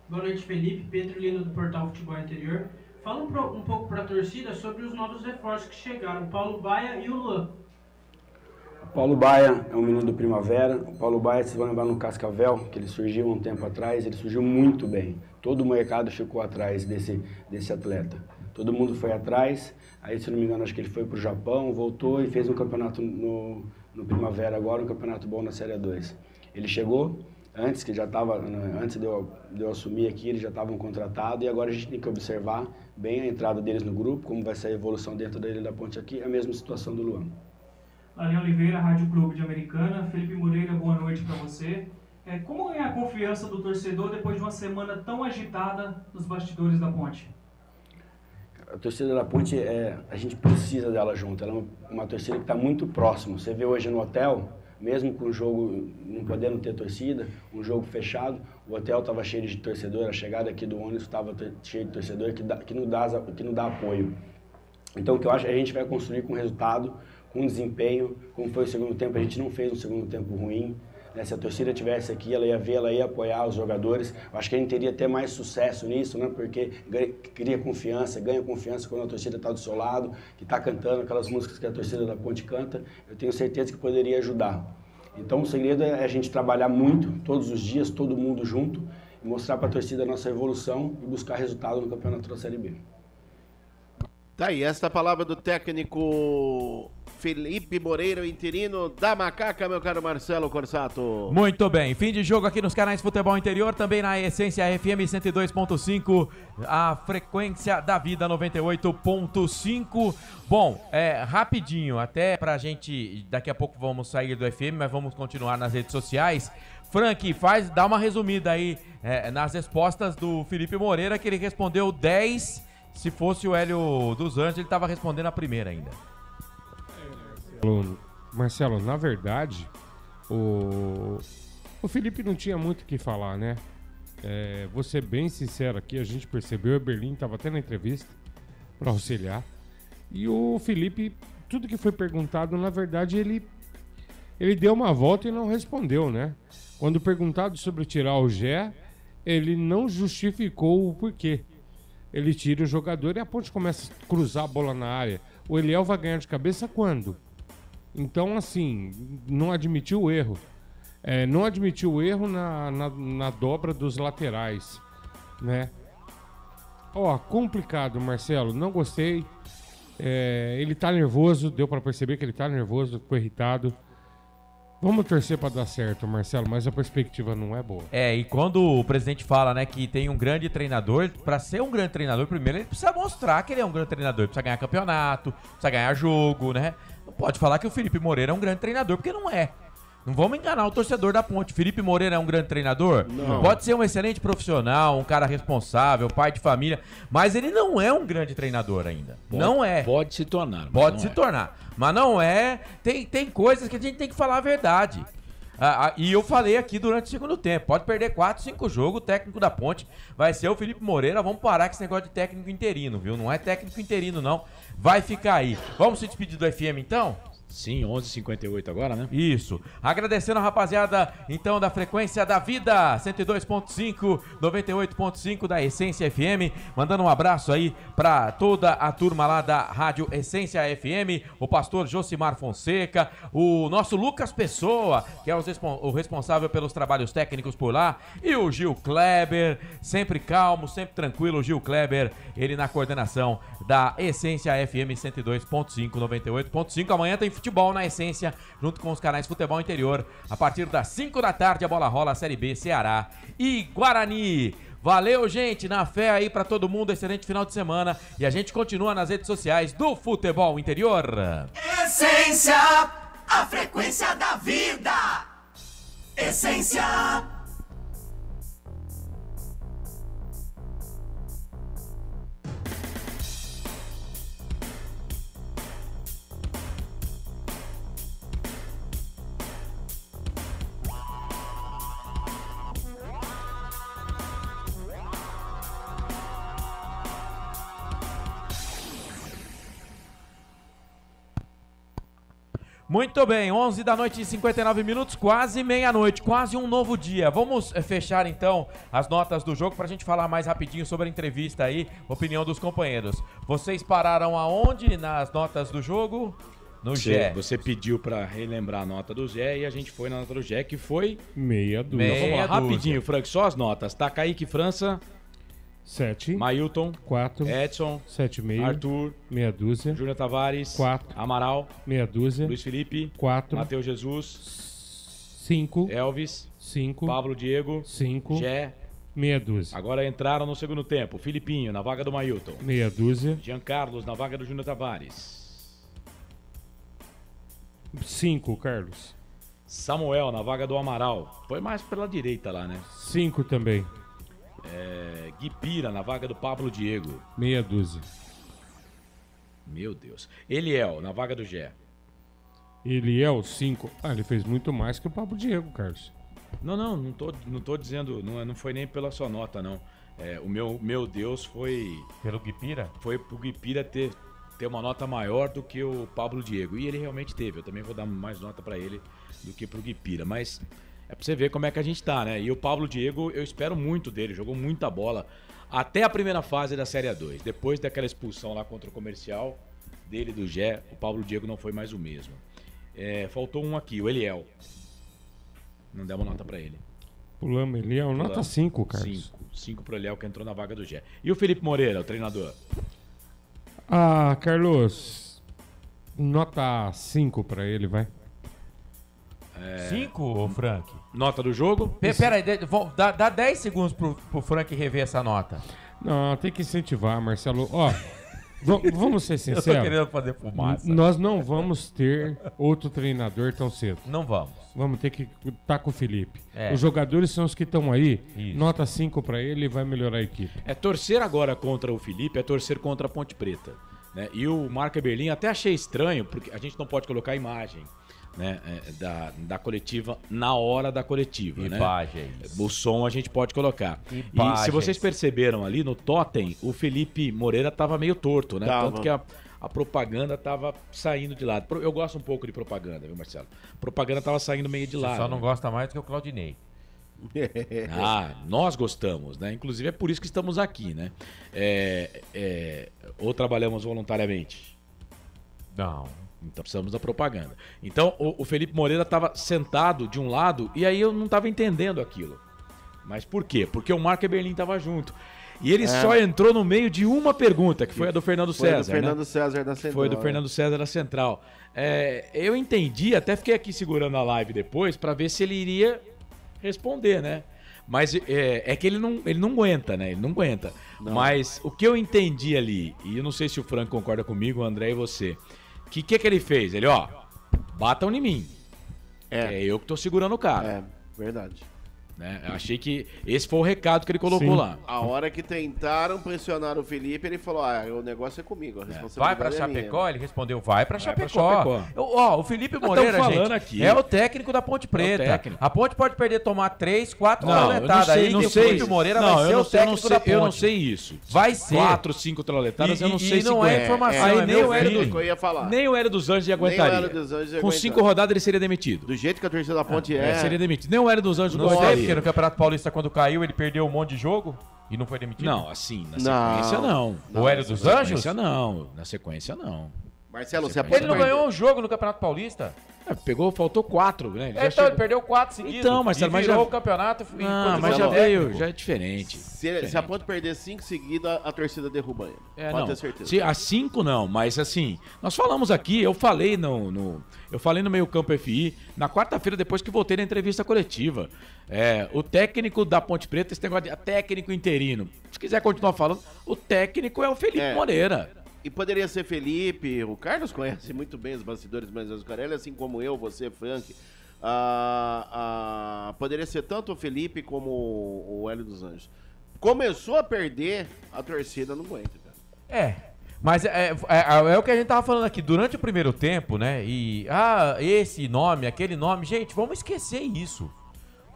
Boa noite, Felipe. Pedro Lino, do Portal Futebol Interior. Fala um pouco para a torcida sobre os novos reforços que chegaram, o Paulo Baia e o Luan. O Paulo Baia é um menino do Primavera. O Paulo Baia, vocês vão lembrar no Cascavel, que ele surgiu há um tempo atrás, ele surgiu muito bem. Todo o mercado ficou atrás desse atleta. Todo mundo foi atrás, aí se não me engano acho que ele foi para o Japão, voltou e fez um campeonato no Primavera agora, um campeonato bom na Série 2. Ele chegou, antes de eu assumir aqui, eles já estavam contratados e agora a gente tem que observar bem a entrada deles no grupo, como vai ser a evolução dentro da Ilha da Ponte aqui, a mesma situação do Luan. Larian Oliveira, Rádio Clube de Americana. Felipe Moreira, boa noite para você. Como ganhar a confiança do torcedor depois de uma semana tão agitada nos bastidores da Ponte? A torcida da Ponte, a gente precisa dela junto, ela é uma torcida que está muito próxima. Você vê hoje no hotel, mesmo com o jogo não podendo ter torcida, um jogo fechado, o hotel estava cheio de torcedor, a chegada aqui do ônibus estava cheio de torcedor que não dá apoio. Então o que eu acho é que a gente vai construir com resultado, com desempenho, como foi o segundo tempo, a gente não fez um segundo tempo ruim. Se a torcida estivesse aqui, ela ia ver, ela ia apoiar os jogadores. Eu acho que a gente teria até mais sucesso nisso, né? Porque cria confiança, ganha confiança quando a torcida está do seu lado, que está cantando aquelas músicas que a torcida da Ponte canta. Eu tenho certeza que poderia ajudar. Então o segredo é a gente trabalhar muito, todos os dias, todo mundo junto, e mostrar para a torcida a nossa evolução e buscar resultado no Campeonato da Série B. Tá aí, esta palavra do técnico Felipe Moreira, o interino da Macaca, meu caro Marcelo Corsato. Muito bem, fim de jogo aqui nos canais Futebol Interior, também na Essência FM 102.5, a frequência da vida 98.5. Bom, rapidinho, até pra gente, daqui a pouco vamos sair do FM, mas vamos continuar nas redes sociais. Frank, dá uma resumida aí nas respostas do Felipe Moreira, que ele respondeu 10, se fosse o Hélio dos Anjos, ele tava respondendo a primeira ainda. Marcelo, na verdade, o Felipe não tinha muito o que falar, né? Vou ser bem sincero aqui, a gente percebeu, o Berlim estava até na entrevista para auxiliar. E o Felipe, tudo que foi perguntado, na verdade, ele deu uma volta e não respondeu, né? Quando perguntado sobre tirar o Gé, ele não justificou o porquê. Ele tira o jogador e a Ponte começa a cruzar a bola na área. O Eliel vai ganhar de cabeça quando? Então, assim, não admitiu o erro. Não admitiu o erro na dobra dos laterais, né? Complicado, Marcelo. Não gostei. Ele tá nervoso, deu pra perceber que ele tá nervoso, ficou irritado. Vamos torcer pra dar certo, Marcelo, mas a perspectiva não é boa. E quando o presidente fala, né, que tem um grande treinador, pra ser um grande treinador, primeiro ele precisa mostrar que ele é um grande treinador, ele precisa ganhar campeonato, precisa ganhar jogo, né? Não pode falar que o Felipe Moreira é um grande treinador, porque não é. Não vamos enganar o torcedor da Ponte. Felipe Moreira é um grande treinador? Não. Pode ser um excelente profissional, um cara responsável, pai de família, mas ele não é um grande treinador ainda. Não é. Pode se tornar. Pode se tornar. Mas não é. Tem coisas que a gente tem que falar a verdade. E eu falei aqui durante o segundo tempo. Pode perder 4, 5 jogos, o técnico da Ponte vai ser o Felipe Moreira. Vamos parar com esse negócio de técnico interino, viu? Não é técnico interino, não. Vai ficar aí. Vamos se despedir do FM, então? Sim, 11h58 agora, né? Isso. Agradecendo a rapaziada, então, da frequência da vida, 102.5, 98.5 da Essência FM. Mandando um abraço aí pra toda a turma lá da Rádio Essência FM. O pastor Josimar Fonseca, o nosso Lucas Pessoa, que é o responsável pelos trabalhos técnicos por lá. E o Gil Kleber, sempre calmo, sempre tranquilo. O Gil Kleber, ele na coordenação da Essência FM 102.5, 98.5. Amanhã tem futebol na Essência, junto com os canais Futebol Interior. A partir das 5 da tarde, a bola rola, a Série B, Ceará e Guarani. Valeu, gente, na fé aí pra todo mundo, excelente final de semana. E a gente continua nas redes sociais do Futebol Interior. Essência, a frequência da vida. Essência. Muito bem, 11 da noite e 59 minutos, quase meia-noite, quase um novo dia. Vamos fechar então as notas do jogo pra gente falar mais rapidinho sobre a entrevista aí, opinião dos companheiros. Vocês pararam aonde nas notas do jogo? No Gé. Você pediu pra relembrar a nota do Gé e a gente foi na nota do Gé, que foi... Meia dúzia. Então, vamos lá, rapidinho, Frank, só as notas. Tá, Kaique França... 7, Mailton, 4, Edson, 7,5, Arthur, meia dúzia, Júnior Tavares, 4, Amaral, meia dúzia, Luiz Felipe, 4, Matheus Jesus, 5, Elvis, 5, Pablo Diego, 5, Gé, meia dúzia. Agora entraram no segundo tempo, Filipinho na vaga do Mailton, meia dúzia, Jean Carlos na vaga do Júnior Tavares, 5, Carlos, Samuel na vaga do Amaral, foi mais pela direita lá, né? 5 também. Guipira na vaga do Pablo Diego. Meia dúzia. Meu Deus. Eliel na vaga do Gé. Eliel, 5. Ele fez muito mais que o Pablo Diego, Carlos. Não tô dizendo, não foi nem pela sua nota, não. O meu Deus foi... Pelo Guipira? Foi pro Guipira ter uma nota maior do que o Pablo Diego. E ele realmente teve. Eu também vou dar mais nota pra ele do que pro Guipira. Mas... é pra você ver como é que a gente tá, né? E o Pablo Diego, eu espero muito dele, jogou muita bola até a primeira fase da Série A2. Depois daquela expulsão lá contra o Comercial, dele do Gé, o Pablo Diego não foi mais o mesmo. Faltou um aqui, o Eliel. Não demos nota pra ele. Pulamos Eliel, nota 5, Carlos. 5 pro Eliel, que entrou na vaga do Gé. E o Felipe Moreira, o treinador? Ah, Carlos, nota 5 pra ele, vai. 5, Frank? Nota do jogo? Pera aí, dá 10 segundos pro Frank rever essa nota. Não, tem que incentivar, Marcelo. Ó, vamos ser sinceros. Eu tô querendo fazer fumaça. Nós não vamos ter outro treinador tão cedo. Não vamos. Vamos ter que estar com o Felipe. É. Os jogadores são os que estão aí. Isso. Nota 5 pra ele e vai melhorar a equipe. Torcer agora contra o Felipe é torcer contra a Ponte Preta. Né? E o Marco Eberlin até achei estranho, porque a gente não pode colocar a imagem, né, da coletiva na hora da coletiva. Imagens. Né? O som a gente pode colocar. Imagens. E se vocês perceberam ali no totem, o Felipe Moreira tava meio torto, né? Tava. Tanto que a propaganda tava saindo de lado. Eu gosto um pouco de propaganda, viu, Marcelo? A propaganda tava saindo meio de lado. Você só não gosta mais do que o Claudinei. Nós gostamos, né? Inclusive é por isso que estamos aqui, né? Ou trabalhamos voluntariamente? Não. Então precisamos da propaganda. Então o Felipe Moreira estava sentado de um lado e aí eu não estava entendendo aquilo. Mas por quê? Porque o Marco Eberlin estava junto. E ele só entrou no meio de uma pergunta, que foi a do Fernando César. Foi do Fernando César da Central. Foi do Fernando César da Central. Eu entendi, até fiquei aqui segurando a live depois para ver se ele iria responder, né? Mas é que ele não aguenta, né? Ele não aguenta. Não. Mas o que eu entendi ali, e eu não sei se o Franco concorda comigo, o André e você, que ele fez? Ele, batam em mim. É eu que tô segurando o cara. Verdade. Né? Eu achei que esse foi o recado que ele colocou Sim. lá. A hora que tentaram pressionar o Felipe, ele falou, o negócio é comigo, a responsabilidade Vai pra é Chapecó? minha. Ele respondeu, vai pra Chapecó. O Felipe Moreira, falando gente, aqui. é o técnico da Ponte Preta. A Ponte pode perder, tomar 3, 4 troletadas aí, não que sei. o Felipe Moreira vai ser o técnico da Ponte. Eu não sei isso. Vai ser. 4, 5 troletadas, eu não sei se não é informação, aí nem o Hélio dos Anjos aguentaria. Com 5 rodadas ele seria demitido. Do jeito que a torcida da Ponte seria demitido. Nem o Hélio dos Anjos não sei, gostaria. porque no Campeonato Paulista, quando caiu, ele perdeu um monte de jogo e não foi demitido? Não, assim, na sequência não. O Hélio dos Anjos? Na sequência não. Marcelo, você Ele não ganhou um jogo no Campeonato Paulista? Faltou 4, né? Ele perdeu 4 seguidos. Então, Marcelo, mas virou já o campeonato. Mas já veio, já é diferente. Se a Ponte perder 5 seguidos, a torcida derruba ele. Pode ter certeza. A 5 não, mas assim, nós falamos aqui, eu falei no Meio Campo FI, na quarta-feira, depois que voltei na entrevista coletiva. O técnico da Ponte Preta, esse negócio de técnico interino. Se quiser continuar falando, o técnico é o Felipe Moreira. E poderia ser Felipe, o Carlos conhece muito bem os bastidores, mas o Zucarelli, assim como eu, você, Frank, poderia ser tanto o Felipe como o Hélio dos Anjos. Começou a perder, a torcida não aguenta, cara. Mas é o que a gente tava falando aqui, durante o primeiro tempo, né, esse nome, aquele nome, gente, vamos esquecer isso.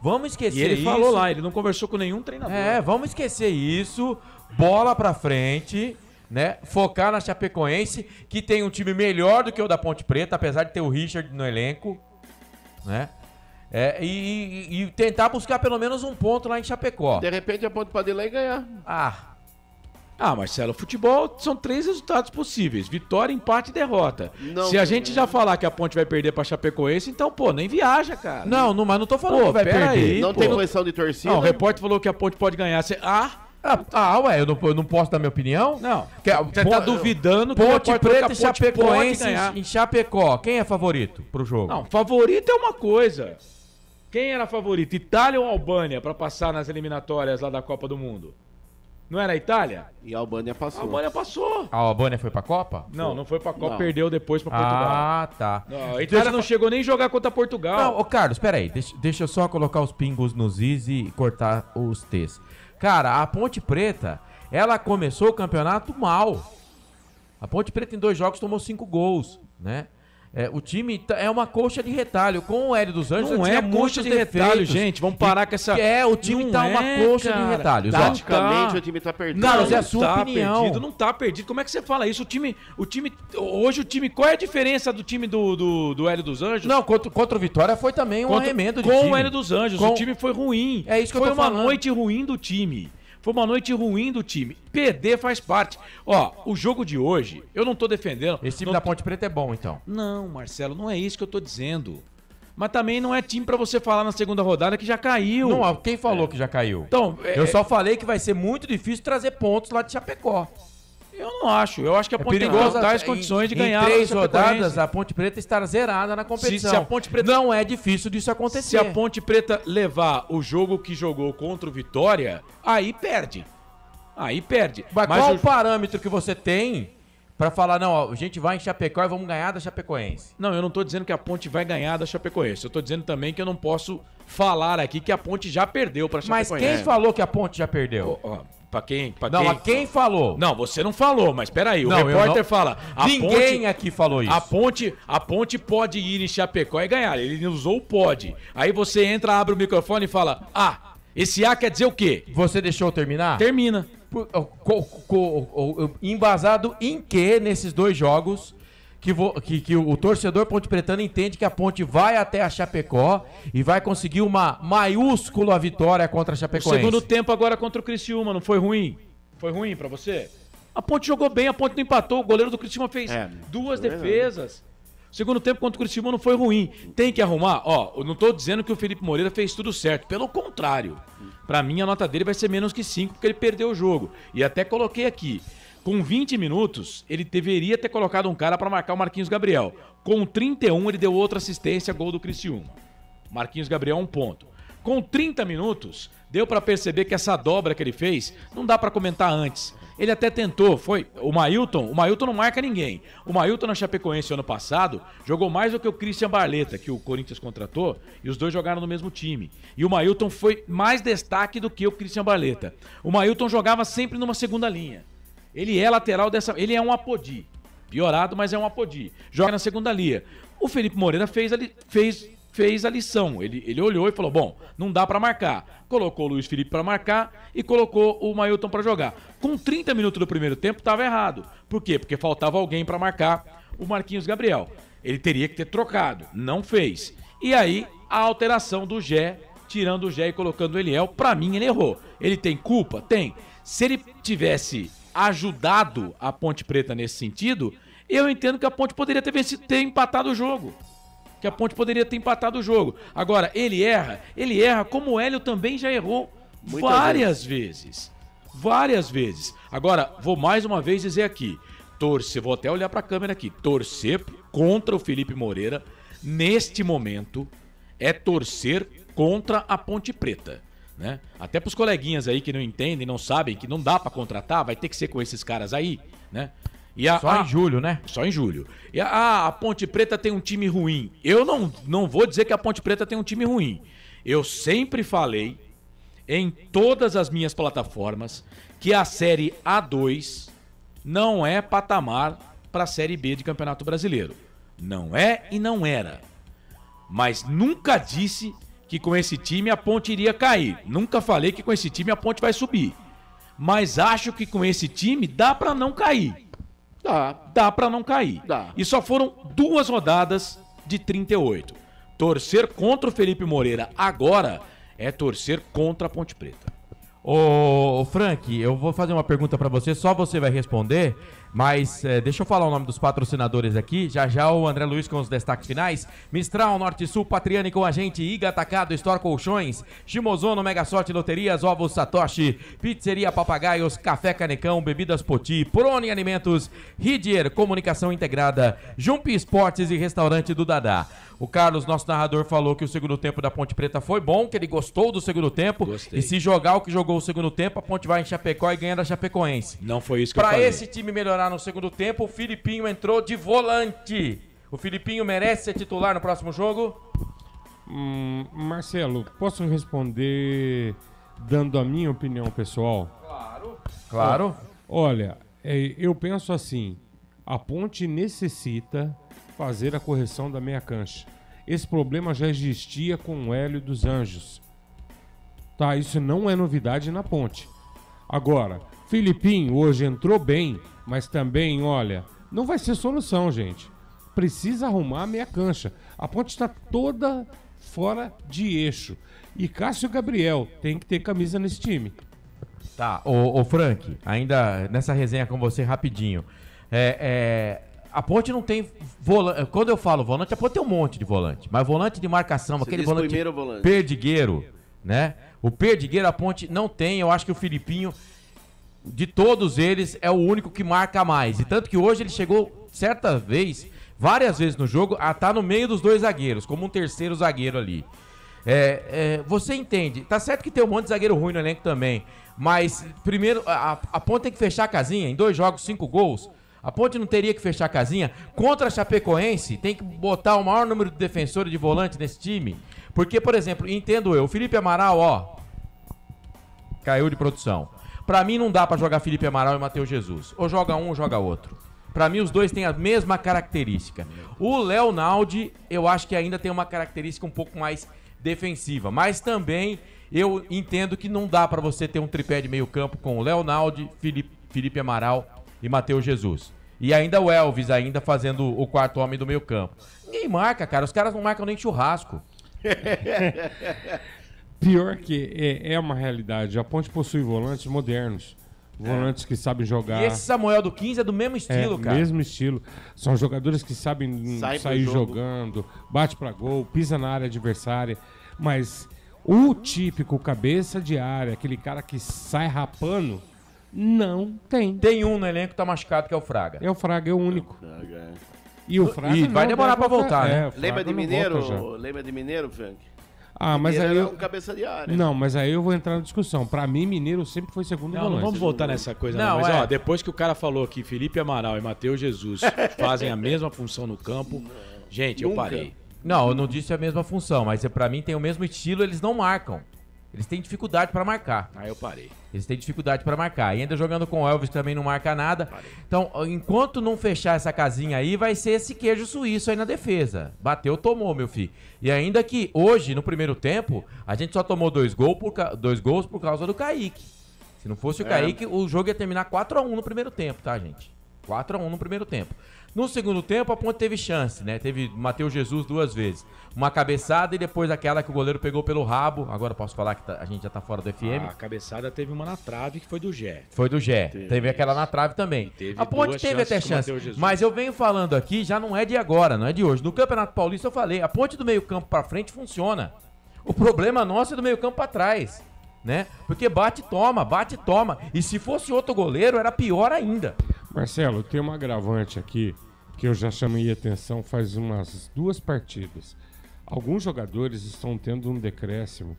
Vamos esquecer isso. E ele falou lá, ele não conversou com nenhum treinador. Vamos esquecer isso, bola pra frente, né? Focar na Chapecoense, que tem um time melhor do que o da Ponte Preta, apesar de ter o Richard no elenco, né? E tentar buscar pelo menos um ponto lá em Chapecó. De repente a Ponte pode ir lá e ganhar. Marcelo, futebol são 3 resultados possíveis: vitória, empate e derrota. Não, se a gente já falar que a Ponte vai perder pra Chapecoense, então, nem viaja, cara. Mas não tô falando que vai perder. Aí, não tem posição de torcida. Não, o repórter falou que a Ponte pode ganhar. Eu não posso dar minha opinião? Não. Você tá duvidando que Ponte Preta e Chapecoense pode ganhar. em Chapecó. Quem é favorito pro jogo? Não, favorito é uma coisa. Quem era favorito? Itália ou Albânia pra passar nas eliminatórias lá da Copa do Mundo? Não era a Itália? E a Albânia passou. A Albânia passou. A Albânia foi pra Copa? Não foi pra Copa, perdeu depois pra Portugal. Tá. Não, a Itália não chegou nem a jogar contra Portugal. Não, Carlos, peraí. Deixa eu só colocar os pingos nos is e cortar os T's. Cara, a Ponte Preta, ela começou o campeonato mal. A Ponte Preta em 2 jogos tomou 5 gols, né? O time é uma coxa de retalho. Com o Hélio dos Anjos, não é coxa de retalho, gente. Vamos parar com essa... O time não tá uma coxa de retalho. Taticamente, o time tá perdido. Carlos, é a sua opinião. Perdido, não tá perdido. Como é que você fala isso? Hoje o time... Qual é a diferença do time do Hélio dos Anjos? Não, contra o Vitória foi também um arremendo de time. time. Com o Hélio dos Anjos, o time foi ruim. É isso que eu tô falando. Foi uma noite ruim do time. Foi uma noite ruim do time. Perder faz parte. O jogo de hoje, eu não tô defendendo. Esse time da Ponte Preta é bom, então. Não, Marcelo, não é isso que eu tô dizendo. Mas também não é time pra você falar na segunda rodada que já caiu. Não, quem falou que já caiu? Então, eu só falei que vai ser muito difícil trazer pontos lá de Chapecó. Eu não acho. Eu acho que a Ponte tem totais condições de ganhar. Em 3 rodadas, a Ponte Preta estará zerada na competição. Se a Ponte Preta... Não é difícil disso acontecer. Se a Ponte Preta levar o jogo que jogou contra o Vitória, aí perde. Aí perde. Mas qual o parâmetro que você tem pra falar, não, ó, a gente vai em Chapecó e vamos ganhar da Chapecoense? Não, eu não tô dizendo que a Ponte vai ganhar da Chapecoense. Eu tô dizendo também que eu não posso falar aqui que a Ponte já perdeu pra Chapecoense. Mas quem falou que a Ponte já perdeu? Pra quem? Quem falou? Não, você não falou, mas peraí, o Não, repórter fala. Ninguém aqui falou isso. A Ponte pode ir em Chapecó e ganhar. Ele usou o pode. Aí você entra, abre o microfone e fala: esse A quer dizer o quê? Você deixou eu terminar? Termina. Embasado em que nesses 2 jogos que o torcedor ponte-pretano entende que a Ponte vai até a Chapecó e vai conseguir uma maiúscula vitória contra a Chapecoense? O segundo tempo agora contra o Criciúma, não foi ruim? Foi ruim pra você? A Ponte jogou bem, a Ponte não empatou, o goleiro do Criciúma fez 2 defesas. O segundo tempo contra o Criciúma não foi ruim. Tem que arrumar. Eu não tô dizendo que o Felipe Moreira fez tudo certo. Pelo contrário. Pra mim, a nota dele vai ser menos que 5, porque ele perdeu o jogo. E até coloquei aqui. Com 20 minutos, ele deveria ter colocado um cara pra marcar o Marquinhos Gabriel. Com 31, ele deu outra assistência, gol do Criciúma. Marquinhos Gabriel, 1 ponto. Com 30 minutos, deu pra perceber que essa dobra que ele fez, não dá pra comentar antes. Ele até tentou, foi o Mailton não marca ninguém. O Mailton na Chapecoense ano passado jogou mais do que o Christian Barletta, que o Corinthians contratou, e os dois jogaram no mesmo time. E o Mailton foi mais destaque do que o Christian Barletta. O Mailton jogava sempre numa segunda linha. Ele é lateral ele é um apodi. Piorado, mas é um apodi. Joga na segunda linha. O Felipe Moreira fez a lição. Ele olhou e falou, bom, não dá pra marcar. Colocou o Luiz Felipe pra marcar e colocou o Mailton pra jogar. Com 30 minutos do primeiro tempo, tava errado. Por quê? Porque faltava alguém pra marcar o Marquinhos Gabriel. Ele teria que ter trocado. Não fez. E aí, a alteração do Gé, tirando o Gé e colocando o Eliel, pra mim ele errou. Ele tem culpa? Tem. Se ele tivesse ajudado a Ponte Preta nesse sentido, eu entendo que a Ponte poderia ter empatado o jogo. Que a Ponte poderia ter empatado o jogo. Agora, ele erra como o Hélio também já errou várias vezes. Várias vezes. Agora, vou mais uma vez dizer aqui, vou até olhar pra câmera aqui, torcer contra o Felipe Moreira, neste momento, é torcer contra a Ponte Preta. Né? Até pros coleguinhas aí que não entendem, não sabem, que não dá pra contratar, vai ter que ser com esses caras aí, né? Só em julho, né? Só em julho. E a Ponte Preta tem um time ruim. Eu não vou dizer que a Ponte Preta tem um time ruim. Eu sempre falei, em todas as minhas plataformas, que a Série A2 não é patamar para a Série B de Campeonato Brasileiro. Não é e não era. Mas nunca disse que com esse time a Ponte iria cair. Nunca falei que com esse time a Ponte vai subir. Mas acho que com esse time dá para não cair. Dá pra não cair. E só foram 2 rodadas de 38. Torcer contra o Felipe Moreira agora é torcer contra a Ponte Preta. Ô Frank, eu vou fazer uma pergunta pra você, só você vai responder, mas deixa eu falar o nome dos patrocinadores aqui, já o André Luiz com os destaques finais. Mistral, Norte Sul, Patriani com a gente, Iga Atacado, Store Colchões, Shimozono, Mega Sorte Loterias, Ovos Satoshi, Pizzeria Papagaios, Café Canecão, Bebidas Poti, Prone Alimentos, Ridier, Comunicação Integrada, Jump Esportes e Restaurante do Dadá. O Carlos, nosso narrador, falou que o segundo tempo da Ponte Preta foi bom, que ele gostou do segundo tempo. Gostei. E se jogar o que jogou o segundo tempo, a Ponte vai em Chapecó e ganha da Chapecoense. Não foi isso que eu falei. Pra esse time melhorar no segundo tempo, o Filipinho entrou de volante. O Filipinho merece ser titular no próximo jogo? Marcelo, posso responder dando a minha opinião pessoal? Claro. Olha, eu penso assim, a Ponte necessita fazer a correção da meia cancha. Esse problema já existia com o Hélio dos Anjos. Tá, isso não é novidade na Ponte. Agora, Filipinho hoje entrou bem, mas também, olha, não vai ser solução, gente. Precisa arrumar a meia cancha. A Ponte está toda fora de eixo. E Cássio Gabriel tem que ter camisa nesse time. Tá, ô Frank, ainda nessa resenha com você rapidinho. A Ponte não tem volante. Quando eu falo volante, a Ponte tem um monte de volante. Mas volante de marcação, Você aquele diz volante, primeiro volante. perdigueiro, né? O perdigueiro a Ponte não tem. Eu acho que o Filipinho de todos eles, é o único que marca mais. E tanto que hoje ele chegou, certa vez, várias vezes no jogo, a estar no meio dos dois zagueiros, como um terceiro zagueiro ali. Você entende, tá certo que tem um monte de zagueiro ruim no elenco também, mas primeiro a Ponte tem que fechar a casinha, em 2 jogos, 5 gols. A Ponte não teria que fechar a casinha. Contra a Chapecoense, tem que botar o maior número de defensores de volante nesse time. Porque, por exemplo, entendo eu, o Felipe Amaral, ó, caiu de produção. Pra mim não dá pra jogar Felipe Amaral e Matheus Jesus. Ou joga um ou joga outro. Pra mim os dois têm a mesma característica. O Léo Naldi, eu acho que ainda tem uma característica um pouco mais defensiva. Mas também eu entendo que não dá pra você ter um tripé de meio campo com o Léo Naldi, Felipe Amaral e Matheus Jesus. E ainda o Elvis ainda fazendo o quarto homem do meio campo. Ninguém marca, cara. Os caras não marcam nem churrasco. Pior que é uma realidade. A Ponte possui volantes modernos. Volantes que sabem jogar. E esse Samuel do 15 é do mesmo estilo, cara. Mesmo estilo. São jogadores que sabem sair jogando, bate pra gol, pisa na área adversária. Mas o típico cabeça de área, aquele cara que sai rapando, não tem. Tem um no elenco que tá machucado, que é o Fraga. É o Fraga, é o único. E o Fraga vai demorar pra voltar, né? Lembra de Mineiro? Lembra de Mineiro, Frank? Mas aí é um cabeça de área. Não, mas aí eu vou entrar na discussão. Pra mim, Mineiro sempre foi segundo volante. Não vamos voltar nessa coisa, não. Mas ó, depois que o cara falou que Felipe Amaral e Matheus Jesus fazem a mesma função no campo, gente, eu parei. Não, eu não disse a mesma função, mas pra mim tem o mesmo estilo, eles não marcam. Eles têm dificuldade pra marcar. Aí eu parei. Eles têm dificuldade pra marcar. E ainda jogando com o Elvis também não marca nada. Então, enquanto não fechar essa casinha aí, vai ser esse queijo suíço aí na defesa. Bateu, tomou, meu filho. E ainda que hoje, no primeiro tempo, a gente só tomou 2 gols por causa do Kaique. Se não fosse o Kaique, o jogo ia terminar 4-1 no primeiro tempo, tá, gente? 4-1 no primeiro tempo. No segundo tempo, a Ponte teve chance, né? Teve Matheus Jesus 2 vezes. Uma cabeçada e depois aquela que o goleiro pegou pelo rabo. Agora posso falar que a gente já tá fora do FM. A cabeçada teve uma na trave que foi do Gé. Foi do Gé. Teve aquela na trave também. A Ponte teve até chance. Mas eu venho falando aqui, já não é de agora, não é de hoje. No Campeonato Paulista eu falei, a Ponte do meio campo pra frente funciona. O problema nosso é do meio campo pra trás, né? Porque bate e toma. E se fosse outro goleiro, era pior ainda. Marcelo, tem uma agravante aqui que eu já chamei a atenção faz umas 2 partidas. Alguns jogadores estão tendo um decréscimo.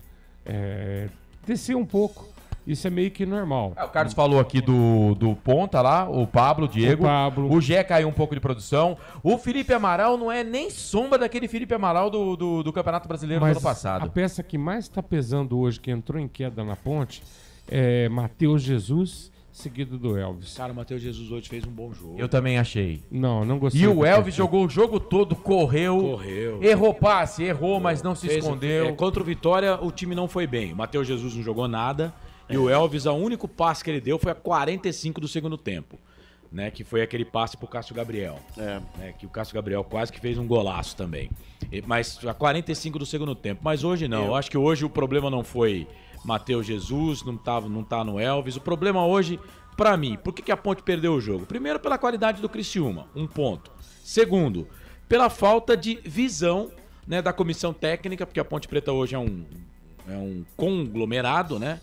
Descer um pouco. Isso é meio que normal. O Carlos falou aqui do ponta lá, o Pablo, o Diego. O Gé caiu um pouco de produção. O Felipe Amaral não é nem sombra daquele Felipe Amaral do Campeonato Brasileiro do ano passado. A peça que mais está pesando hoje, que entrou em queda na Ponte, é Matheus Jesus, seguido do Elvis. Cara, o Matheus Jesus hoje fez um bom jogo. Eu também achei. Não gostei. E o Elvis jogou o jogo todo, correu. Errou passe, mas não se escondeu. Contra o Vitória, o time não foi bem. O Matheus Jesus não jogou nada. E o Elvis, o único passe que ele deu foi a 45 do segundo tempo. Né, que foi aquele passe pro Cássio Gabriel. Né, que o Cássio Gabriel quase que fez um golaço também. Mas a 45 do segundo tempo. Mas hoje não. Eu acho que hoje o problema não foi Matheus Jesus, não tá no Elvis. O problema hoje, pra mim, por que a Ponte perdeu o jogo? Primeiro, pela qualidade do Criciúma, 1 ponto. Segundo, pela falta de visão, né, da comissão técnica, porque a Ponte Preta hoje é um conglomerado, né?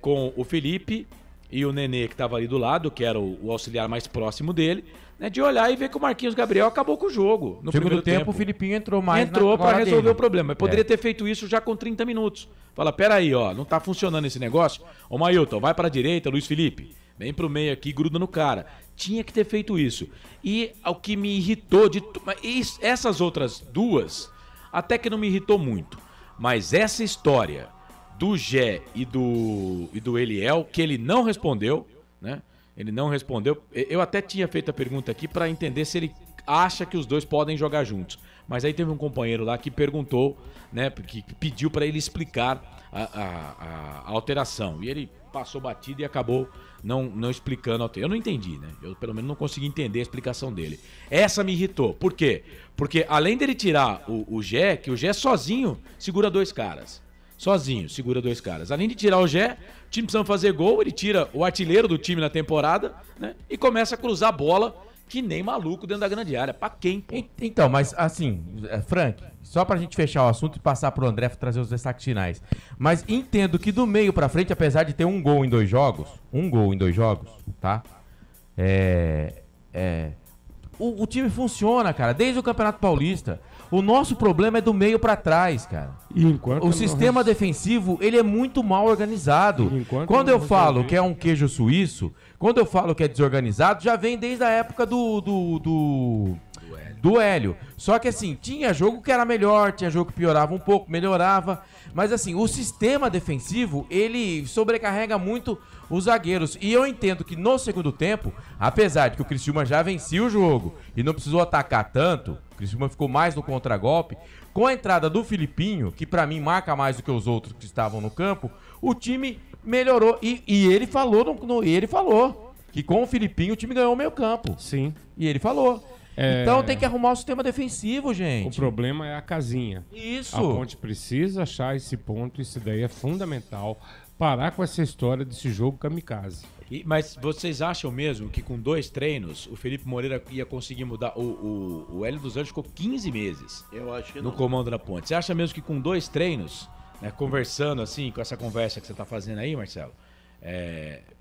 Com o Felipe e o Nenê, que estava ali do lado, que era o auxiliar mais próximo dele, né, de olhar e ver que o Marquinhos Gabriel acabou com o jogo. No segundo tempo, o Filipinho entrou mais para resolver o problema. Mas poderia ter feito isso já com 30 minutos. Fala, peraí, ó, não tá funcionando esse negócio? Ô, Mailton, vai para a direita, Luiz Felipe. Vem pro meio aqui, gruda no cara. Tinha que ter feito isso. E o que me irritou, essas outras 2, até que não me irritou muito. Mas essa história do Gé e do Eliel, que ele não respondeu, né? Ele não respondeu. Eu até tinha feito a pergunta aqui para entender se ele acha que os dois podem jogar juntos. Mas aí teve um companheiro lá que perguntou, né? Que pediu para ele explicar a alteração. E ele passou batido e acabou não explicando. Eu não entendi, né? Eu pelo menos não consegui entender a explicação dele. Essa me irritou. Por quê? Porque além dele tirar o Gé, que o Gé sozinho segura 2 caras. Sozinho, segura 2 caras. Além de tirar o Gé, o time precisa fazer gol, ele tira o artilheiro do time na temporada, né? E começa a cruzar a bola que nem maluco dentro da grande área. Pra quem, pô? Então, mas assim, Frank, só pra gente fechar o assunto e passar pro André trazer os destaques finais. Mas entendo que do meio pra frente, apesar de ter um gol em 2 jogos, tá? O time funciona, cara, desde o Campeonato Paulista. O nosso problema é do meio pra trás, cara. O sistema defensivo, ele é muito mal organizado. Quando eu falo que é um queijo suíço, quando eu falo que é desorganizado, já vem desde a época do Hélio. Só que assim, tinha jogo que era melhor, tinha jogo que piorava um pouco, melhorava. Mas assim, o sistema defensivo, ele sobrecarrega muito os zagueiros. E eu entendo que no segundo tempo, apesar de que o Criciúma já vencia o jogo e não precisou atacar tanto, o Criciúma ficou mais no contragolpe, com a entrada do Filipinho, que pra mim marca mais do que os outros que estavam no campo, o time melhorou. E ele falou, ele falou que com o Filipinho o time ganhou o meio campo. Sim. E ele falou. Então tem que arrumar o sistema defensivo, gente. O problema é a casinha. Isso. A Ponte precisa achar esse ponto, isso daí é fundamental. Parar com essa história desse jogo kamikaze. Mas vocês acham mesmo que com 2 treinos o Felipe Moreira ia conseguir mudar? O Hélio dos Anjos ficou 15 meses Eu acho que no comando da Ponte. Você acha mesmo que com 2 treinos, né, conversando assim, com essa conversa que você está fazendo aí, Marcelo,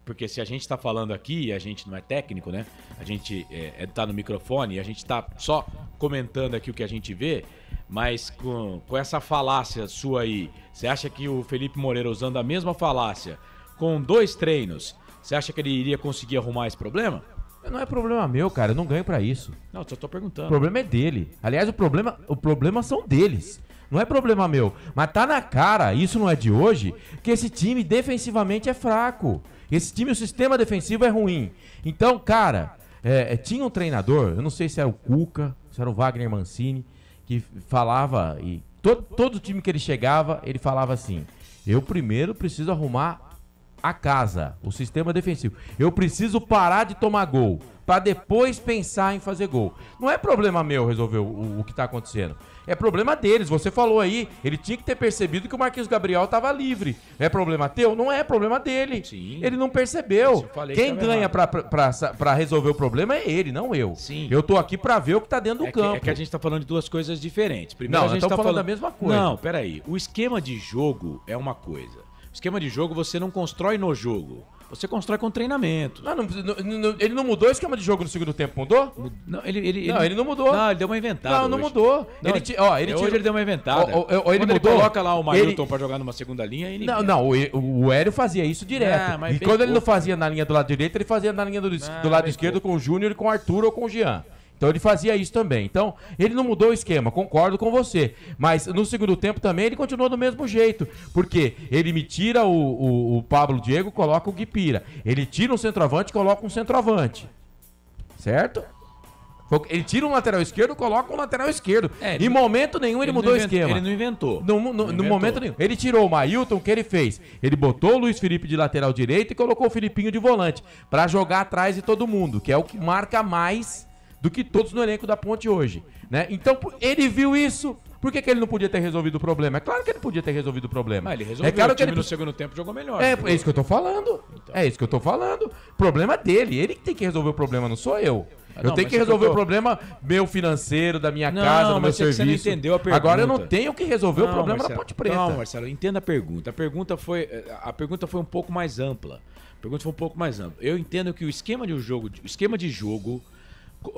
porque se a gente está falando aqui e a gente não é técnico, né? A gente tá no microfone e a gente tá só comentando aqui o que a gente vê, mas com essa falácia sua aí, você acha que o Felipe Moreira usando a mesma falácia com 2 treinos, você acha que ele iria conseguir arrumar esse problema? Não é problema meu, cara, eu não ganho pra isso. Não, só tô perguntando. O problema é dele. Aliás, o problema são deles. Não é problema meu. Mas tá na cara, isso não é de hoje, que esse time defensivamente é fraco. Esse time, o sistema defensivo é ruim. Então, cara, tinha um treinador, eu não sei se era o Cuca, se era o Wagner Mancini, que falava, e todo time que ele chegava, ele falava assim: eu primeiro preciso arrumar a casa, o sistema defensivo. Eu preciso parar de tomar gol, pra depois pensar em fazer gol. Não é problema meu resolver o que tá acontecendo. É problema deles. Você falou aí, ele tinha que ter percebido que o Marquinhos Gabriel tava livre. É problema teu? Não é problema dele. Sim. Ele não percebeu. Quem ganha pra resolver o problema é ele, não eu. Sim. Eu tô aqui pra ver o que tá dentro do campo. É que a gente tá falando de 2 coisas diferentes. Primeiro, Não, a gente nós tá estamos falando da mesma coisa. Não, peraí. O esquema de jogo é uma coisa. O esquema de jogo você não constrói no jogo. Você constrói com treinamento. Ele não mudou o esquema de jogo no segundo tempo, mudou? Não, ele não mudou. Não, ele deu uma inventada. Não hoje. mudou. Não, hoje ele deu uma inventada. Ele Quando mudou, ele coloca lá o Mailton pra jogar numa segunda linha, ele... O Hélio fazia isso direto. mas E bem quando ele não pouco. fazia na linha do lado direito, ele fazia na linha do lado esquerdo com o Júnior, com o Arthur ou com o Jean. Então ele fazia isso também. Então ele não mudou o esquema, concordo com você. Mas no segundo tempo também ele continuou do mesmo jeito. Porque ele me tira o Pablo Diego, coloca o Guipira. Ele tira um centroavante, coloca um centroavante. Certo? Ele tira um lateral esquerdo, coloca um lateral esquerdo. Em momento nenhum ele mudou o esquema. Ele não inventou. No momento nenhum. Ele tirou o Mailton, o que ele fez? Ele botou o Luiz Felipe de lateral direito e colocou o Filipinho de volante. Pra jogar atrás de todo mundo, que é o que marca mais do que todos no elenco da Ponte hoje, né? Então, ele viu isso. Por que ele não podia ter resolvido o problema? É claro que ele podia ter resolvido o problema. Ele resolveu, claro o que time no segundo tempo jogou melhor. É isso que eu tô falando. Então. É isso que eu tô falando. Problema dele. Ele que tem que resolver o problema, não sou eu. Eu tenho que resolver o problema meu financeiro, da minha casa, do meu serviço. Você não entendeu a pergunta. Agora eu não tenho que resolver o problema Marcelo, da Ponte Preta. Não, Marcelo, entenda a pergunta. A pergunta foi um pouco mais ampla. Eu entendo que o esquema de jogo,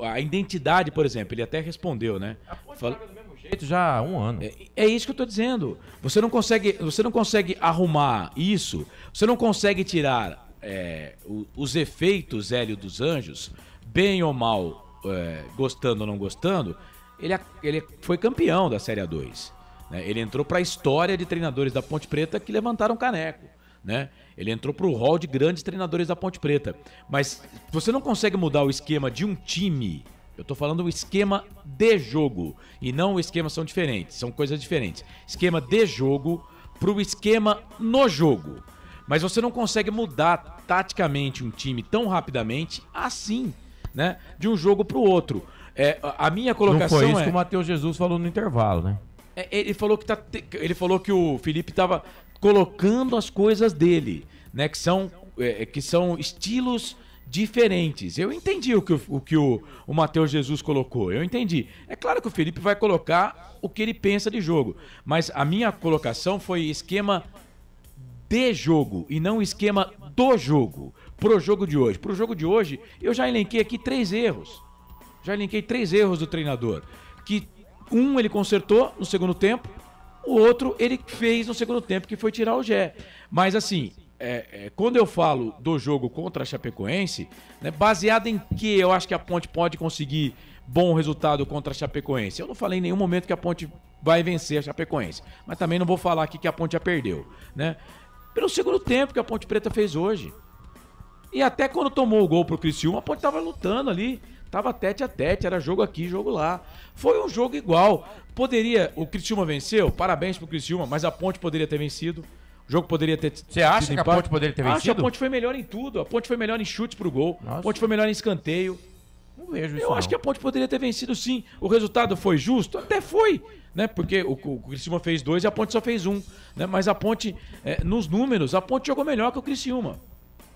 a identidade, por exemplo, ele até respondeu, né? Do mesmo jeito já há um ano. É isso que eu tô dizendo. Você não consegue arrumar isso, você não consegue tirar os efeitos Hélio dos Anjos, bem ou mal, gostando ou não gostando. Ele foi campeão da Série A2. Né? Ele entrou para a história de treinadores da Ponte Preta que levantaram caneco. Né? Ele entrou pro hall de grandes treinadores da Ponte Preta. Mas você não consegue mudar o esquema de um time. Eu tô falando o esquema de jogo. E não o esquema, são diferentes. São coisas diferentes. Esquema de jogo pro esquema no jogo. Mas você não consegue mudar taticamente um time tão rapidamente assim, né? De um jogo pro outro. A minha colocação não foi isso que o Matheus Jesus falou no intervalo, né? Ele falou que o Felipe tava colocando as coisas dele, né? Que são estilos diferentes. Eu entendi o que o Matheus Jesus colocou, eu entendi. É claro que o Felipe vai colocar o que ele pensa de jogo, mas a minha colocação foi esquema de jogo e não esquema do jogo, pro jogo de hoje. Pro jogo de hoje, eu já elenquei aqui 3 erros. Já elenquei 3 erros do treinador. Que um ele consertou no segundo tempo, o outro ele fez no segundo tempo, que foi tirar o Gé. Mas assim, quando eu falo do jogo contra a Chapecoense, né, baseado em que eu acho que a Ponte pode conseguir bom resultado contra a Chapecoense. Eu não falei em nenhum momento que a Ponte vai vencer a Chapecoense, mas também não vou falar aqui que a Ponte já perdeu, né? Pelo segundo tempo que a Ponte Preta fez hoje. E até quando tomou o gol pro Criciúma, a Ponte tava lutando ali, tava tete a tete, era jogo aqui, jogo lá. Foi um jogo igual. O Criciúma venceu, parabéns pro Criciúma, mas a Ponte poderia ter vencido. O jogo poderia ter... Você acha que a Ponte poderia ter vencido? Acho que a Ponte foi melhor em tudo. A Ponte foi melhor em chutes pro gol. Nossa. A Ponte foi melhor em escanteio. Não vejo isso. Eu acho que a Ponte poderia ter vencido sim. O resultado foi justo? Até foi, né? Porque o Criciúma fez 2 e a Ponte só fez 1, né? Mas a Ponte, nos números, a Ponte jogou melhor que o Criciúma.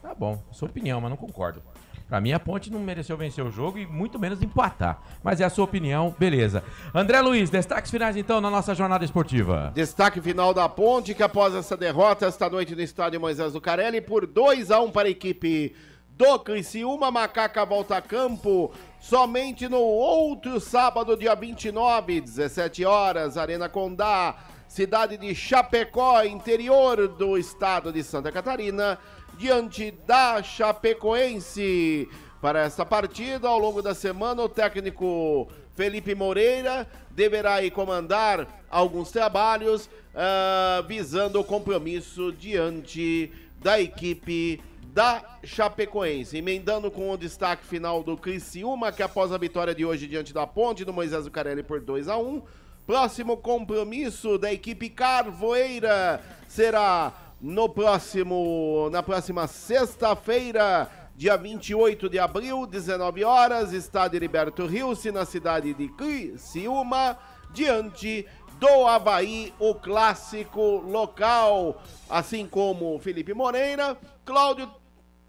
Tá bom, sua opinião, mas não concordo. Pra mim, a Ponte não mereceu vencer o jogo e muito menos empatar. Mas é a sua opinião, beleza. André Luiz, destaques finais então na nossa jornada esportiva. Destaque final da Ponte, que após essa derrota esta noite no estádio Moisés Lucarelli, por 2-1 para a equipe do Criciúma, Macaca volta a campo somente no outro sábado, dia 29, 17 horas, Arena Condá, cidade de Chapecó, interior do estado de Santa Catarina, diante da Chapecoense. Para esta partida, ao longo da semana, o técnico Felipe Moreira deverá aí comandar alguns trabalhos visando o compromisso diante da equipe da Chapecoense. Emendando com o destaque final do Criciúma, que após a vitória de hoje diante da Ponte, do Moisés Lucarelli por 2-1, próximo compromisso da equipe Carvoeira será na próxima sexta-feira, dia 28 de abril, 19 horas, estádio Heriberto Rilse, na cidade de Criciúma, diante do Avaí, o clássico local. Assim como Felipe Moreira, Cláudio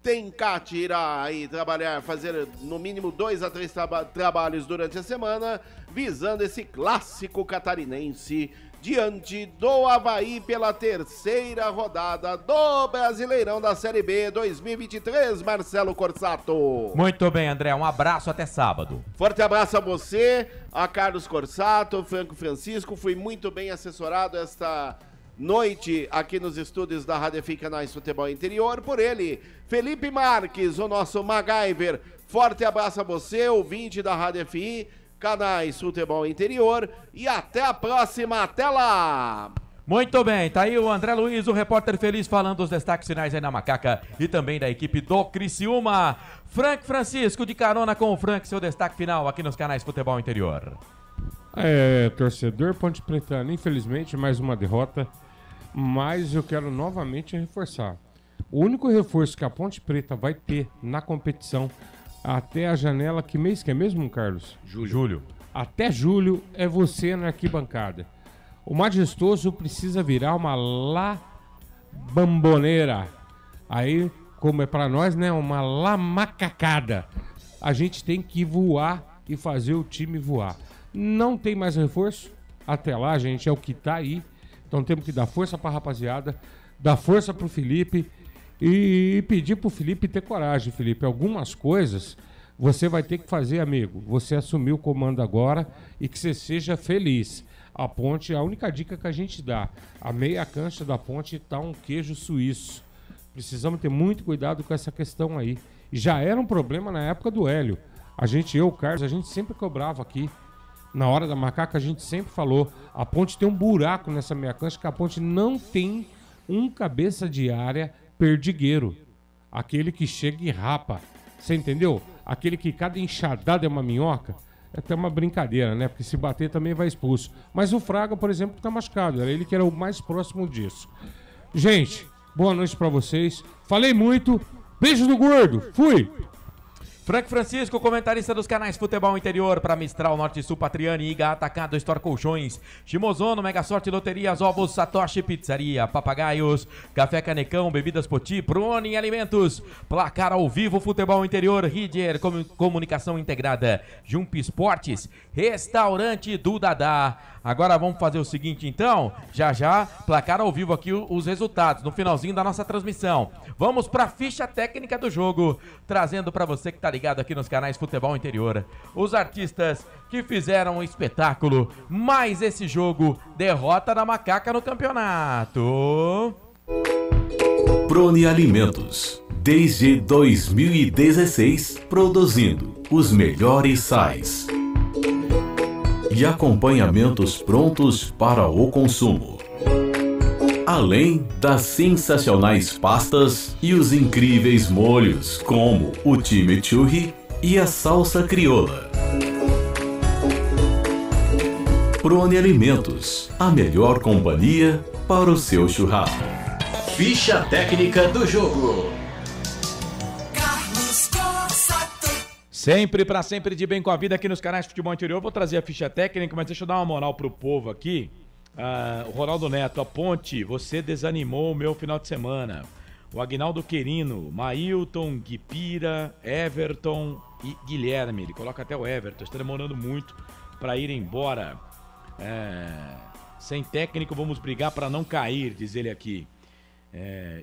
Tencati irá aí trabalhar, fazer no mínimo 2 a 3 trabalhos durante a semana, visando esse clássico catarinense diante do Avaí pela terceira rodada do Brasileirão da Série B 2023, Marcelo Corsato. Muito bem, André, um abraço até sábado. Forte abraço a você, a Carlos Corsato, Franco Francisco, fui muito bem assessorado esta noite aqui nos estúdios da Rádio FI Canais Futebol Interior, por ele, Felipe Marques, o nosso MacGyver. Forte abraço a você, ouvinte da Rádio FI Canais Futebol Interior, e até a próxima, até lá! Muito bem, tá aí o André Luiz, o repórter feliz, falando dos destaques finais aí na Macaca e também da equipe do Criciúma. Frank Francisco, de carona com o Frank, seu destaque final aqui nos Canais Futebol Interior. Torcedor Ponte Pretana, infelizmente mais uma derrota, mas eu quero novamente reforçar. O único reforço que a Ponte Preta vai ter na competição até a janela, que mês que é mesmo, Carlos? Julho. Até julho é você na arquibancada. O Majestoso precisa virar uma La Bamboneira. Aí, como é pra nós, né? Uma La Macacada. A gente tem que voar e fazer o time voar. Não tem mais reforço. Até lá, gente, é o que tá aí. Então temos que dar força pra rapaziada, dar força pro Felipe e pedir pro Felipe ter coragem, Felipe. Algumas coisas você vai ter que fazer, amigo. Você assumiu o comando agora e que você seja feliz. A Ponte, a única dica que a gente dá, a meia cancha da Ponte tá um queijo suíço. Precisamos ter muito cuidado com essa questão aí. Já era um problema na época do Hélio. Eu, o Carlos, a gente sempre cobrava aqui. Na hora da Macaca a gente sempre falou, a Ponte tem um buraco nessa meia cancha, que a Ponte não tem um cabeça de área perdigueiro. Aquele que chega e rapa. Você entendeu? Aquele que cada enxadada é uma minhoca. É até uma brincadeira, né? Porque se bater também vai expulso. Mas o Fraga, por exemplo, tá machucado. Era ele que era o mais próximo disso. Gente, boa noite pra vocês. Falei muito. Beijo do gordo. Fui! Frank Francisco, comentarista dos canais Futebol Interior para Mistral, Norte Sul, Patriani, Iga Atacado, Store Colchões, Shimozono, Mega Sorte, Loterias, Ovos, Satoshi, Pizzaria, Papagaios, Café Canecão, Bebidas Poti, Prone Alimentos, Placar ao Vivo, Futebol Interior, Rider, Comunicação Integrada, Jump Esportes, Restaurante do Dadá. Agora vamos fazer o seguinte então, já, placar ao vivo aqui os resultados no finalzinho da nossa transmissão. Vamos para a ficha técnica do jogo, trazendo para você que tá ligado aqui nos canais Futebol Interior, os artistas que fizeram um espetáculo, mais esse jogo, derrota da Macaca no campeonato. Prone Alimentos, desde 2016, produzindo os melhores sais e acompanhamentos prontos para o consumo. Além das sensacionais pastas e os incríveis molhos, como o chimichurri e a salsa crioula. Prone Alimentos, a melhor companhia para o seu churrasco. Ficha técnica do jogo. Sempre pra sempre de bem com a vida aqui nos canais Futebol Interior. Vou trazer a ficha técnica, mas deixa eu dar uma moral pro povo aqui. O Ronaldo Neto, a Ponte, você desanimou o meu final de semana. O Aguinaldo Querino, Mailton, Guipira, Everton e Guilherme. Ele coloca até o Everton, está demorando muito para ir embora. Sem técnico vamos brigar para não cair, diz ele aqui.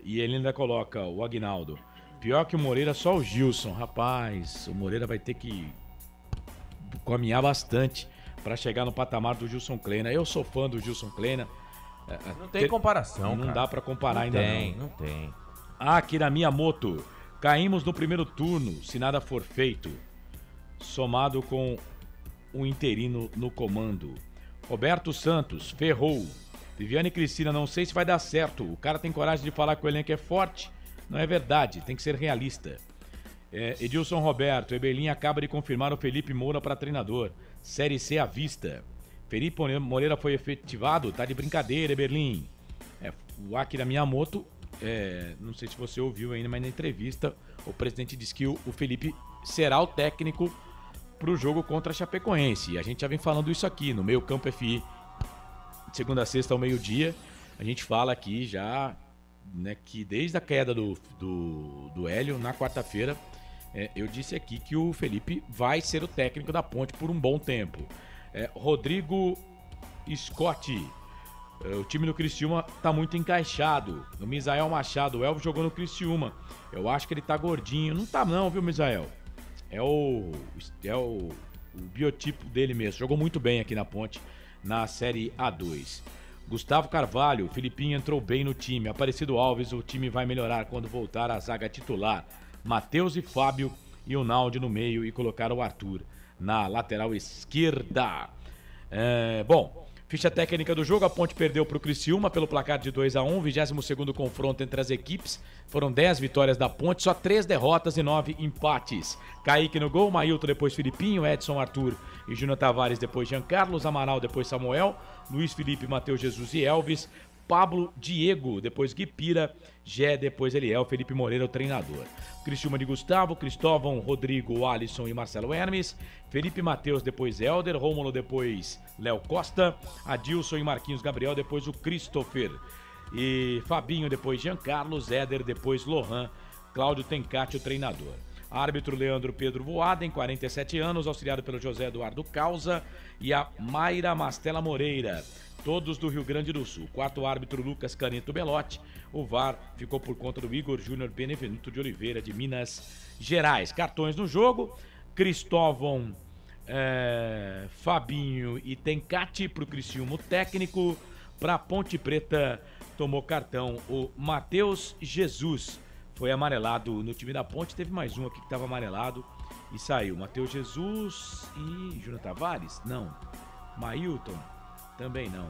E ele ainda coloca o Aguinaldo. Pior que o Moreira, só o Gilson. Rapaz, o Moreira vai ter que caminhar bastante para chegar no patamar do Gilson Kleina. Eu sou fã do Gilson Kleina. Não tem comparação, Não dá para comparar ainda não tem. Akira Miyamoto. Caímos no primeiro turno, se nada for feito. Somado com o interino no comando. Roberto Santos, ferrou. Viviane Cristina, não sei se vai dar certo. O cara tem coragem de falar que o elenco é forte. Não é verdade, tem que ser realista. Edilson Roberto, Eberlin acaba de confirmar o Felipe Moura para treinador. Série C à vista. Felipe Moreira foi efetivado? Tá de brincadeira, Eberlin. O Akira Miyamoto, não sei se você ouviu ainda, mas na entrevista o presidente disse que o Felipe será o técnico para o jogo contra a Chapecoense. E a gente já vem falando isso aqui no Meio Campo FI. De segunda a sexta ao meio-dia, a gente fala aqui já... que desde a queda do Hélio na quarta-feira, eu disse aqui que o Felipe vai ser o técnico da Ponte por um bom tempo. Rodrigo Scott, o time do Criciúma tá muito encaixado. O Misael Machado, o Elvio jogou no Criciúma. Eu acho que ele tá gordinho. Não tá não, viu, Misael? É o biotipo dele mesmo. Jogou muito bem aqui na Ponte, na Série A2. Gustavo Carvalho, Filipinho entrou bem no time. Aparecido Alves, o time vai melhorar quando voltar à zaga titular. Matheus e Fábio e o Naldi no meio e colocar o Arthur na lateral esquerda. Bom, ficha técnica do jogo. A Ponte perdeu para o Criciúma pelo placar de 2-1, 22º confronto entre as equipes. Foram 10 vitórias da Ponte, só 3 derrotas e 9 empates. Kaique no gol, Mailton depois Filipinho, Edson, Arthur e Júnior Tavares depois Jean Carlos, Amaral depois Samuel, Luiz Felipe, Matheus Jesus e Elvis, Pablo, Diego, depois Guipira, Gé, depois Eliel, Felipe Moreira, o treinador. Criciúma de Gustavo, Cristóvão, Rodrigo, Alisson e Marcelo Hermes, Felipe Matheus, depois Helder, Rômulo, depois Léo Costa, Adilson e Marquinhos Gabriel, depois o Christopher, e Fabinho, depois Jean Carlos, Éder, depois Lohan, Cláudio Tencati, o treinador. Árbitro Leandro Pedro Voaden, 47 anos, auxiliado pelo José Eduardo Causa e a Mayra Mastella Moreira, todos do Rio Grande do Sul. Quarto árbitro Lucas Caneto Belotti. O VAR ficou por conta do Igor Júnior Benevenuto de Oliveira, de Minas Gerais. Cartões no jogo: Cristóvão, Fabinho e Tencati para o Criciúma, o técnico. Para a Ponte Preta tomou cartão o Matheus Jesus. Foi amarelado no time da Ponte. Teve mais um aqui que estava amarelado e saiu. Matheus Jesus e Júnior Tavares? Não. Mailton? Também não.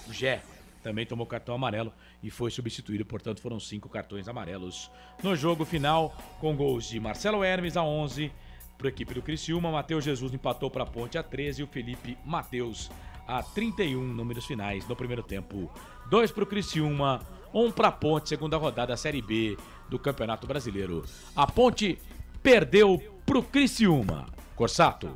O Gé também tomou cartão amarelo e foi substituído. Portanto, foram 5 cartões amarelos no jogo final, com gols de Marcelo Hermes a 11 para a equipe do Criciúma. Matheus Jesus empatou para a Ponte a 13 e o Felipe Matheus a 31, números finais no primeiro tempo. 2 para o Criciúma, 1 para a Ponte, segunda rodada da Série B do Campeonato Brasileiro. A Ponte perdeu pro Criciúma. Corsato.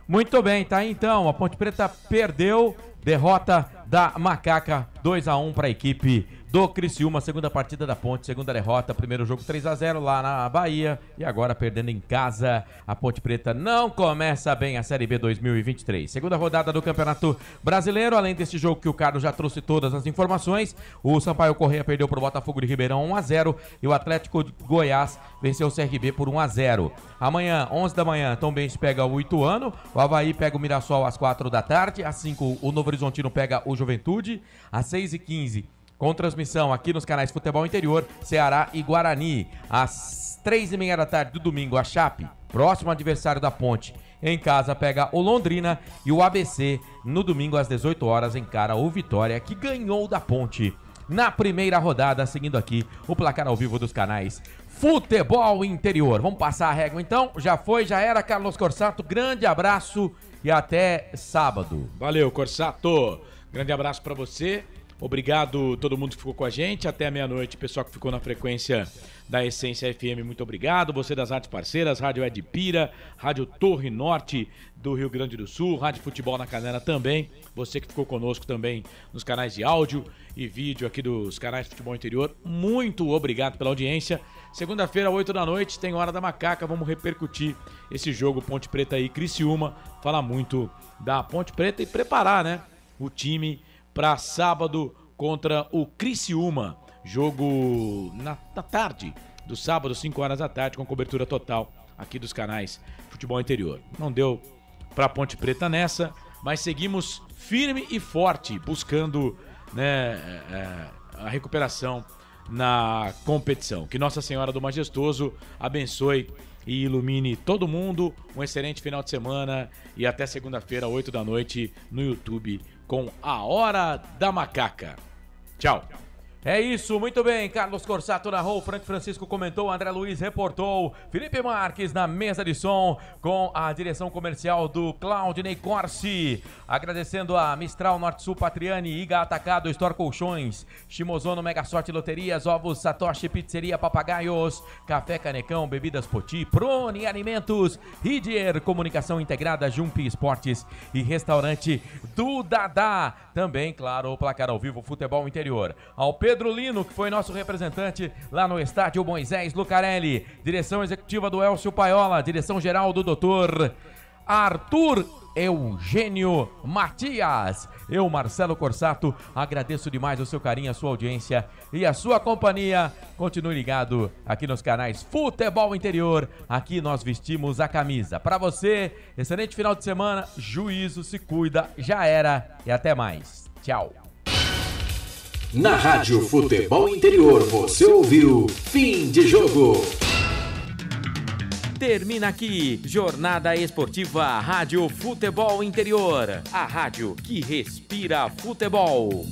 Muito bem, tá aí então. A Ponte Preta perdeu, derrota da Macaca, 2-1 para a equipe do Criciúma, segunda partida da Ponte, segunda derrota, primeiro jogo 3-0 lá na Bahia e agora perdendo em casa. A Ponte Preta não começa bem a Série B 2023. Segunda rodada do Campeonato Brasileiro, além desse jogo que o Carlos já trouxe todas as informações, o Sampaio Corrêa perdeu para o Botafogo de Ribeirão 1-0 e o Atlético de Goiás venceu o CRB por 1-0. Amanhã, 11 da manhã, Tombense pega o Ituano, o Avaí pega o Mirassol às 4 da tarde, às 5 o Novo Horizontino pega o Juventude, às 6h15 com transmissão aqui nos canais Futebol Interior, Ceará e Guarani. Às 3h30 da tarde do domingo, a Chape, próximo adversário da Ponte, em casa pega o Londrina e o ABC, no domingo às 18 horas, encara o Vitória, que ganhou da Ponte na primeira rodada, seguindo aqui o placar ao vivo dos canais Futebol Interior. Vamos passar a régua então? Já foi, já era. Carlos Corsato, grande abraço e até sábado. Valeu, Corsato. Grande abraço pra você. Obrigado todo mundo que ficou com a gente até a meia-noite, pessoal que ficou na frequência da Essência FM, muito obrigado. Você das rádios parceiras, Rádio Edpira, Rádio Torre Norte do Rio Grande do Sul, Rádio Futebol na Canela também. Você que ficou conosco também nos canais de áudio e vídeo aqui dos canais Futebol Interior, muito obrigado pela audiência. Segunda-feira, 8 da noite, tem Hora da Macaca, vamos repercutir esse jogo Ponte Preta e Criciúma, falar muito da Ponte Preta e preparar, né, o time para sábado contra o Criciúma. Jogo na tarde do sábado, 5 horas da tarde, com cobertura total aqui dos canais Futebol Interior. Não deu para Ponte Preta nessa, mas seguimos firme e forte, buscando, né, a recuperação na competição. Que Nossa Senhora do Majestoso abençoe e ilumine todo mundo. Um excelente final de semana e até segunda-feira, 8 da noite, no YouTube, com a Hora da Macaca. Tchau. É isso, muito bem. Carlos Corsato narrou, Frank Francisco comentou, André Luiz reportou, Felipe Marques na mesa de som com a direção comercial do Claudinei Corsi. Agradecendo a Mistral Norte Sul Patriani, Iga Atacado, Store Colchões, Shimozono Mega Sorte Loterias, Ovos Satoshi Pizzeria Papagaios, Café Canecão, Bebidas Poti, Prone Alimentos, Ridier Comunicação Integrada, Jump Esportes e Restaurante do Dadá. Também, claro, o placar ao vivo Futebol Interior. Ao Pedro Lino, que foi nosso representante lá no estádio Moisés Lucarelli. Direção executiva do Elcio Paiola. Direção geral do Dr. Arthur Eugênio Matias. Eu, Marcelo Corsato, agradeço demais o seu carinho, a sua audiência e a sua companhia. Continue ligado aqui nos canais Futebol Interior. Aqui nós vestimos a camisa. Para você, excelente final de semana. Juízo, se cuida. Já era e até mais. Tchau. Na Rádio Futebol Interior, você ouviu Fim de Jogo. Termina aqui, Jornada Esportiva Rádio Futebol Interior. A rádio que respira futebol.